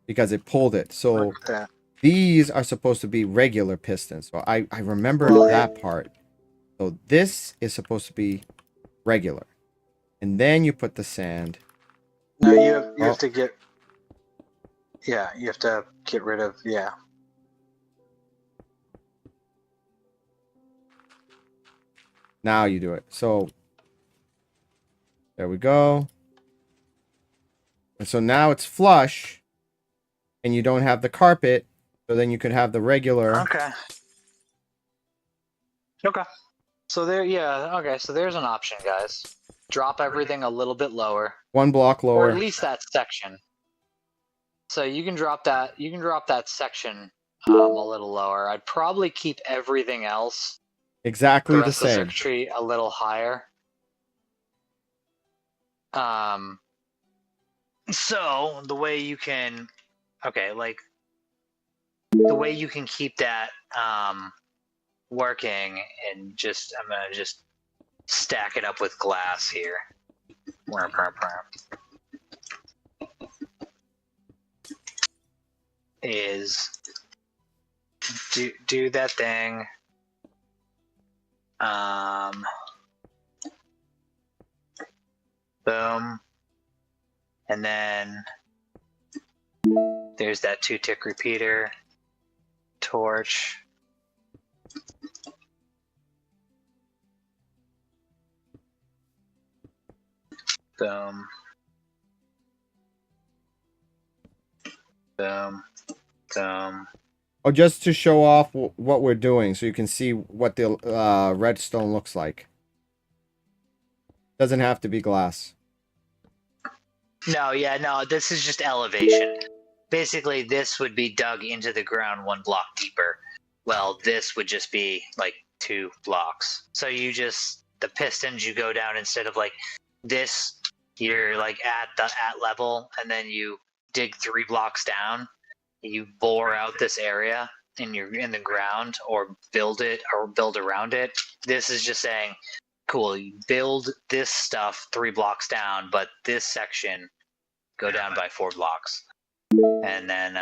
S1: Because it pulled it. So
S2: look at that.
S1: these are supposed to be regular pistons. So I remember
S2: Well,
S1: that part. So this is supposed to be regular. And then you put the sand.
S2: No, you
S1: Oh.
S2: have to get. Yeah, you have to get rid of. Yeah.
S1: Now you do it. So there we go. And so now it's flush. And you don't have the carpet. So then you could have the regular.
S2: Okay. Okay. So there, yeah. Okay, so there's an option, guys. Drop everything a little bit lower,
S1: 1 block
S2: or
S1: lower.
S2: at least that section. So you can drop that. You can drop that section a little lower. I'd probably keep everything else,
S1: Exactly
S2: the
S1: the
S2: rest of the
S1: same.
S2: circuitry, a little higher. So the way you can, okay, like the way you can keep that working, and just I'm gonna just stack it up with glass here. Is do that thing. Boom. And then there's that 2 tick repeater, torch. Boom. Boom. Boom.
S1: Oh, just to show off what we're doing so you can see what the redstone looks like. Doesn't have to be glass.
S2: No, yeah, no, this is just elevation. Basically, this would be dug into the ground 1 block deeper. Well, this would just be like 2 blocks. So you just, the pistons, you go down instead of like this, you're like at level, and then you dig 3 blocks down. You bore out this area in the ground, or build it, or build around it. This is just saying, cool, you build this stuff 3 blocks down, but this section go down by 4 blocks. And then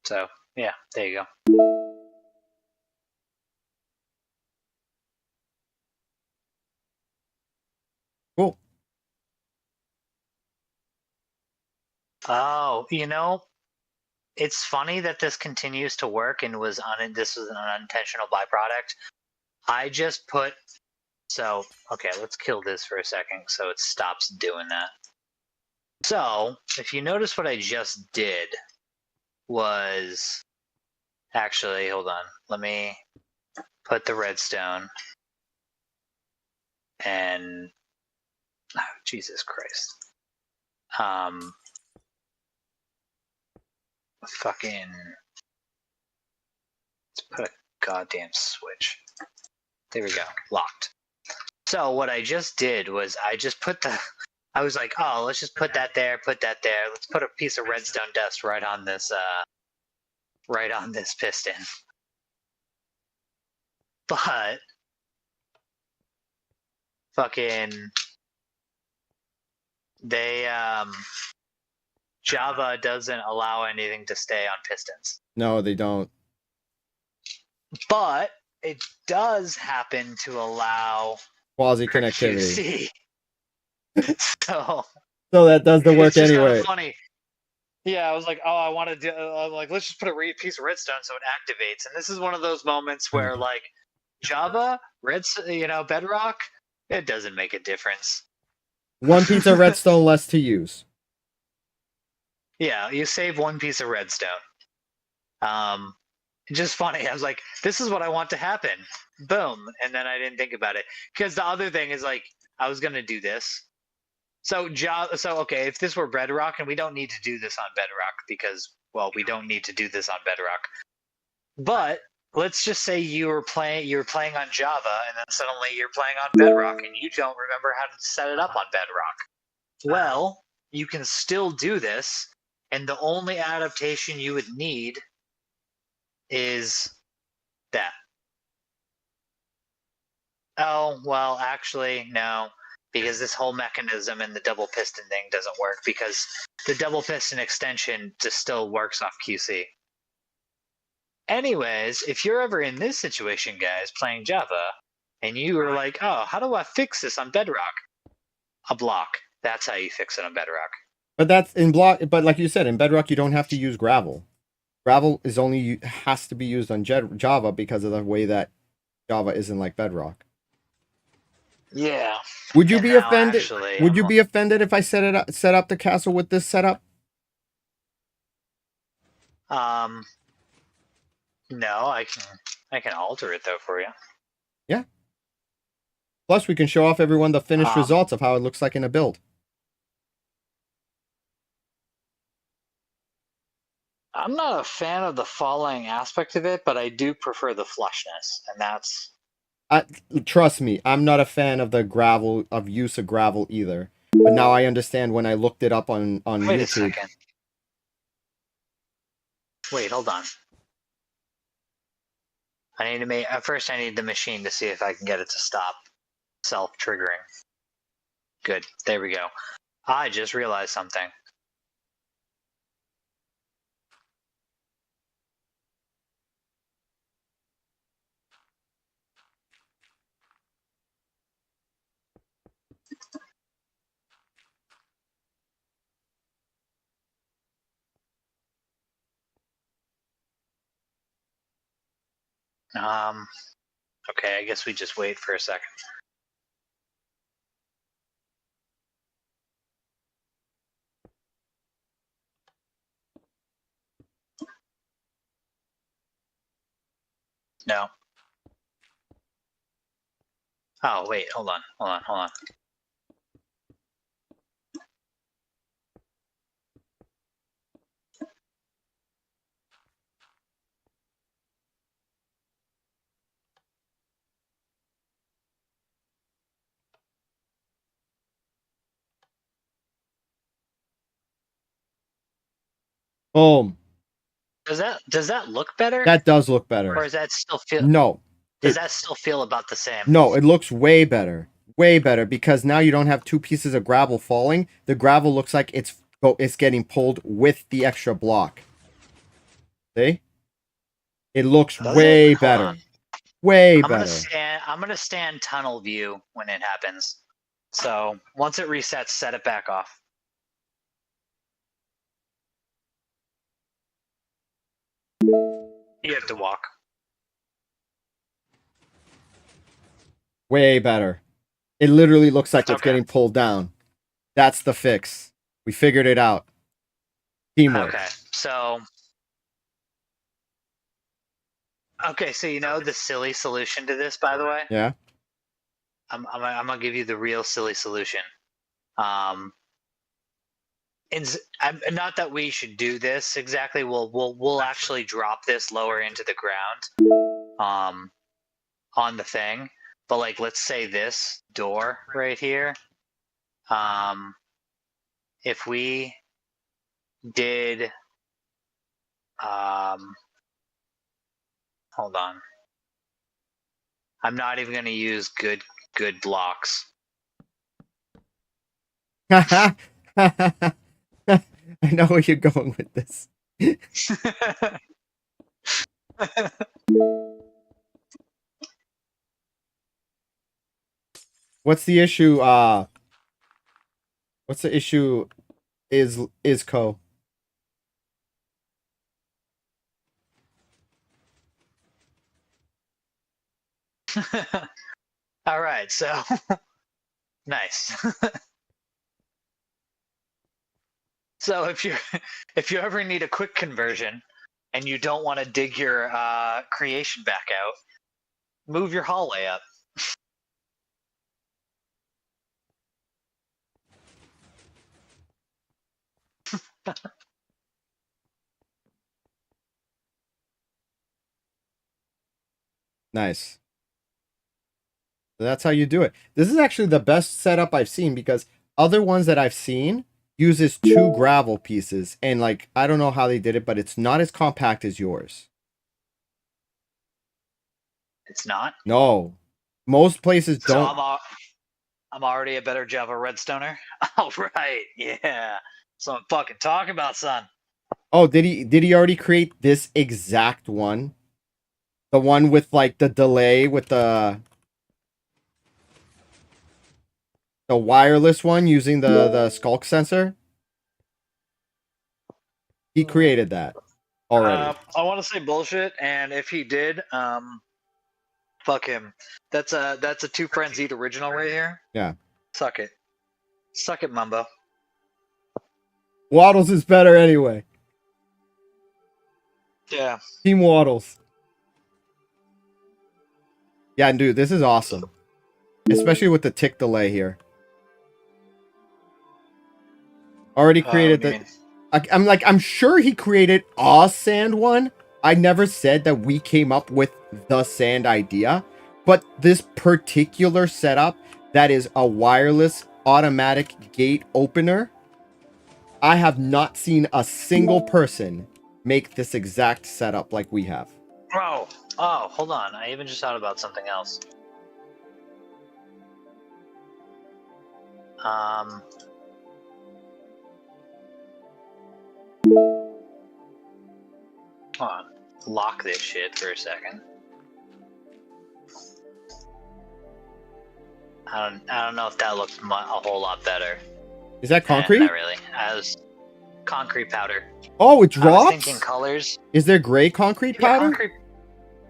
S2: so yeah, there you go.
S1: Cool.
S2: Oh, it's funny that this continues to work, and this was an unintentional byproduct. I just put, so okay, let's kill this for a second so it stops doing that. So if you notice, what I just did was, actually, hold on, let me put the redstone, and oh, Jesus Christ, fucking, let's put a goddamn switch. There we go, locked. So what I just did was I just put the. I was like, oh, let's just put that there, put that there. Let's put a piece of redstone dust right on this piston. But fucking they Java doesn't allow anything to stay on pistons.
S1: No, they don't.
S2: But it does happen to allow
S1: Quasi connectivity.
S2: QC. So
S1: So that does the work
S2: it's just kind
S1: anyway.
S2: of funny. Yeah, I was like, oh, I want to do. I'm like, let's just put a piece of redstone so it activates. And this is one of those moments where, like, Java, Bedrock, it doesn't make a difference.
S1: One piece of redstone less to use.
S2: Yeah, you save one piece of redstone. Just funny. I was like, this is what I want to happen. Boom. And then I didn't think about it. Because the other thing is, like, I was going to do this. So okay, if this were Bedrock, and we don't need to do this on Bedrock because, well, we don't need to do this on Bedrock. But let's just say you're playing on Java, and then suddenly you're playing on Bedrock, and you don't remember how to set it up on Bedrock. Well, you can still do this, and the only adaptation you would need is that. Oh, well, actually, no. Because this whole mechanism and the double piston thing doesn't work because the double piston extension just still works off QC. Anyways, if you're ever in this situation, guys, playing Java, and you were like, oh, how do I fix this on Bedrock? A block. That's how you fix it on Bedrock.
S1: But that's in block. But like you said, in Bedrock, you don't have to use gravel. Gravel is only has to be used on Java because of the way that Java isn't like Bedrock.
S2: Yeah.
S1: Would you be offended?
S2: Actually,
S1: Would you be offended if I set up the castle with this setup?
S2: No, I can alter it though for you.
S1: Yeah. Plus, we can show off everyone the finished results of how it looks like in a build.
S2: I'm not a fan of the falling aspect of it, but I do prefer the flushness, and that's.
S1: Trust me, I'm not a fan of the use of gravel either. But now I understand when I looked it up on
S2: Wait
S1: YouTube.
S2: a second. Wait, hold on. First I need the machine to see if I can get it to stop self-triggering. Good, there we go. I just realized something. Okay, I guess we just wait for a second. No. Oh, wait, hold on.
S1: Boom.
S2: Does that look better?
S1: That does look better.
S2: Or does that still feel?
S1: No.
S2: Does that still feel about the same?
S1: No, it looks way better. Way better because now you don't have two pieces of gravel falling. The gravel looks like it's getting pulled with the extra block. See? It looks way better. Way better.
S2: I'm gonna stand tunnel view when it happens. So once it resets, set it back off. You have to walk.
S1: Way better. It literally looks like it's getting pulled down. That's the fix. We figured it out. Teamwork.
S2: Okay, so you know the silly solution to this, by the way?
S1: Yeah.
S2: I'm gonna give you the real silly solution. Not that we should do this exactly. We'll actually drop this lower into the ground, on the thing. But like, let's say this door right here. If we did, hold on. I'm not even gonna use good blocks.
S1: I know where you're going with this. What's the issue? What's the issue? Is Co?
S2: All right, so nice. So if you ever need a quick conversion and you don't want to dig your creation back out, move your hallway up.
S1: Nice. So that's how you do it. This is actually the best setup I've seen because other ones that I've seen uses 2 gravel pieces and like I don't know how they did it, but it's not as compact as yours.
S2: It's not.
S1: No. Most places
S2: So
S1: don't.
S2: I'm already a better Java Redstoner. All right, yeah. So I'm fucking talking about, son.
S1: Oh, did he already create this exact one? The one with like the delay with the wireless one using the skulk sensor? He created that already.
S2: I want to say bullshit, and if he did, fuck him. That's a Two Friends Eat original right here.
S1: Yeah.
S2: Suck it, Mumbo.
S1: Waddles is better anyway.
S2: Yeah.
S1: Team Waddles. Yeah, dude, this is awesome. Especially with the tick delay here. Already created
S2: What do you
S1: the... I'm sure he created a sand one. I never said that we came up with the sand idea. But this particular setup that is a wireless automatic gate opener, I have not seen a single person make this exact setup like we have.
S2: Oh, hold on. I even just thought about something else. Hold on. Lock this shit for a second. I don't know if that looks a whole lot better.
S1: Is that concrete?
S2: Not really. As concrete powder.
S1: Oh, it
S2: I
S1: drops?
S2: was thinking colors.
S1: Is there gray concrete powder?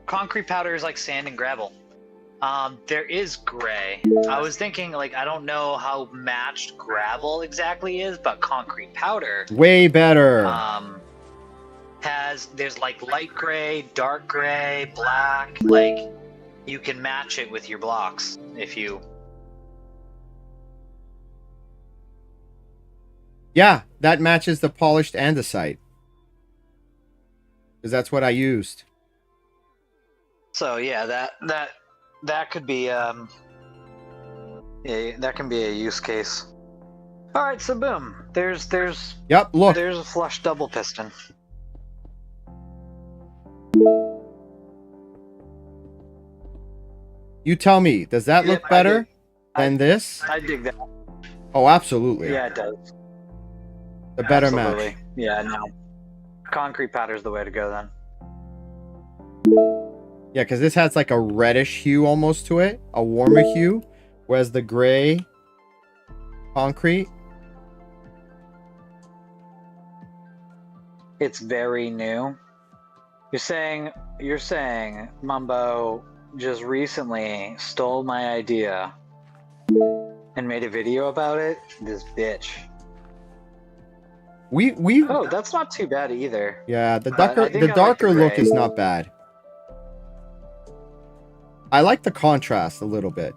S2: Concrete powder is like sand and gravel. There is gray. I was thinking, like, I don't know how matched gravel exactly is, but concrete powder
S1: Way better.
S2: there's like light gray, dark gray, black. Like, you can match it with your blocks if you.
S1: Yeah, that matches the polished andesite. Because that's what I used.
S2: So yeah, that could be yeah, that can be a use case. All right, so boom. There's
S1: Yep, look.
S2: there's a flush double piston.
S1: You tell me, does that look
S2: I
S1: better
S2: dig-
S1: than this?
S2: I dig that.
S1: Oh, absolutely.
S2: Yeah, it does.
S1: The better
S2: Absolutely.
S1: match.
S2: Yeah, no. Concrete powder's the way to go then.
S1: Yeah, because this has like a reddish hue almost to it. A warmer hue. Whereas the gray concrete.
S2: It's very new. You're saying Mumbo just recently stole my idea and made a video about it? This bitch.
S1: We
S2: Oh, that's not too bad either.
S1: yeah, the
S2: But I think I like
S1: darker
S2: the
S1: look
S2: gray.
S1: is not bad. I like the contrast a little bit.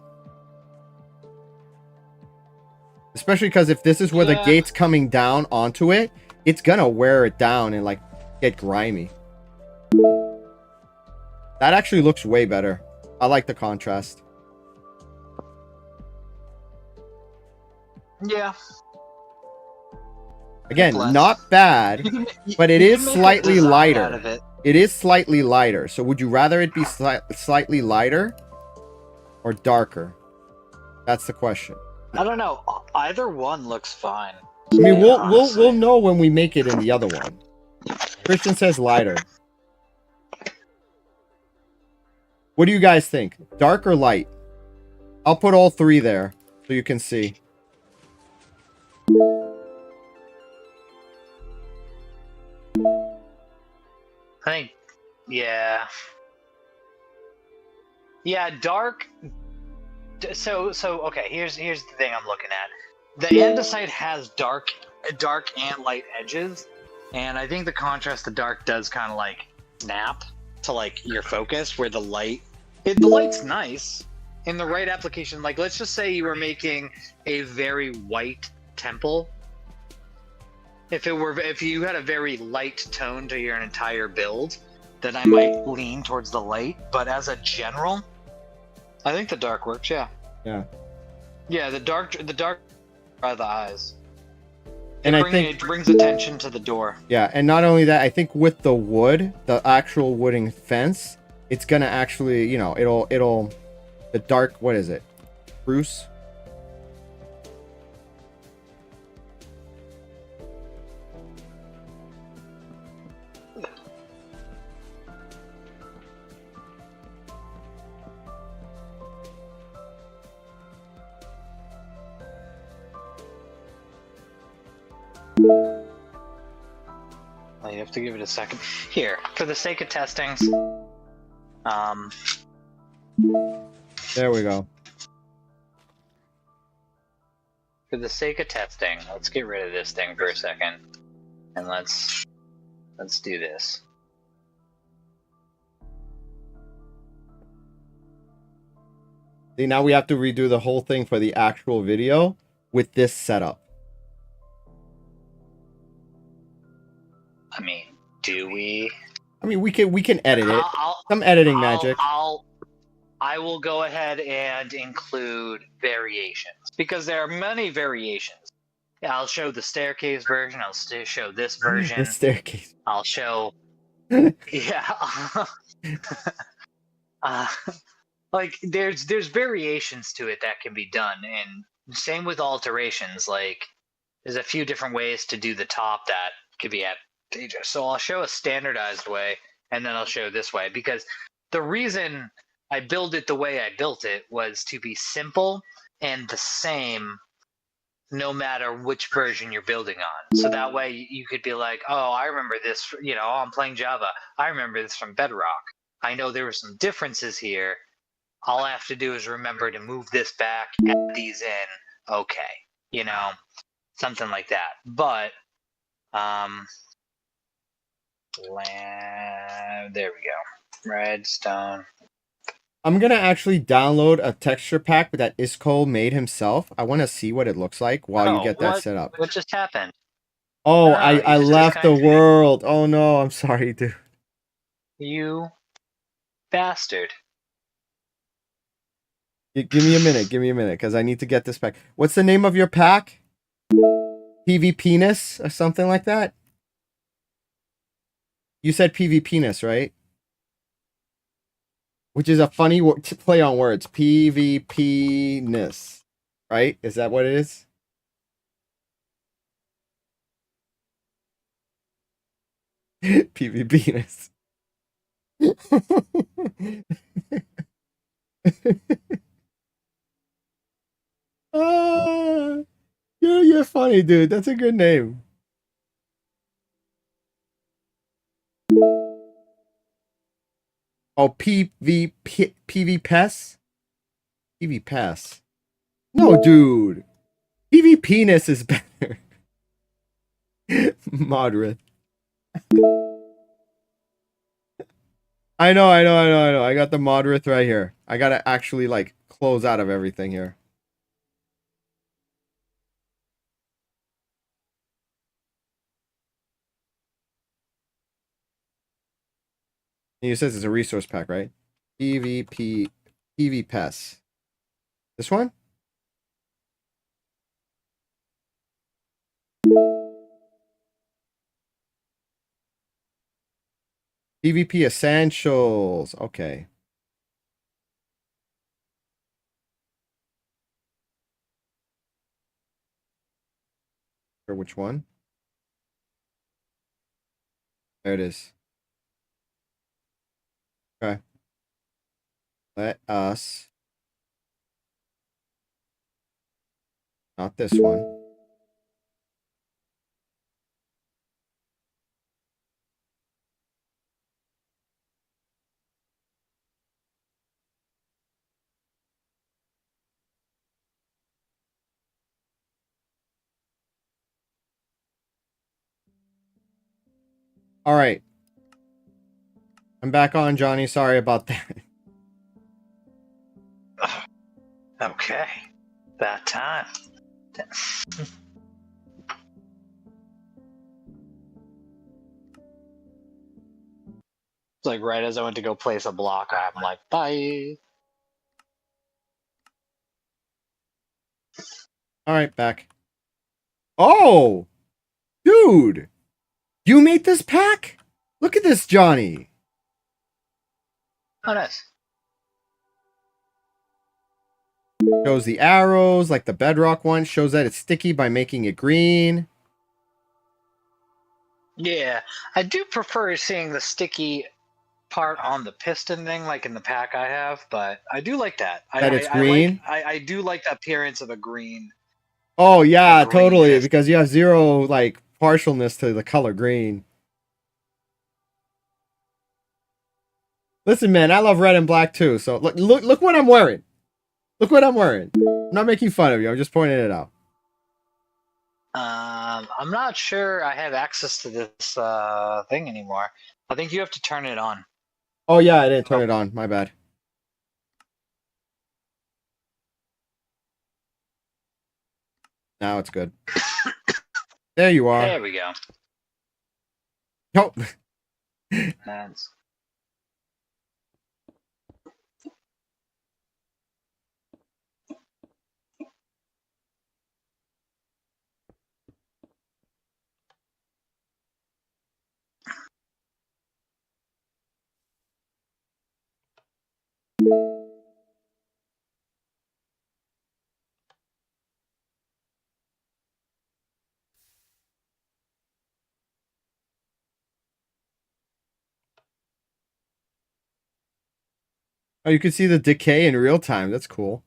S1: Especially because if this is where the
S2: Yeah.
S1: gate's coming down onto it, it's gonna wear it down and like get grimy. That actually looks way better. I like the contrast.
S2: Yeah.
S1: Again,
S2: Bless.
S1: not bad, but it is slightly lighter.
S2: Out of it.
S1: It is slightly lighter. So would you rather it be slightly lighter or darker? That's the question.
S2: I don't know. Either one looks fine.
S1: I mean,
S2: Yeah,
S1: we'll know when we make it in the other one. Christian says lighter. What do you guys think? Dark or light? I'll put all three there so you can see.
S2: I think, yeah. Yeah, dark. So okay. Here's the thing I'm looking at. The andesite has dark and light edges, and I think the contrast to dark does kind of like snap to like your focus, where the light's nice in the right application. Like, let's just say you were making a very white temple. If you had a very light tone to your entire build, then I might lean towards the light. But as a general, I think the dark works. Yeah.
S1: Yeah.
S2: Yeah, the dark by the eyes.
S1: And I think
S2: it brings attention to the door.
S1: Yeah, and not only that, I think with the wood, the actual wooden fence, it's gonna actually, you know, it'll the dark, what is it? Spruce?
S2: You have to give it a second. Here, for the sake of testings.
S1: There we go.
S2: For the sake of testing, let's get rid of this thing for a second, and let's do this.
S1: See, now we have to redo the whole thing for the actual video with this setup.
S2: I mean, do we?
S1: I mean, we can edit it. Some editing magic.
S2: I will go ahead and include variations, because there are many variations. Yeah, I'll show the staircase version. I'll show this version.
S1: The staircase.
S2: I'll show. Yeah. Like there's variations to it that can be done, and same with alterations. Like there's a few different ways to do the top that could be advantageous. So I'll show a standardized way, and then I'll show this way, because the reason I built it the way I built it was to be simple and the same no matter which version you're building on. So that way you could be like, oh, I remember this, you know, I'm playing Java. I remember this from Bedrock. I know there were some differences here. All I have to do is remember to move this back, add these in. Okay. You know, something like that. But, there we go. Redstone.
S1: I'm gonna actually download a texture pack that Isco made himself. I want to see what it looks like while you get that set up.
S2: What just happened?
S1: Oh,
S2: No,
S1: I
S2: you just
S1: left the
S2: disconnected.
S1: world. Oh no, I'm sorry, dude.
S2: You bastard.
S1: Give me a minute. Give me a minute, because I need to get this pack. What's the name of your pack? PV Penis or something like that? You said PV Penis, right? Which is a funny play on words. PvP-ness. Right? Is that what it is? PvP-ness. You're funny, dude. That's a good name. Oh, PV Pass? PV Pass. No, dude. PV Penis is better. Moderate. I know. I got the moderate right here. I gotta actually like close out of everything here. He says it's a resource pack, right? PvP PV Pass. This one? PvP essentials. Okay. For which one? There it is. Okay. Let us. Not this one. All right. I'm back on, Johnny. Sorry about that.
S2: Okay. That time. It's like right as I went to go place a block, I'm like, bye.
S1: All right, back. Oh, dude. You made this pack? Look at this, Johnny.
S2: Oh, nice.
S1: Shows the arrows, like the bedrock one. Shows that it's sticky by making it green.
S2: Yeah, I do prefer seeing the sticky part on the piston thing, like in the pack I have, but I do like that.
S1: That it's green.
S2: I do like the appearance of
S1: Oh, yeah,
S2: green
S1: totally.
S2: piston.
S1: Because you have zero, like, partialness to the color green. Listen, man, I love red and black too. So look what I'm wearing. Look what I'm wearing. I'm not making fun of you. I'm just pointing it out.
S2: I'm not sure I have access to this thing anymore. I think you have to turn it on.
S1: Oh, yeah, I didn't turn it on. My bad. Now it's good. There you are.
S2: There we go.
S1: Oh.
S2: That's...
S1: Oh, you can see the decay in real time. That's cool.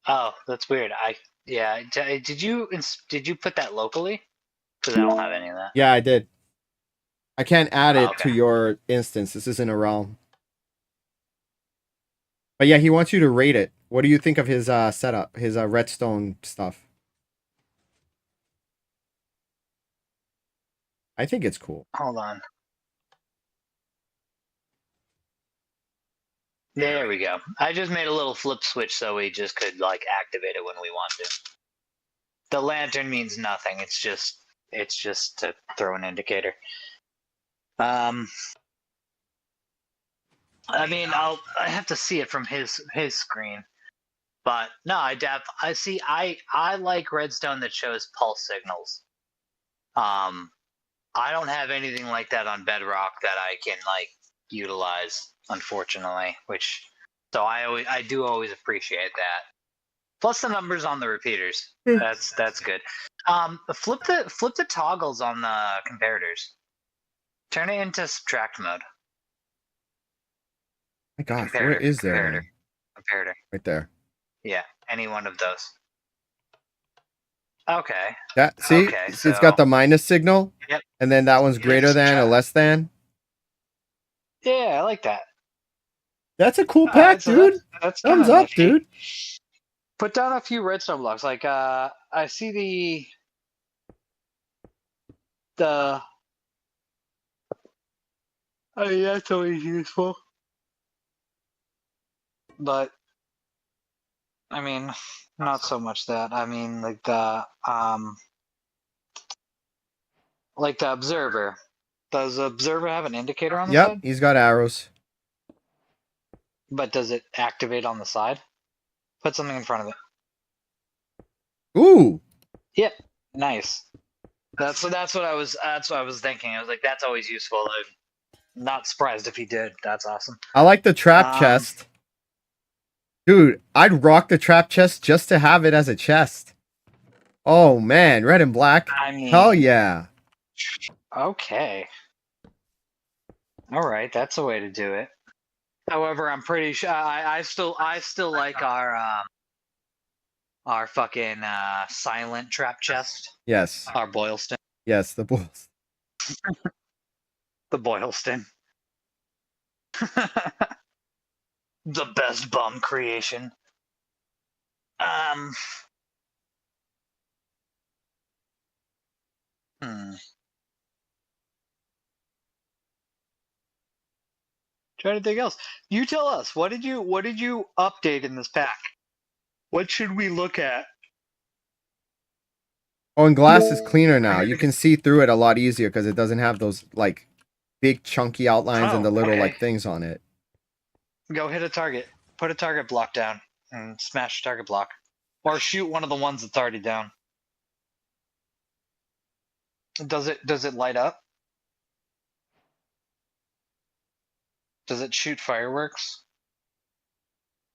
S2: Oh, that's weird. Did you put that locally? Because I don't have any of that.
S1: Yeah, I did. I can't add
S2: Oh,
S1: it to
S2: okay.
S1: your instance. This isn't a realm. But yeah, he wants you to rate it. What do you think of his setup, his redstone stuff? I think it's cool.
S2: Hold on. There we go. I just made a little flip switch so we just could like activate it when we want to. The lantern means nothing. It's just to throw an indicator. I mean, I have to see it from his screen. But no, I like redstone that shows pulse signals. I don't have anything like that on Bedrock that I can like utilize, unfortunately. So I do always appreciate that. Plus the numbers on the repeaters. That's good. Flip the toggles on the comparators. Turn it into subtract mode.
S1: My gosh, where is there?
S2: Comparator.
S1: Right there.
S2: Yeah, any one of those. Okay.
S1: That see,
S2: Okay,
S1: it's got the minus signal.
S2: Yep.
S1: And then that one's greater than or less than.
S2: Yeah, I like that.
S1: That's a cool pack, dude.
S2: That's
S1: Thumbs up, dude.
S2: Put down a few redstone blocks. Like I see the I mean, that's always useful. But I mean, not so much that. I mean, like the observer. Does the observer have an indicator on the side?
S1: Yep, he's got arrows.
S2: But does it activate on the side? Put something in front of it.
S1: Ooh.
S2: Yep. Nice. That's what I was. That's what I was thinking. I was like, that's always useful. I'm not surprised if he did. That's awesome.
S1: I like the trap
S2: Um,
S1: chest. Dude, I'd rock the trap chest just to have it as a chest. Oh man, red and black.
S2: I
S1: Hell
S2: mean,
S1: yeah.
S2: okay, all right, that's a way to do it. However, I'm pretty sure I still like our fucking silent trap chest.
S1: Yes.
S2: Our Boylston.
S1: Yes, the bulls.
S2: The Boylston. The best bum creation. Um. Hmm. Try anything else. You tell us. What did you update in this pack? What should we look at?
S1: Oh, and glass is cleaner now. You can see through it a lot easier because it doesn't have those like big chunky outlines and
S2: Oh,
S1: the little
S2: okay.
S1: like things on it.
S2: Go hit a target. Put a target block down and smash the target block. Or shoot one of the ones that's already down. Does it light up? Does it shoot fireworks?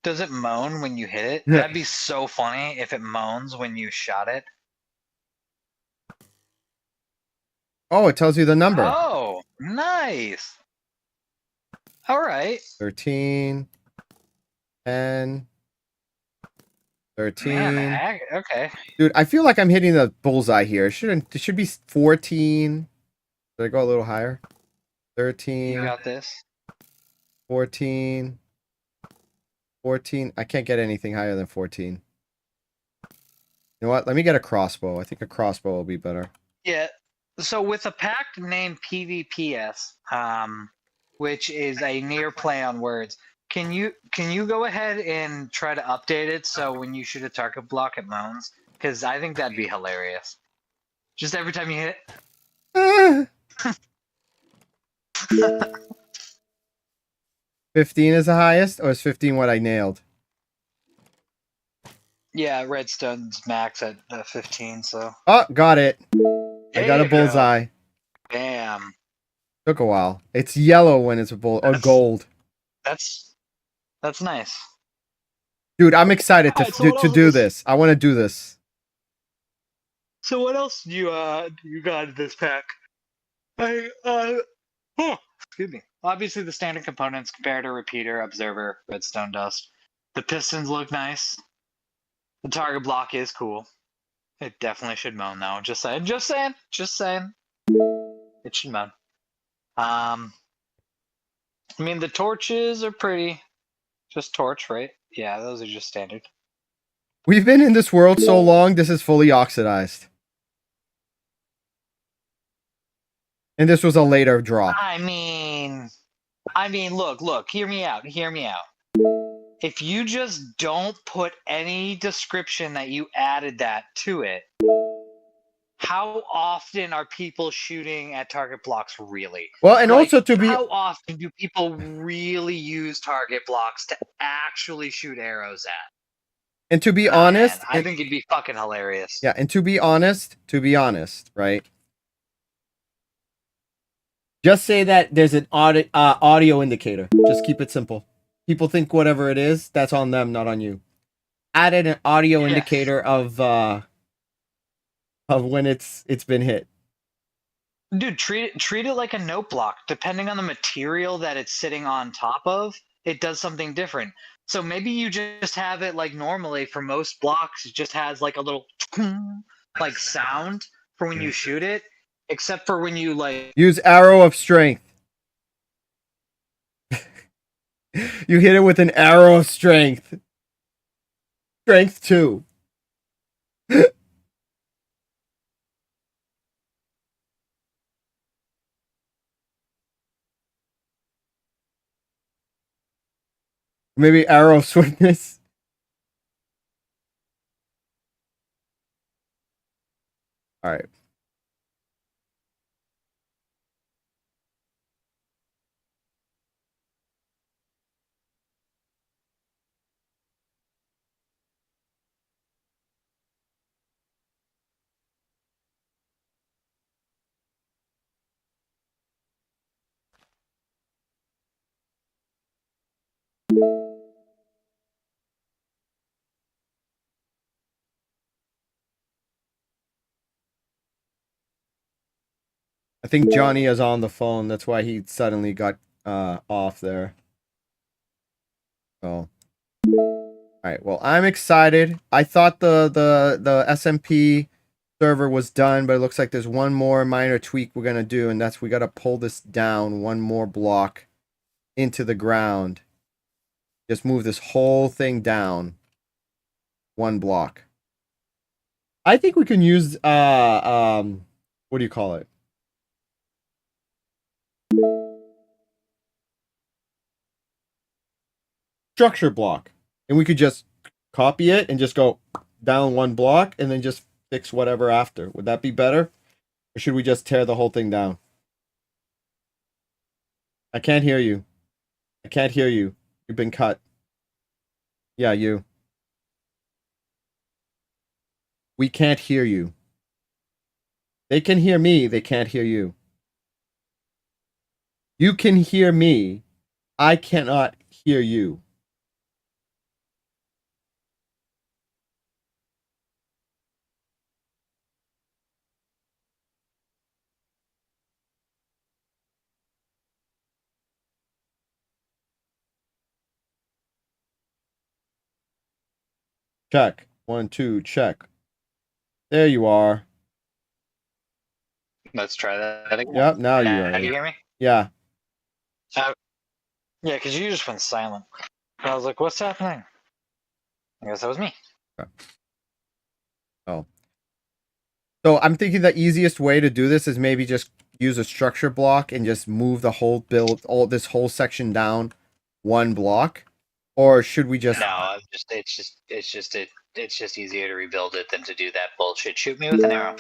S2: Does it moan when you hit it? That'd be so funny if it moans when you shot it.
S1: Oh, it tells you the number.
S2: Oh, nice. All right.
S1: 13, 10, 13.
S2: Man, okay.
S1: Dude, I feel like I'm hitting the bullseye here. It should be 14. Did I go a little higher?
S2: You
S1: 13,
S2: got this.
S1: 14, 14. I can't get anything higher than 14. You know what? Let me get a crossbow. I think a crossbow will be better.
S2: Yeah. So with a pack named PvPS, which is a near play on words, can you go ahead and try to update it so when you shoot a target block it moans? Because I think that'd be hilarious. Just every time you hit it.
S1: 15 is the highest, or is 15 what I nailed?
S2: Yeah, Redstone's max at 15, so.
S1: Oh, got it. I
S2: There
S1: got a
S2: you go.
S1: bullseye.
S2: Bam.
S1: Took a while. It's yellow when it's a bull or gold.
S2: That's nice.
S1: Dude, I'm excited
S2: Alright, so what
S1: to
S2: else
S1: do
S2: is-
S1: this. I want to do this.
S2: So what else do you got in this pack? Excuse me. Obviously the standard components: comparator, repeater, observer, redstone dust. The pistons look nice. The target block is cool. It definitely should moan though. Just saying. Just saying. Just saying. It should moan. I mean the torches are pretty. Just torch, right? Yeah, those are just standard.
S1: We've been in this world so long, this is fully oxidized. And this was a later drop.
S2: I mean, look, hear me out. If you just don't put any description that you added that to it, how often are people shooting at target blocks really?
S1: Well, and also to be
S2: how often do people really use target blocks to actually shoot arrows at?
S1: and to be
S2: Nah,
S1: honest,
S2: man, I think it'd be fucking hilarious.
S1: yeah, and to be honest, right? Just say that there's an audio indicator. Just keep it simple. People think whatever it is, that's on them, not on you. Added an audio
S2: Yes.
S1: indicator of when it's been hit.
S2: Dude, treat it like a note block. Depending on the material that it's sitting on top of, it does something different. So maybe you just have it like normally for most blocks, it just has like a little like sound for when you shoot it, except for when you like
S1: Use arrow of strength. You hit it with an arrow of strength. Strength 2. Maybe arrow of swiftness. All right. I think Johnny is on the phone. That's why he suddenly got off there. Oh. Alright, well, I'm excited. I thought the SMP server was done, but it looks like there's one more minor tweak we're gonna do, and that's we gotta pull this down one more block into the ground. Just move this whole thing down one block. I think we can use what do you call it? Structure block. And we could just copy it and just go down one block and then just fix whatever after. Would that be better? Or should we just tear the whole thing down? I can't hear you. I can't hear you. You've been cut. Yeah, you. We can't hear you. They can hear me. They can't hear you. You can hear me. I cannot hear you. Check. 1, 2, check. There you are.
S2: Let's try that again.
S1: Yep, now you
S2: Can
S1: are.
S2: you hear me?
S1: Yeah.
S2: Yeah, because you just went silent. I was like, what's happening? I guess that was me.
S1: Oh. So I'm thinking the easiest way to do this is maybe just use a structure block and just move the whole build, this whole section down one block. Or should we just...
S2: No, it's just easier to rebuild it than to do that bullshit. Shoot me with an arrow.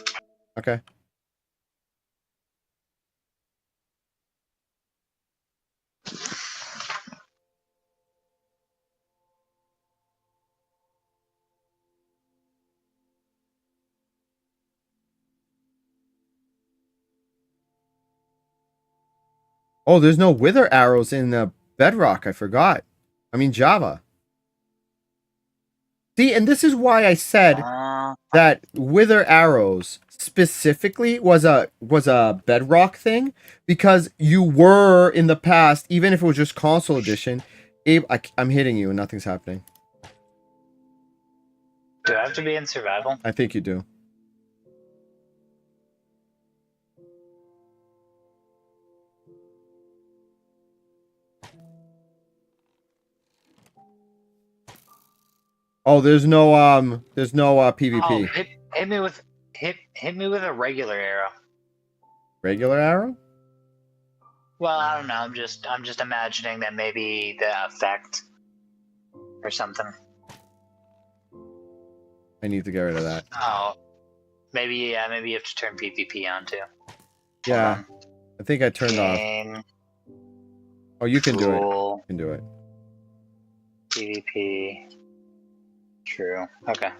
S1: Okay. Oh, there's no wither arrows in the Bedrock. I forgot. I mean Java. See, and this is why I said that wither arrows specifically was a Bedrock thing, because you were in the past, even if it was just console edition, I'm hitting you and nothing's happening.
S2: Do I have to be in survival?
S1: I think you do. Oh, there's no PvP.
S2: Oh, hit me with a regular arrow.
S1: Regular arrow?
S2: Well, I don't know. I'm just imagining that maybe the effect or something.
S1: I need to get rid of that.
S2: Oh, maybe you have to turn PvP on too.
S1: Yeah, I think I turned off. Oh, you can do it. You can do it.
S2: PvP. True. Okay.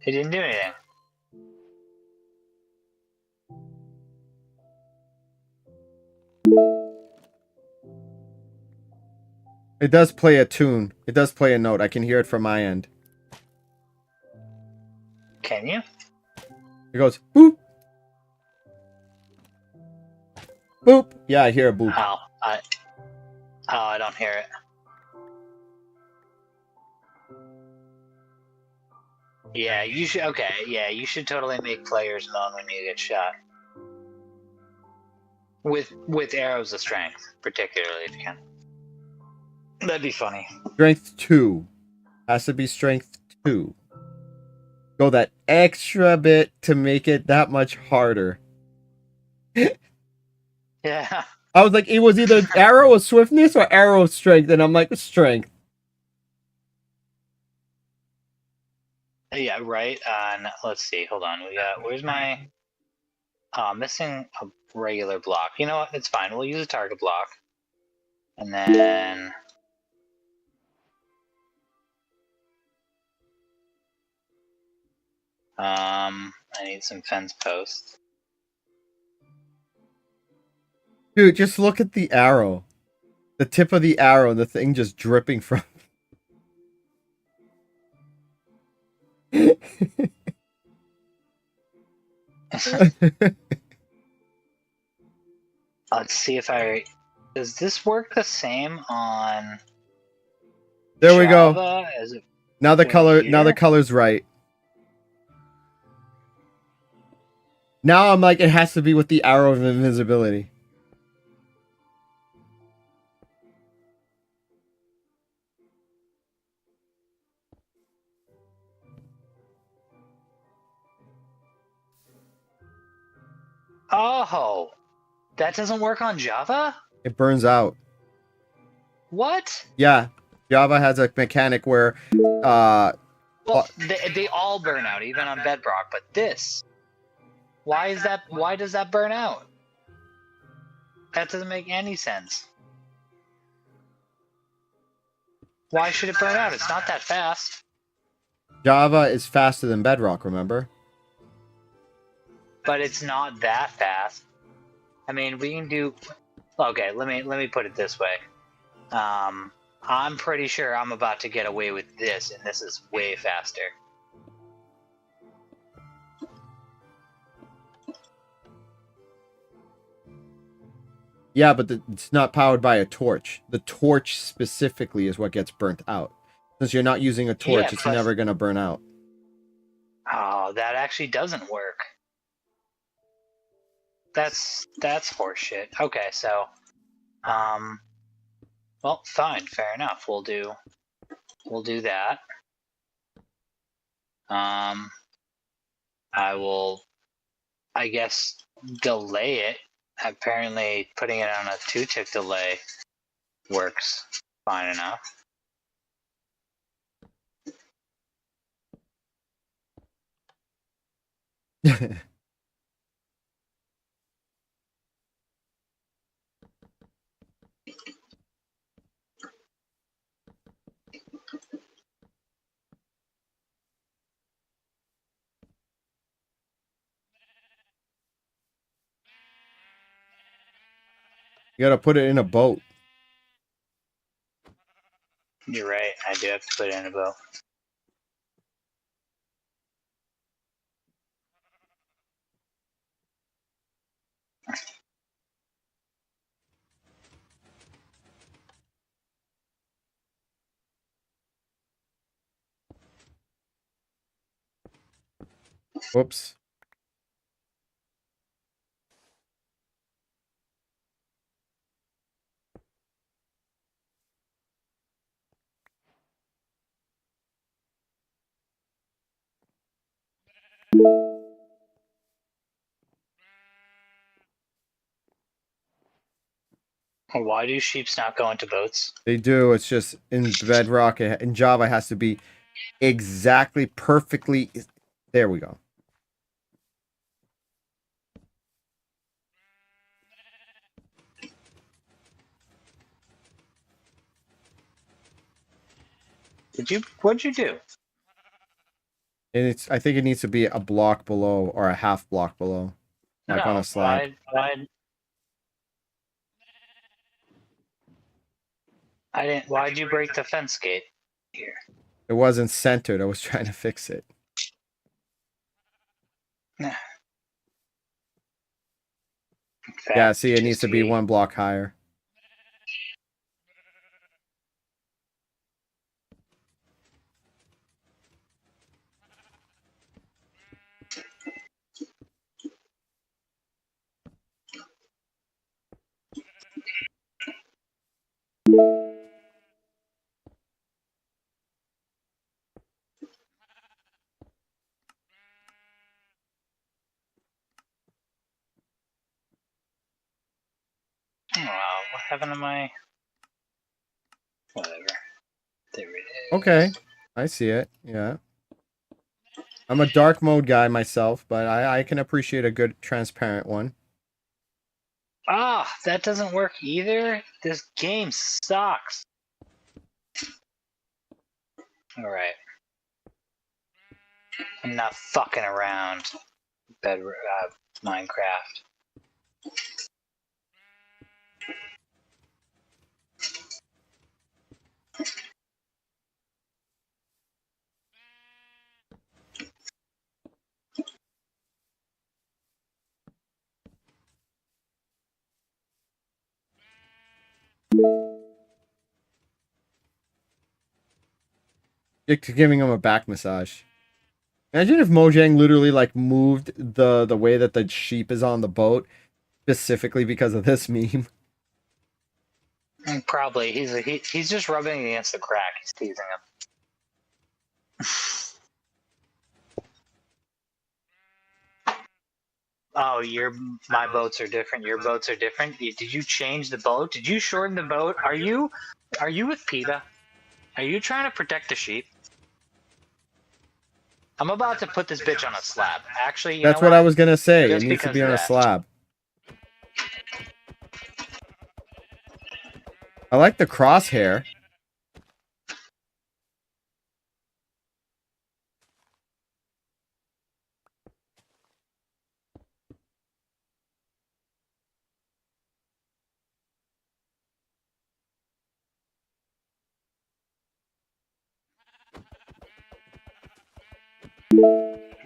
S2: He didn't do anything.
S1: It does play a tune. It does play a note. I can hear it from my end.
S2: Can you?
S1: It goes boop. Boop. Yeah, I hear a boop.
S2: Oh, I don't hear it. Yeah, you should. Okay, yeah, you should totally make players moan when you get shot. With arrows of strength, particularly if you can. That'd be funny.
S1: Strength 2. Has to be strength 2. Go that extra bit to make it that much harder.
S2: Yeah.
S1: I was like, it was either arrow of swiftness or arrow of strength, and I'm like, strength.
S2: Yeah, right. Let's see. Hold on. Where's my? Oh, I'm missing a regular block. You know what? It's fine. We'll use a target block, and then. I need some fence posts.
S1: Dude, just look at the arrow. The tip of the arrow and the thing just dripping from.
S2: Let's see if I. Does this work the same on
S1: There we go.
S2: Java as it
S1: Now the
S2: would
S1: color. Now the
S2: here?
S1: color's right. Now I'm like, it has to be with the arrow of invisibility.
S2: Oh, that doesn't work on Java?
S1: It burns out.
S2: What?
S1: Yeah, Java has a mechanic where,
S2: Well, they all burn out, even on Bedrock. But this, why is that? Why does that burn out? That doesn't make any sense. Why should it burn out? It's not that fast.
S1: Java is faster than Bedrock. Remember?
S2: But it's not that fast. I mean, we can do. Okay, let me put it this way. I'm pretty sure I'm about to get away with this, and this is way faster.
S1: Yeah, but it's not powered by a torch. The torch specifically is what gets burnt out. Since you're not using a torch,
S2: Yeah,
S1: it's
S2: but-
S1: never gonna burn out.
S2: Oh, that actually doesn't work. That's horseshit. Okay, so, well, fine, fair enough. We'll do that. I will, I guess, delay it. Apparently, putting it on a 2-tick delay works fine enough.
S1: You gotta put it in a boat.
S2: You're right. I do have to put it in a boat.
S1: Whoops.
S2: Why do sheeps not go into boats?
S1: They do. It's just in Bedrock, in Java, it has to be exactly perfectly. There we go.
S2: What'd you do?
S1: And it's. I think it needs to be a block below or a half block below, like on a slab.
S2: Why'd you break the fence gate here?
S1: It wasn't centered. I was trying to fix it.
S2: In
S1: Yeah,
S2: fact,
S1: see, it needs
S2: just
S1: to be
S2: wait.
S1: 1 block higher.
S2: Oh, what happened to my? Whatever. There it is.
S1: Okay, I see it. Yeah. I'm a dark mode guy myself, but I can appreciate a good transparent one.
S2: Ah, that doesn't work either. This game sucks. All right. I'm not fucking around. Minecraft.
S1: Just giving him a back massage. Imagine if Mojang literally like moved the way that the sheep is on the boat specifically because of this meme.
S2: And probably he's just rubbing against the crack. He's teasing him. Oh, my boats are different. Your boats are different. Did you change the boat? Did you shorten the boat? Are you with PETA? Are you trying to protect the sheep? I'm about to put this bitch on a slab. Actually, you know
S1: That's what I was gonna say. It
S2: Just
S1: needs to
S2: because
S1: be
S2: of
S1: on a
S2: that.
S1: slab. I like the crosshair.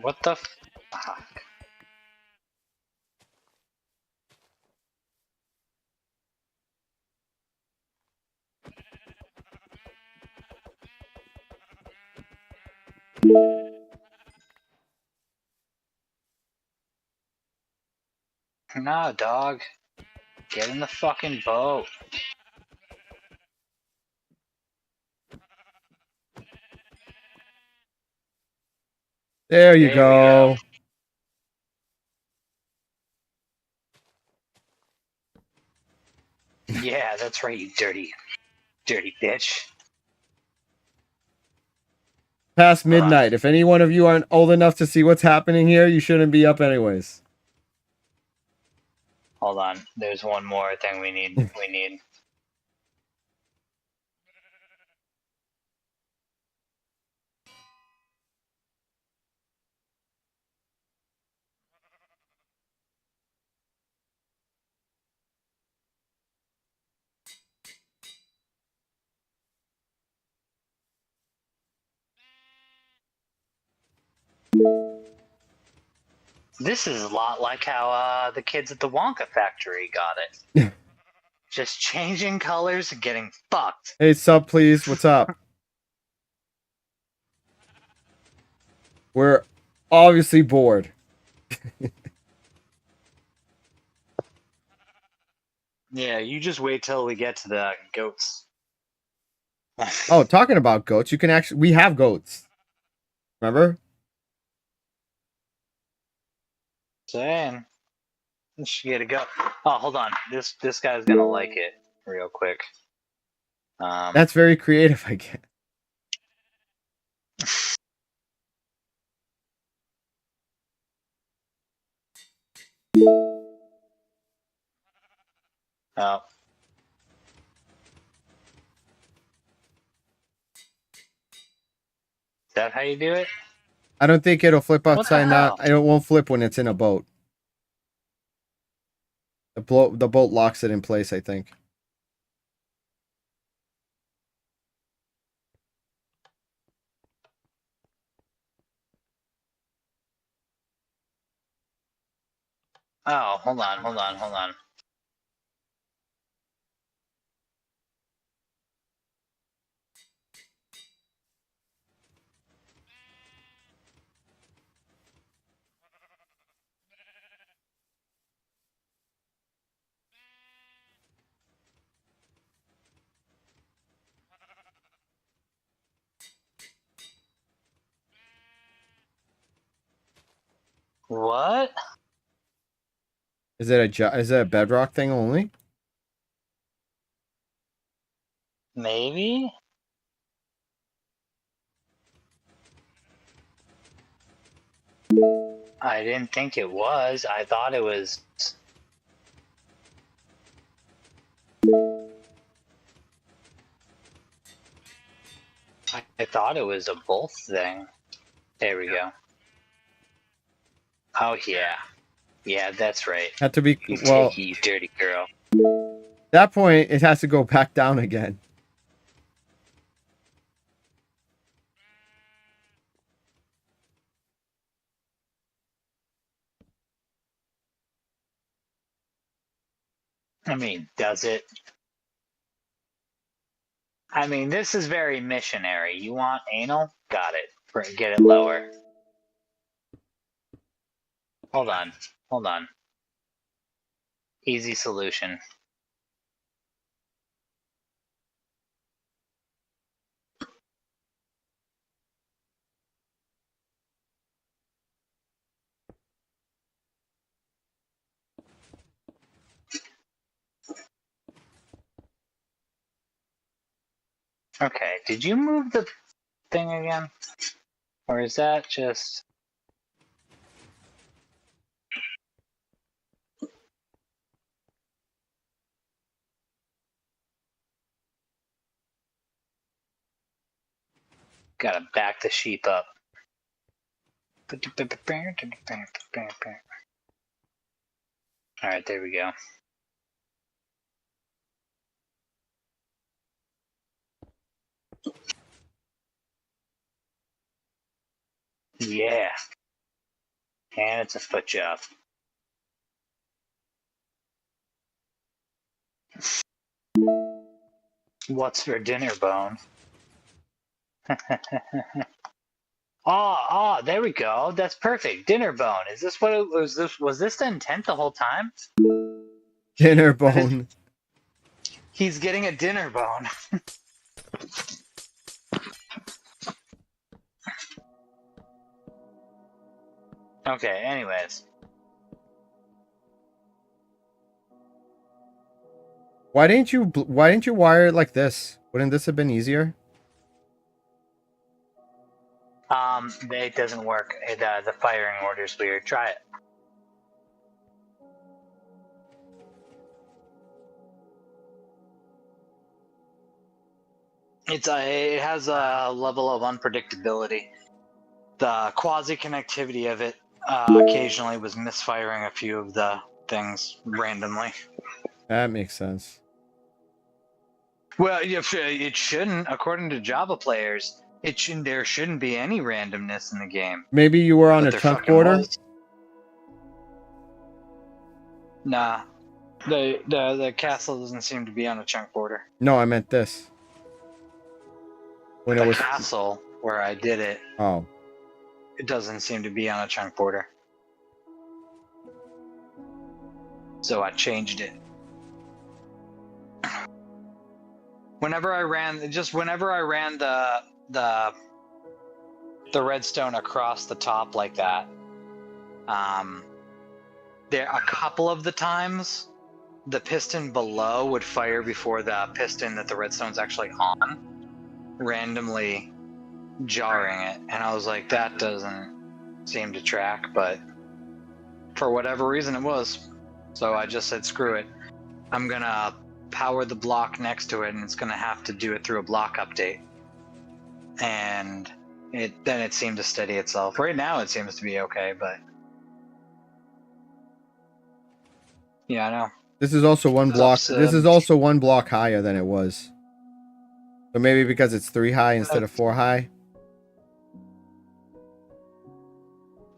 S2: What the fuck? No, dog. Get in the fucking boat.
S1: There you
S2: There we
S1: go.
S2: Yeah, that's right, you dirty bitch.
S1: Past
S2: Hold on.
S1: midnight. If any one of you aren't old enough to see what's happening here, you shouldn't be up anyways.
S2: Hold on. There's one more thing we need. This is a lot like how the kids at the Wonka factory got it. Just changing colors and getting fucked.
S1: Hey, sub, please. What's up? We're obviously bored.
S2: Yeah, you just wait till we get to the goats.
S1: Oh, talking about goats, we have goats. Remember?
S2: Saying. Should get a go. Oh, hold on. This guy's gonna like it real quick.
S1: That's very creative, I guess.
S2: Oh. Is that how you do it?
S1: I don't think it'll flip
S2: What the
S1: upside down.
S2: hell?
S1: It won't flip when it's in a boat. The boat locks it in place, I think.
S2: Oh, hold on. What?
S1: Is it a bedrock thing only?
S2: Maybe? I didn't think it was. I thought it was. I thought it was a both thing. There we go. Oh yeah. Yeah, that's right.
S1: Had to be,
S2: You
S1: well,
S2: take it, you dirty girl.
S1: at that point, it has to go back down again.
S2: I mean, does it? I mean, this is very missionary. You want anal? Got it. Get it lower. Hold on. Hold on. Easy solution. Okay, did you move the thing again? Or is that just... Gotta back the sheep up. Alright, there we go. Yeah. And it's a foot job. What's for dinner, Bone? Oh, there we go. That's perfect. Dinner bone. Is this what it was? Was this the intent the whole time?
S1: Dinner bone.
S2: He's getting a dinner bone. Okay, anyways.
S1: Why didn't you wire it like this? Wouldn't this have been easier?
S2: It doesn't work. The firing order's weird. Try it. It has a level of unpredictability. The quasi connectivity of it occasionally was misfiring a few of the things randomly.
S1: That makes sense.
S2: Well, it shouldn't. According to Java players, there shouldn't be any randomness in the game.
S1: Maybe you were on
S2: But
S1: a
S2: there
S1: chunk
S2: fucking
S1: border?
S2: was. Nah. The castle doesn't seem to be on a chunk border.
S1: No, I meant this. When
S2: The
S1: it was
S2: castle where I did it,
S1: Oh.
S2: it doesn't seem to be on a chunk border. So I changed it. Whenever I ran the redstone across the top like that, there a couple of the times the piston below would fire before the piston that the redstone's actually on, randomly jarring it, and I was like, that doesn't seem to track, but for whatever reason it was. So I just said, screw it. I'm gonna power the block next to it, and it's gonna have to do it through a block update. And then it seemed to steady itself. Right now it seems to be okay, but yeah, I know.
S1: This is also one block. This is also one block higher than it was. So maybe because it's 3 high instead of 4 high.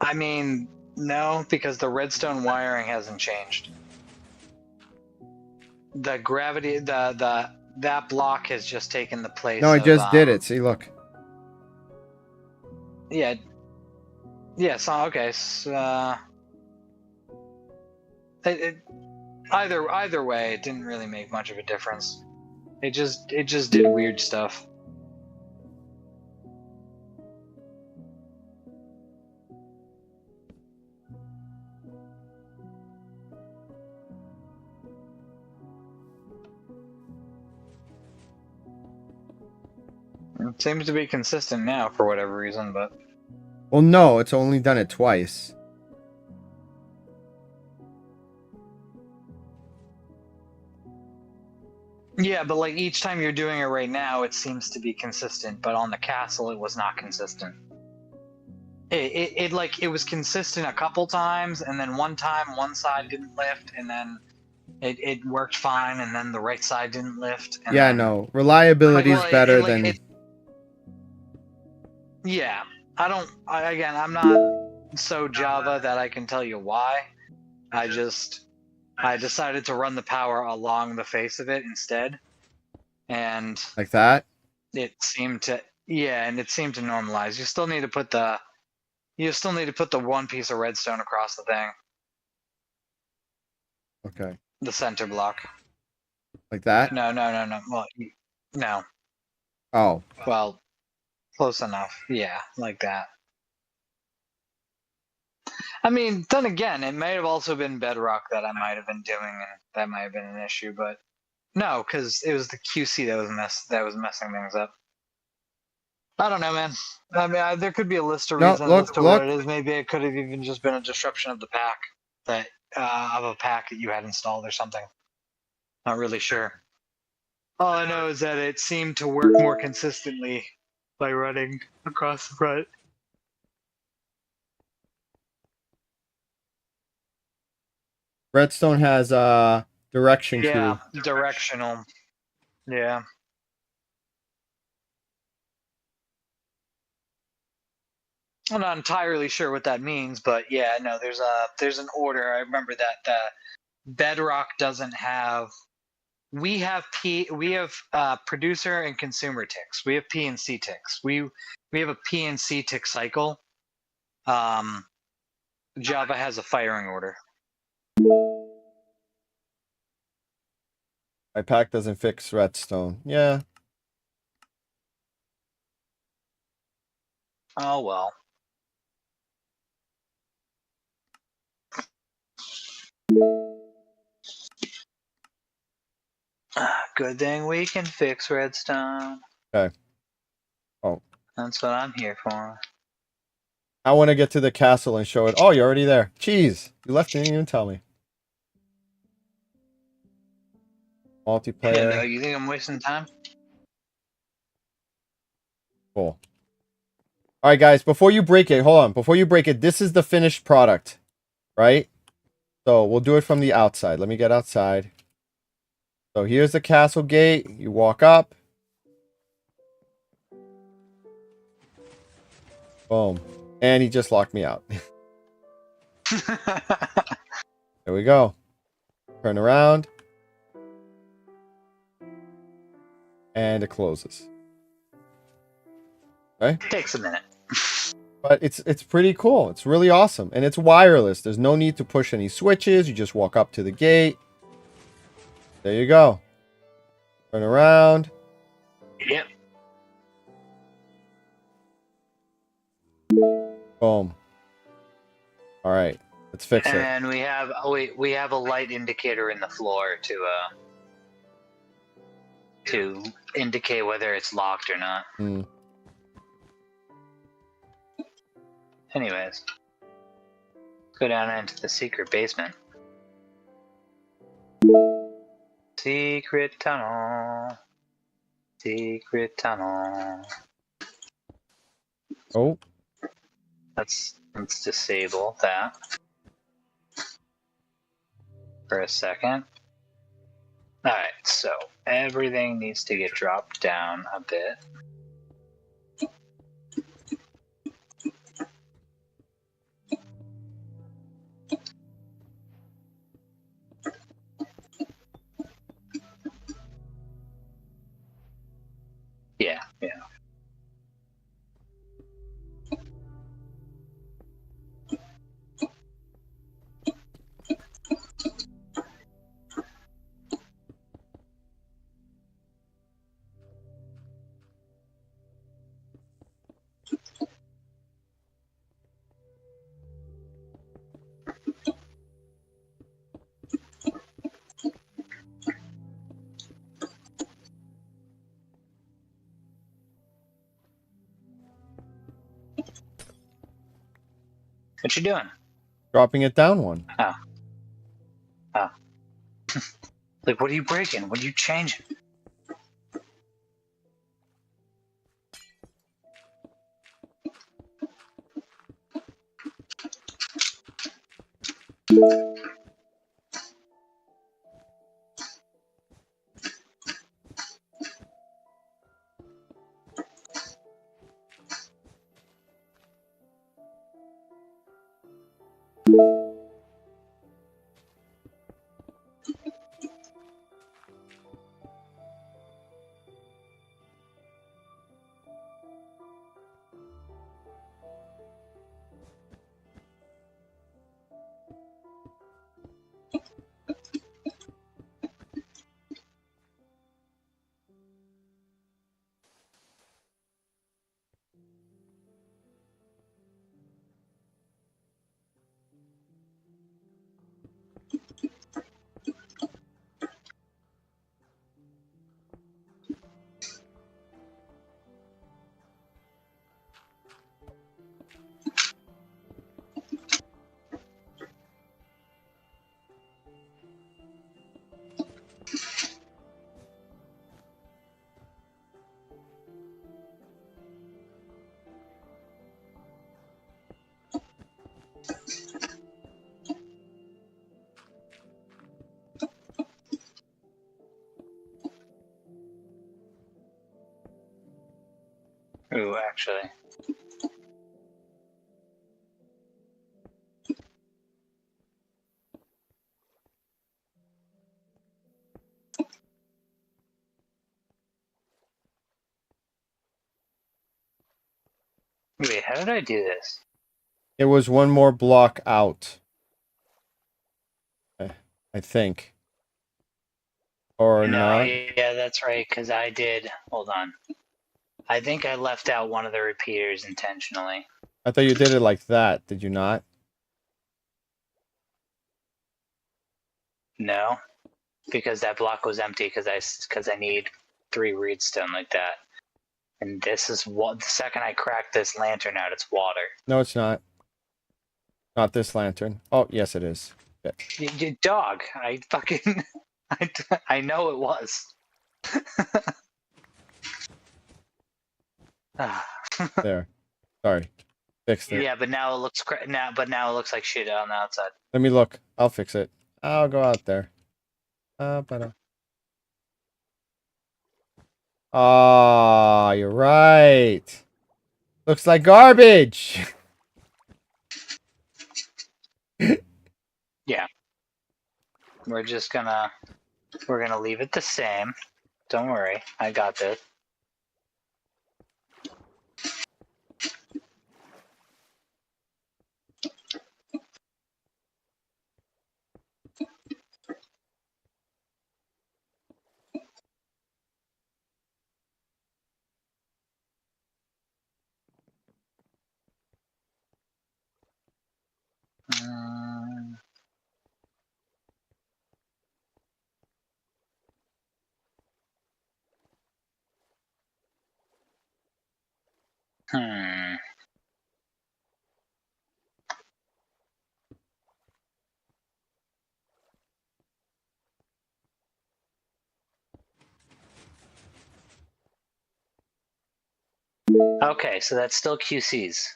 S2: I mean, no, because the redstone wiring hasn't changed. The gravity, that block has just taken the place.
S1: No, I just did it. See, look.
S2: Yeah. Yeah. So okay. So, either way, it didn't really make much of a difference. It just did weird stuff. It seems to be consistent now for whatever reason, but
S1: Well, no, it's only done it twice.
S2: yeah, but like each time you're doing it right now, it seems to be consistent, but on the castle, it was not consistent. it was consistent a couple times, and then one time one side didn't lift, and then it worked fine, and then the right side didn't lift, and
S1: Yeah,
S2: then
S1: no. Reliability is
S2: well,
S1: better than.
S2: yeah. Again, I'm not so Java that I can tell you why. I decided to run the power along the face of it instead, and
S1: Like that?
S2: it seemed to normalize. You still need to put the one piece of redstone across the thing,
S1: Okay.
S2: the center block.
S1: Like that?
S2: No. Well, no.
S1: Oh.
S2: Well, close enough. Yeah, like that. I mean, then again, it may have also been bedrock that I might have been doing, and that might have been an issue. But no, because it was the QC that was messing things up. I don't know, man. I mean, there could be a list of
S1: No,
S2: reasons as
S1: look,
S2: to what
S1: look.
S2: it is. Maybe it could have even just been a disruption of the pack of a pack that you had installed or something. Not really sure. All I know is that it seemed to work more consistently by running across the front.
S1: Redstone has direction
S2: Yeah,
S1: tree.
S2: directional. Yeah. I'm not entirely sure what that means, but yeah, no, there's an order. I remember that Bedrock doesn't have. We have producer and consumer ticks. We have P and C ticks. We have a P and C tick cycle. Java has a firing order.
S1: My pack doesn't fix redstone. Yeah.
S2: Oh well. Good thing we can fix redstone.
S1: Okay. Oh.
S2: That's what I'm here for.
S1: I want to get to the castle and show it. Oh, you're already there. Jeez. You left and didn't even tell me. Multiplayer.
S2: No, you think I'm wasting time?
S1: Cool. All right, guys. Before you break it, hold on. Before you break it, this is the finished product, right? So we'll do it from the outside. Let me get outside. So here's the castle gate. You walk up. Boom. And he just locked me out. There we go. Turn around. And it closes. Okay?
S2: Takes a minute.
S1: But it's pretty cool. It's really awesome. And it's wireless. There's no need to push any switches. You just walk up to the gate. There you go. Turn around.
S2: Yep.
S1: Boom. All right. Let's fix it.
S2: And we have a light indicator in the floor to indicate whether it's locked or not.
S1: Hmm.
S2: Anyways, let's go down into the secret basement. Secret tunnel. Secret tunnel.
S1: Oh.
S2: Let's disable that for a second. Alright, so everything needs to get dropped down a bit. Yeah. What you doing?
S1: Dropping it down one.
S2: Oh. Like, what are you breaking? What are you changing? Ooh, actually. Wait, how did I do this?
S1: It was one more block out. I think. Or
S2: No,
S1: not.
S2: yeah, that's right, because I did. Hold on. I think I left out one of the repeaters intentionally.
S1: I thought you did it like that. Did you not?
S2: No, because that block was empty because I need 3 redstone like that. And this is what the second I crack this lantern out, it's water.
S1: No, it's not. Not this lantern. Oh, yes, it is. Shit.
S2: You dog, I fucking I know it was.
S1: There. Sorry. Fixed it.
S2: Yeah, but now it looks now it looks like shit on the outside.
S1: Let me look. I'll fix it. I'll go out there. Oh, you're right. Looks like garbage.
S2: Yeah. We're gonna leave it the same. Don't worry, I got this. Um, hmm. Okay, so that's still QC's.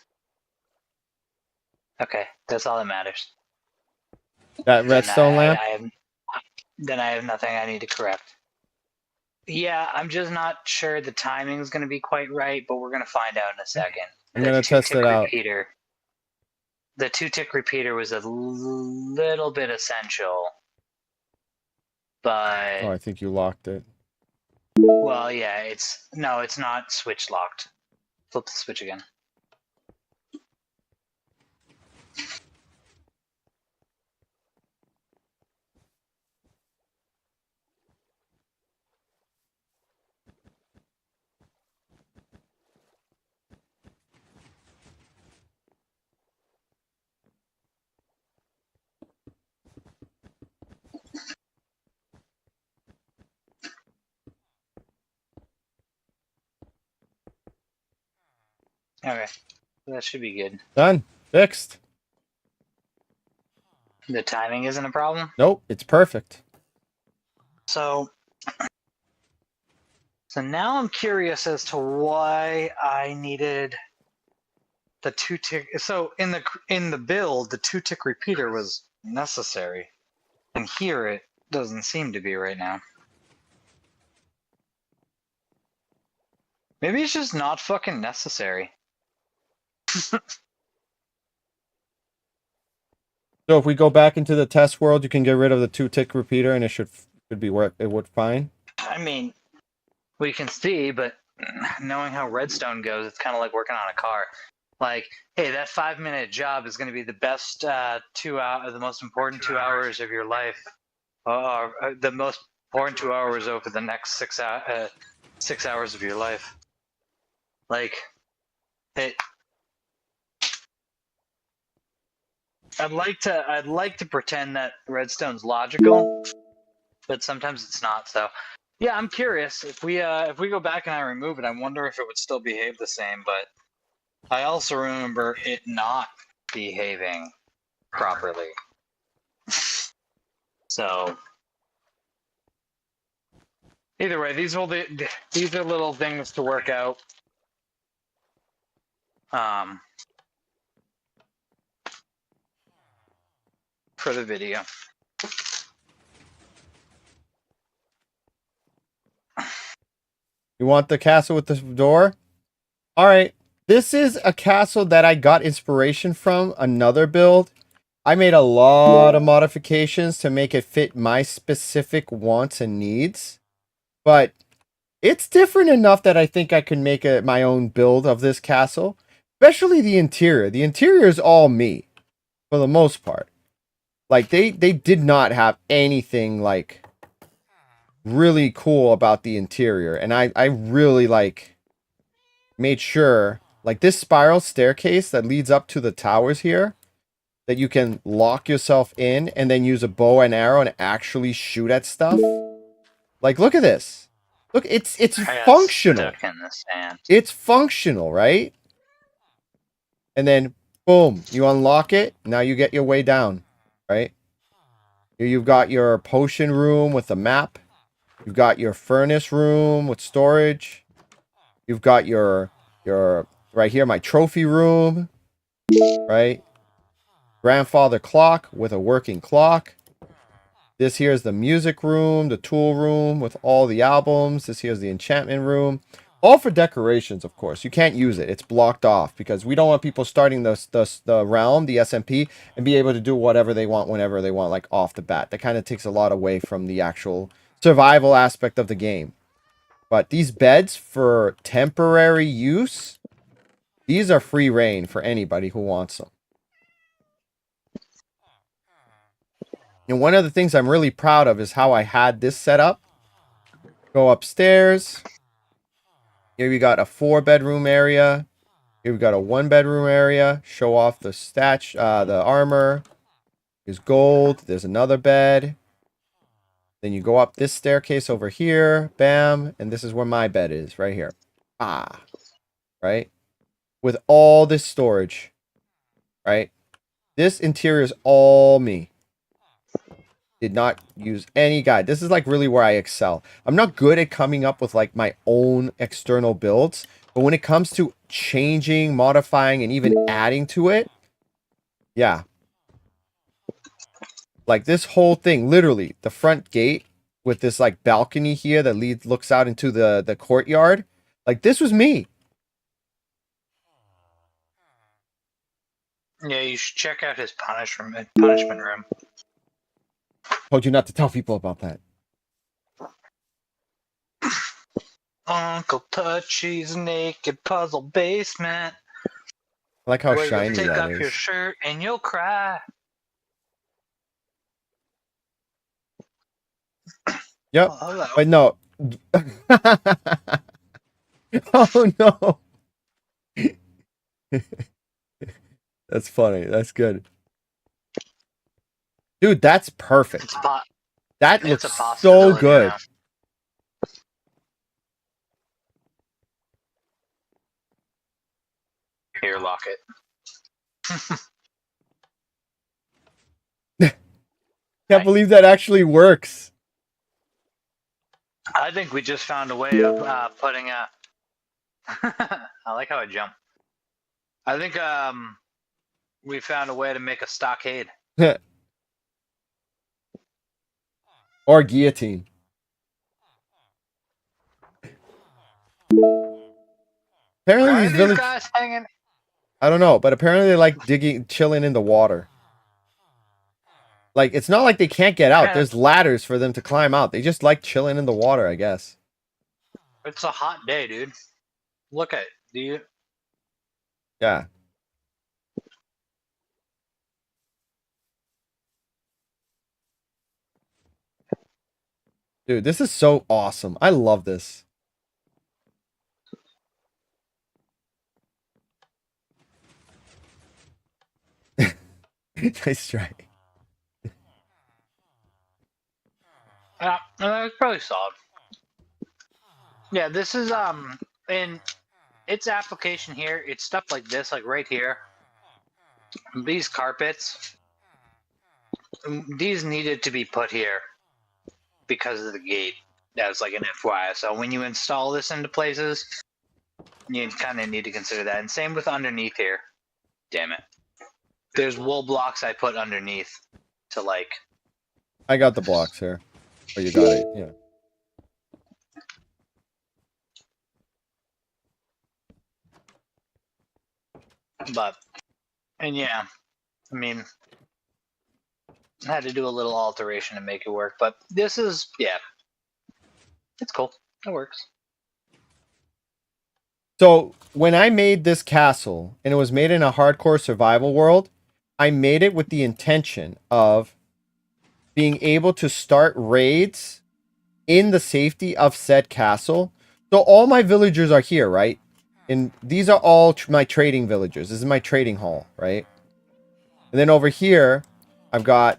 S2: Okay, that's all that matters.
S1: That redstone lamp?
S2: Then I have nothing I need to correct. Yeah, I'm just not sure the timing's going to be quite right, but we're going to find out in a second.
S1: I'm going to test it out.
S2: The 2-tick repeater was a little bit essential, but
S1: Oh, I think you locked it.
S2: well, yeah, it's not switch locked. Flip the switch again. Okay, that should be good.
S1: Done. Fixed.
S2: The timing isn't a problem.
S1: Nope, it's perfect.
S2: So now I'm curious as to why I needed the 2-tick. So in the build, the 2-tick repeater was necessary. And here it doesn't seem to be right now. Maybe it's just not fucking necessary.
S1: So if we go back into the test world, you can get rid of the 2-tick repeater, and it should be work. It would fine.
S2: I mean, we can see, but knowing how Redstone goes, it's kind of like working on a car. Like, hey, that 5-minute job is going to be the best the most important 2 hours of your life, or the most important 2 hours over the next 6 hours of your life. Like, it. I'd like to pretend that Redstone's logical, but sometimes it's not. So, yeah, I'm curious if we go back and I remove it, I wonder if it would still behave the same. But I also remember it not behaving properly. So, either way, these are little things to work out. For the video.
S1: You want the castle with the door? All right. This is a castle that I got inspiration from another build. I made a lot of modifications to make it fit my specific wants and needs. But it's different enough that I think I can make my own build of this castle. Especially the interior. The interior is all me. For the most part. Like, they did not have anything, like, really cool about the interior. And I really, like, made sure, like, this spiral staircase that leads up to the towers here, that you can lock yourself in and then use a bow and arrow and actually shoot at stuff. Like, look at this. Look, it's functional.
S2: Stuck in the sand.
S1: It's functional, right? And then, boom, you unlock it. Now you get your way down, right? Here you've got your potion room with a map. You've got your furnace room with storage. You've got your right here, my trophy room, right? Grandfather clock with a working clock. This here is the music room, the tool room with all the albums. This here is the enchantment room. All for decorations, of course. You can't use it. It's blocked off because we don't want people starting the realm, the SMP, and be able to do whatever they want whenever they want, like off the bat. That kind of takes a lot away from the actual survival aspect of the game. But these beds for temporary use, these are free reign for anybody who wants them. And one of the things I'm really proud of is how I had this set up. Go upstairs. Here we got a 4-bedroom area. Here we got a 1-bedroom area. Show off the the armor. There's gold. There's another bed. Then you go up this staircase over here. Bam. And this is where my bed is. Right here. Ah. Right? With all this storage. Right? This interior is all me. Did not use any guide. This is like really where I excel. I'm not good at coming up with like my own external builds. But when it comes to changing, modifying, and even adding to it. Yeah. Like this whole thing, literally, the front gate with this like balcony here that looks out into the courtyard. Like this was me.
S2: Yeah, you should check out his punishment room.
S1: Told you not to tell people about that.
S2: Uncle Touchy's naked puzzle basement.
S1: I like how
S2: Where
S1: shiny
S2: you take
S1: that
S2: off
S1: is.
S2: your shirt and you'll cry.
S1: Yep.
S2: Oh, hello.
S1: But no. Oh no. That's funny. That's good. Dude, that's perfect. That looks so good.
S2: Now. Here, lock it.
S1: Can't believe that actually works.
S2: I think we just found a way of putting a. I like how I jump. I think we found a way to make a stockade.
S1: Or guillotine. Apparently
S2: Why are
S1: these
S2: these
S1: village...
S2: guys hanging?
S1: I don't know, but apparently they like digging, chilling in the water. Like, it's not like they can't get out.
S2: Man,
S1: There's ladders for them to climb out. They just like chilling in the water, I guess.
S2: it's a hot day, dude. Look at it. Do you?
S1: Yeah. Dude, this is so awesome. I love this. Nice try.
S2: It's probably solid. Yeah, this is in its application here. It's stuff like this, like right here. These carpets, these needed to be put here because of the gate. That's like an FYI. So when you install this into places, you kind of need to consider that. And same with underneath here. Damn it. There's wool blocks I put underneath to like.
S1: I got the blocks here. Oh, you got it. Yeah.
S2: But, and yeah, I mean, I had to do a little alteration to make it work. But this is, yeah, it's cool. It works.
S1: So when I made this castle, and it was made in a hardcore survival world, I made it with the intention of being able to start raids in the safety of said castle. So all my villagers are here, right? And these are all my trading villagers. This is my trading hall, right? And then over here, I've got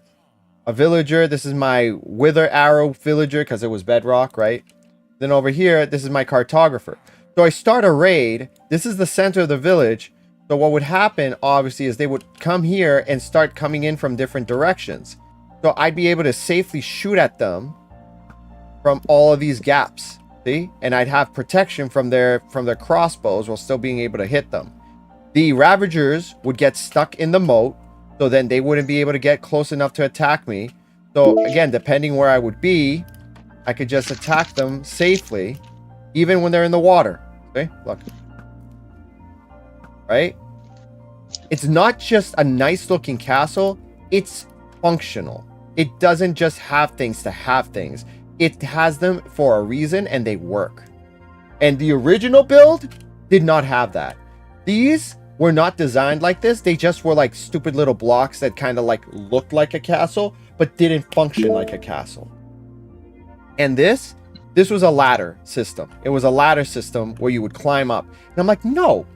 S1: a villager. This is my wither arrow villager because it was bedrock, right? Then over here, this is my cartographer. So I start a raid. This is the center of the village. So what would happen, obviously, is they would come here and start coming in from different directions. So I'd be able to safely shoot at them from all of these gaps. See? And I'd have protection from their crossbows while still being able to hit them. The Ravagers would get stuck in the moat. So then they wouldn't be able to get close enough to attack me. So again, depending where I would be, I could just attack them safely, even when they're in the water. Okay, look. Right? It's not just a nice looking castle, it's functional. It doesn't just have things to have things. It has them for a reason and they work. And the original build did not have that. These were not designed like this. They just were like stupid little blocks that kind of like looked like a castle, but didn't function like a castle. And this was a ladder system. It was a ladder system where you would climb up. And I'm like, no,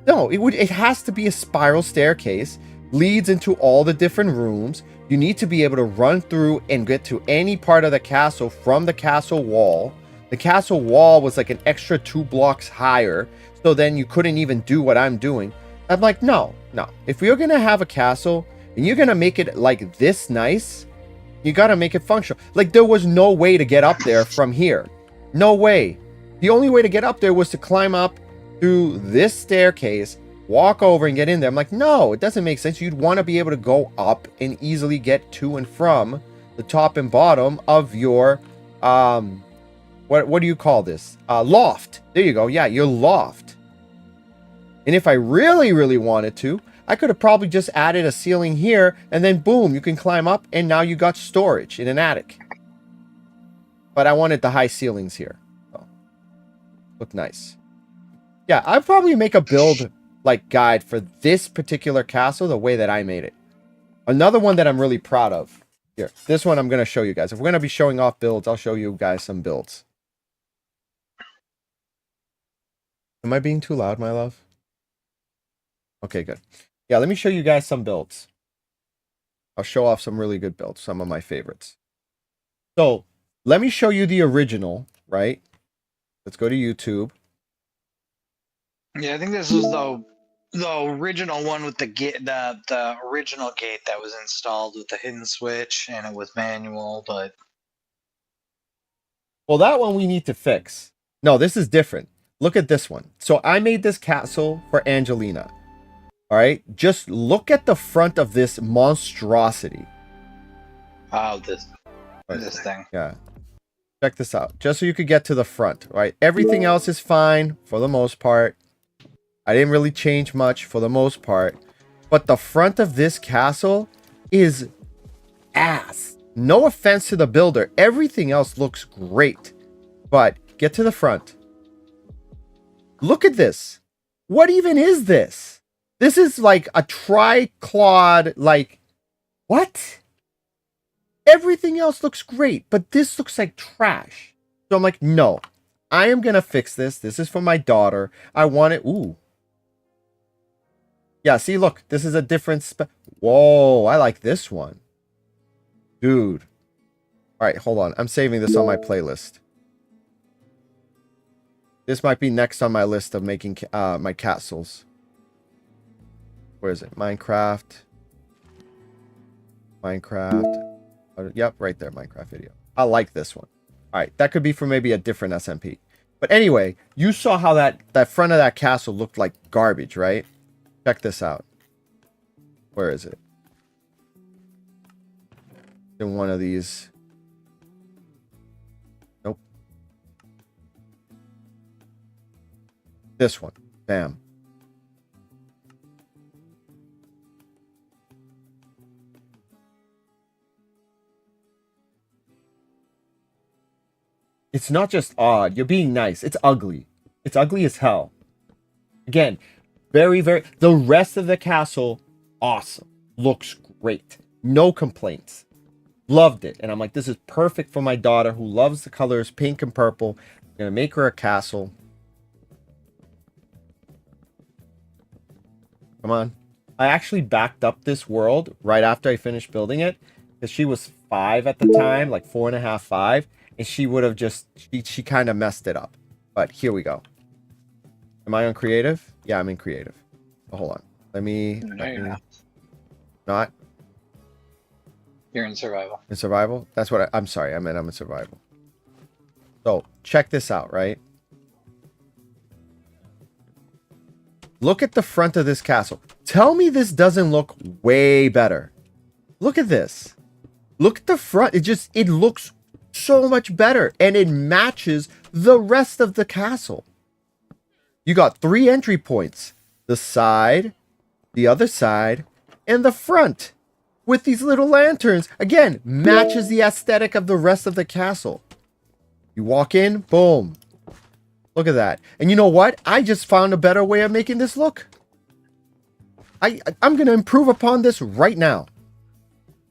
S1: it has to be a spiral staircase, leads into all the different rooms. You need to be able to run through and get to any part of the castle from the castle wall. The castle wall was like an extra 2 blocks higher. So then you couldn't even do what I'm doing. I'm like, no. If you're going to have a castle and you're going to make it like this nice, you got to make it functional. Like there was no way to get up there from here. No way. The only way to get up there was to climb up through this staircase, walk over and get in there. I'm like, no, it doesn't make sense. You'd want to be able to go up and easily get to and from the top and bottom of your, what do you call this? Loft. There you go. Yeah, your loft. And if I really, really wanted to, I could have probably just added a ceiling here and then boom, you can climb up and now you got storage in an attic. But I wanted the high ceilings here. So, look nice. Yeah, I'd probably make a build like guide for this particular castle the way that I made it. Another one that I'm really proud of. Here, this one I'm going to show you guys. If we're going to be showing off builds, I'll show you guys some builds. Am I being too loud, my love? Okay, good. Yeah, let me show you guys some builds. I'll show off some really good builds, some of my favorites. So, let me show you the original, right? Let's go to YouTube.
S2: Yeah, I think this was the original one with the original gate that was installed with the hidden switch and it was manual, but
S1: Well, that one we need to fix. No, this is different. Look at this one. So I made this castle for Angelina. All right, just look at the front of this monstrosity.
S2: oh, this This thing.
S1: Yeah. Check this out. Just so you could get to the front, right? Everything else is fine for the most part. I didn't really change much for the most part. But the front of this castle is ass. No offense to the builder. Everything else looks great. But get to the front. Look at this. What even is this? This is like a triclod, like, what? Everything else looks great, but this looks like trash. So I'm like, no, I am going to fix this. This is for my daughter. I want it. Ooh. Yeah, see, look, this is a different Whoa, I like this one. Dude. All right, hold on. I'm saving this on my playlist. This might be next on my list of making my castles. Where is it? Minecraft. Yep, right there, Minecraft video. I like this one. All right, that could be for maybe a different SMP. But anyway, you saw how that front of that castle looked like garbage, right? Check this out. Where is it? In one of these. Nope. This one. Bam. It's not just odd. You're being nice. It's ugly. It's ugly as hell. Again, very, very... The rest of the castle, awesome. Looks great. No complaints. Loved it. And I'm like, this is perfect for my daughter who loves the colors pink and purple. I'm going to make her a castle. Come on. I actually backed up this world right after I finished building it. Because she was 5 at the time. Like 4.5, 5. And she would have just... She kind of messed it up. But here we go. Am I on creative? Yeah, I'm in creative. Oh, hold on. Let me...
S2: No, you're not.
S1: Not?
S2: You're in survival.
S1: In survival? That's what I'm sorry. I meant I'm in survival. So, check this out, right? Look at the front of this castle. Tell me this doesn't look way better. Look at this. Look at the front. It looks so much better. And it matches the rest of the castle. You got 3 entry points. The side, the other side, and the front. With these little lanterns. Again, matches the aesthetic of the rest of the castle. You walk in, boom. Look at that. And you know what? I just found a better way of making this look. I'm going to improve upon this right now.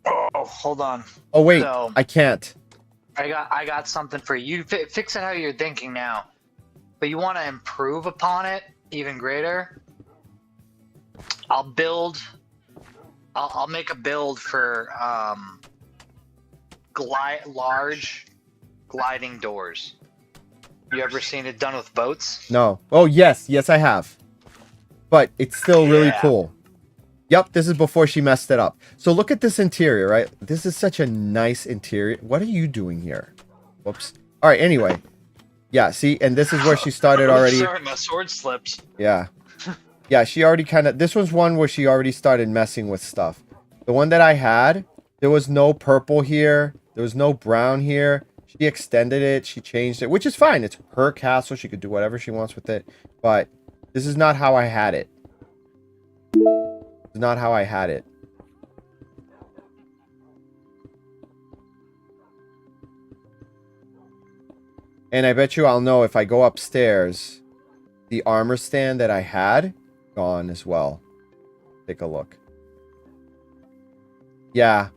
S2: Oh, hold on.
S1: Oh, wait.
S2: So,
S1: I can't.
S2: I got something for you. Fix it how you're thinking now. But you want to improve upon it even greater? I'll make a build for large gliding doors. You ever seen it done with boats?
S1: No. Oh, yes. Yes, I have. But it's still really cool. Yep, this is before she messed it up. So look at this interior, right? This is such a nice interior. What are you doing here? Whoops. All right, anyway. Yeah, see, and this is where she started already.
S2: Sorry, my sword slipped.
S1: Yeah. Yeah, she already kind of... This was one where she already started messing with stuff. The one that I had, there was no purple here. There was no brown here. She extended it. She changed it, which is fine. It's her castle. She could do whatever she wants with it. But this is not how I had it. This is not how I had it. And I bet you I'll know if I go upstairs, the armor stand that I had, gone as well. Take a look. Yeah.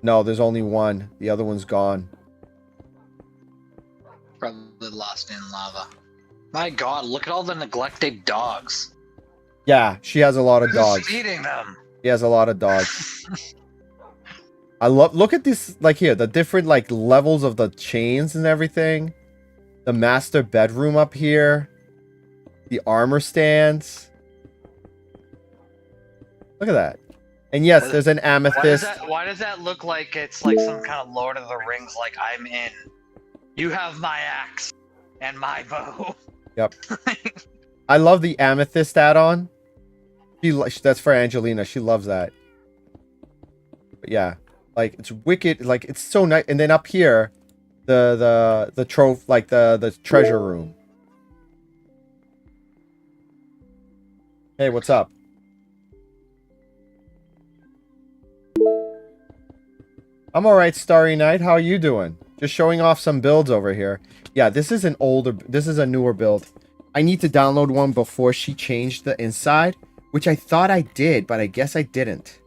S1: No, there's only one. The other one's gone.
S2: Probably lost in lava. My god, look at all the neglected dogs.
S1: Yeah, she has a lot of
S2: Who's
S1: dogs.
S2: feeding them?
S1: She has a lot of dogs. Look at this, like here, the different like levels of the chains and everything. The master bedroom up here. The armor stands. Look at that. And yes, there's an amethyst.
S2: Why does that look like it's like some kind of Lord of the Rings, like I'm in? You have my axe and my bow.
S1: Yep. I love the amethyst add-on. That's for Angelina. She loves that. But yeah. Like it's wicked. Like it's so nice. And then up here, the trove, like the treasure room. Hey, what's up? I'm all right, Starry Night. How are you doing? Just showing off some builds over here. Yeah, this is a newer build. I need to download one before she changed the inside, which I thought I did, but I guess I didn't.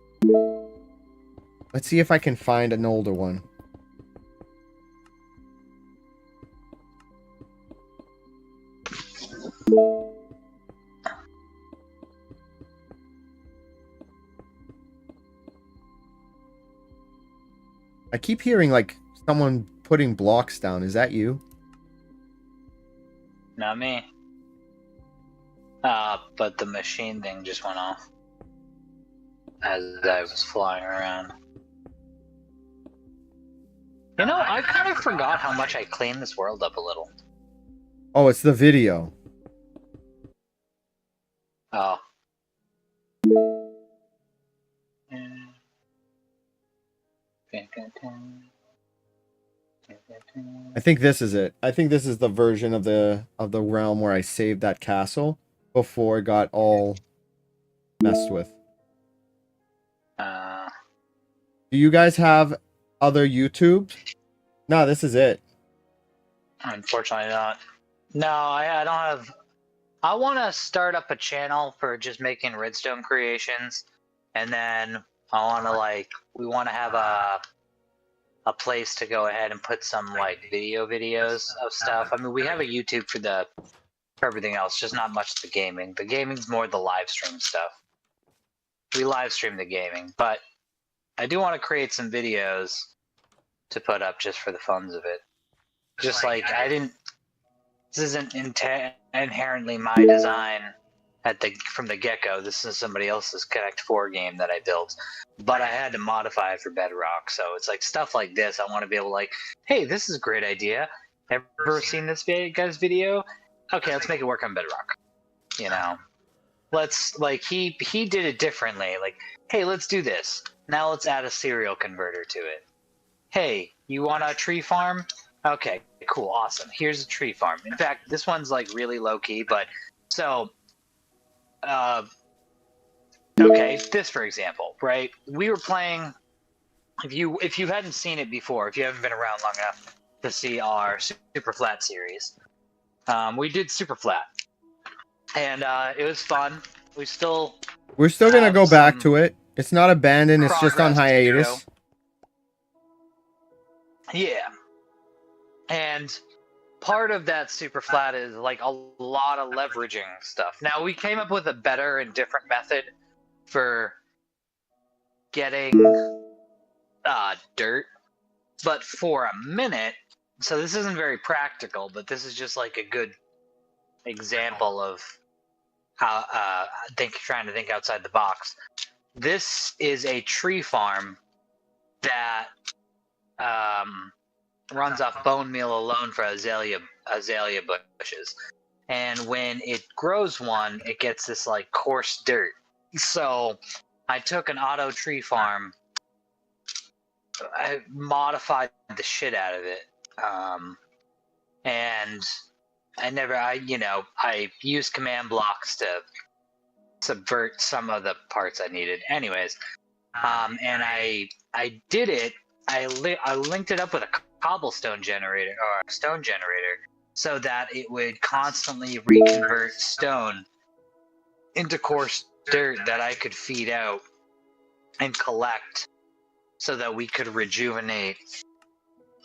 S1: Let's see if I can find an older one. I keep hearing like someone putting blocks down. Is that you?
S2: Not me. But the machine thing just went off as I was flying around. You know, I kind of forgot how much I cleaned this world up a little.
S1: Oh, it's the video.
S2: Oh.
S1: I think this is it. I think this is the version of the realm where I saved that castle before it got all messed with. Do you guys have other YouTubes? No, this is it.
S2: Unfortunately not. No, I don't have... I want to start up a channel for just making redstone creations, and then I want to we want to have a place to go ahead and put some videos of stuff. I mean, we have a YouTube for everything else, just not much the gaming. The gaming's more the live stream stuff. We live stream the gaming, but I do want to create some videos to put up just for the funs of it. Just I didn't. This isn't inherently my design from the get-go. This is somebody else's Connect 4 game that I built, but I had to modify it for Bedrock. So it's stuff like this. I want to be able to hey, this is a great idea. Ever seen this guy's video? Okay, let's make it work on Bedrock. You know, let's he did it differently. Hey, let's do this. Now let's add a serial converter to it. Hey, you want a tree farm? Okay, cool, awesome. Here's a tree farm. In fact, this one's really low key, but so okay, this for example, right? We were playing, if you hadn't seen it before, if you haven't been around long enough to see our Super Flat series, we did Super Flat. And it was fun. We're still
S1: gonna go back to it. It's not abandoned, it's just on hiatus.
S2: Yeah. And part of that super flat is a lot of leveraging stuff. Now we came up with a better and different method for getting dirt, but for a minute, so this isn't very practical, but this is just a good example of how trying to think outside the box. This is a tree farm that runs off bone meal alone for azalea bushes, and when it grows one, it gets this coarse dirt. So I took an auto tree farm, I modified the shit out of it, and I used command blocks to subvert some of the parts I needed. Anyways, and I did it. I linked it up with a cobblestone generator or a stone generator so that it would constantly reconvert stone into coarse dirt that I could feed out and collect so that we could rejuvenate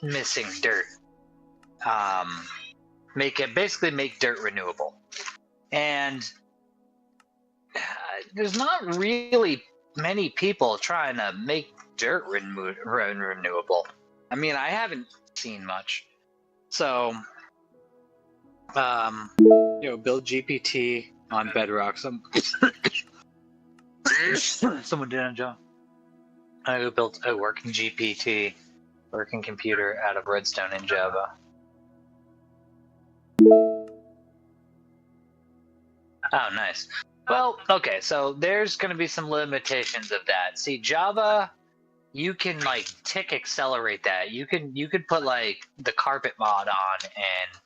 S2: missing dirt. Basically make dirt renewable. And there's not really many people trying to make dirt renewable. I mean, I haven't seen much. So, build GPT on Bedrock. Someone did a job. I built a working GPT, working computer out of Redstone in Java. Oh, nice. Well, okay, so there's going to be some limitations of that. See, Java you can like tick accelerate that. You could put like the carpet mod on and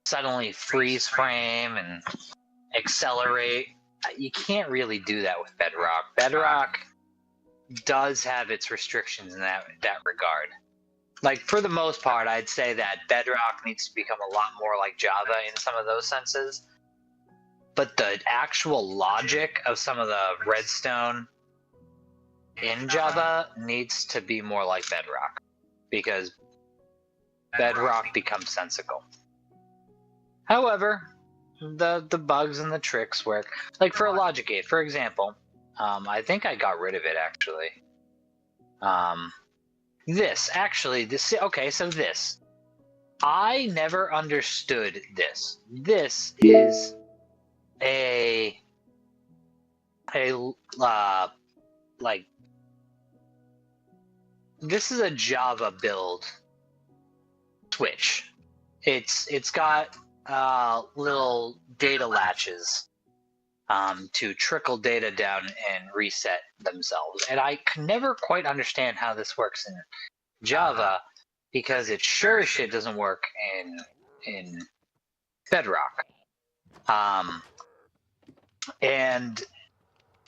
S2: suddenly freeze frame and accelerate. You can't really do that with Bedrock. Bedrock does have its restrictions in that regard. Like for the most part, I'd say that Bedrock needs to become a lot more like Java in some of those senses. But the actual logic of some of the Redstone in Java needs to be more like Bedrock, because Bedrock becomes sensical. However, the bugs and the tricks work. Like for a logic gate, for example, I think I got rid of it actually. This okay, so this. I never understood this. This is a like this is a Java build switch. It's got little data latches to trickle data down and reset themselves. And I can never quite understand how this works in Java, because it sure as shit doesn't work in Bedrock. And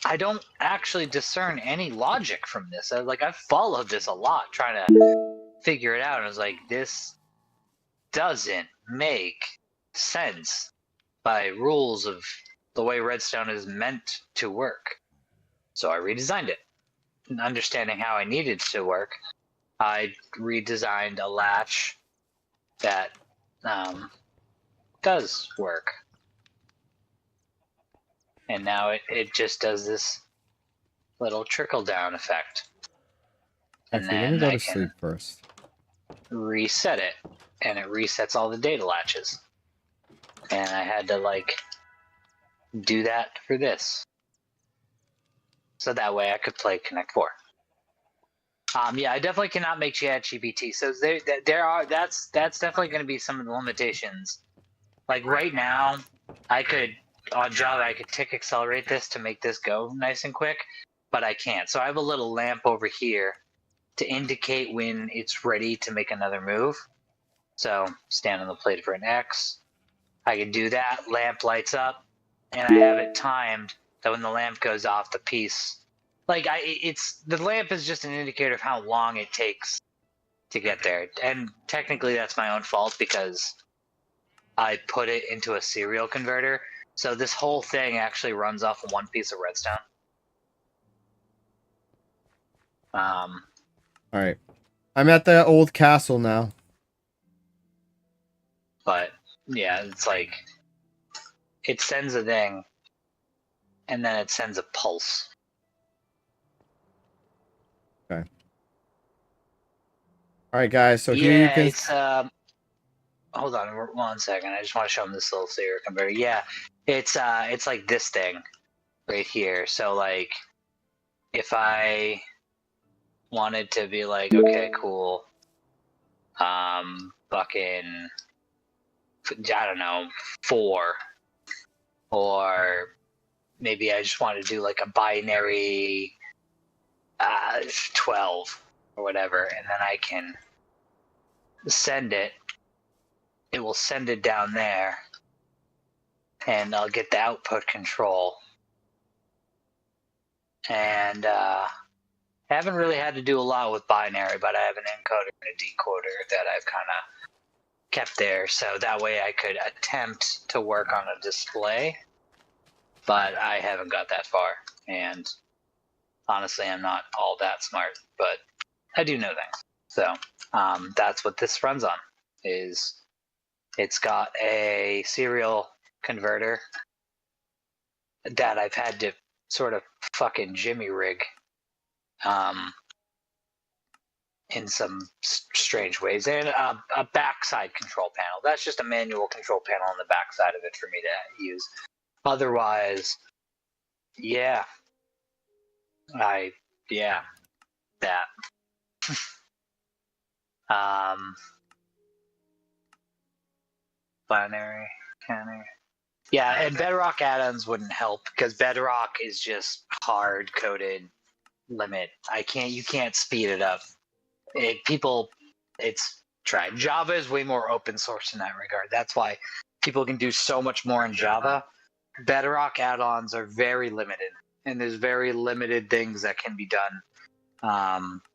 S2: I don't actually discern any logic from this. I've followed this a lot, trying to figure it out, and I was like, this doesn't make sense by rules of the way Redstone is meant to work. So I redesigned it. And understanding how I needed it to work, I redesigned a latch that does work. And now it just does this little trickle down effect. And
S1: Actually, let me go to sleep first.
S2: Reset it, and it resets all the data latches. And I had to like do that for this, so that way I could play Connect 4. Yeah, I definitely cannot make ChatGPT. So that's definitely going to be some of the limitations. Like right now, I could on Java I could tick accelerate this to make this go nice and quick, but I can't. So I have a little lamp over here to indicate when it's ready to make another move. So stand on the plate for an X. I can do that. Lamp lights up, and I have it timed that when the lamp goes off, the piece. The lamp is just an indicator of how long it takes to get there, and technically that's my own fault because I put it into a serial converter. So this whole thing actually runs off of one piece of redstone.
S1: All right, I'm at the old castle now.
S2: But yeah, it's like it sends a thing, and then it sends a pulse.
S1: Okay. All right, guys. So here you can.
S2: It's hold on 1 second. I just want to show them this little serial converter. Yeah, it's like this thing right here. So like, if I wanted to be like, okay, cool, fucking, I don't know, 4, or maybe I just want to do like a binary 12 or whatever, and then I can send it. It will send it down there, and I'll get the output control. And haven't really had to do a lot with binary, but I have an encoder and a decoder that I've kind of kept there, so that way I could attempt to work on a display, but I haven't got that far, and honestly I'm not all that smart, but I do know things. So that's what this runs on. It's got a serial converter that I've had to sort of fucking jimmy rig in some strange ways, and a backside control panel. That's just a manual control panel on the backside of it for me to use. Otherwise, yeah, that. Binary counter. Yeah, and Bedrock add-ons wouldn't help because Bedrock is just hard-coded limit. You can't speed it up. It's tried. Java is way more open source in that regard. That's why people can do so much more in Java. Bedrock add-ons are very limited, and there's very limited things that can be done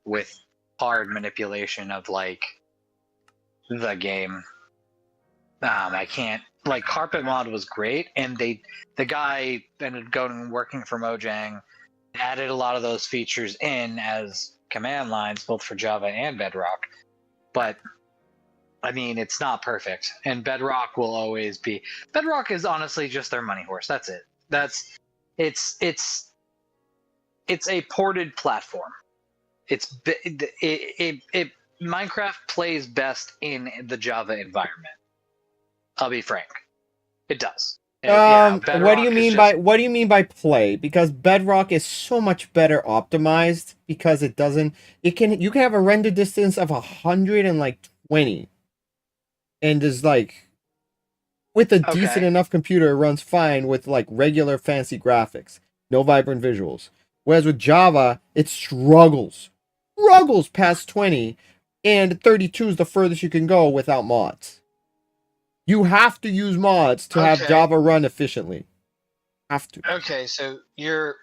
S2: with hard manipulation of like the game. I can't like Carpet Mod was great, and the guy ended up going and working for Mojang, added a lot of those features in as command lines both for Java and Bedrock. But I mean, it's not perfect, and Bedrock will always be. Bedrock is honestly just their money horse. That's it. It's a ported platform. Minecraft plays best in the Java environment. I'll be frank, it does.
S1: What do you mean by play? Because Bedrock is so much better optimized because you can have a render distance of 120, and is like with a decent enough computer it runs fine with like regular fancy graphics, no vibrant visuals. Whereas with Java, it struggles past 20, and 32 is the furthest you can go without mods. You have to use mods to have Java run efficiently. Have to.
S2: Okay, so you're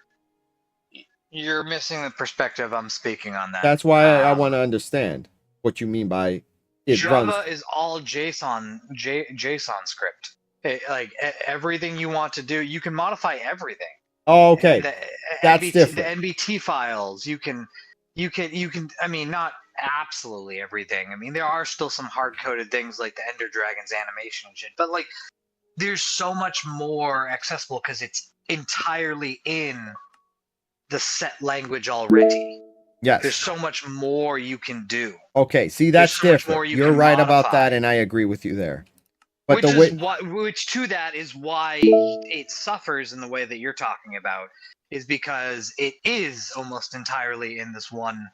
S2: missing the perspective I'm speaking on that.
S1: That's why I want to understand what you mean by it
S2: Java
S1: runs.
S2: is all JSON script. Everything you want to do, you can modify everything.
S1: Oh, okay. That's different.
S2: The NBT files, you can. I mean, not absolutely everything. I mean, there are still some hard-coded things like the Ender Dragon's animation and shit, but like, there's so much more accessible because it's entirely in the set language already.
S1: Yes.
S2: There's so much more you can do.
S1: Okay, see, that's different. You're right about that, and I agree with you there. But
S2: which to that is why it suffers in the way that you're talking about, is because it is almost entirely in this one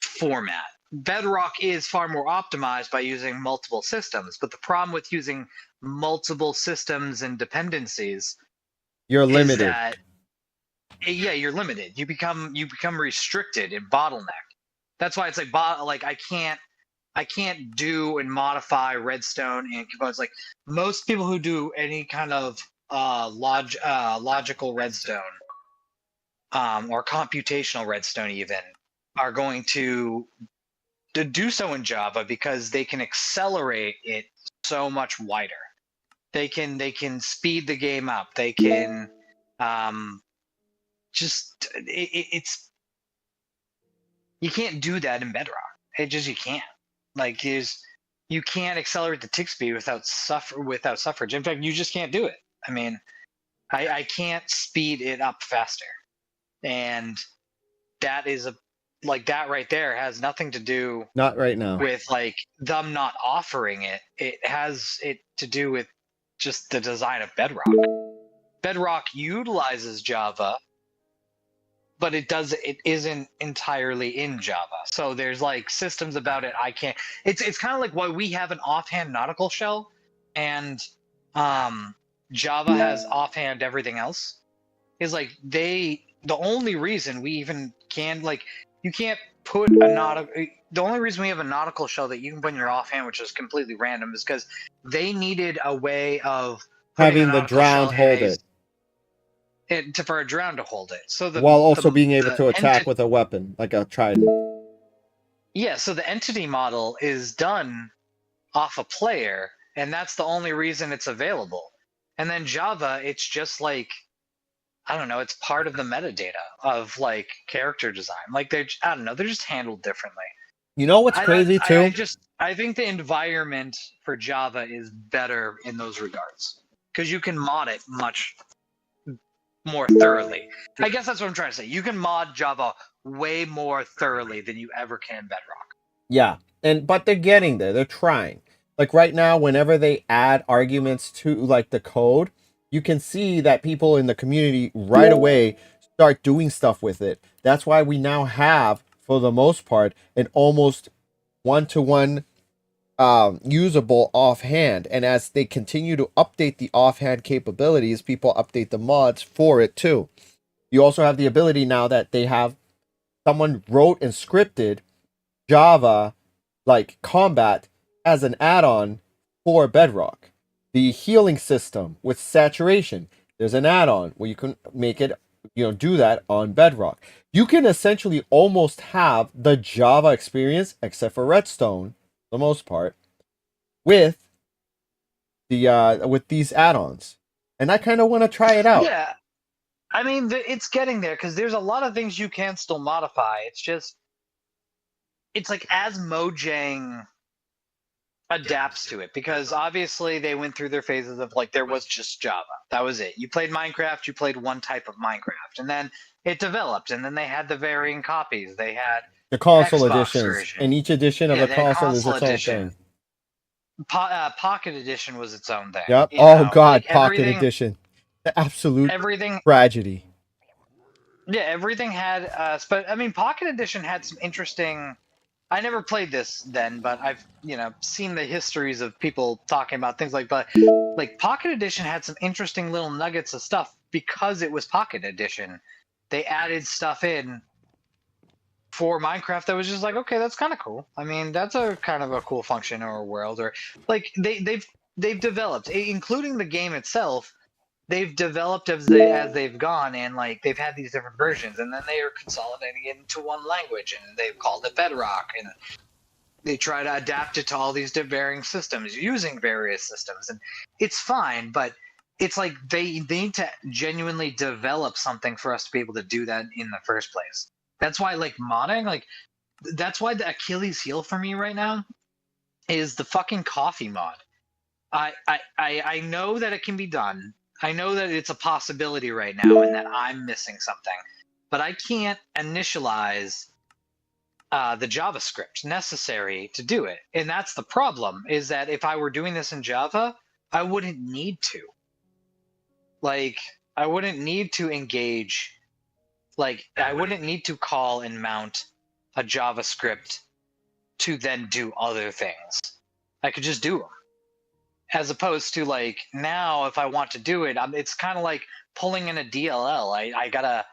S2: format. Bedrock is far more optimized by using multiple systems, but the problem with using multiple systems and dependencies,
S1: you're limited.
S2: You're limited. You become restricted and bottlenecked. That's why it's like I can't do and modify Redstone and compose. Like most people who do any kind of logical Redstone or computational Redstone even are going to do so in Java because they can accelerate it so much wider. They can speed the game up. They can it's you can't do that in Bedrock. You can't. Like you can't accelerate the tick speed without suffrage. In fact, you just can't do it. I mean, I can't speed it up faster, and that is that right there has nothing to do
S1: not right now
S2: with like them not offering it. It has it to do with just the design of Bedrock. Bedrock utilizes Java, but it isn't entirely in Java. So there's like systems about it. It's kind of like why we have an offhand nautical shell, and Java has offhand everything else. Is like the only reason we even can you can't put the only reason we have a nautical shell that you can put in your offhand, which is completely random, is because they needed a way of
S1: having the drowned hold it.
S2: For a drown to hold it, so
S1: while also being able to attack with a weapon like a trident.
S2: Yeah, so the entity model is done off a player, and that's the only reason it's available. And then Java, it's just like, I don't know, it's part of the metadata of like character design. Like they're just handled differently.
S1: You know what's crazy too?
S2: I think the environment for Java is better in those regards because you can mod it much more thoroughly. I guess that's what I'm trying to say. You can mod Java way more thoroughly than you ever can Bedrock.
S1: Yeah, but they're getting there. They're trying. Like right now, whenever they add arguments to like the code, you can see that people in the community right away start doing stuff with it. That's why we now have, for the most part, an almost one-to-one usable offhand, and as they continue to update the offhand capabilities, people update the mods for it too. You also have the ability now that they have someone wrote and scripted Java like combat as an add-on for Bedrock. The healing system with saturation, there's an add-on where you can make it, do that on Bedrock. You can essentially almost have the Java experience, except for Redstone, for the most part, with with these add-ons. And I kind of want to try it out.
S2: Yeah, I mean, it's getting there because there's a lot of things you can still modify. It's like as Mojang adapts to it, because obviously they went through their phases of like there was just Java. That was it. You played Minecraft, you played one type of Minecraft, and then it developed, and then they had the varying copies. They had
S1: The console
S2: Xbox
S1: editions,
S2: version.
S1: and each edition of
S2: Yeah,
S1: the
S2: they had
S1: console is
S2: console
S1: its own
S2: edition.
S1: thing.
S2: Pocket Edition was its own thing.
S1: Yep.
S2: You
S1: Oh
S2: know,
S1: God,
S2: like
S1: Pocket Edition. The absolute
S2: everything.
S1: tragedy.
S2: Yeah, everything had. But I mean, Pocket Edition had some interesting. I never played this then, but I've seen the histories of people talking about things like Pocket Edition had some interesting little nuggets of stuff because it was Pocket Edition. They added stuff in for Minecraft that was just like, okay, that's kind of cool. I mean, that's a kind of a cool function or a world, or like they've developed, including the game itself. They've developed as they've gone, and like they've had these different versions, and then they are consolidating it into one language, and they've called it Bedrock, and they try to adapt it to all these varying systems using various systems, and it's fine, but it's like they need to genuinely develop something for us to be able to do that in the first place. That's why like modding, like that's why the Achilles heel for me right now is the fucking coffee mod. I know that it can be done. I know that it's a possibility right now and that I'm missing something, but I can't initialize the JavaScript necessary to do it. And that's the problem, is that if I were doing this in Java, I wouldn't need to. Like, I wouldn't need to engage, like, I wouldn't need to call and mount a JavaScript to then do other things. I could just do them. As opposed to like now, if I want to do it, it's kind of like pulling in a DLL. I gotta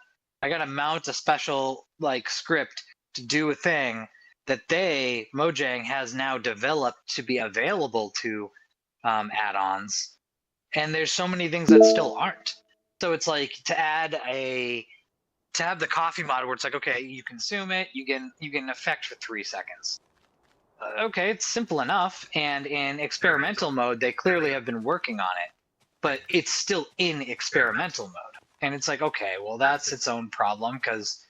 S2: mount a special like script to do a thing that Mojang has now developed to be available to add-ons, and there's so many things that still aren't. So it's like to have the coffee mod where it's like, okay, you consume it, you get an effect for 3 seconds. Okay, it's simple enough, and in experimental mode they clearly have been working on it, but it's still in experimental mode, and it's like, okay, well, that's its own problem, because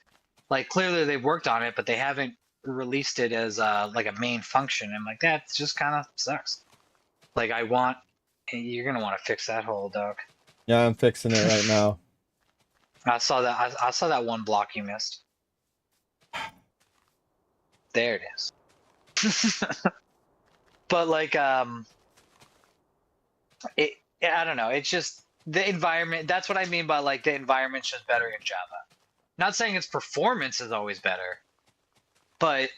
S2: like clearly they've worked on it, but they haven't released it as like a main function. And like that just kind of sucks. Like you're gonna want to fix that hole, dog.
S1: Yeah, I'm fixing it right now.
S2: I saw that one block you missed. There it is. But like I don't know, it's just the environment. That's what I mean by like the environment's just better in Java. Not saying its performance is always better, but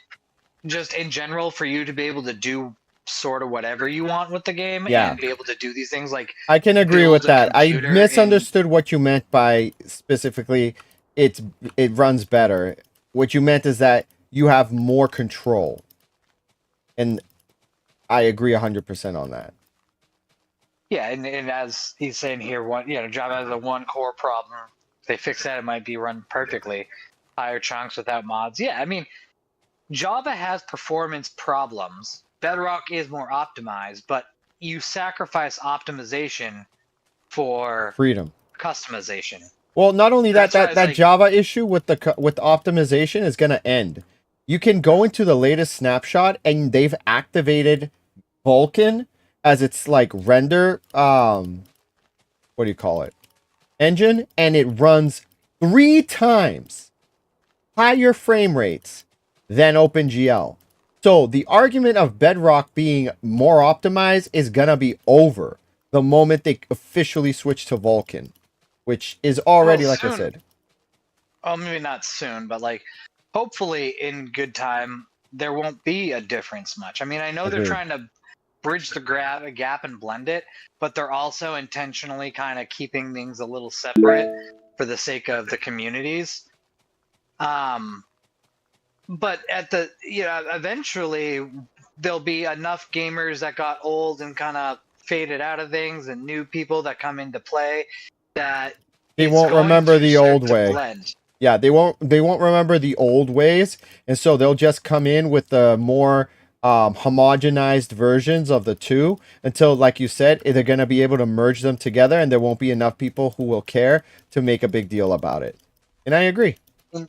S2: just in general, for you to be able to do sort of whatever you want with the game, and be able to do these things, like
S1: I can agree with that. I
S2: computer
S1: misunderstood what you meant by specifically it runs better. What you meant is that you have more control. And I agree 100% on that.
S2: Yeah, and as he's saying here, Java has a one core problem. If they fix that, it might be run perfectly. Higher chunks without mods. Yeah, I mean, Java has performance problems. Bedrock is more optimized, but you sacrifice optimization for
S1: freedom,
S2: customization.
S1: Well, not only that, that like, Java issue with the optimization is going to end. You can go into the latest snapshot and they've activated Vulkan as its like render what do you call it? Engine, and it runs 3 times higher frame rates than OpenGL. So the argument of Bedrock being more optimized is gonna be over the moment they officially switch to Vulkan, which is already, like I said.
S2: Oh, maybe not soon, but like hopefully in good time there won't be a difference much. I mean, I know they're trying to bridge the gap and blend it, but they're also intentionally kind of keeping things a little separate for the sake of the communities. but eventually there'll be enough gamers that got old and kind of faded out of things, and new people that come into play that
S1: They
S2: it's
S1: won't
S2: going
S1: remember
S2: to
S1: the
S2: start
S1: old
S2: to
S1: way.
S2: blend.
S1: Yeah, they won't remember the old ways, and so they'll just come in with the more homogenized versions of the two until, like you said, they're going to be able to merge them together, and there won't be enough people who will care to make a big deal about it. And I agree.
S2: And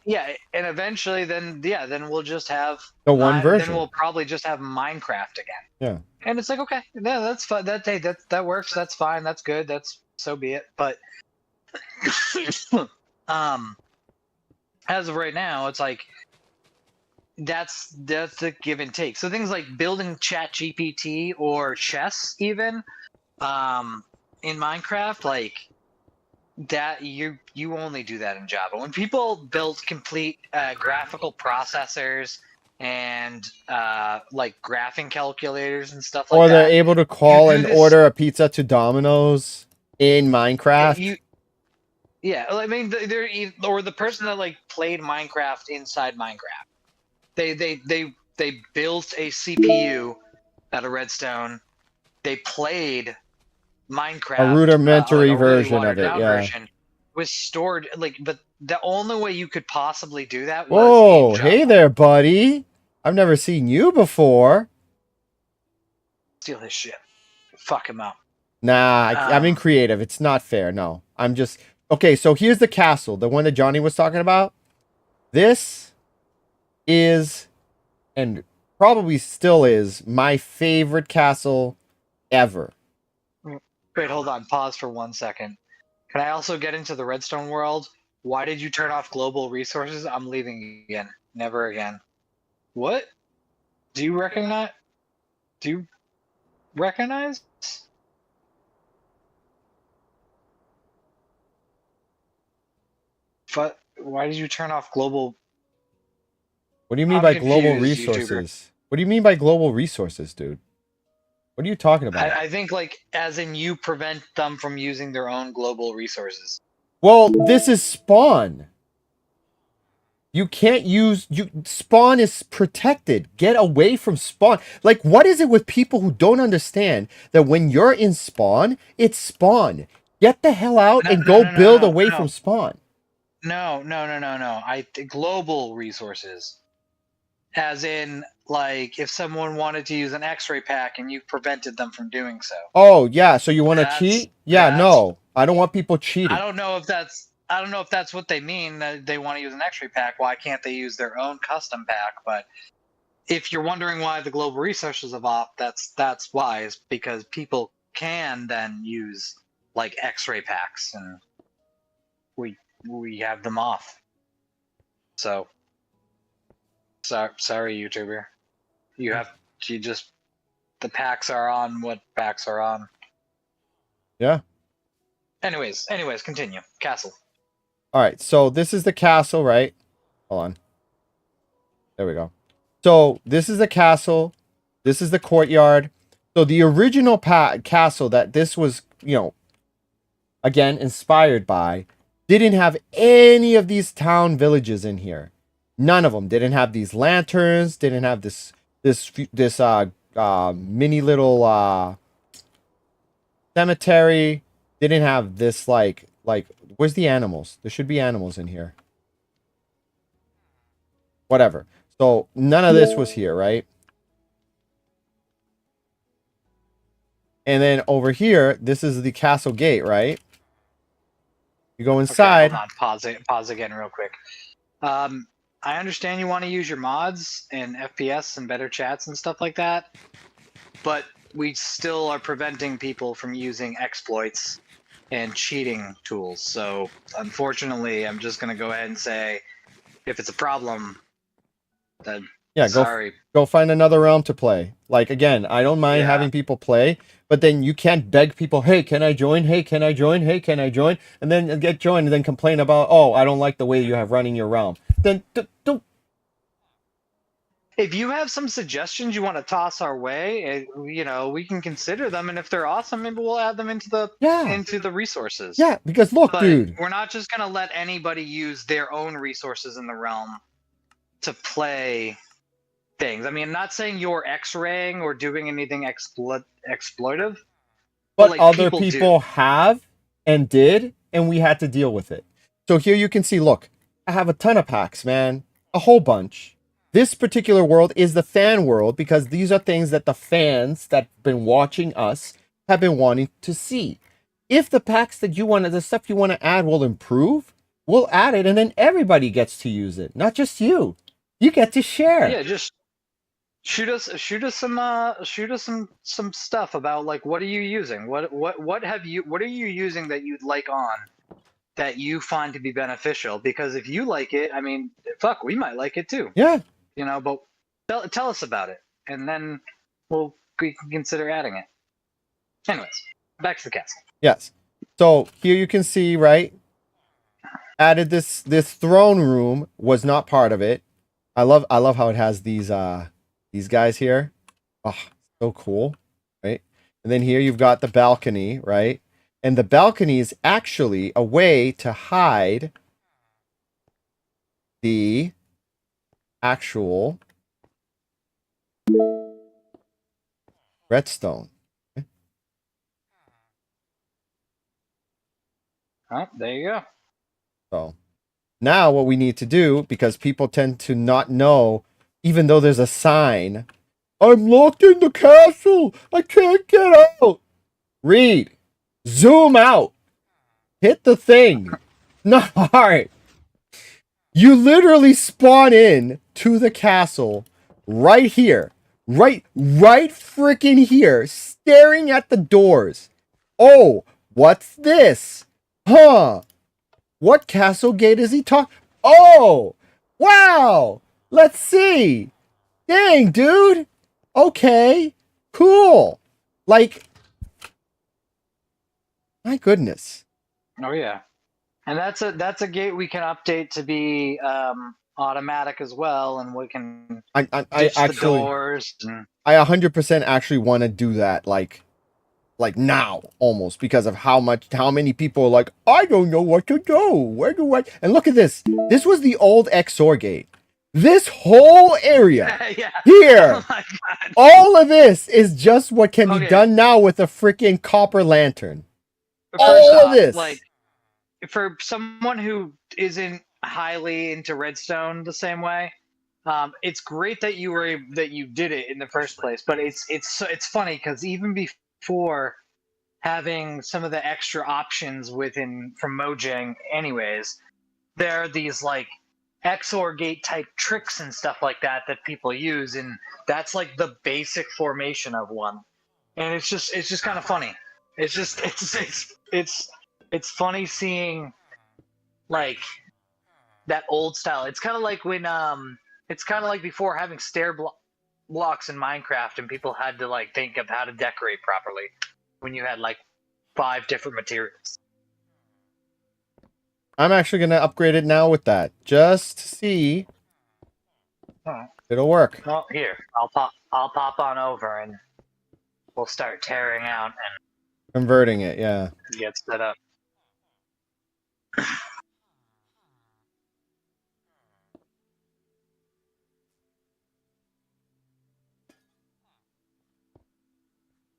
S2: eventually then we'll just have
S1: The one
S2: then
S1: version.
S2: we'll probably just have Minecraft again.
S1: Yeah.
S2: And it's like, okay, yeah, that's fine. That works. That's fine. That's good. That's so be it. But as of right now, it's like that's the give and take. So things like building Chat GPT or chess, even in Minecraft, like that you only do that in Java. When people build complete graphical processors and like graphing calculators and stuff like
S1: Or they're
S2: that,
S1: able to
S2: you
S1: call
S2: do
S1: and
S2: this.
S1: order a pizza to Domino's in Minecraft.
S2: I mean, they're or the person that like played Minecraft inside Minecraft. They built a CPU out of Redstone. They played Minecraft,
S1: A rudimentary
S2: like a really
S1: version of
S2: watered
S1: it,
S2: down
S1: yeah.
S2: version, was stored like. But the only way you could possibly do that was
S1: Whoa,
S2: in Java.
S1: hey there, buddy. I've never seen you before.
S2: Steal his shit. Fuck him up.
S1: Nah, I'm in creative. It's not fair. No, I'm just okay. So here's the castle, the one that Johnny was talking about. This is, and probably still is, my favorite castle ever.
S2: Wait, hold on. Pause for 1 second. Can I also get into the Redstone world? Why did you turn off global resources? I'm leaving again. Never again. What? Do you recognize? Do you recognize? But why did you turn off global?
S1: What do you mean
S2: I'm
S1: by global
S2: confused,
S1: resources? What do you mean by global resources, dude? What are you talking about?
S2: I think like as in you prevent them from using their own global resources.
S1: Well, this is spawn. You can't use spawn is protected. Get away from spawn. Like, what is it with people who don't understand that when you're in spawn, it's spawn. Get the hell out and go build away from spawn.
S2: No. Global resources. As in, like, if someone wanted to use an X-ray pack and you prevented them from doing so.
S1: Oh yeah, so you want to cheat? Yeah, no, I don't want people cheating.
S2: I don't know if that's what they mean. That they want to use an X-ray pack. Why can't they use their own custom pack? But if you're wondering why the global resources have off, that's why. Is because people can then use like X-ray packs, and we have them off. So sorry, YouTuber. The packs are on what packs are on.
S1: Yeah.
S2: Anyways, continue. Castle.
S1: All right, so this is the castle, right? Hold on. There we go. So this is the castle. This is the courtyard. So the original castle that this was, again, inspired by, didn't have any of these town villages in here. None of them didn't have these lanterns. Didn't have this mini little cemetery. Didn't have this like where's the animals? There should be animals in here. Whatever. So none of this was here, right? And then over here, this is the castle gate, right? You go inside.
S2: Okay, hold on. Pause again real quick. I understand you want to use your mods and FPS and better chats and stuff like that, but we still are preventing people from using exploits and cheating tools. So unfortunately, I'm just going to go ahead and say, if it's a problem, then
S1: yeah,
S2: sorry.
S1: Go find another realm to play. Like, again, I don't mind having people play, but then you can't beg people, hey, can I join? Hey, can I join? Hey, can I join? And then get joined and then complain about, oh, I don't like the way you have running your realm. Then don't.
S2: If you have some suggestions you want to toss our way, we can consider them, and if they're awesome, maybe we'll add them into the resources.
S1: Yeah, because look, dude,
S2: we're not just gonna let anybody use their own resources in the realm to play things. I mean, I'm not saying you're X-raying or doing anything exploitive, but
S1: But
S2: like
S1: other
S2: people do.
S1: people have and did, and we had to deal with it. So here you can see, look, I have a ton of packs, man. A whole bunch. This particular world is the fan world because these are things that the fans that have been watching us have been wanting to see. If the packs that you want, the stuff you want to add will improve, we'll add it and then everybody gets to use it, not just you. You get to share.
S2: Yeah, just shoot us some stuff about like what are you using? What are you using that you'd like on that you find to be beneficial? Because if you like it, I mean, fuck, we might like it too.
S1: Yeah.
S2: You know, but tell us about it, and then we can consider adding it. Anyways, back to the castle.
S1: Yes. So here you can see, right? Added this throne room was not part of it. I love how it has these guys here. Oh, so cool, right? And then here you've got the balcony, right? And the balcony is actually a way to hide the actual redstone.
S2: Oh, there you go.
S1: So now what we need to do, because people tend to not know, even though there's a sign, I'm locked in the castle. I can't get out. Read. Zoom out. Hit the thing. Not hard. You literally spawn in to the castle right here. Right freaking here. Staring at the doors. Oh, what's this? Huh. What castle gate is he talking? Oh, wow. Let's see. Dang, dude. Okay. Cool. Like, my goodness.
S2: Oh yeah, and that's a gate we can update to be automatic as well, and we can
S1: I
S2: ditch the
S1: actually,
S2: doors. And...
S1: I 100% actually want to do that. Like now, almost, because of how many people are like, I don't know what to do. Where do I? And look at this. This was the old XOR gate. This whole area
S2: yeah.
S1: here,
S2: Oh my God.
S1: all of this is just what can be
S2: Okay.
S1: done now with a freaking copper lantern.
S2: First
S1: All
S2: off,
S1: of this.
S2: like for someone who isn't highly into Redstone the same way, it's great that you did it in the first place. But it's funny because even before having some of the extra options from Mojang, anyways, there are these like XOR gate type tricks and stuff like that people use, and that's like the basic formation of one. And it's just kind of funny. It's just it's funny seeing like that old style. It's kind of like when it's kind of like before having blocks in Minecraft and people had to like think of how to decorate properly when you had like 5 different materials.
S1: I'm actually going to upgrade it now with that. Just to see.
S2: Oh.
S1: It'll work.
S2: Well, here, I'll pop on over and we'll start tearing out and
S1: Converting it, yeah.
S2: get set up.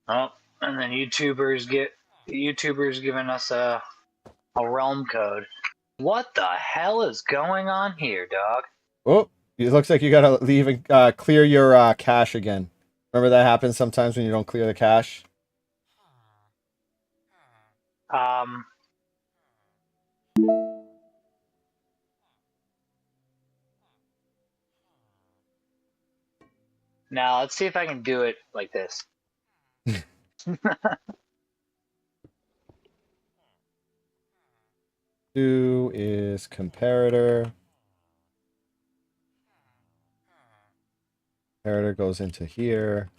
S2: Oh, and then YouTubers giving us a realm code. What the hell is going on here, dog?
S1: Oh, it looks like you gotta leave and clear your cache again. Remember that happens sometimes when you don't clear the cache?
S2: Now let's see if I can do it like this.
S1: Do is comparator. Comparator goes into here.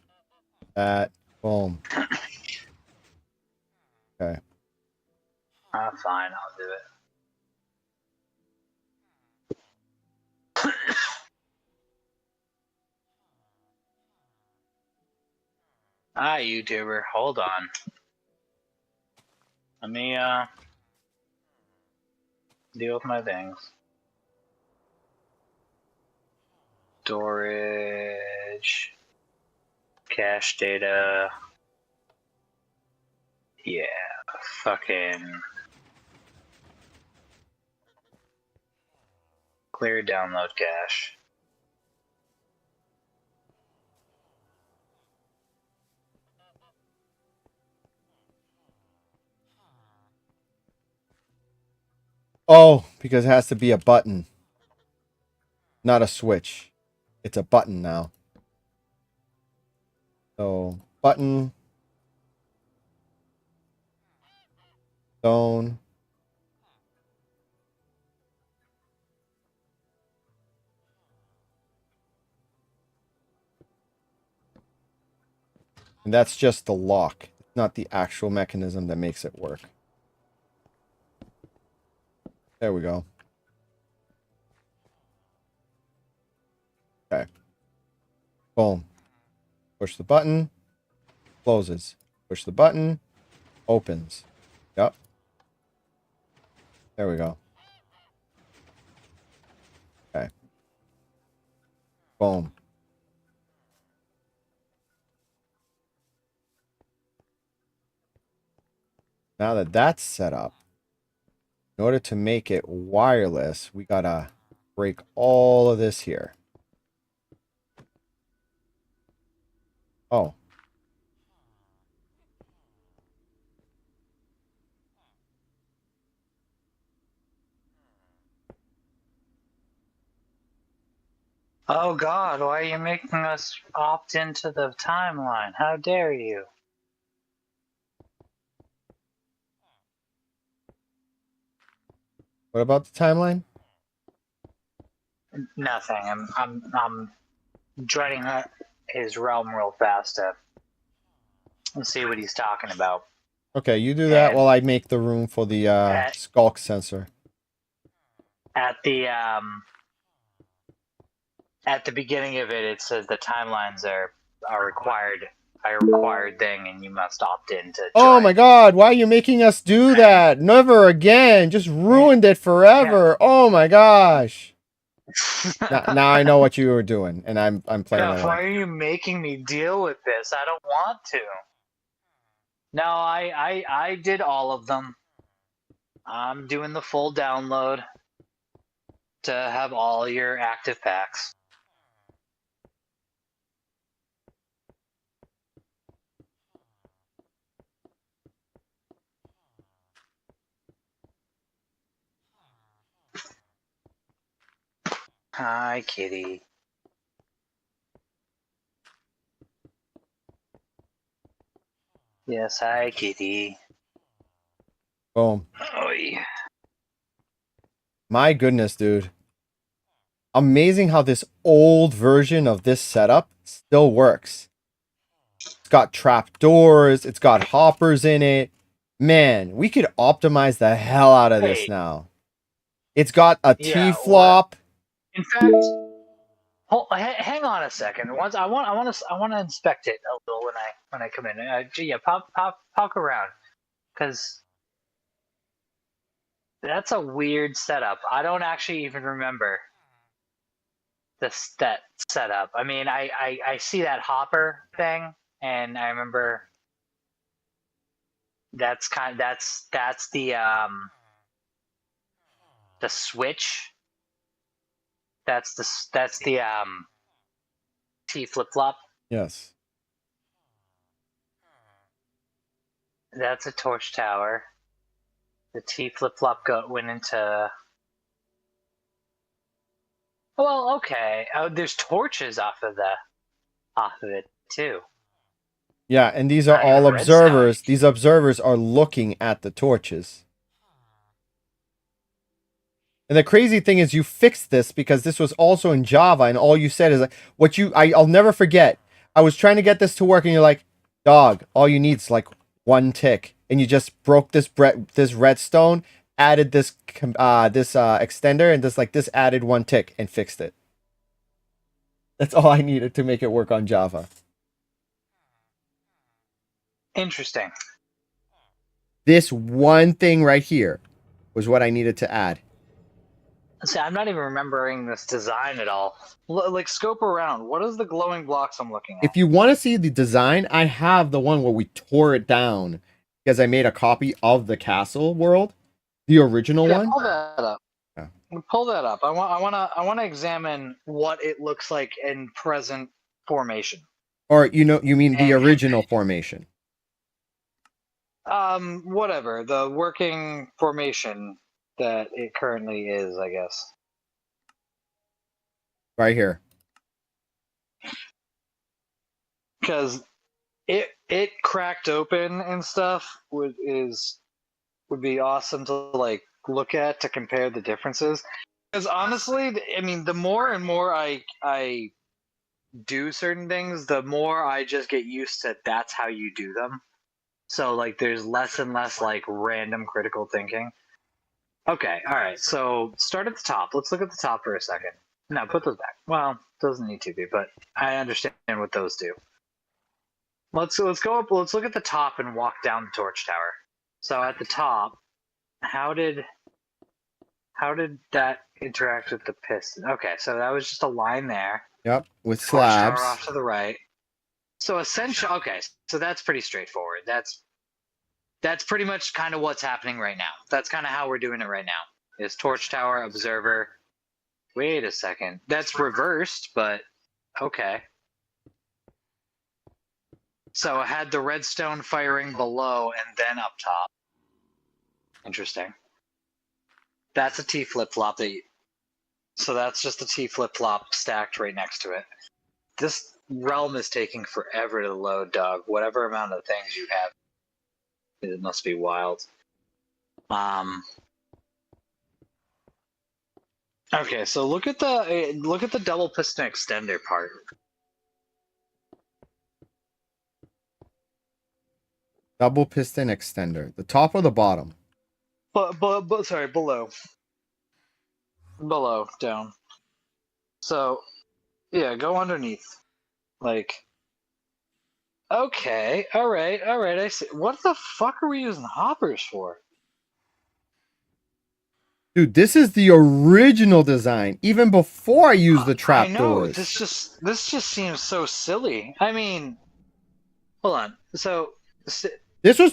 S1: That. Boom. Okay.
S2: Fine, I'll do it. Hi, YouTuber. Hold on. Let me deal with my things. Storage. Cache data. Yeah. Fucking. Clear download cache.
S1: Oh, because it has to be a button, not a switch. It's a button now. So, button. Stone. And that's just the lock. It's not the actual mechanism that makes it work. There we go. Okay. Boom. Push the button. Closes. Push the button. Opens. Yep. There we go. Okay. Boom. Now that that's set up, in order to make it wireless, we gotta break all of this here. Oh.
S2: Oh god, why are you making us opt into the timeline? How dare you?
S1: What about the timeline?
S2: Nothing. I'm dreading his realm real fast to see what he's talking about.
S1: Okay, you do that
S2: And
S1: while I make the room for the
S2: at,
S1: skulk sensor.
S2: at the beginning of it, it says the timelines are required. A required thing, and you must opt in to
S1: Oh
S2: join.
S1: my god, why are you making us do that? Never again. Just ruined it forever. Oh my gosh. Now I know what you were doing, and I'm playing
S2: Jeff, why
S1: along.
S2: are you making me deal with this? I don't want to. No, I did all of them. I'm doing the full download to have all your active packs. Hi, kitty. Yes, hi, kitty.
S1: Boom.
S2: Oy.
S1: My goodness, dude. Amazing how this old version of this setup still works. It's got trap doors, it's got hoppers in it. Man, we could optimize the hell out of this
S2: Hey,
S1: now. It's got a
S2: yeah. What?
S1: T-flop.
S2: In fact, hang on a second. Once I want to inspect it a little when I come in. Yeah, pop around, because that's a weird setup. I don't actually even remember that setup. I mean, I see that hopper thing, and I remember that's the switch. That's the T flip flop.
S1: Yes.
S2: That's a torch tower. The T flip flop went into. Well, okay. Oh, there's torches off of it too.
S1: Yeah, and these are
S2: Not even
S1: all
S2: redstone.
S1: observers. These observers are looking at the torches. And the crazy thing is you fixed this because this was also in Java and all you said is like I'll never forget. I was trying to get this to work and you're like, "Dog, all you need is like one tick." And you just broke this redstone, added this extender and this added one tick and fixed it. That's all I needed to make it work on Java.
S2: Interesting.
S1: This one thing right here was what I needed to add.
S2: See, I'm not even remembering this design at all. Like, scope around. What is the glowing blocks I'm looking at?
S1: If you want to see the design, I have the one where we tore it down because I made a copy of the castle world, the original
S2: Yeah,
S1: one.
S2: pull that up.
S1: Yeah.
S2: Pull that up. I want to examine what it looks like in present formation.
S1: Or you mean the
S2: And
S1: original formation?
S2: whatever the working formation that it currently is, I guess.
S1: Right here.
S2: Because it cracked open and stuff would be awesome to like look at to compare the differences. Because honestly, I mean, the more and more I do certain things, the more I just get used to that's how you do them. So like, there's less and less like random critical thinking. Okay, all right. So start at the top. Let's look at the top for a second. No, put those back. Well, doesn't need to be, but I understand what those do. Let's go up. Let's look at the top and walk down the torch tower. So at the top, how did that interact with the piston? Okay, so that was just a line there.
S1: Yep, with
S2: Torch tower
S1: slabs.
S2: off to the right. So essentially, okay, so that's pretty straightforward. That's pretty much kind of what's happening right now. That's kind of how we're doing it right now. Is torch tower, observer. Wait a second. That's reversed, but okay. So I had the redstone firing below and then up top. Interesting. That's a T flip-flop. So that's just a T flip-flop stacked right next to it. This realm is taking forever to load, dog. Whatever amount of things you have, it must be wild. Okay, so look at the double piston extender part.
S1: Double piston extender. The top or the bottom?
S2: But sorry, below, down. So, yeah, go underneath. Like, okay, all right, I see. What the fuck are we using hoppers for?
S1: Dude, this is the original design, even before I used the
S2: I know,
S1: trapdoors.
S2: this just seems so silly. I mean, hold on. So,
S1: This was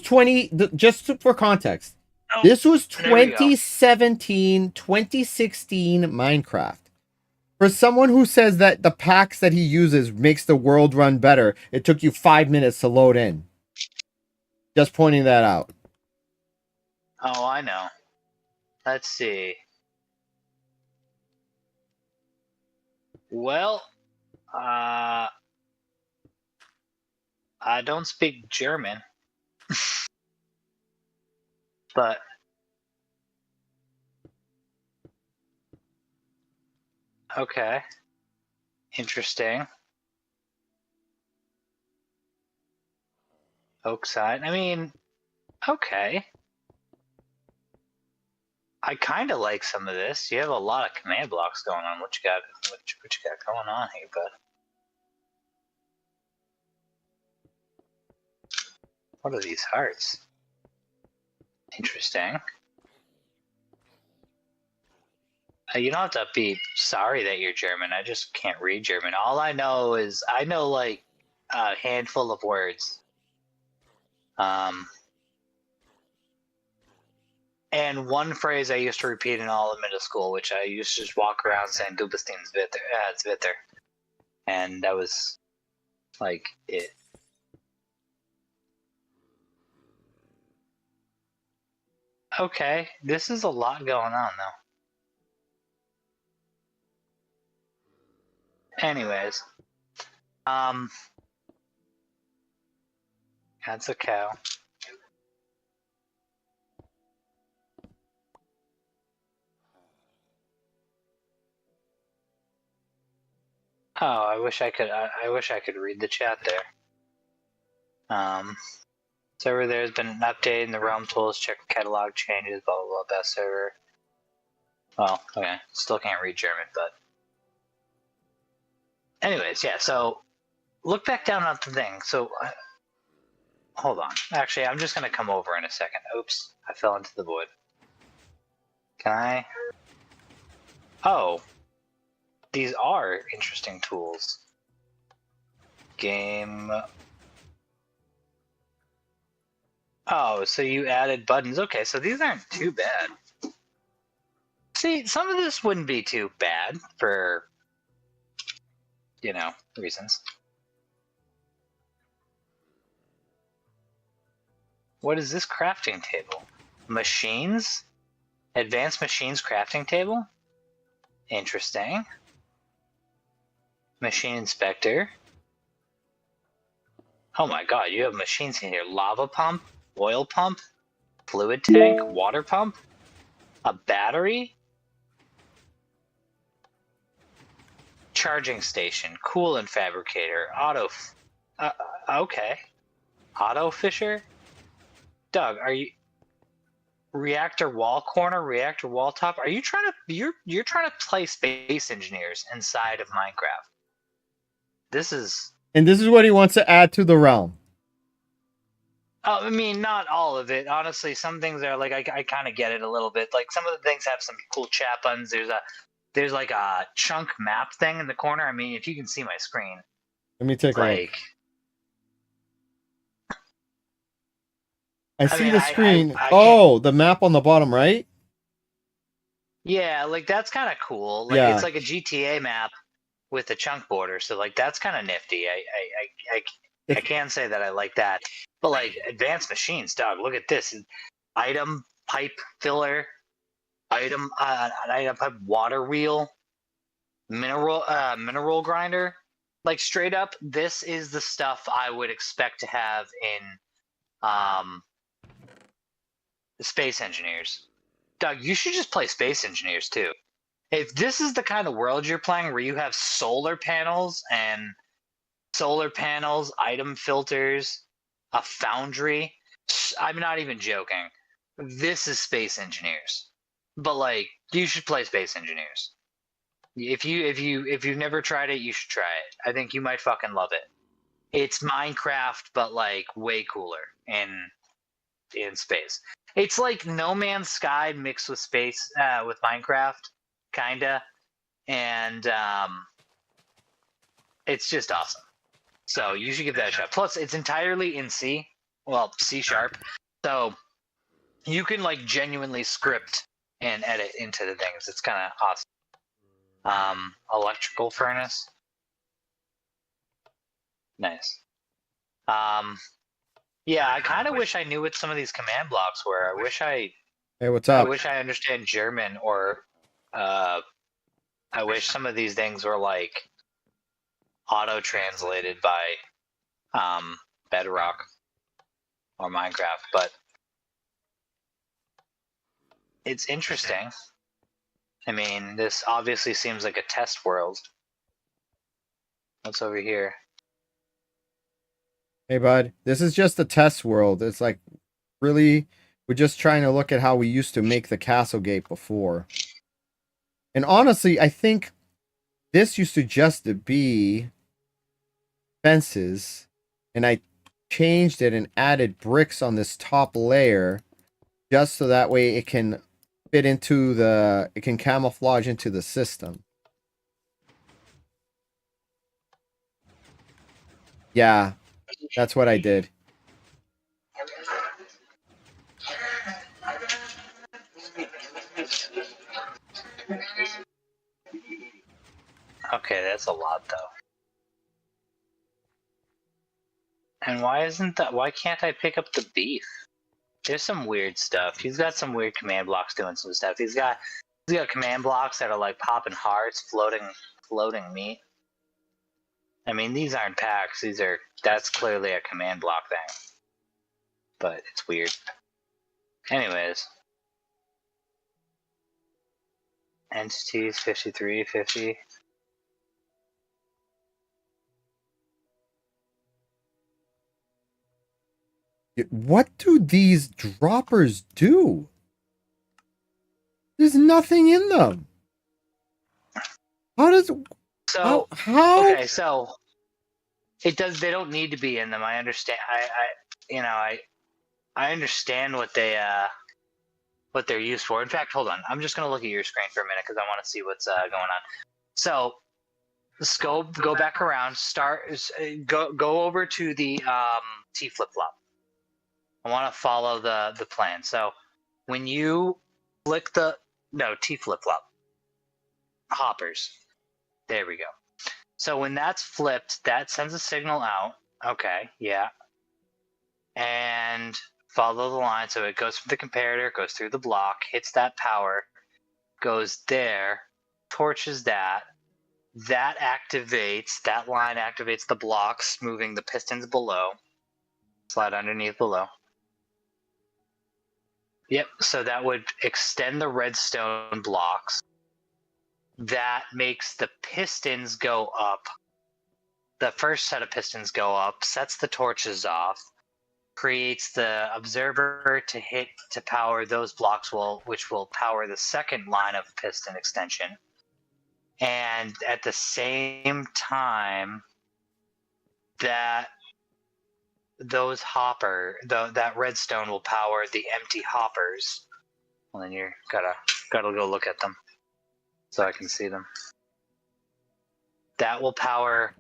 S1: just for context.
S2: oh,
S1: This was
S2: there we go.
S1: 2017, 2016 Minecraft. For someone who says that the packs that he uses makes the world run better, it took you 5 minutes to load in. Just pointing that out.
S2: Oh, I know. Let's see. Well, I don't speak German, but okay, interesting. Oakside. I mean, okay. I kind of like some of this. You have a lot of command blocks going on. What you got? What you got going on here, bud? What are these hearts? Interesting. You don't have to be sorry that you're German. I just can't read German. All I know is I know like a handful of words. And one phrase I used to repeat in all of middle school, which I used to just walk around saying "Du bist ins Witter," it's Witter, and that was like it. Okay, this is a lot going on though. Anyways, that's a cow. Oh, I wish I could. I wish I could read the chat there. Server there has been an update in the realm tools. Check catalog changes. Blah blah blah. Best server. Well, okay. Still can't read German, but anyways, yeah. So look back down at the thing. So hold on. Actually, I'm just gonna come over in a second. Oops, I fell into the void. Can I? Oh, these are interesting tools. Game. Oh, so you added buttons. Okay, so these aren't too bad. See, some of this wouldn't be too bad for, reasons. What is this crafting table? Machines? Advanced machines crafting table? Interesting. Machine inspector. Oh my god, you have machines in here. Lava pump, oil pump, fluid tank, water pump, a battery, charging station, coolant fabricator, okay. Auto fisher? Doug, are you reactor wall corner, reactor wall top? Are you trying to you're trying to play space engineers inside of Minecraft? This is
S1: And this is what he wants to add to the realm.
S2: I mean, not all of it. Honestly, some things are like I kind of get it a little bit. Like some of the things have some cool chat buttons. There's like a chunk map thing in the corner. I mean, if you can see my screen,
S1: Let me take a look.
S2: like
S1: I see
S2: mean,
S1: the screen.
S2: I
S1: Oh, the map on the bottom right?
S2: yeah, like that's kind of cool. Like
S1: Yeah.
S2: it's like a GTA map with a chunk border. So like that's kind of nifty. I can say that I like that. But like advanced machines, dog. Look at this item pipe filler, item pipe water wheel, mineral grinder. Like straight up, this is the stuff I would expect to have in Space Engineers. Doug, you should just play Space Engineers too. If this is the kind of world you're playing where you have solar panels, item filters, a foundry, I'm not even joking. This is Space Engineers. But like, you should play Space Engineers. If you've never tried it, you should try it. I think you might fucking love it. It's Minecraft, but like way cooler in space. It's like No Man's Sky mixed with space, with Minecraft, kinda, and it's just awesome. So you should give that a shot. Plus, it's entirely in C, well, C#, so you can like genuinely script and edit into the things. It's kind of awesome. Electrical furnace, nice. Yeah, I kind of wish I knew what some of these command blocks were.
S1: Hey, what's up?
S2: I wish I understand German, or I wish some of these things were like auto-translated by Bedrock or Minecraft, but it's interesting. I mean, this obviously seems like a test world. What's over here?
S1: Hey, bud. This is just a test world. It's like, really, we're just trying to look at how we used to make the castle gate before. And honestly, I think this used to just be fences. And I changed it and added bricks on this top layer. Just so that way it can fit into it can camouflage into the system. Yeah, that's what I did.
S2: Okay, that's a lot though. And why can't I pick up the beef? There's some weird stuff. He's got some weird command blocks doing some stuff. He's got command blocks that are like popping hearts, floating meat. I mean, these aren't packs. That's clearly a command block thing. But it's weird. Anyways. Entities 53, 50.
S1: What do these droppers do? There's nothing in them. How does...
S2: So,
S1: how?
S2: okay, so they don't need to be in them. I understand. I understand what they what they're used for. In fact, hold on. I'm just going to look at your screen for a minute because I want to see what's going on. So let's go back around. Go over to the T flip flop. I want to follow the plan. So when you flick T flip flop hoppers. There we go. So when that's flipped, that sends a signal out. Okay, yeah. And follow the line. So it goes from the comparator, goes through the block, hits that power, goes there, torches that. That line activates the blocks, moving the pistons below. Slide underneath below. Yep, so that would extend the redstone blocks. That makes the pistons go up. The first set of pistons go up, sets the torches off, creates the observer to power those blocks, which will power the second line of piston extension. And at the same time, that redstone will power the empty hoppers. Well, then you gotta go look at them so I can see them. That will power.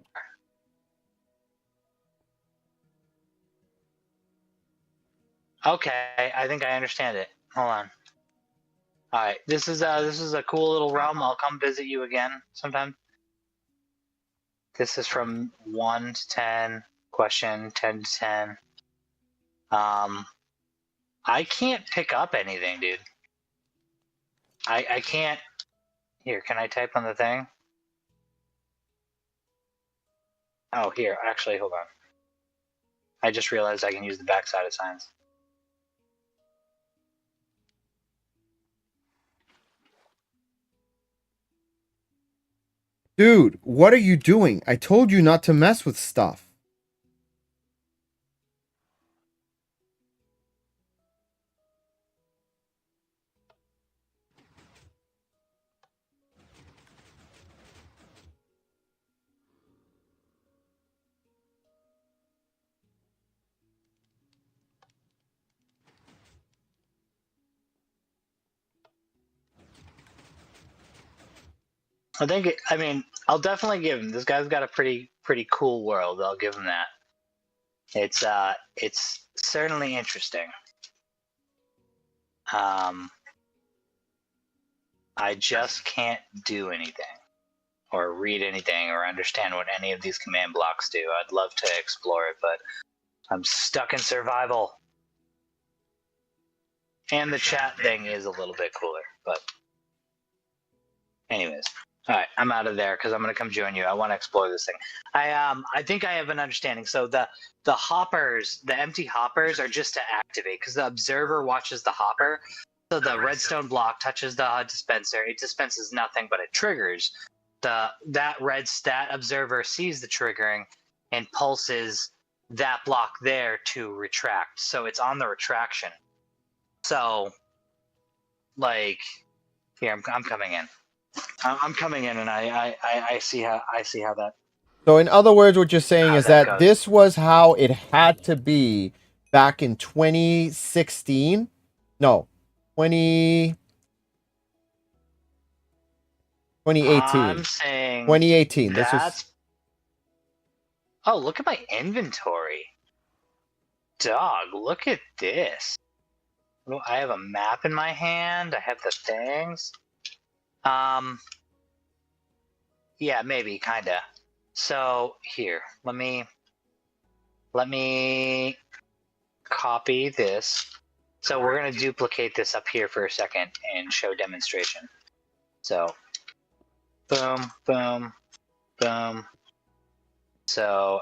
S2: Okay, I think I understand it. Hold on. All right, this is a cool little realm. I'll come visit you again sometime. This is from 1 to 10. Question 10 to 10. I can't pick up anything, dude. I can't. Here, can I type on the thing? Oh, here. Actually, hold on. I just realized I can use the backside of signs.
S1: Dude, what are you doing? I told you not to mess with stuff.
S2: I mean, I'll definitely give him. This guy's got a pretty cool world. I'll give him that. It's certainly interesting. I just can't do anything or read anything or understand what any of these command blocks do. I'd love to explore it, but I'm stuck in survival. And the chat thing is a little bit cooler, but anyways. All right, I'm out of there because I'm gonna come join you. I want to explore this thing. I think I have an understanding. So the hoppers, the empty hoppers, are just to activate because the observer watches the hopper. So the redstone block touches the dispenser. It dispenses nothing, but it triggers. That observer sees the triggering and pulses that block there to retract. So it's on the retraction. So, like, here I'm coming in. I'm coming in, and I see how that.
S1: So in other words, what you're saying is that
S2: goes.
S1: this was how it had to be back in 2016? No, 2018.
S2: I'm saying
S1: 2018. This was.
S2: Oh, look at my inventory. Dog, look at this. Well, I have a map in my hand. I have the things. Yeah, maybe, kinda. So here, let me copy this. So we're gonna duplicate this up here for a second and show demonstration. So, boom, boom, boom. So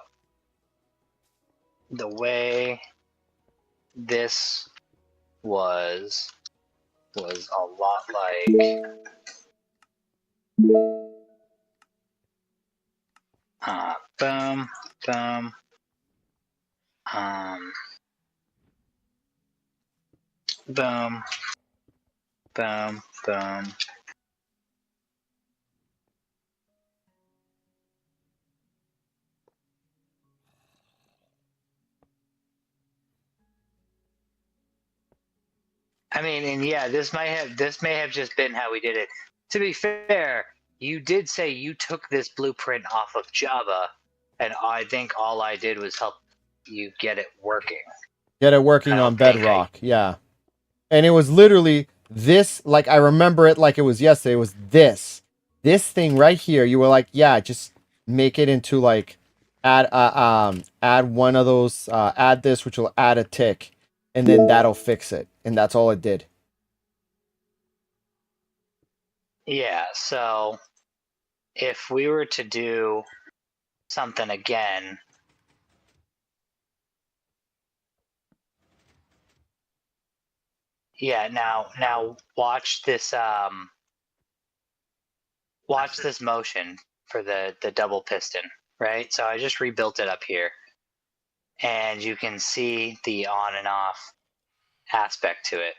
S2: the way this was a lot like boom, boom, boom, boom, boom. I mean, and yeah, this may have just been how we did it. To be fair, you did say you took this blueprint off of Java, and I think all I did was help you get it working.
S1: Get it
S2: I
S1: working on
S2: don't think
S1: Bedrock. Yeah. And it was literally this, like I remember it like it was yesterday. It was this thing right here. You were like, yeah, just make it into like add one of those add this, which will add a tick, and then that'll fix it. And that's all it did.
S2: Yeah, so if we were to do something again, yeah, now watch this motion for the double piston, right? So I just rebuilt it up here, and you can see the on and off aspect to it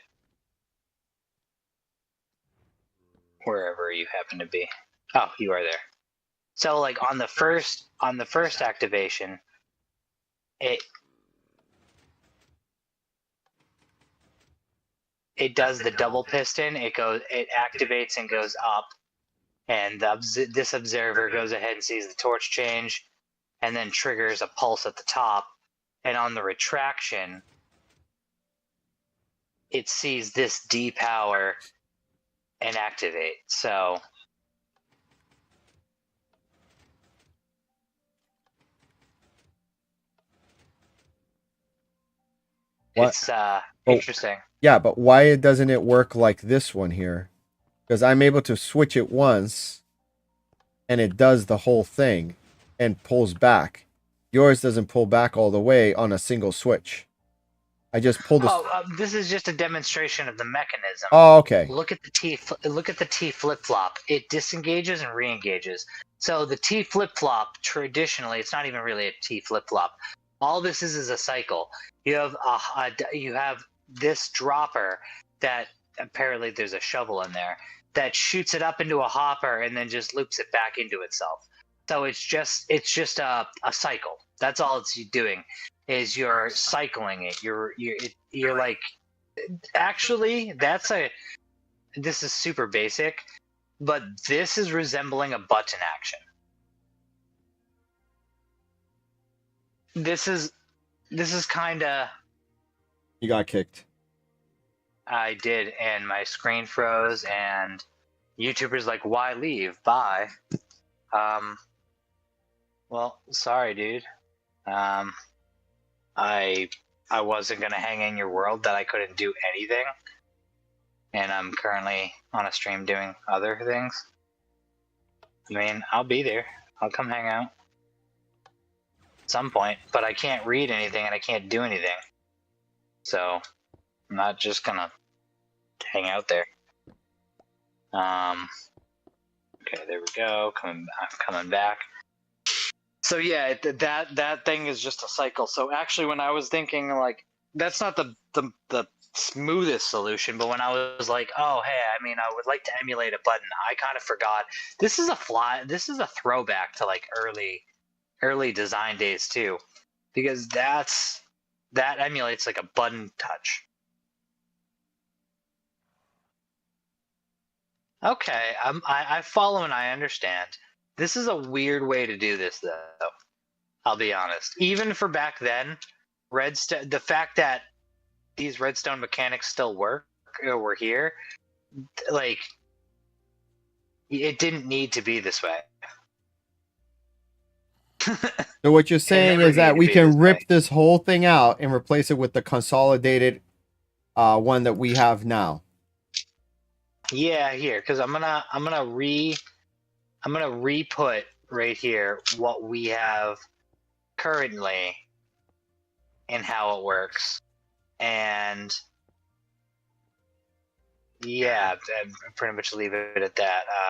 S2: wherever you happen to be. Oh, you are there. So like on the first activation, it does the double piston. It activates and goes up, and this observer goes ahead and sees the torch change, and then triggers a pulse at the top. And on the retraction, it sees this depower and activate. So
S1: What?
S2: it's interesting.
S1: Yeah, but why doesn't it work like this one here? Because I'm able to switch it once, and it does the whole thing, and pulls back. Yours doesn't pull back all the way on a single switch. I just pulled this.
S2: This is just a demonstration of the mechanism.
S1: Oh, okay.
S2: Look at the T flip flop. It disengages and re-engages. So the T flip flop, traditionally, it's not even really a T flip flop. All this is a cycle. You have this dropper that apparently there's a shovel in there that shoots it up into a hopper and then just loops it back into itself. So it's just a cycle. That's all it's doing. Is you're cycling it. You're like, actually, this is super basic, but this is resembling a button action. This is kind of.
S1: You got kicked.
S2: I did, and my screen froze, and YouTubers like, why leave? Bye. Well, sorry, dude. I wasn't gonna hang in your world that I couldn't do anything, and I'm currently on a stream doing other things. I mean, I'll be there. I'll come hang out at some point, but I can't read anything and I can't do anything. So I'm not just gonna hang out there. Okay, there we go. I'm coming back. So yeah, that thing is just a cycle. So actually, when I was thinking like that's not the smoothest solution, but when I was like, oh hey, I mean, I would like to emulate a button, I kind of forgot this is a throwback to like early design days too, because that emulates like a button touch. Okay, I follow and I understand. This is a weird way to do this, though. I'll be honest. Even for back then, Redstone, the fact that these Redstone mechanics still work or were here, like, it didn't need to be this way.
S1: So what you're saying is that we can rip this whole thing out and replace it with the consolidated one that we have now.
S2: Yeah, here, because I'm gonna re-put right here what we have currently and how it works, and yeah, I'd pretty much leave it at that. I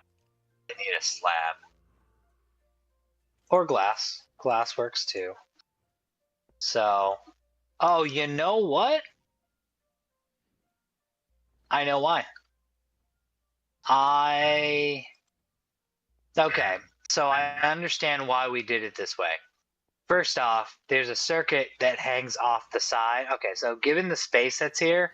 S2: need a slab or glass. Glass works too. So, oh, you know what? I know why. Okay, so I understand why we did it this way. First off, there's a circuit that hangs off the side. Okay, so given the space that's here,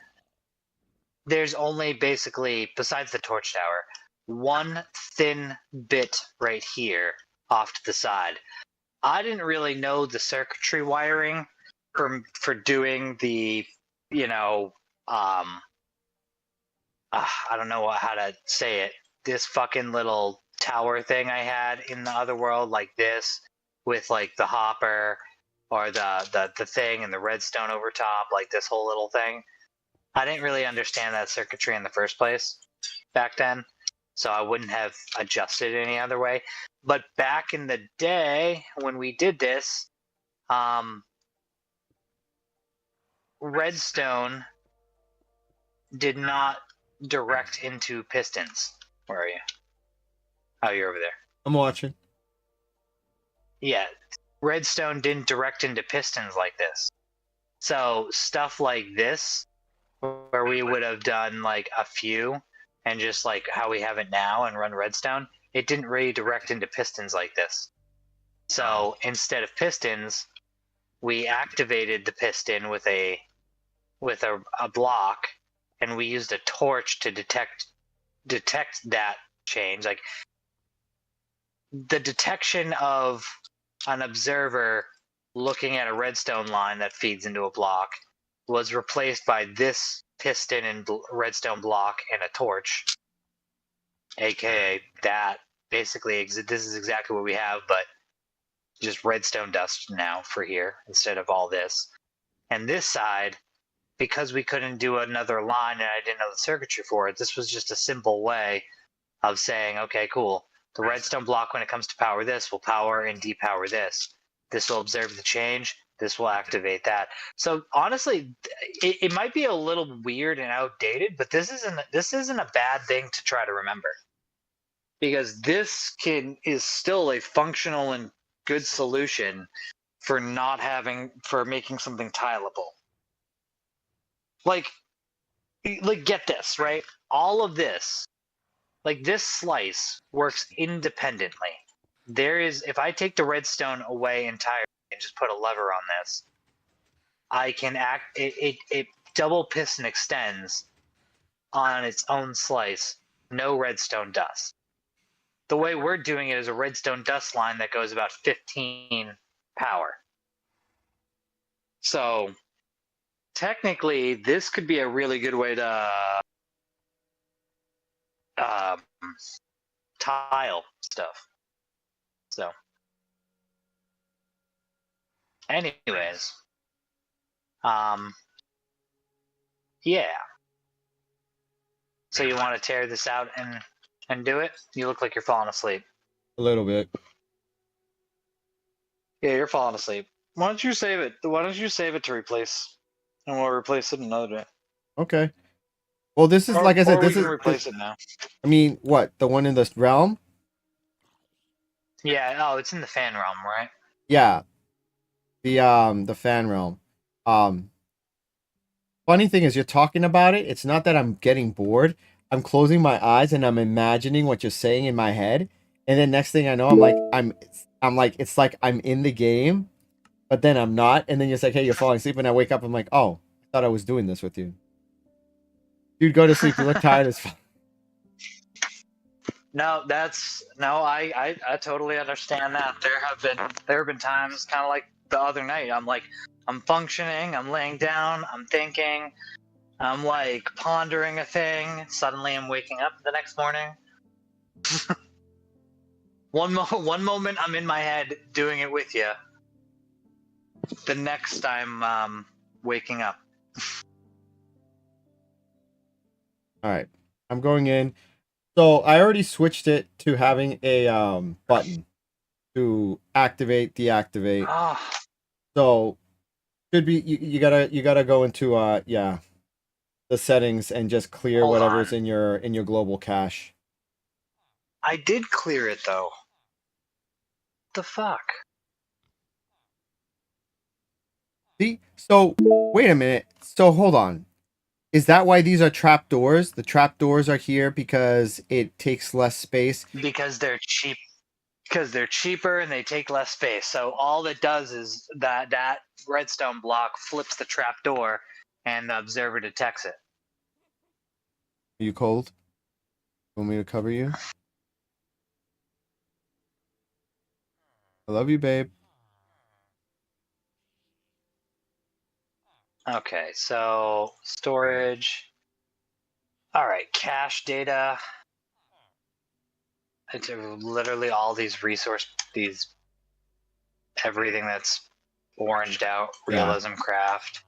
S2: there's only basically, besides the torch tower, one thin bit right here off to the side. I didn't really know the circuitry wiring for doing the, I don't know how to say it. This fucking little tower thing I had in the other world, like this, with like the hopper or the thing and the redstone over top, like this whole little thing. I didn't really understand that circuitry in the first place back then, so I wouldn't have adjusted any other way. But back in the day when we did this, redstone did not direct into pistons. Where are you? Oh, you're over there.
S1: I'm watching.
S2: Yeah, redstone didn't direct into pistons like this. So stuff like this, where we would have done like a few and just like how we have it now and run redstone, it didn't really direct into pistons like this. So instead of pistons, we activated the piston with a block, and we used a torch to detect that change. Like the detection of an observer looking at a redstone line that feeds into a block was replaced by this piston and redstone block and a torch, aka that. Basically, this is exactly what we have, but just redstone dust now for here instead of all this. And this side, because we couldn't do another line and I didn't know the circuitry for it, this was just a simple way of saying, okay, cool. The redstone block, when it comes to power this, will power and depower this. This will observe the change. This will activate that. So honestly, it might be a little weird and outdated, but this isn't a bad thing to try to remember, because this is still a functional and good solution for making something tileable. Like get this, right? All of this, like this slice works independently. If I take the redstone away entirely and just put a lever on this, I can it double piston extends on its own slice, no redstone dust. The way we're doing it is a redstone dust line that goes about 15 power. So technically, this could be a really good way to tile stuff. So, anyways, yeah. So you want to tear this out and do it? You look like you're falling asleep.
S1: A little bit.
S2: Yeah, you're falling asleep. Why don't you save it? Why don't you save it to replace, and we'll replace it another day.
S1: Okay. Well, this is like I said.
S2: Or we
S1: This
S2: can
S1: is.
S2: replace it now.
S1: I mean, what, the one in this realm?
S2: Yeah. Oh, it's in the fan realm, right?
S1: Yeah. The fan realm. Funny thing is, you're talking about it. It's not that I'm getting bored. I'm closing my eyes and I'm imagining what you're saying in my head, and then next thing I know, I'm like, it's like I'm in the game, but then I'm not. And then you're like, hey, you're falling asleep, and I wake up. I'm like, oh, I thought I was doing this with you. Dude, go to sleep. You look tired as fuck.
S2: No, I totally understand that. There have been times, kind of like the other night. I'm functioning, I'm laying down, I'm thinking, I'm like pondering a thing. Suddenly, I'm waking up the next morning. One moment I'm in my head doing it with you. The next I'm waking up.
S1: All right, I'm going in. So I already switched it to having a button to activate, deactivate.
S2: Oh,
S1: So should be you gotta go into yeah, the settings and just clear
S2: Hold
S1: whatever's
S2: on.
S1: in your global cache.
S2: I did clear it though. What the fuck?
S1: See? So wait a minute. So hold on. Is that why these are trapdoors? The trapdoors are here because it takes less space.
S2: Because they're cheap. Because they're cheaper and they take less space. So all it does is that redstone block flips the trap door, and the observer detects it.
S1: Are you cold? Want me to cover you? I love you, babe.
S2: Okay, so storage. All right, cache data. It's literally all these everything that's oranged out,
S1: Yeah.
S2: realism craft.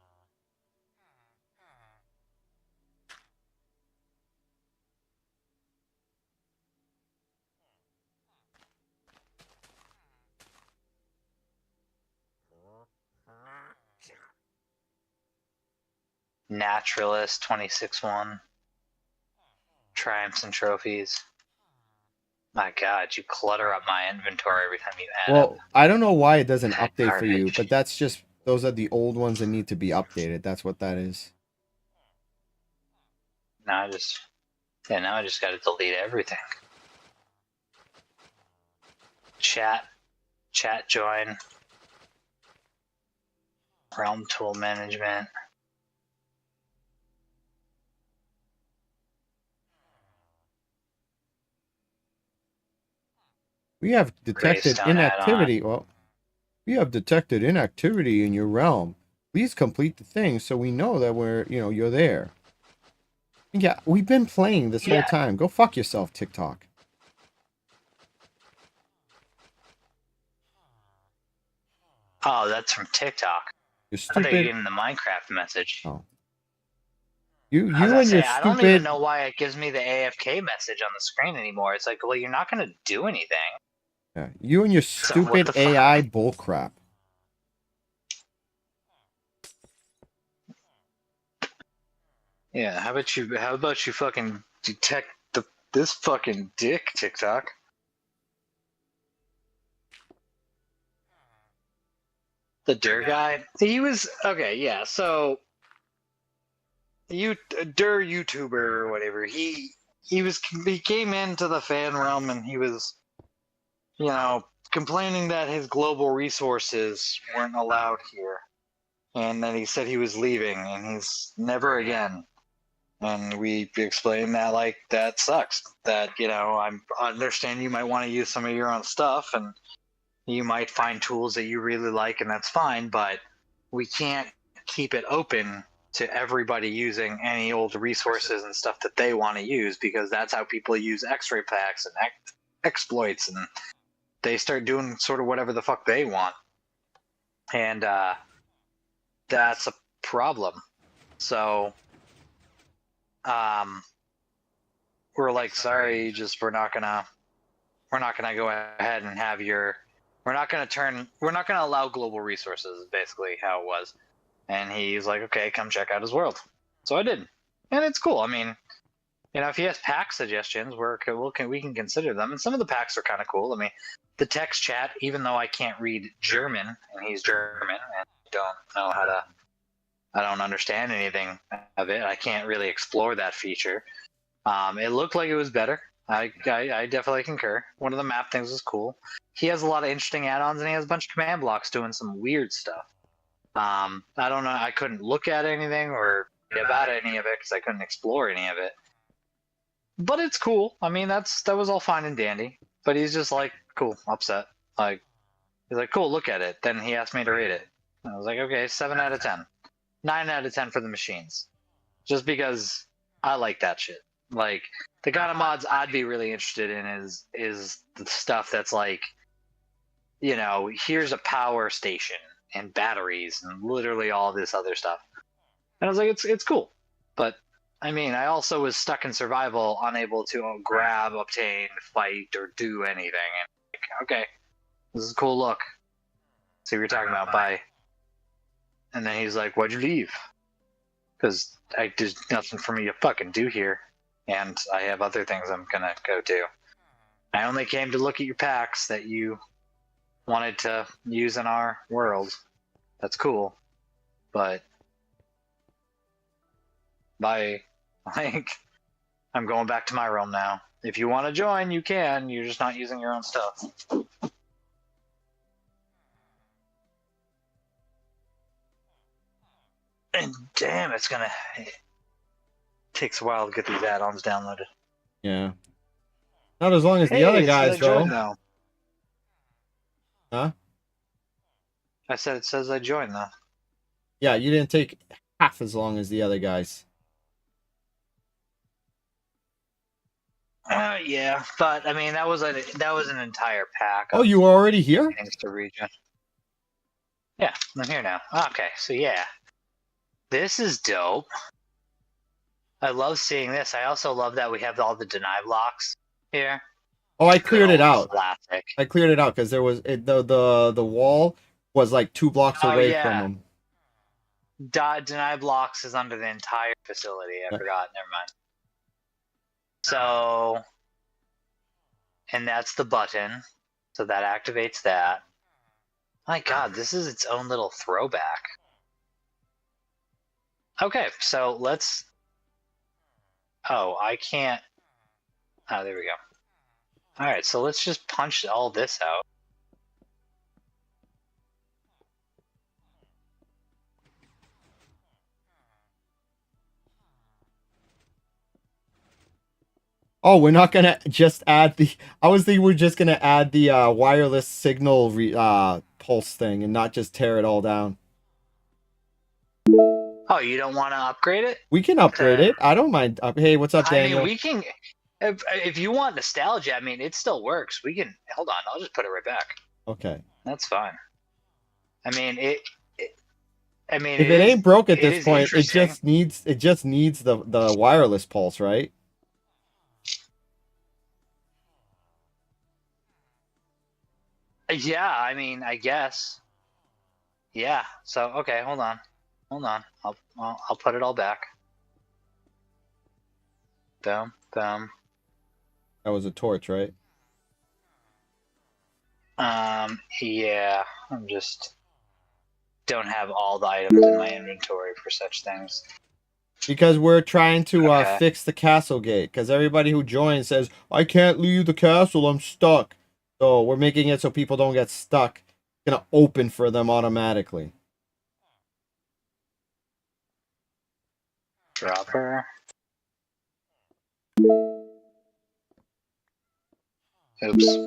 S2: Naturalist 26-1. Triumphs and trophies. My god, you clutter up my inventory every time you add up
S1: Well, I don't know why it doesn't
S2: that
S1: update for you,
S2: garbage.
S1: but that's just those are the old ones that need to be updated. That's what that is.
S2: Now I just gotta delete everything. Chat join. Realm tool management.
S1: We have detected
S2: Greystone add-on.
S1: inactivity. Well, we have detected inactivity in your realm. Please complete the thing so we know that you're there. Yeah, we've been playing this whole
S2: Yeah.
S1: time. Go fuck yourself, TikTok.
S2: Oh, that's from TikTok.
S1: You
S2: I thought you
S1: stupid.
S2: gave him the Minecraft message.
S1: Oh,
S2: I was
S1: you
S2: gonna
S1: and your
S2: say, I don't even
S1: stupid.
S2: know why it gives me the AFK message on the screen anymore. It's like, well, you're not gonna do anything.
S1: Yeah, you and your
S2: So what
S1: stupid
S2: the
S1: AI
S2: fuck?
S1: bullcrap.
S2: Yeah, how about you fucking detect this fucking dick, TikTok? The Dur guy? He was okay, yeah, so Dur YouTuber or whatever. He came into the fan realm and he was, complaining that his global resources weren't allowed here. And then he said he was leaving and he's never again. And we explained that like that sucks. That, I understand you might want to use some of your own stuff and you might find tools that you really like and that's fine, but we can't keep it open to everybody using any old resources and stuff that they want to use, because that's how people use x-ray packs and exploits, and they start doing sort of whatever the fuck they want, and that's a problem. So um, we're like, sorry, just we're not gonna go ahead and have your we're not gonna allow global resources is basically how it was. And he's like, okay, come check out his world. So I did, and it's cool. I mean, if he has pack suggestions, we can consider them. And some of the packs are kind of cool. I mean, the text chat, even though I can't read German and he's German and I don't understand anything of it. I can't really explore that feature. It looked like it was better. I definitely concur. One of the map things was cool. He has a lot of interesting add-ons and he has a bunch of command blocks doing some weird stuff. I don't know. I couldn't look at anything or read about any of it because I couldn't explore any of it. But it's cool. I mean, that was all fine and dandy. But he's just like, cool, upset. Like, he's like, cool, look at it. Then he asked me to rate it. I was like, okay, 7 out of 10. 9 out of 10 for the machines. Just because I like that shit. Like, the kind of mods I'd be really interested in is the stuff that's like, here's a power station and batteries and literally all this other stuff. And I was like, it's cool. But I mean, I also was stuck in survival, unable to grab, obtain, fight, or do anything. And like, okay, this is a cool look. See what you're talking about, bye. And then he's like, why'd you leave? Because there's nothing for me to fucking do here. And I have other things I'm gonna go do. I only came to look at your packs that you wanted to use in our world. That's cool. But bye. Like, I'm going back to my realm now. If you want to join, you can. You're just not using your own stuff. And damn, it's gonna. Takes a while to get these add-ons downloaded.
S1: Yeah. Not as long as the
S2: Hey,
S1: other
S2: it says
S1: guys,
S2: I joined,
S1: though.
S2: though.
S1: Huh?
S2: I said it says I joined, though.
S1: Yeah, you didn't take half as long as the other guys.
S2: Yeah, but I mean that was an entire pack.
S1: Oh,
S2: Of
S1: you were already here?
S2: things to read. Yeah, I'm here now. Okay, so yeah, this is dope. I love seeing this. I also love that we have all the deny blocks here.
S1: Oh, I cleared it
S2: Good old
S1: out.
S2: Classic.
S1: I cleared it out because there was the wall was like 2 blocks
S2: Oh
S1: away
S2: yeah,
S1: from them.
S2: deny blocks is under the entire facility. I forgot. Never mind. So, and that's the button. So that activates that. My God, this is its own little throwback. Okay, so let's. Oh, I can't. Oh, there we go. All right, so let's just punch all this out.
S1: Oh, we're not gonna just add the. I was thinking we're just gonna add the wireless signal pulse thing and not just tear it all down.
S2: Oh, you don't want to upgrade it?
S1: We can upgrade it. I don't mind. Hey, what's up,
S2: I
S1: Daniel?
S2: mean, we can. If you want nostalgia, I mean, it still works. We can. Hold on, I'll just put it right back.
S1: Okay.
S2: That's fine. I mean, I mean,
S1: If it ain't broke at
S2: it
S1: this
S2: is
S1: point, it
S2: interesting.
S1: just needs the wireless pulse, right?
S2: Yeah, I mean, I guess. Yeah. So okay, hold on. I'll put it all back. Boom, boom.
S1: That was a torch, right?
S2: Yeah. I'm just don't have all the items in my inventory for such things.
S1: Because we're trying to
S2: Okay.
S1: fix the castle gate. Because everybody who joins says, I can't leave the castle, I'm stuck. So we're making it so people don't get stuck. It's gonna open for them automatically.
S2: Dropper. Oops.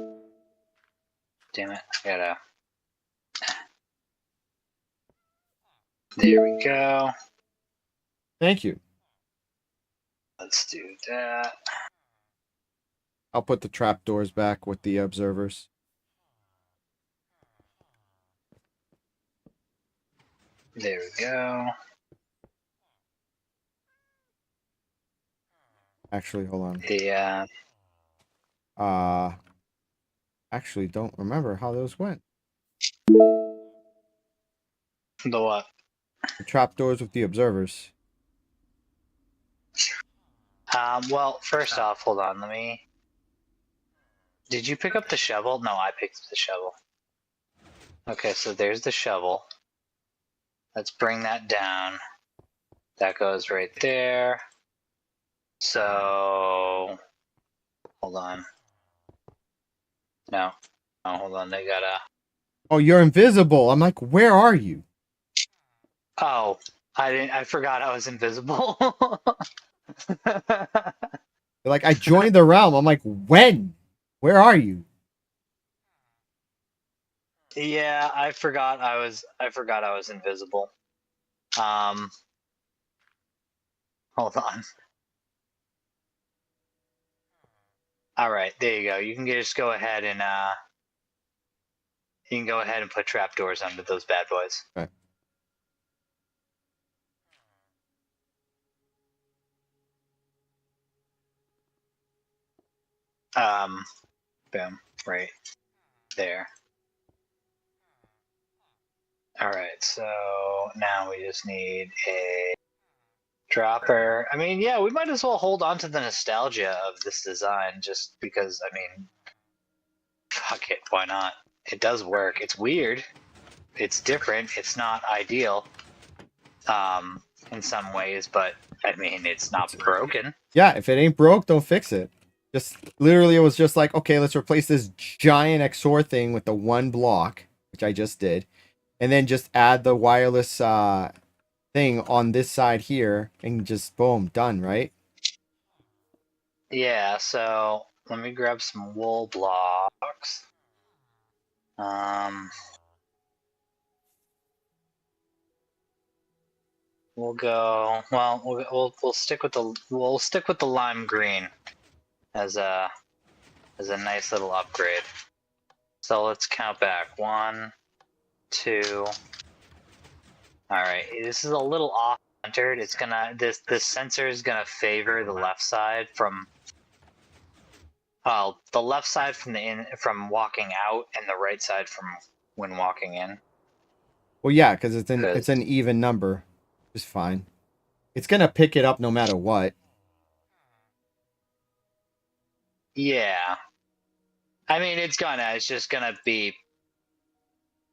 S2: Damn it. I gotta. There we go.
S1: Thank you.
S2: Let's do that.
S1: I'll put the trapdoors back with the observers.
S2: There we go.
S1: Actually, hold on.
S2: Yeah.
S1: Actually don't remember how those went.
S2: The what?
S1: The trapdoors with the observers.
S2: Well, first off, hold on. Let me. Did you pick up the shovel? No, I picked up the shovel. Okay, so there's the shovel. Let's bring that down. That goes right there. So, hold on. No, hold on. They gotta.
S1: Oh, you're invisible. I'm like, where are you?
S2: Oh, I didn't. I forgot I was invisible.
S1: They're like, I joined the realm. I'm like, when? Where are you?
S2: Yeah, I forgot I was invisible. Hold on. All right, there you go. You can just go ahead and put trapdoors under those bad boys.
S1: Okay.
S2: Boom, right there. All right, so now we just need a dropper. I mean, yeah, we might as well hold on to the nostalgia of this design just because, I mean, fuck it, why not? It does work. It's weird. It's different. It's not ideal in some ways, but I mean, it's not broken.
S1: Yeah, if it ain't broke, don't fix it. Just literally, it was just like, okay, let's replace this giant XOR thing with the 1 block, which I just did, and then just add the wireless thing on this side here and just boom, done, right?
S2: Yeah, so let me grab some wool blocks. We'll go. Well, we'll stick with the lime green as a nice little upgrade. So let's count back. 1, 2. All right, this is a little off centered. It's gonna this sensor is gonna favor the left side from. Well, the left side from walking out, and the right side from when walking in.
S1: Well, yeah, because it's
S2: Cause
S1: an even number. Just fine. It's gonna pick it up no matter what.
S2: yeah, I mean it's just gonna be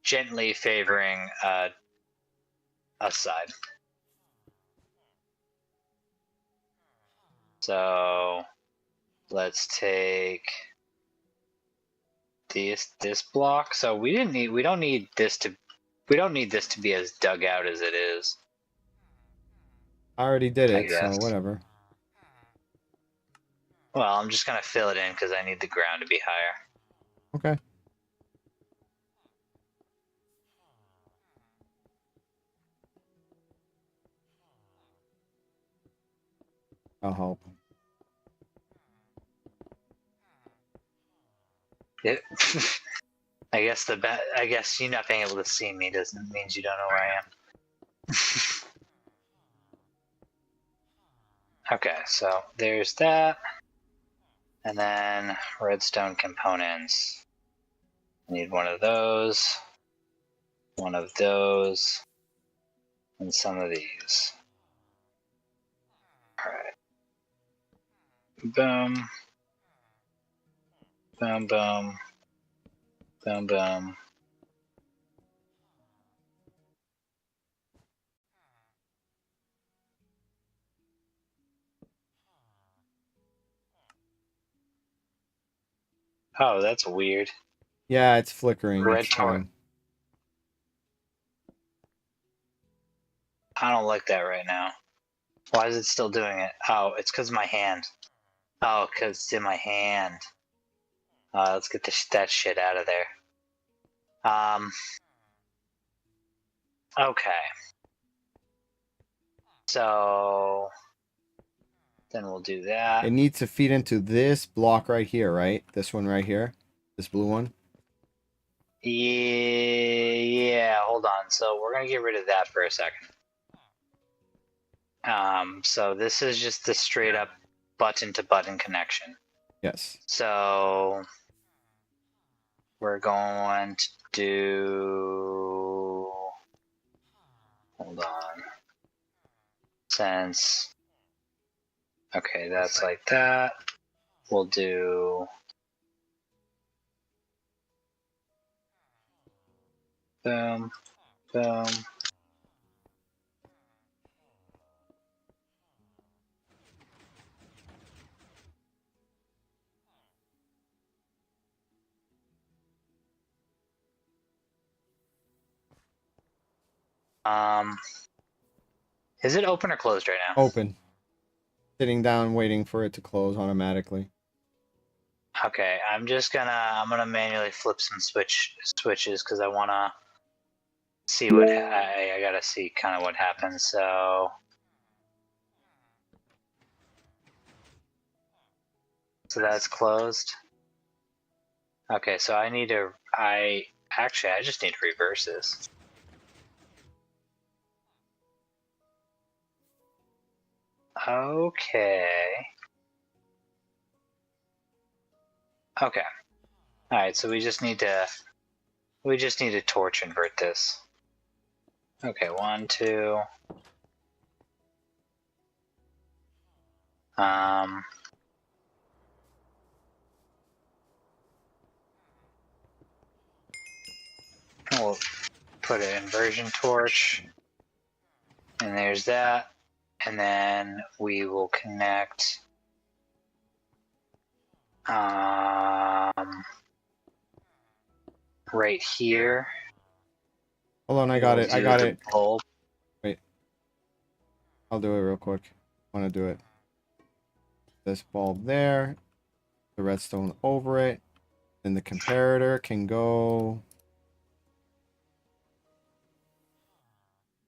S2: gently favoring a side. So let's take this block. So we don't need this to be as dug out as it is.
S1: I already did
S2: I
S1: it, so
S2: guess.
S1: whatever.
S2: Well, I'm just gonna fill it in because I need the ground to be higher.
S1: Okay. I'll help.
S2: It, I guess you not being able to see me doesn't means you don't know where I am. Okay, so there's that. And then redstone components. I need one of those, and some of these. Alright. Boom. Boom, boom. Boom, boom. Oh, that's weird.
S1: Yeah, it's flickering.
S2: Red
S1: It's
S2: torch.
S1: fine.
S2: I don't like that right now. Why is it still doing it? Oh, it's because of my hand. Oh, because it's in my hand. Let's get that shit out of there. Okay. So then we'll do that.
S1: It needs to feed into this block right here, right? This one right here. This blue one.
S2: Yeah, hold on. So we're gonna get rid of that for a second. So this is just the straight up button to button connection.
S1: Yes.
S2: So we're going to do. Hold on. Since. Okay, that's like that. We'll do. Boom, boom. Is it open or closed right now?
S1: Open. Sitting down, waiting for it to close automatically.
S2: Okay, I'm gonna manually flip some switches because I wanna see what I gotta see kind of what happens. So that's closed. Okay, so I just need to reverse this. Okay. Okay. All right, so we just need to torch invert this. Okay, 1, 2. We'll put an inversion torch, and there's that, and then we will connect. Right here.
S1: Hold on, I got it. I got it.
S2: Bulb.
S1: Wait. I'll do it real quick. I want to do it. This bulb there, the redstone over it, then the comparator can go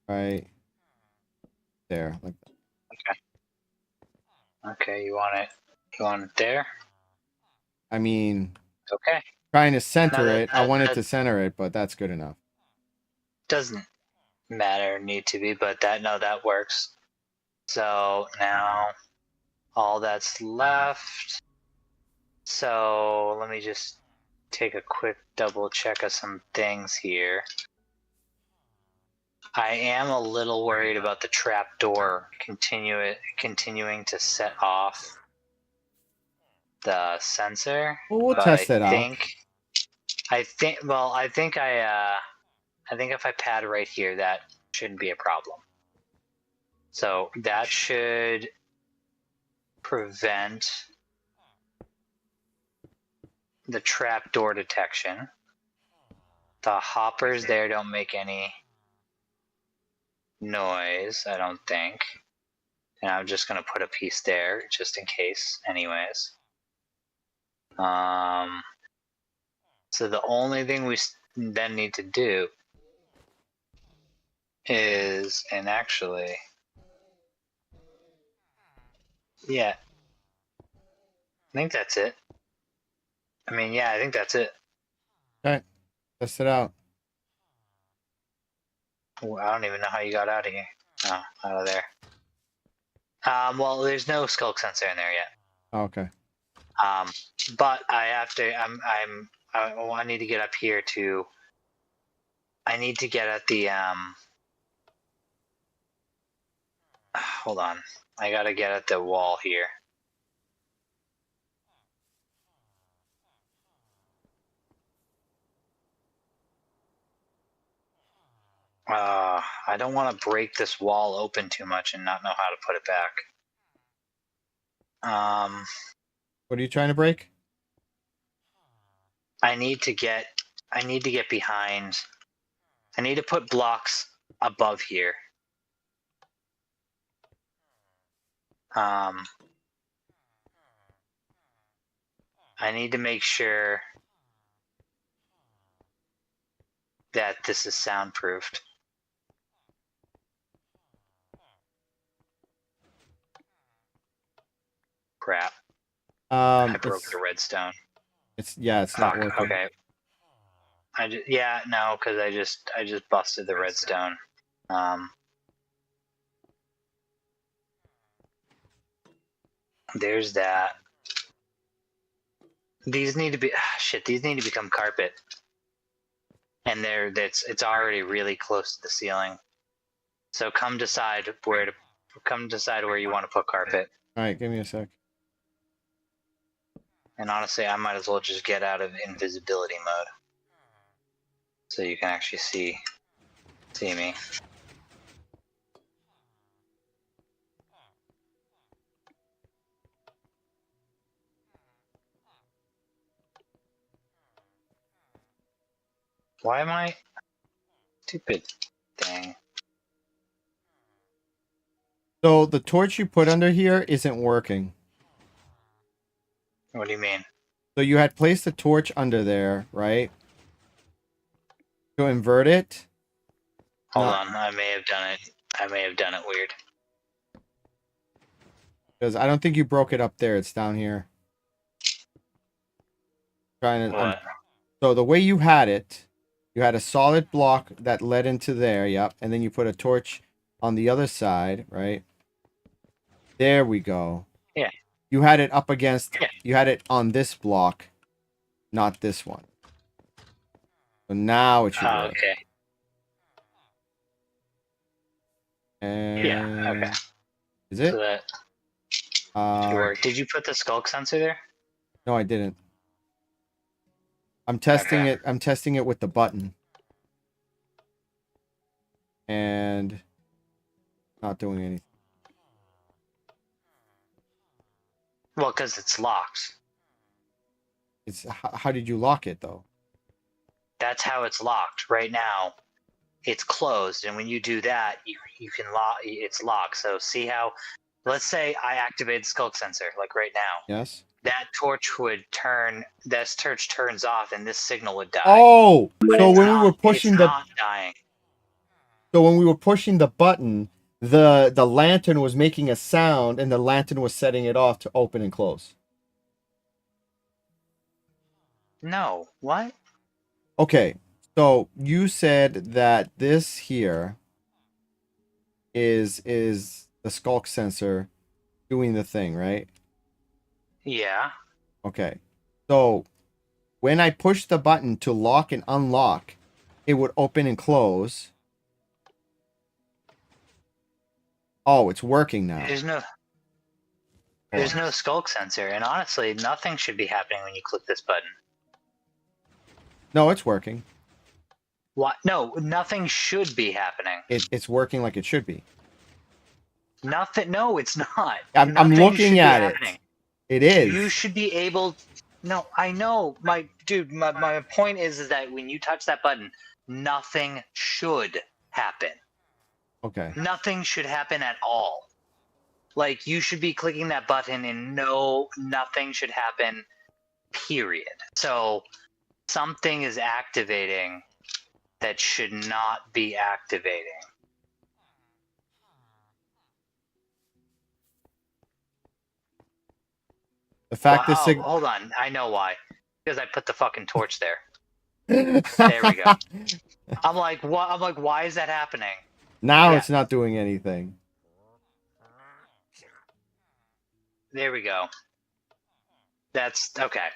S1: right there, like that.
S2: Okay, you want it? You want it there?
S1: I mean,
S2: Okay.
S1: trying to center
S2: No,
S1: it. I wanted to center it, but that's good enough.
S2: doesn't matter, need to be, but that works. So now all that's left. So let me just take a quick double check of some things here. I am a little worried about the trapdoor continuing to set off the sensor.
S1: Well, we'll
S2: but
S1: test it out.
S2: I think if I pad right here, that shouldn't be a problem. So that should prevent the trapdoor detection. The hoppers there don't make any noise, I don't think. And I'm just gonna put a piece there just in case, anyways. So the only thing we then need to do is, and actually, yeah, I think that's it. I mean, yeah, I think that's it.
S1: Okay, test it out.
S2: Ooh, I don't even know how you got out of here. Oh, out of there. Well, there's no skulk sensor in there yet.
S1: Oh, okay.
S2: But I have to. I need to get up here to. I need to get at the. Hold on. I gotta get at the wall here. I don't want to break this wall open too much and not know how to put it back.
S1: What are you trying to break?
S2: I need to get behind. I need to put blocks above here. I need to make sure that this is soundproofed. Crap. I broke the redstone.
S1: It's not working.
S2: Okay. No, because I just busted the redstone. There's that. These need to be these need to become carpet. And it's already really close to the ceiling. So come decide where you want to put carpet.
S1: All right, give me a sec.
S2: And honestly, I might as well just get out of invisibility mode, so you can actually see me. Why am I stupid thing?
S1: So the torch you put under here isn't working.
S2: What do you mean?
S1: So you had placed a torch under there, right? To invert it.
S2: Hold on, I may have done it weird.
S1: Because I don't think you broke it up there. It's down here.
S2: What?
S1: So the way you had it, you had a solid block that led into there, yep. And then you put a torch on the other side, right? There we go.
S2: Yeah.
S1: You had it up against,
S2: Yeah.
S1: You had it on this block, not this one. So now it should work.
S2: Okay.
S1: And
S2: Yeah, okay.
S1: Is it?
S2: So that should work. Did you put the skulk sensor there?
S1: No, I didn't. I'm testing it. I'm testing it with the button. And not doing anything.
S2: Well, because it's locked.
S1: How did you lock it though?
S2: That's how it's locked right now. it's closed, and when you do that, you can lock. It's locked. So see how? Let's say I activate the skulk sensor, like right now.
S1: Yes.
S2: That torch would turn. This torch turns off, and this signal would die.
S1: Oh,
S2: But
S1: so
S2: it's
S1: when we
S2: not.
S1: were pushing
S2: It's
S1: the
S2: not dying.
S1: button, the lantern was making a sound, and the lantern was setting it off to open and close.
S2: No. What?
S1: Okay, so you said that this here is the skulk sensor doing the thing, right?
S2: Yeah.
S1: Okay. So when I push the button to lock and unlock, it would open and close. Oh, it's working now.
S2: There's no. There's no skulk sensor, and honestly, nothing should be happening when you click this button.
S1: No, it's working.
S2: What? No, nothing should be happening.
S1: It's working like it should be.
S2: Nothing. No, it's not.
S1: I'm
S2: Nothing
S1: looking
S2: should be
S1: at
S2: happening.
S1: it. It is.
S2: You should be able. No, I know, my dude. My point is that when you touch that button, nothing should happen.
S1: Okay.
S2: Nothing should happen at all. Like you should be clicking that button, and nothing should happen. Period. So something is activating that should not be activating.
S1: The fact
S2: Wow,
S1: this
S2: hold on, I know why. Because I put the fucking torch there. There we go. I'm like, what? I'm like, why is that happening?
S1: Now
S2: Yeah.
S1: it's not doing anything.
S2: There we go. That's okay.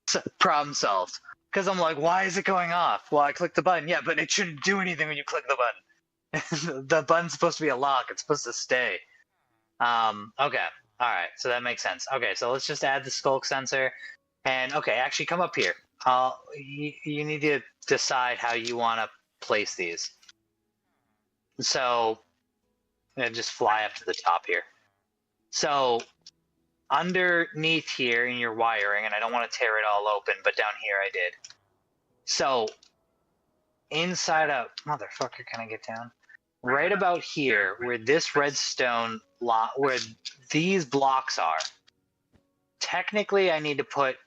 S2: So, problem solved. Because I'm like, why is it going off? Well, I clicked the button. Yeah, but it shouldn't do anything when you click the button. The button's supposed to be a lock. It's supposed to stay. Okay. All right. So that makes sense. Okay. So let's just add the skulk sensor. And okay, actually come up here. You need to decide how you want to place these. So just fly up to the top here. So underneath here in your wiring, and I don't want to tear it all open, but down here I did. So inside out, motherfucker, can I get down? Right about here, where this redstone lot, where these blocks are. Technically, I need to put.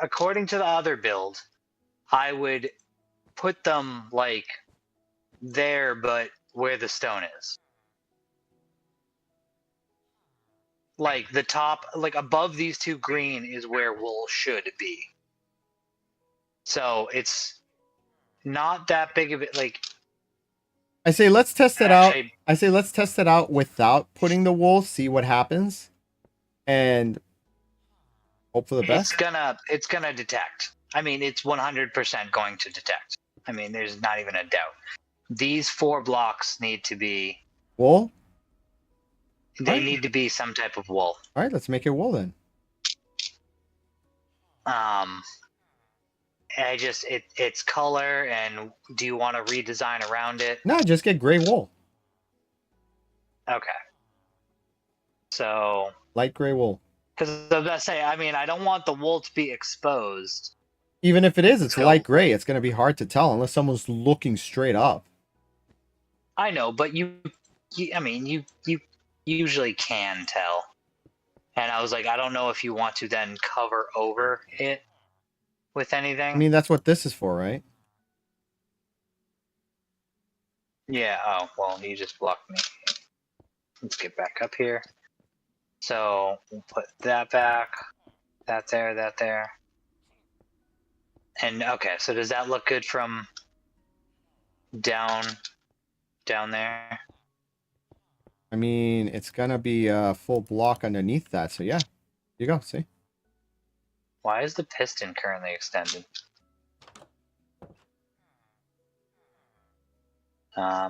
S2: According to the other build, I would put them like there, but where the stone is. Like the top, like above these two green is where wool should be. So it's not that big of it. Like
S1: I say let's test it out.
S2: actually,
S1: I say let's test it out without putting the wool, see what happens, and hope for the best.
S2: it's gonna detect. I mean, it's 100% going to detect. I mean, there's not even a doubt. These 4 blocks need to be.
S1: Wool?
S2: They need to be some type of wool.
S1: All right, let's make it wool then.
S2: It's color, and do you want to redesign around it?
S1: No, just get gray wool.
S2: Okay. So.
S1: Light gray wool.
S2: Because I was gonna say, I mean, I don't want the wool to be exposed.
S1: Even if it is, it's
S2: So-
S1: light gray. It's going to be hard to tell unless someone's looking straight up.
S2: I know, but you usually can tell. And I was like, I don't know if you want to then cover over it with anything.
S1: I mean, that's what this is for, right?
S2: Yeah, oh, well, you just blocked me. Let's get back up here. So, we'll put that back, that there. And, okay, so does that look good from down there?
S1: I mean, it's going to be a full block underneath that. So, yeah. You go. See?
S2: Why is the piston currently extended? I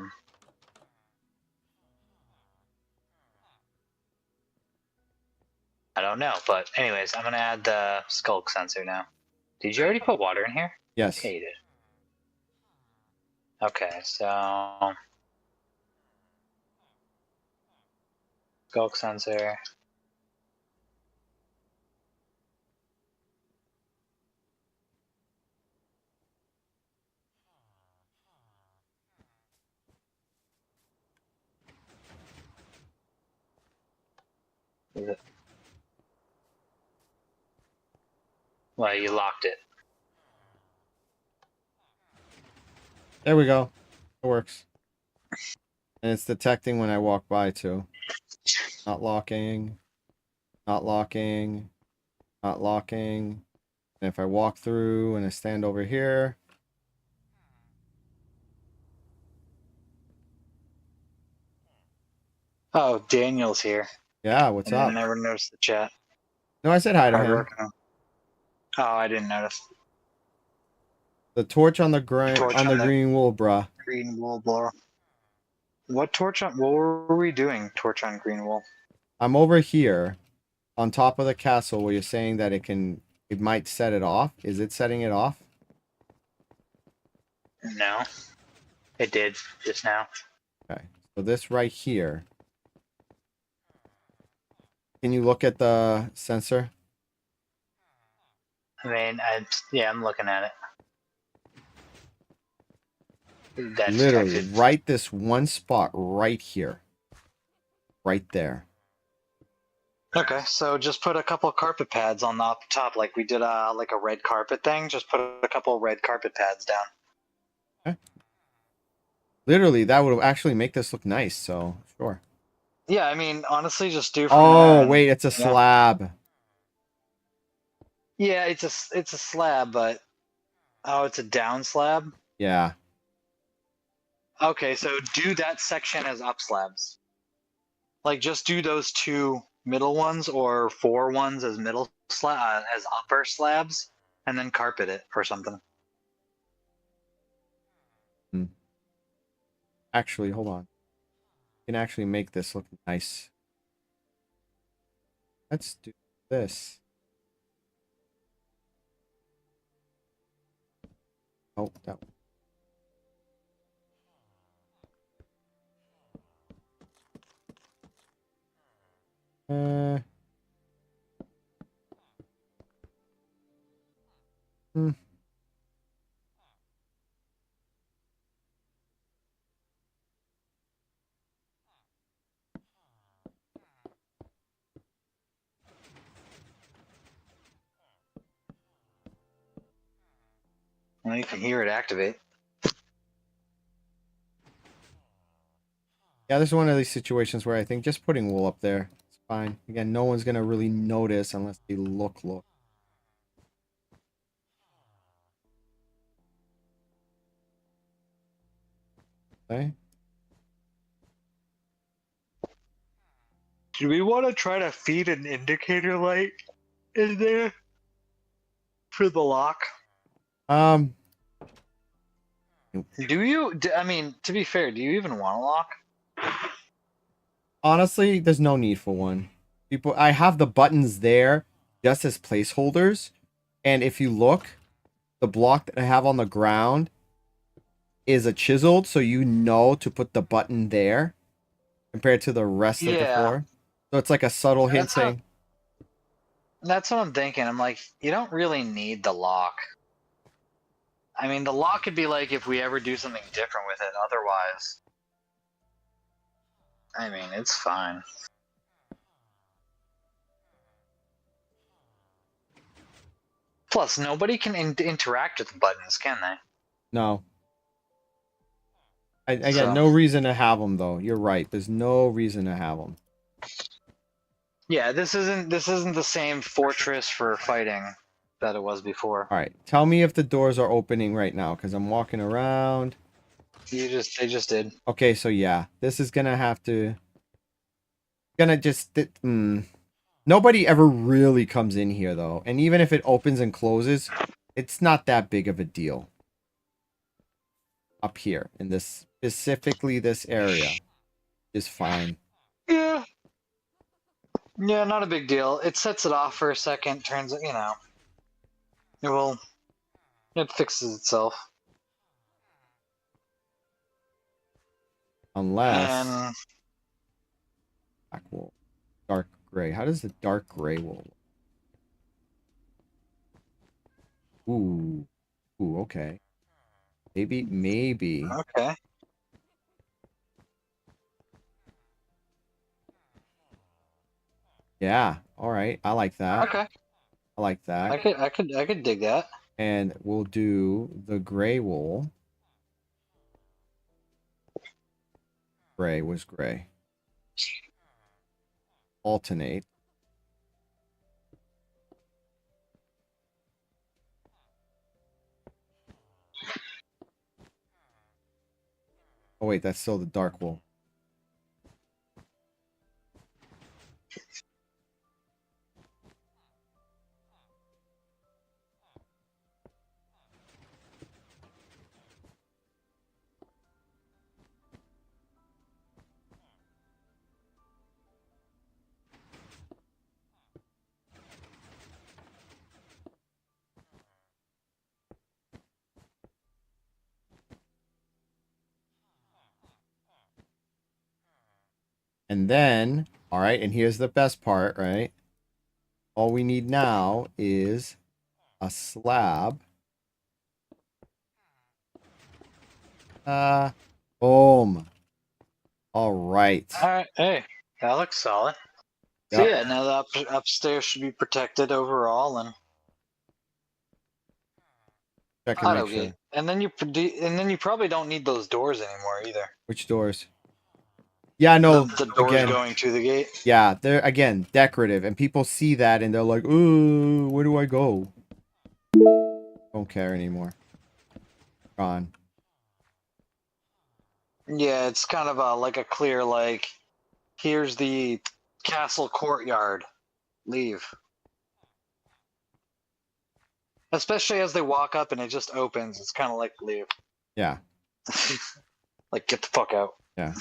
S2: don't know, but anyways, I'm gonna add the skulk sensor now. Did you already put water in here?
S1: Yes.
S2: Yeah, you did. Okay, so skulk sensor. Is it? Well, you locked it.
S1: There we go. It works. And it's detecting when I walk by too. Not locking. Not locking. Not locking. And if I walk through and I stand over here.
S2: Oh, Daniel's here.
S1: Yeah, what's
S2: I
S1: up?
S2: never noticed the chat.
S1: No, I said hi to him.
S2: Hardworking. Oh, I didn't notice.
S1: The torch on the grind
S2: Torch
S1: on the
S2: on the
S1: green wool, bruh.
S2: green wool blower. What torch on? What were we doing? Torch on green wool.
S1: I'm over here on top of the castle where you're saying that it might set it off. Is it setting it off?
S2: No, it did just now.
S1: Okay. So this right here. Can you look at the sensor?
S2: I mean, I'm looking at it. That's
S1: Literally,
S2: detected.
S1: right this one spot right here. Right there.
S2: Okay, so just put a couple carpet pads on the up top, like we did, like a red carpet thing. Just put a couple red carpet pads down.
S1: Okay. Literally, that would actually make this look nice, so sure.
S2: Yeah, I mean, honestly, just do from
S1: Oh,
S2: there.
S1: wait, it's a slab.
S2: Yeah, it's a slab, but oh, it's a down slab.
S1: Yeah.
S2: Okay, so do that section as up slabs. Like, just do those two middle ones or four ones as as upper slabs, and then carpet it or something.
S1: Actually, hold on. You can actually make this look nice. Let's do this. Oh, that one. Uh, hmm.
S2: Well, you can hear it activate.
S1: Yeah, this is one of these situations where I think just putting wool up there, it's fine. Again, no one's gonna really notice unless they look. Okay.
S2: Do we want to try to feed an indicator light in there for the lock?
S1: Um,
S2: I mean, to be fair, do you even want a lock?
S1: honestly, there's no need for one. I have the buttons there just as placeholders, and if you look, the block that I have on the ground is a chiseled, so you know to put the button there compared to the rest of the floor. So it's like a subtle hint saying,
S2: That's what I'm thinking. I'm like, you don't really need the lock. I mean, the lock could be like if we ever do something different with it. Otherwise, I mean, it's fine. Plus, nobody can interact with the buttons, can they?
S1: no. Again,
S2: So-
S1: no reason to have them though. You're right. There's no reason to have them.
S2: Yeah, this isn't the same fortress for fighting that it was before.
S1: All right. Tell me if the doors are opening right now because I'm walking around.
S2: They just did.
S1: Okay, so yeah, this is gonna have to nobody ever really comes in here though, and even if it opens and closes, it's not that big of a deal. Up here in this specifically this area is fine.
S2: Yeah. Yeah, not a big deal. It sets it off for a second, turns it, it fixes itself.
S1: Unless
S2: And
S1: black wool, dark gray. How does the dark gray wool look? Ooh, okay. Maybe.
S2: okay.
S1: Yeah. All right. I like that.
S2: Okay,
S1: I like that.
S2: I could dig that.
S1: And we'll do the gray wool. Gray was gray. Alternate. Oh wait, that's still the dark wool. And then, all right, and here's the best part, right? All we need now is a slab. Boom. All right.
S2: All right, hey, that looks solid. So
S1: Yep.
S2: yeah, now the upstairs should be protected overall and
S1: Check and make
S2: auto
S1: sure.
S2: gate. And then you probably don't need those doors anymore either.
S1: Which doors? Yeah, no,
S2: The doors
S1: again,
S2: going to the gate.
S1: yeah, they're again decorative, and people see that and they're like, "Ooh, where do I go?" Don't care anymore. Gone.
S2: Yeah, it's kind of like a clear like, here's the castle courtyard. Leave. Especially as they walk up and it just opens. It's kind of like leave.
S1: Yeah,
S2: Like get the fuck out.
S1: yeah.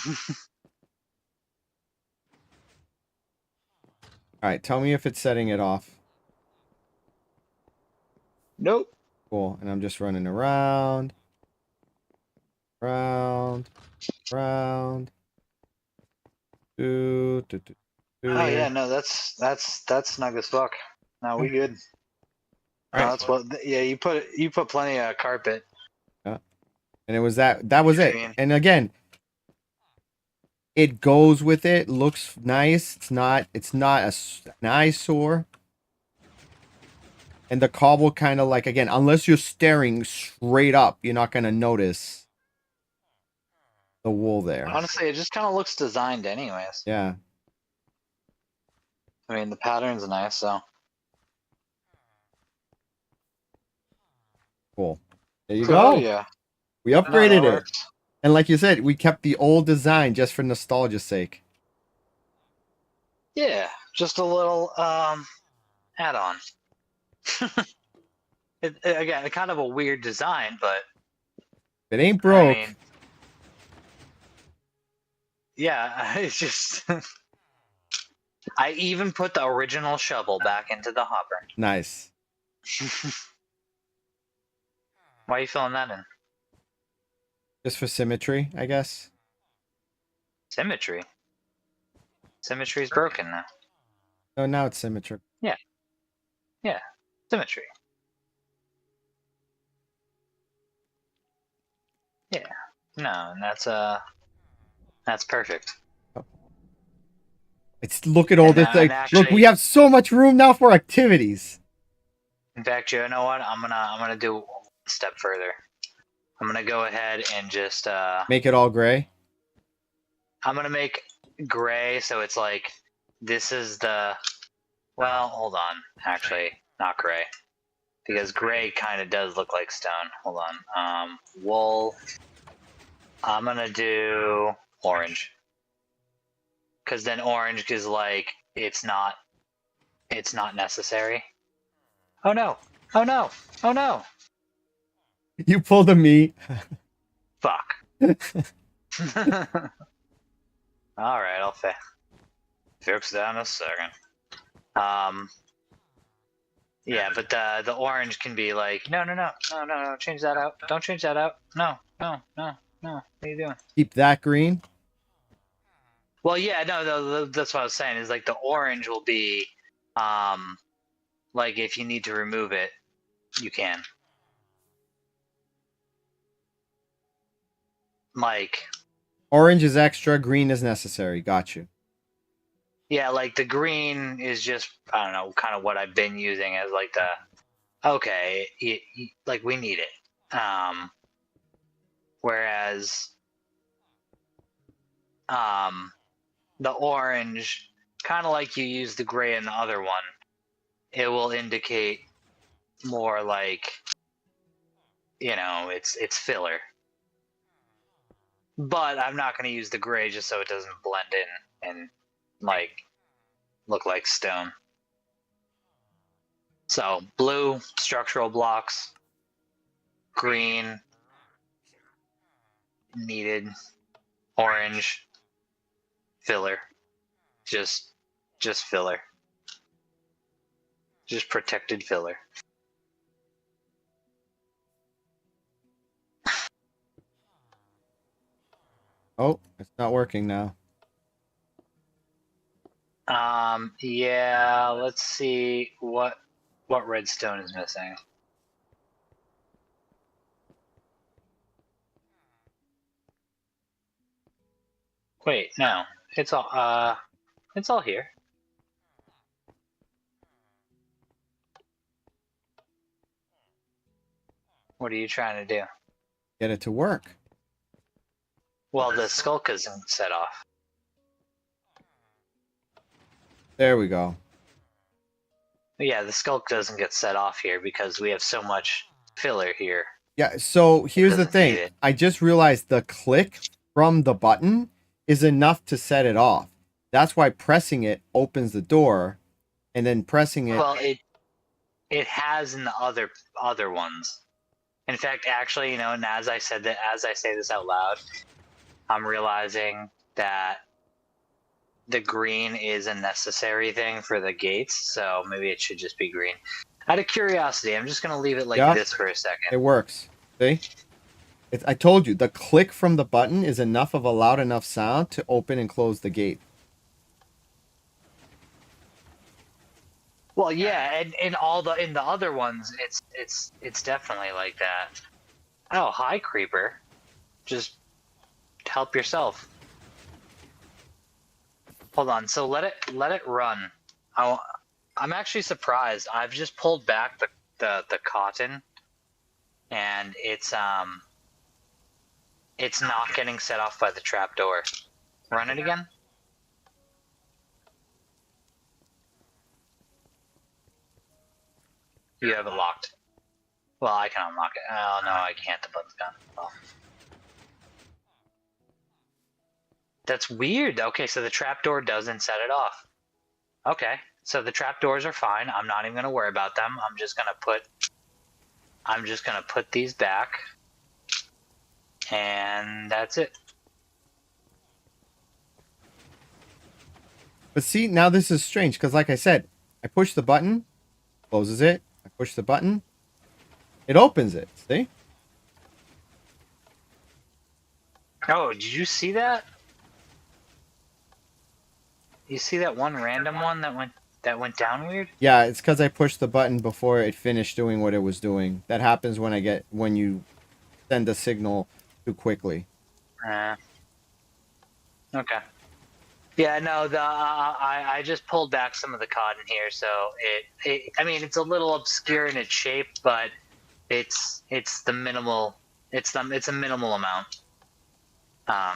S1: All right, tell me if it's setting it off.
S2: Nope.
S1: Cool. And I'm just running around, round, round. Do, do, do, do.
S2: Oh yeah, no, that's snug as fuck. No, we good.
S1: All
S2: No,
S1: right.
S2: that's what. Yeah, you put plenty of carpet.
S1: Yeah. And it was that was it.
S2: Green.
S1: And again, it goes with it. Looks nice. An eyesore. And the cobble kind of like, again, unless you're staring straight up, you're not gonna notice the wool there.
S2: Honestly, it just kind of looks designed, anyways.
S1: Yeah.
S2: I mean, the pattern's nice, so.
S1: Cool. There you
S2: So,
S1: go.
S2: yeah.
S1: We
S2: No,
S1: upgraded
S2: that
S1: it.
S2: works.
S1: And like you said, we kept the old design just for nostalgia's sake.
S2: Yeah, just a little add-on. Again, kind of a weird design, but
S1: If it ain't broke.
S2: I mean, yeah, it's just. I even put the original shovel back into the hopper.
S1: Nice.
S2: Why are you filling that in?
S1: Just for symmetry, I guess.
S2: Symmetry. Symmetry's broken now.
S1: Oh, now it's symmetric.
S2: Yeah, symmetry. Yeah. No, and that's perfect.
S1: It's look at all
S2: And,
S1: this.
S2: and
S1: Like,
S2: actually-
S1: look, we have so much room now for activities.
S2: In fact, you know what? I'm gonna do one step further. I'm gonna go ahead and just
S1: Make it all gray.
S2: I'm gonna make gray so it's like this is the well, hold on. Actually, not gray. Because gray kind of does look like stone. Hold on. Wool. I'm gonna do orange. Cause then orange is like it's not necessary. Oh no! Oh no! Oh no!
S1: You pulled a me.
S2: Fuck. Alright, I'll fix that in a second. Yeah, but the orange can be like, no, change that out. Don't change that out. No. What are you doing?
S1: Keep that green.
S2: Well, yeah, no, that's what I was saying. Is like the orange will be, like if you need to remove it, you can. Like
S1: Orange is extra. Green is necessary. Got you.
S2: Yeah, like the green is just, I don't know, kind of what I've been using as like the, okay, like we need it. Whereas um, the orange, kind of like you use the gray in the other one, it will indicate more like, it's filler. But I'm not going to use the gray just so it doesn't blend in and like look like stone. So blue, structural blocks, green, needed, orange, filler. Just filler. Just protected filler.
S1: Oh, it's not working now.
S2: Yeah, let's see what redstone is missing. Wait, no. It's all here. What are you trying to do?
S1: Get it to work.
S2: Well, the skulk isn't set off.
S1: There we go.
S2: Yeah, the skulk doesn't get set off here because we have so much filler here.
S1: Yeah, so here's the
S2: doesn't need
S1: thing.
S2: it.
S1: I just realized the click from the button is enough to set it off. That's why pressing it opens the door, and then pressing it.
S2: Well, it has in the other ones. In fact, actually, and as I say this out loud, I'm realizing that the green is a necessary thing for the gates, so maybe it should just be green. Out of curiosity, I'm just gonna leave it like this for a second.
S1: It works. See? I told you, the click from the button is enough of a loud enough sound to open and close the gate.
S2: Well, yeah, and in the other ones, it's definitely like that. Oh, hi, creeper. Just help yourself. Hold on. So let it run. I'm actually surprised. I've just pulled back the cotton, and it's not getting set off by the trapdoor. Run it again. You have it locked. Well, I can unlock it. Oh no, I can't. The button's gone. Well. That's weird. Okay, so the trapdoor doesn't set it off. Okay, so the trapdoors are fine. I'm not even gonna worry about them. I'm just gonna put these back, and that's it.
S1: But see, now this is strange because, like I said, I push the button, closes it. I push the button, it opens it. See?
S2: Oh, did you see that? You see that one random one that went down weird?
S1: Yeah, it's because I pushed the button before it finished doing what it was doing. That happens when you send a signal too quickly.
S2: Okay. Yeah, no, I just pulled back some of the cotton here, so I mean, it's a little obscure in its shape, but it's a minimal amount.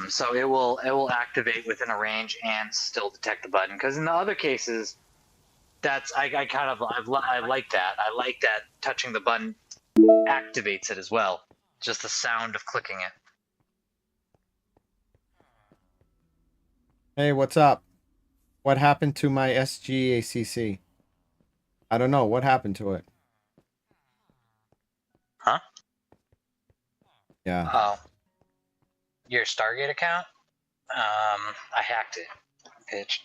S2: So it will activate within a range and still detect the button. Because in the other cases, I like that. I like that touching the button activates it as well. Just the sound of clicking it.
S1: Hey, what's up? What happened to my SGACC? I don't know. What happened to it?
S2: Huh?
S1: Yeah.
S2: Oh. Your Stargate account? I hacked it, bitch.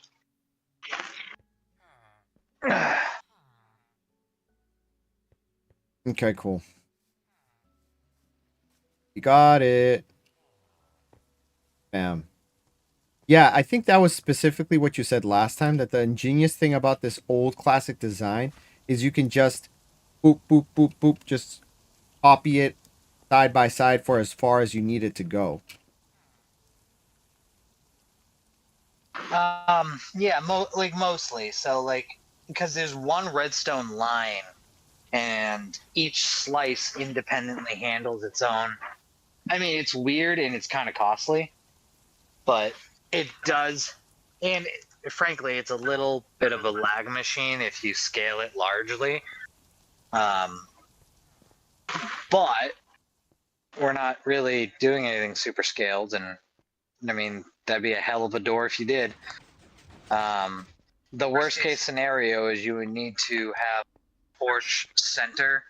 S1: Okay, cool. You got it. Bam. Yeah, I think that was specifically what you said last time, that the ingenious thing about this old classic design is you can just boop, boop, boop, boop, just copy it side by side for as far as you need it to go.
S2: Yeah, like mostly. So like because there's one redstone line, and each slice independently handles its own. I mean, it's weird and it's kind of costly, but it does. And frankly, it's a little bit of a lag machine if you scale it largely. Um, but we're not really doing anything super scaled, and I mean that'd be a hell of a door if you did. The worst case scenario is you would need to have torch center.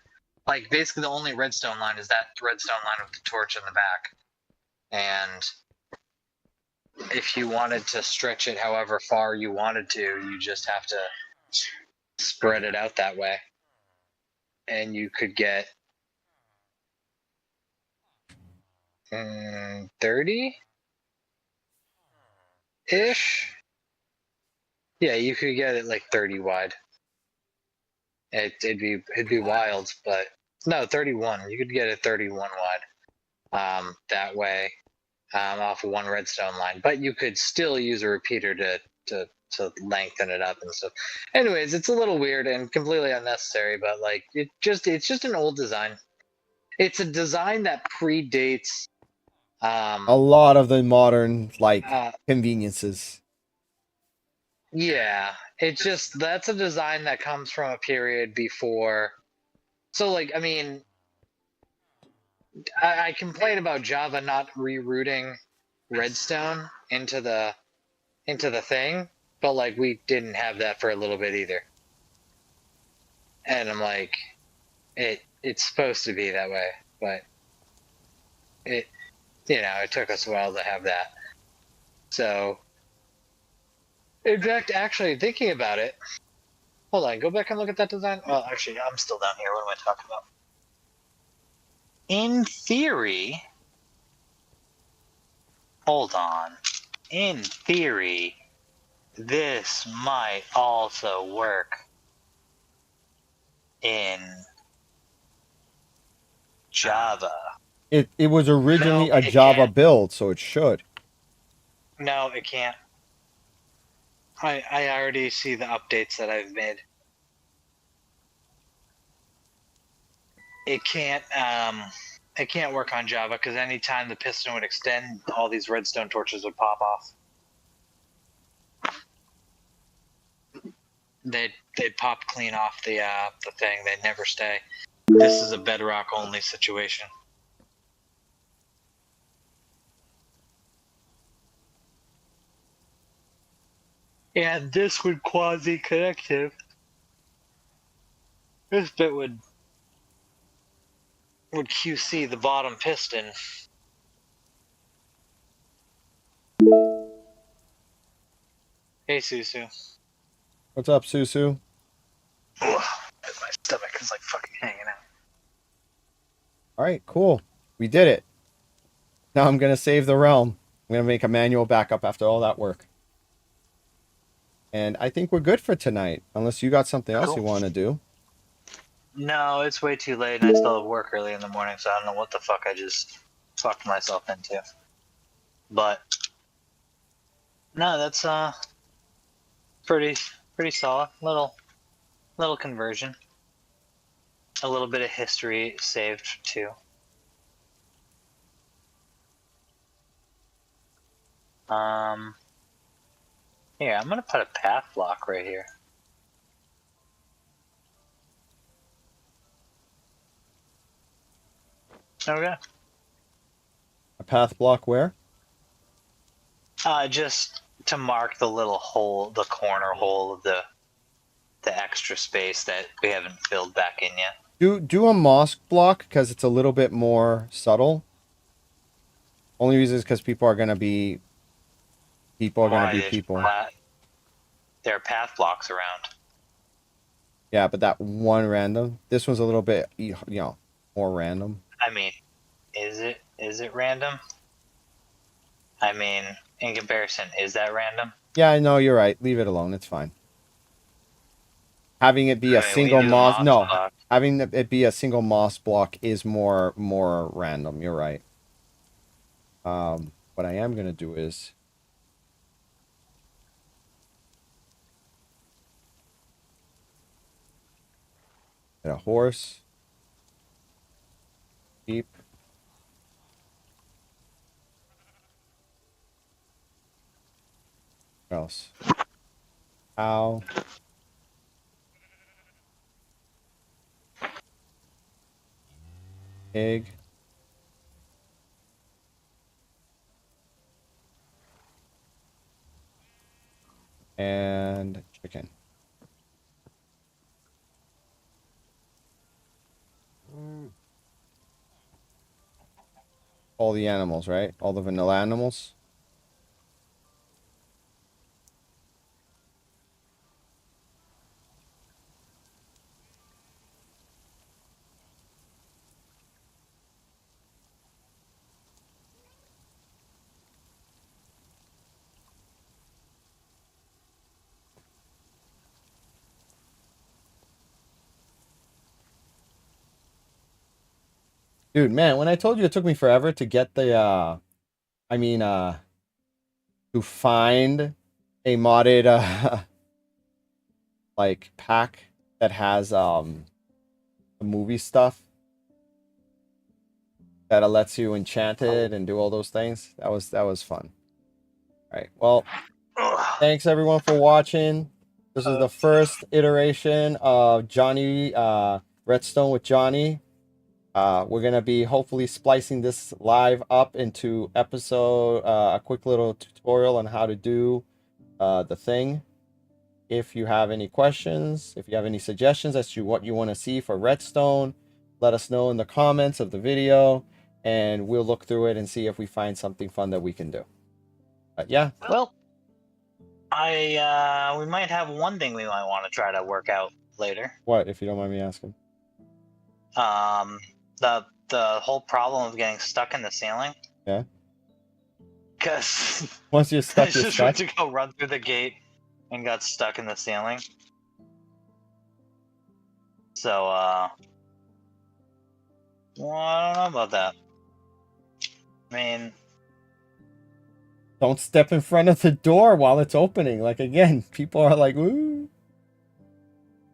S2: Like basically the only redstone line is that redstone line with the torch in the back. And if you wanted to stretch it however far you wanted to, you just have to spread it out that way. And you could get 30 ish. Yeah, you could get it like 30 wide. It'd be wild, but no, 31. You could get it 31 wide. That way, off of one redstone line. But you could still use a repeater to lengthen it up and stuff. Anyways, it's a little weird and completely unnecessary, but like it's just an old design. It's a design that predates
S1: A lot of the modern
S2: uh,
S1: conveniences.
S2: yeah, it's just that's a design that comes from a period before. So like I mean, I complain about Java not rerouting Redstone into the thing, but like we didn't have that for a little bit either. And I'm like, it's supposed to be that way, but it it took us a while to have that. So in fact, actually thinking about it, hold on, go back and look at that design. Well, actually, I'm still down here. What am I talking about? In theory, hold on. In theory, this might also work in Java.
S1: It was originally
S2: No,
S1: a
S2: it
S1: Java
S2: can't.
S1: build, so it should.
S2: No, it can't. I already see the updates that I've made. It can't work on Java because anytime the piston would extend, all these redstone torches would pop off. They'd pop clean off the thing. They'd never stay. This is a bedrock only situation. And this would quasi-connective. This bit would QC the bottom piston. Hey, Susu.
S1: What's up, Susu?
S2: Ugh, my stomach is like fucking hanging out.
S1: All right, cool. We did it. Now I'm going to save the realm. I'm going to make a manual backup after all that work. And I think we're good for tonight, unless you got something else you want to do.
S2: No, it's way too late, and I still have work early in the morning, so I don't know what the fuck I just fucked myself into. But no, that's pretty solid. Little conversion. A little bit of history saved too. Here, I'm gonna put a path block right here. Okay.
S1: A path block where?
S2: Just to mark the little hole, the corner hole of the extra space that we haven't filled back in yet.
S1: Do a mosque block because it's a little bit more subtle. Only reason is because people are gonna be people.
S2: There are path blocks around.
S1: Yeah, but that one random. This one's a little bit, more random.
S2: I mean, is it random? I mean, in comparison, is that random?
S1: Yeah, I know you're right. Leave it alone. It's fine. Having it be a single moss, having it be a single moss block is more random. You're right. What I am gonna do is And a horse. Sheep. What else? Cow. Pig. And chicken. All the animals, right? All the vanilla animals. Dude, man, when I told you it took me forever to get the to find a modded like pack that has the movie stuff that lets you enchant it and do all those things. That was fun. All right. Well, thanks everyone for watching. This is the first iteration of Johnny Redstone with Johnny. We're gonna be hopefully splicing this live up into episode, a quick little tutorial on how to do the thing. If you have any questions, if you have any suggestions as to what you want to see for Redstone, let us know in the comments of the video, and we'll look through it and see if we find something fun that we can do. But yeah.
S2: Well, we might have one thing we might want to try to work out later.
S1: What, if you don't mind me asking?
S2: The whole problem of getting stuck in the ceiling.
S1: Yeah.
S2: Because
S1: once you're stuck,
S2: I
S1: you're
S2: just
S1: stuck.
S2: went to go run through the gate and got stuck in the ceiling. So, well, I don't know about that. I mean,
S1: don't step in front of the door while it's opening. Like, again, people are like, ooh.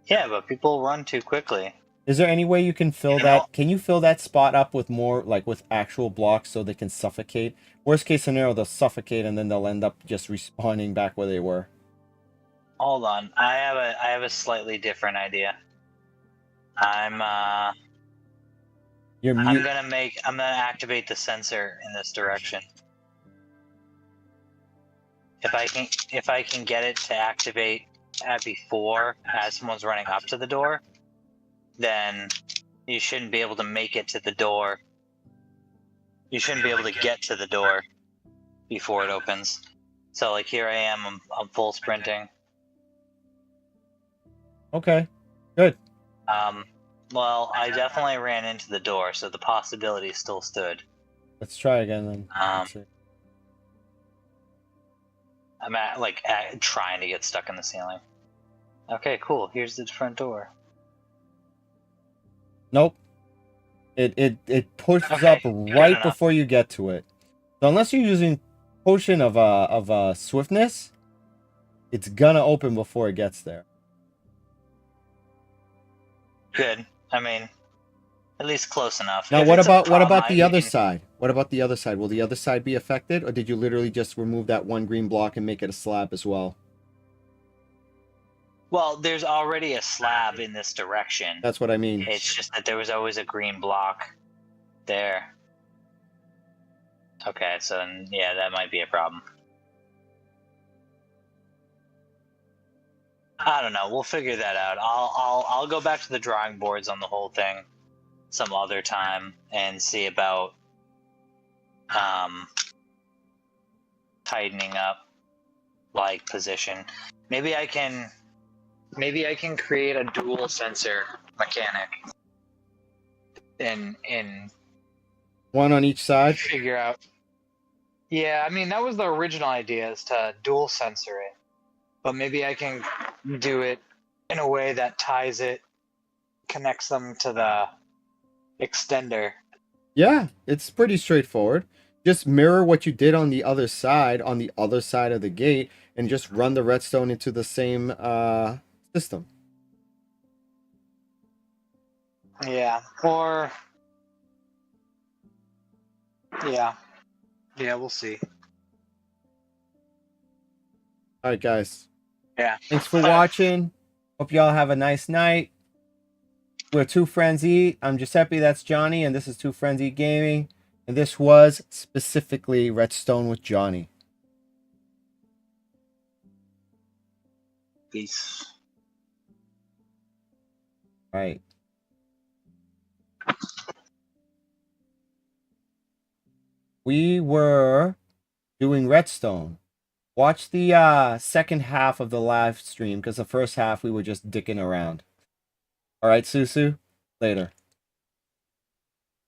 S2: Yeah, but people run too quickly.
S1: Is there any way you can fill that? Can you fill that spot up with more, like with actual blocks so they can suffocate? Worst case scenario, they'll suffocate and then they'll end up just respawning back where they were.
S2: Hold on, I have a slightly different idea. I'm gonna activate the sensor in this direction. If I can get it to activate before as someone's running up to the door, then you shouldn't be able to make it to the door. You shouldn't be able to get to the door before it opens. So like here I am, I'm full sprinting.
S1: Okay, good.
S2: Well, I definitely ran into the door, so the possibility still stood.
S1: Let's try again then.
S2: I'm trying to get stuck in the ceiling. Okay, cool. Here's the front door.
S1: Nope. It pushes up right before you get to it. So unless you're using potion of swiftness, it's gonna open before it gets there.
S2: Good. I mean, at least close enough.
S1: Now, what about the other side? What about the other side? Will the other side be affected, or did you literally just remove that one green block and make it a slab as well?
S2: Well, there's already a slab in this direction.
S1: That's what I mean.
S2: It's just that there was always a green block there. Okay, so yeah, that might be a problem. I don't know. We'll figure that out. I'll go back to the drawing boards on the whole thing some other time and see about tightening up like position. Maybe I can create a dual sensor mechanic and
S1: one on each side.
S2: Figure out. Yeah, I mean that was the original idea, is to dual sensor it. But maybe I can do it in a way that ties it, connects them to the extender.
S1: Yeah, it's pretty straightforward. Just mirror what you did on the other side of the gate, and just run the redstone into the same system.
S2: Yeah. Or yeah. Yeah, we'll see.
S1: All right, guys.
S2: Yeah.
S1: Thanks for
S2: All right.
S1: watching. Hope y'all have a nice night. We're Two Friends Eat. I'm Giuseppe, that's Johnny, and this is Two Friends Eat Gaming. And this was specifically Redstone with Johnny.
S2: Peace.
S1: All right. We were doing Redstone. Watch the second half of the live stream because the first half we were just dicking around. All right, Susu. Later.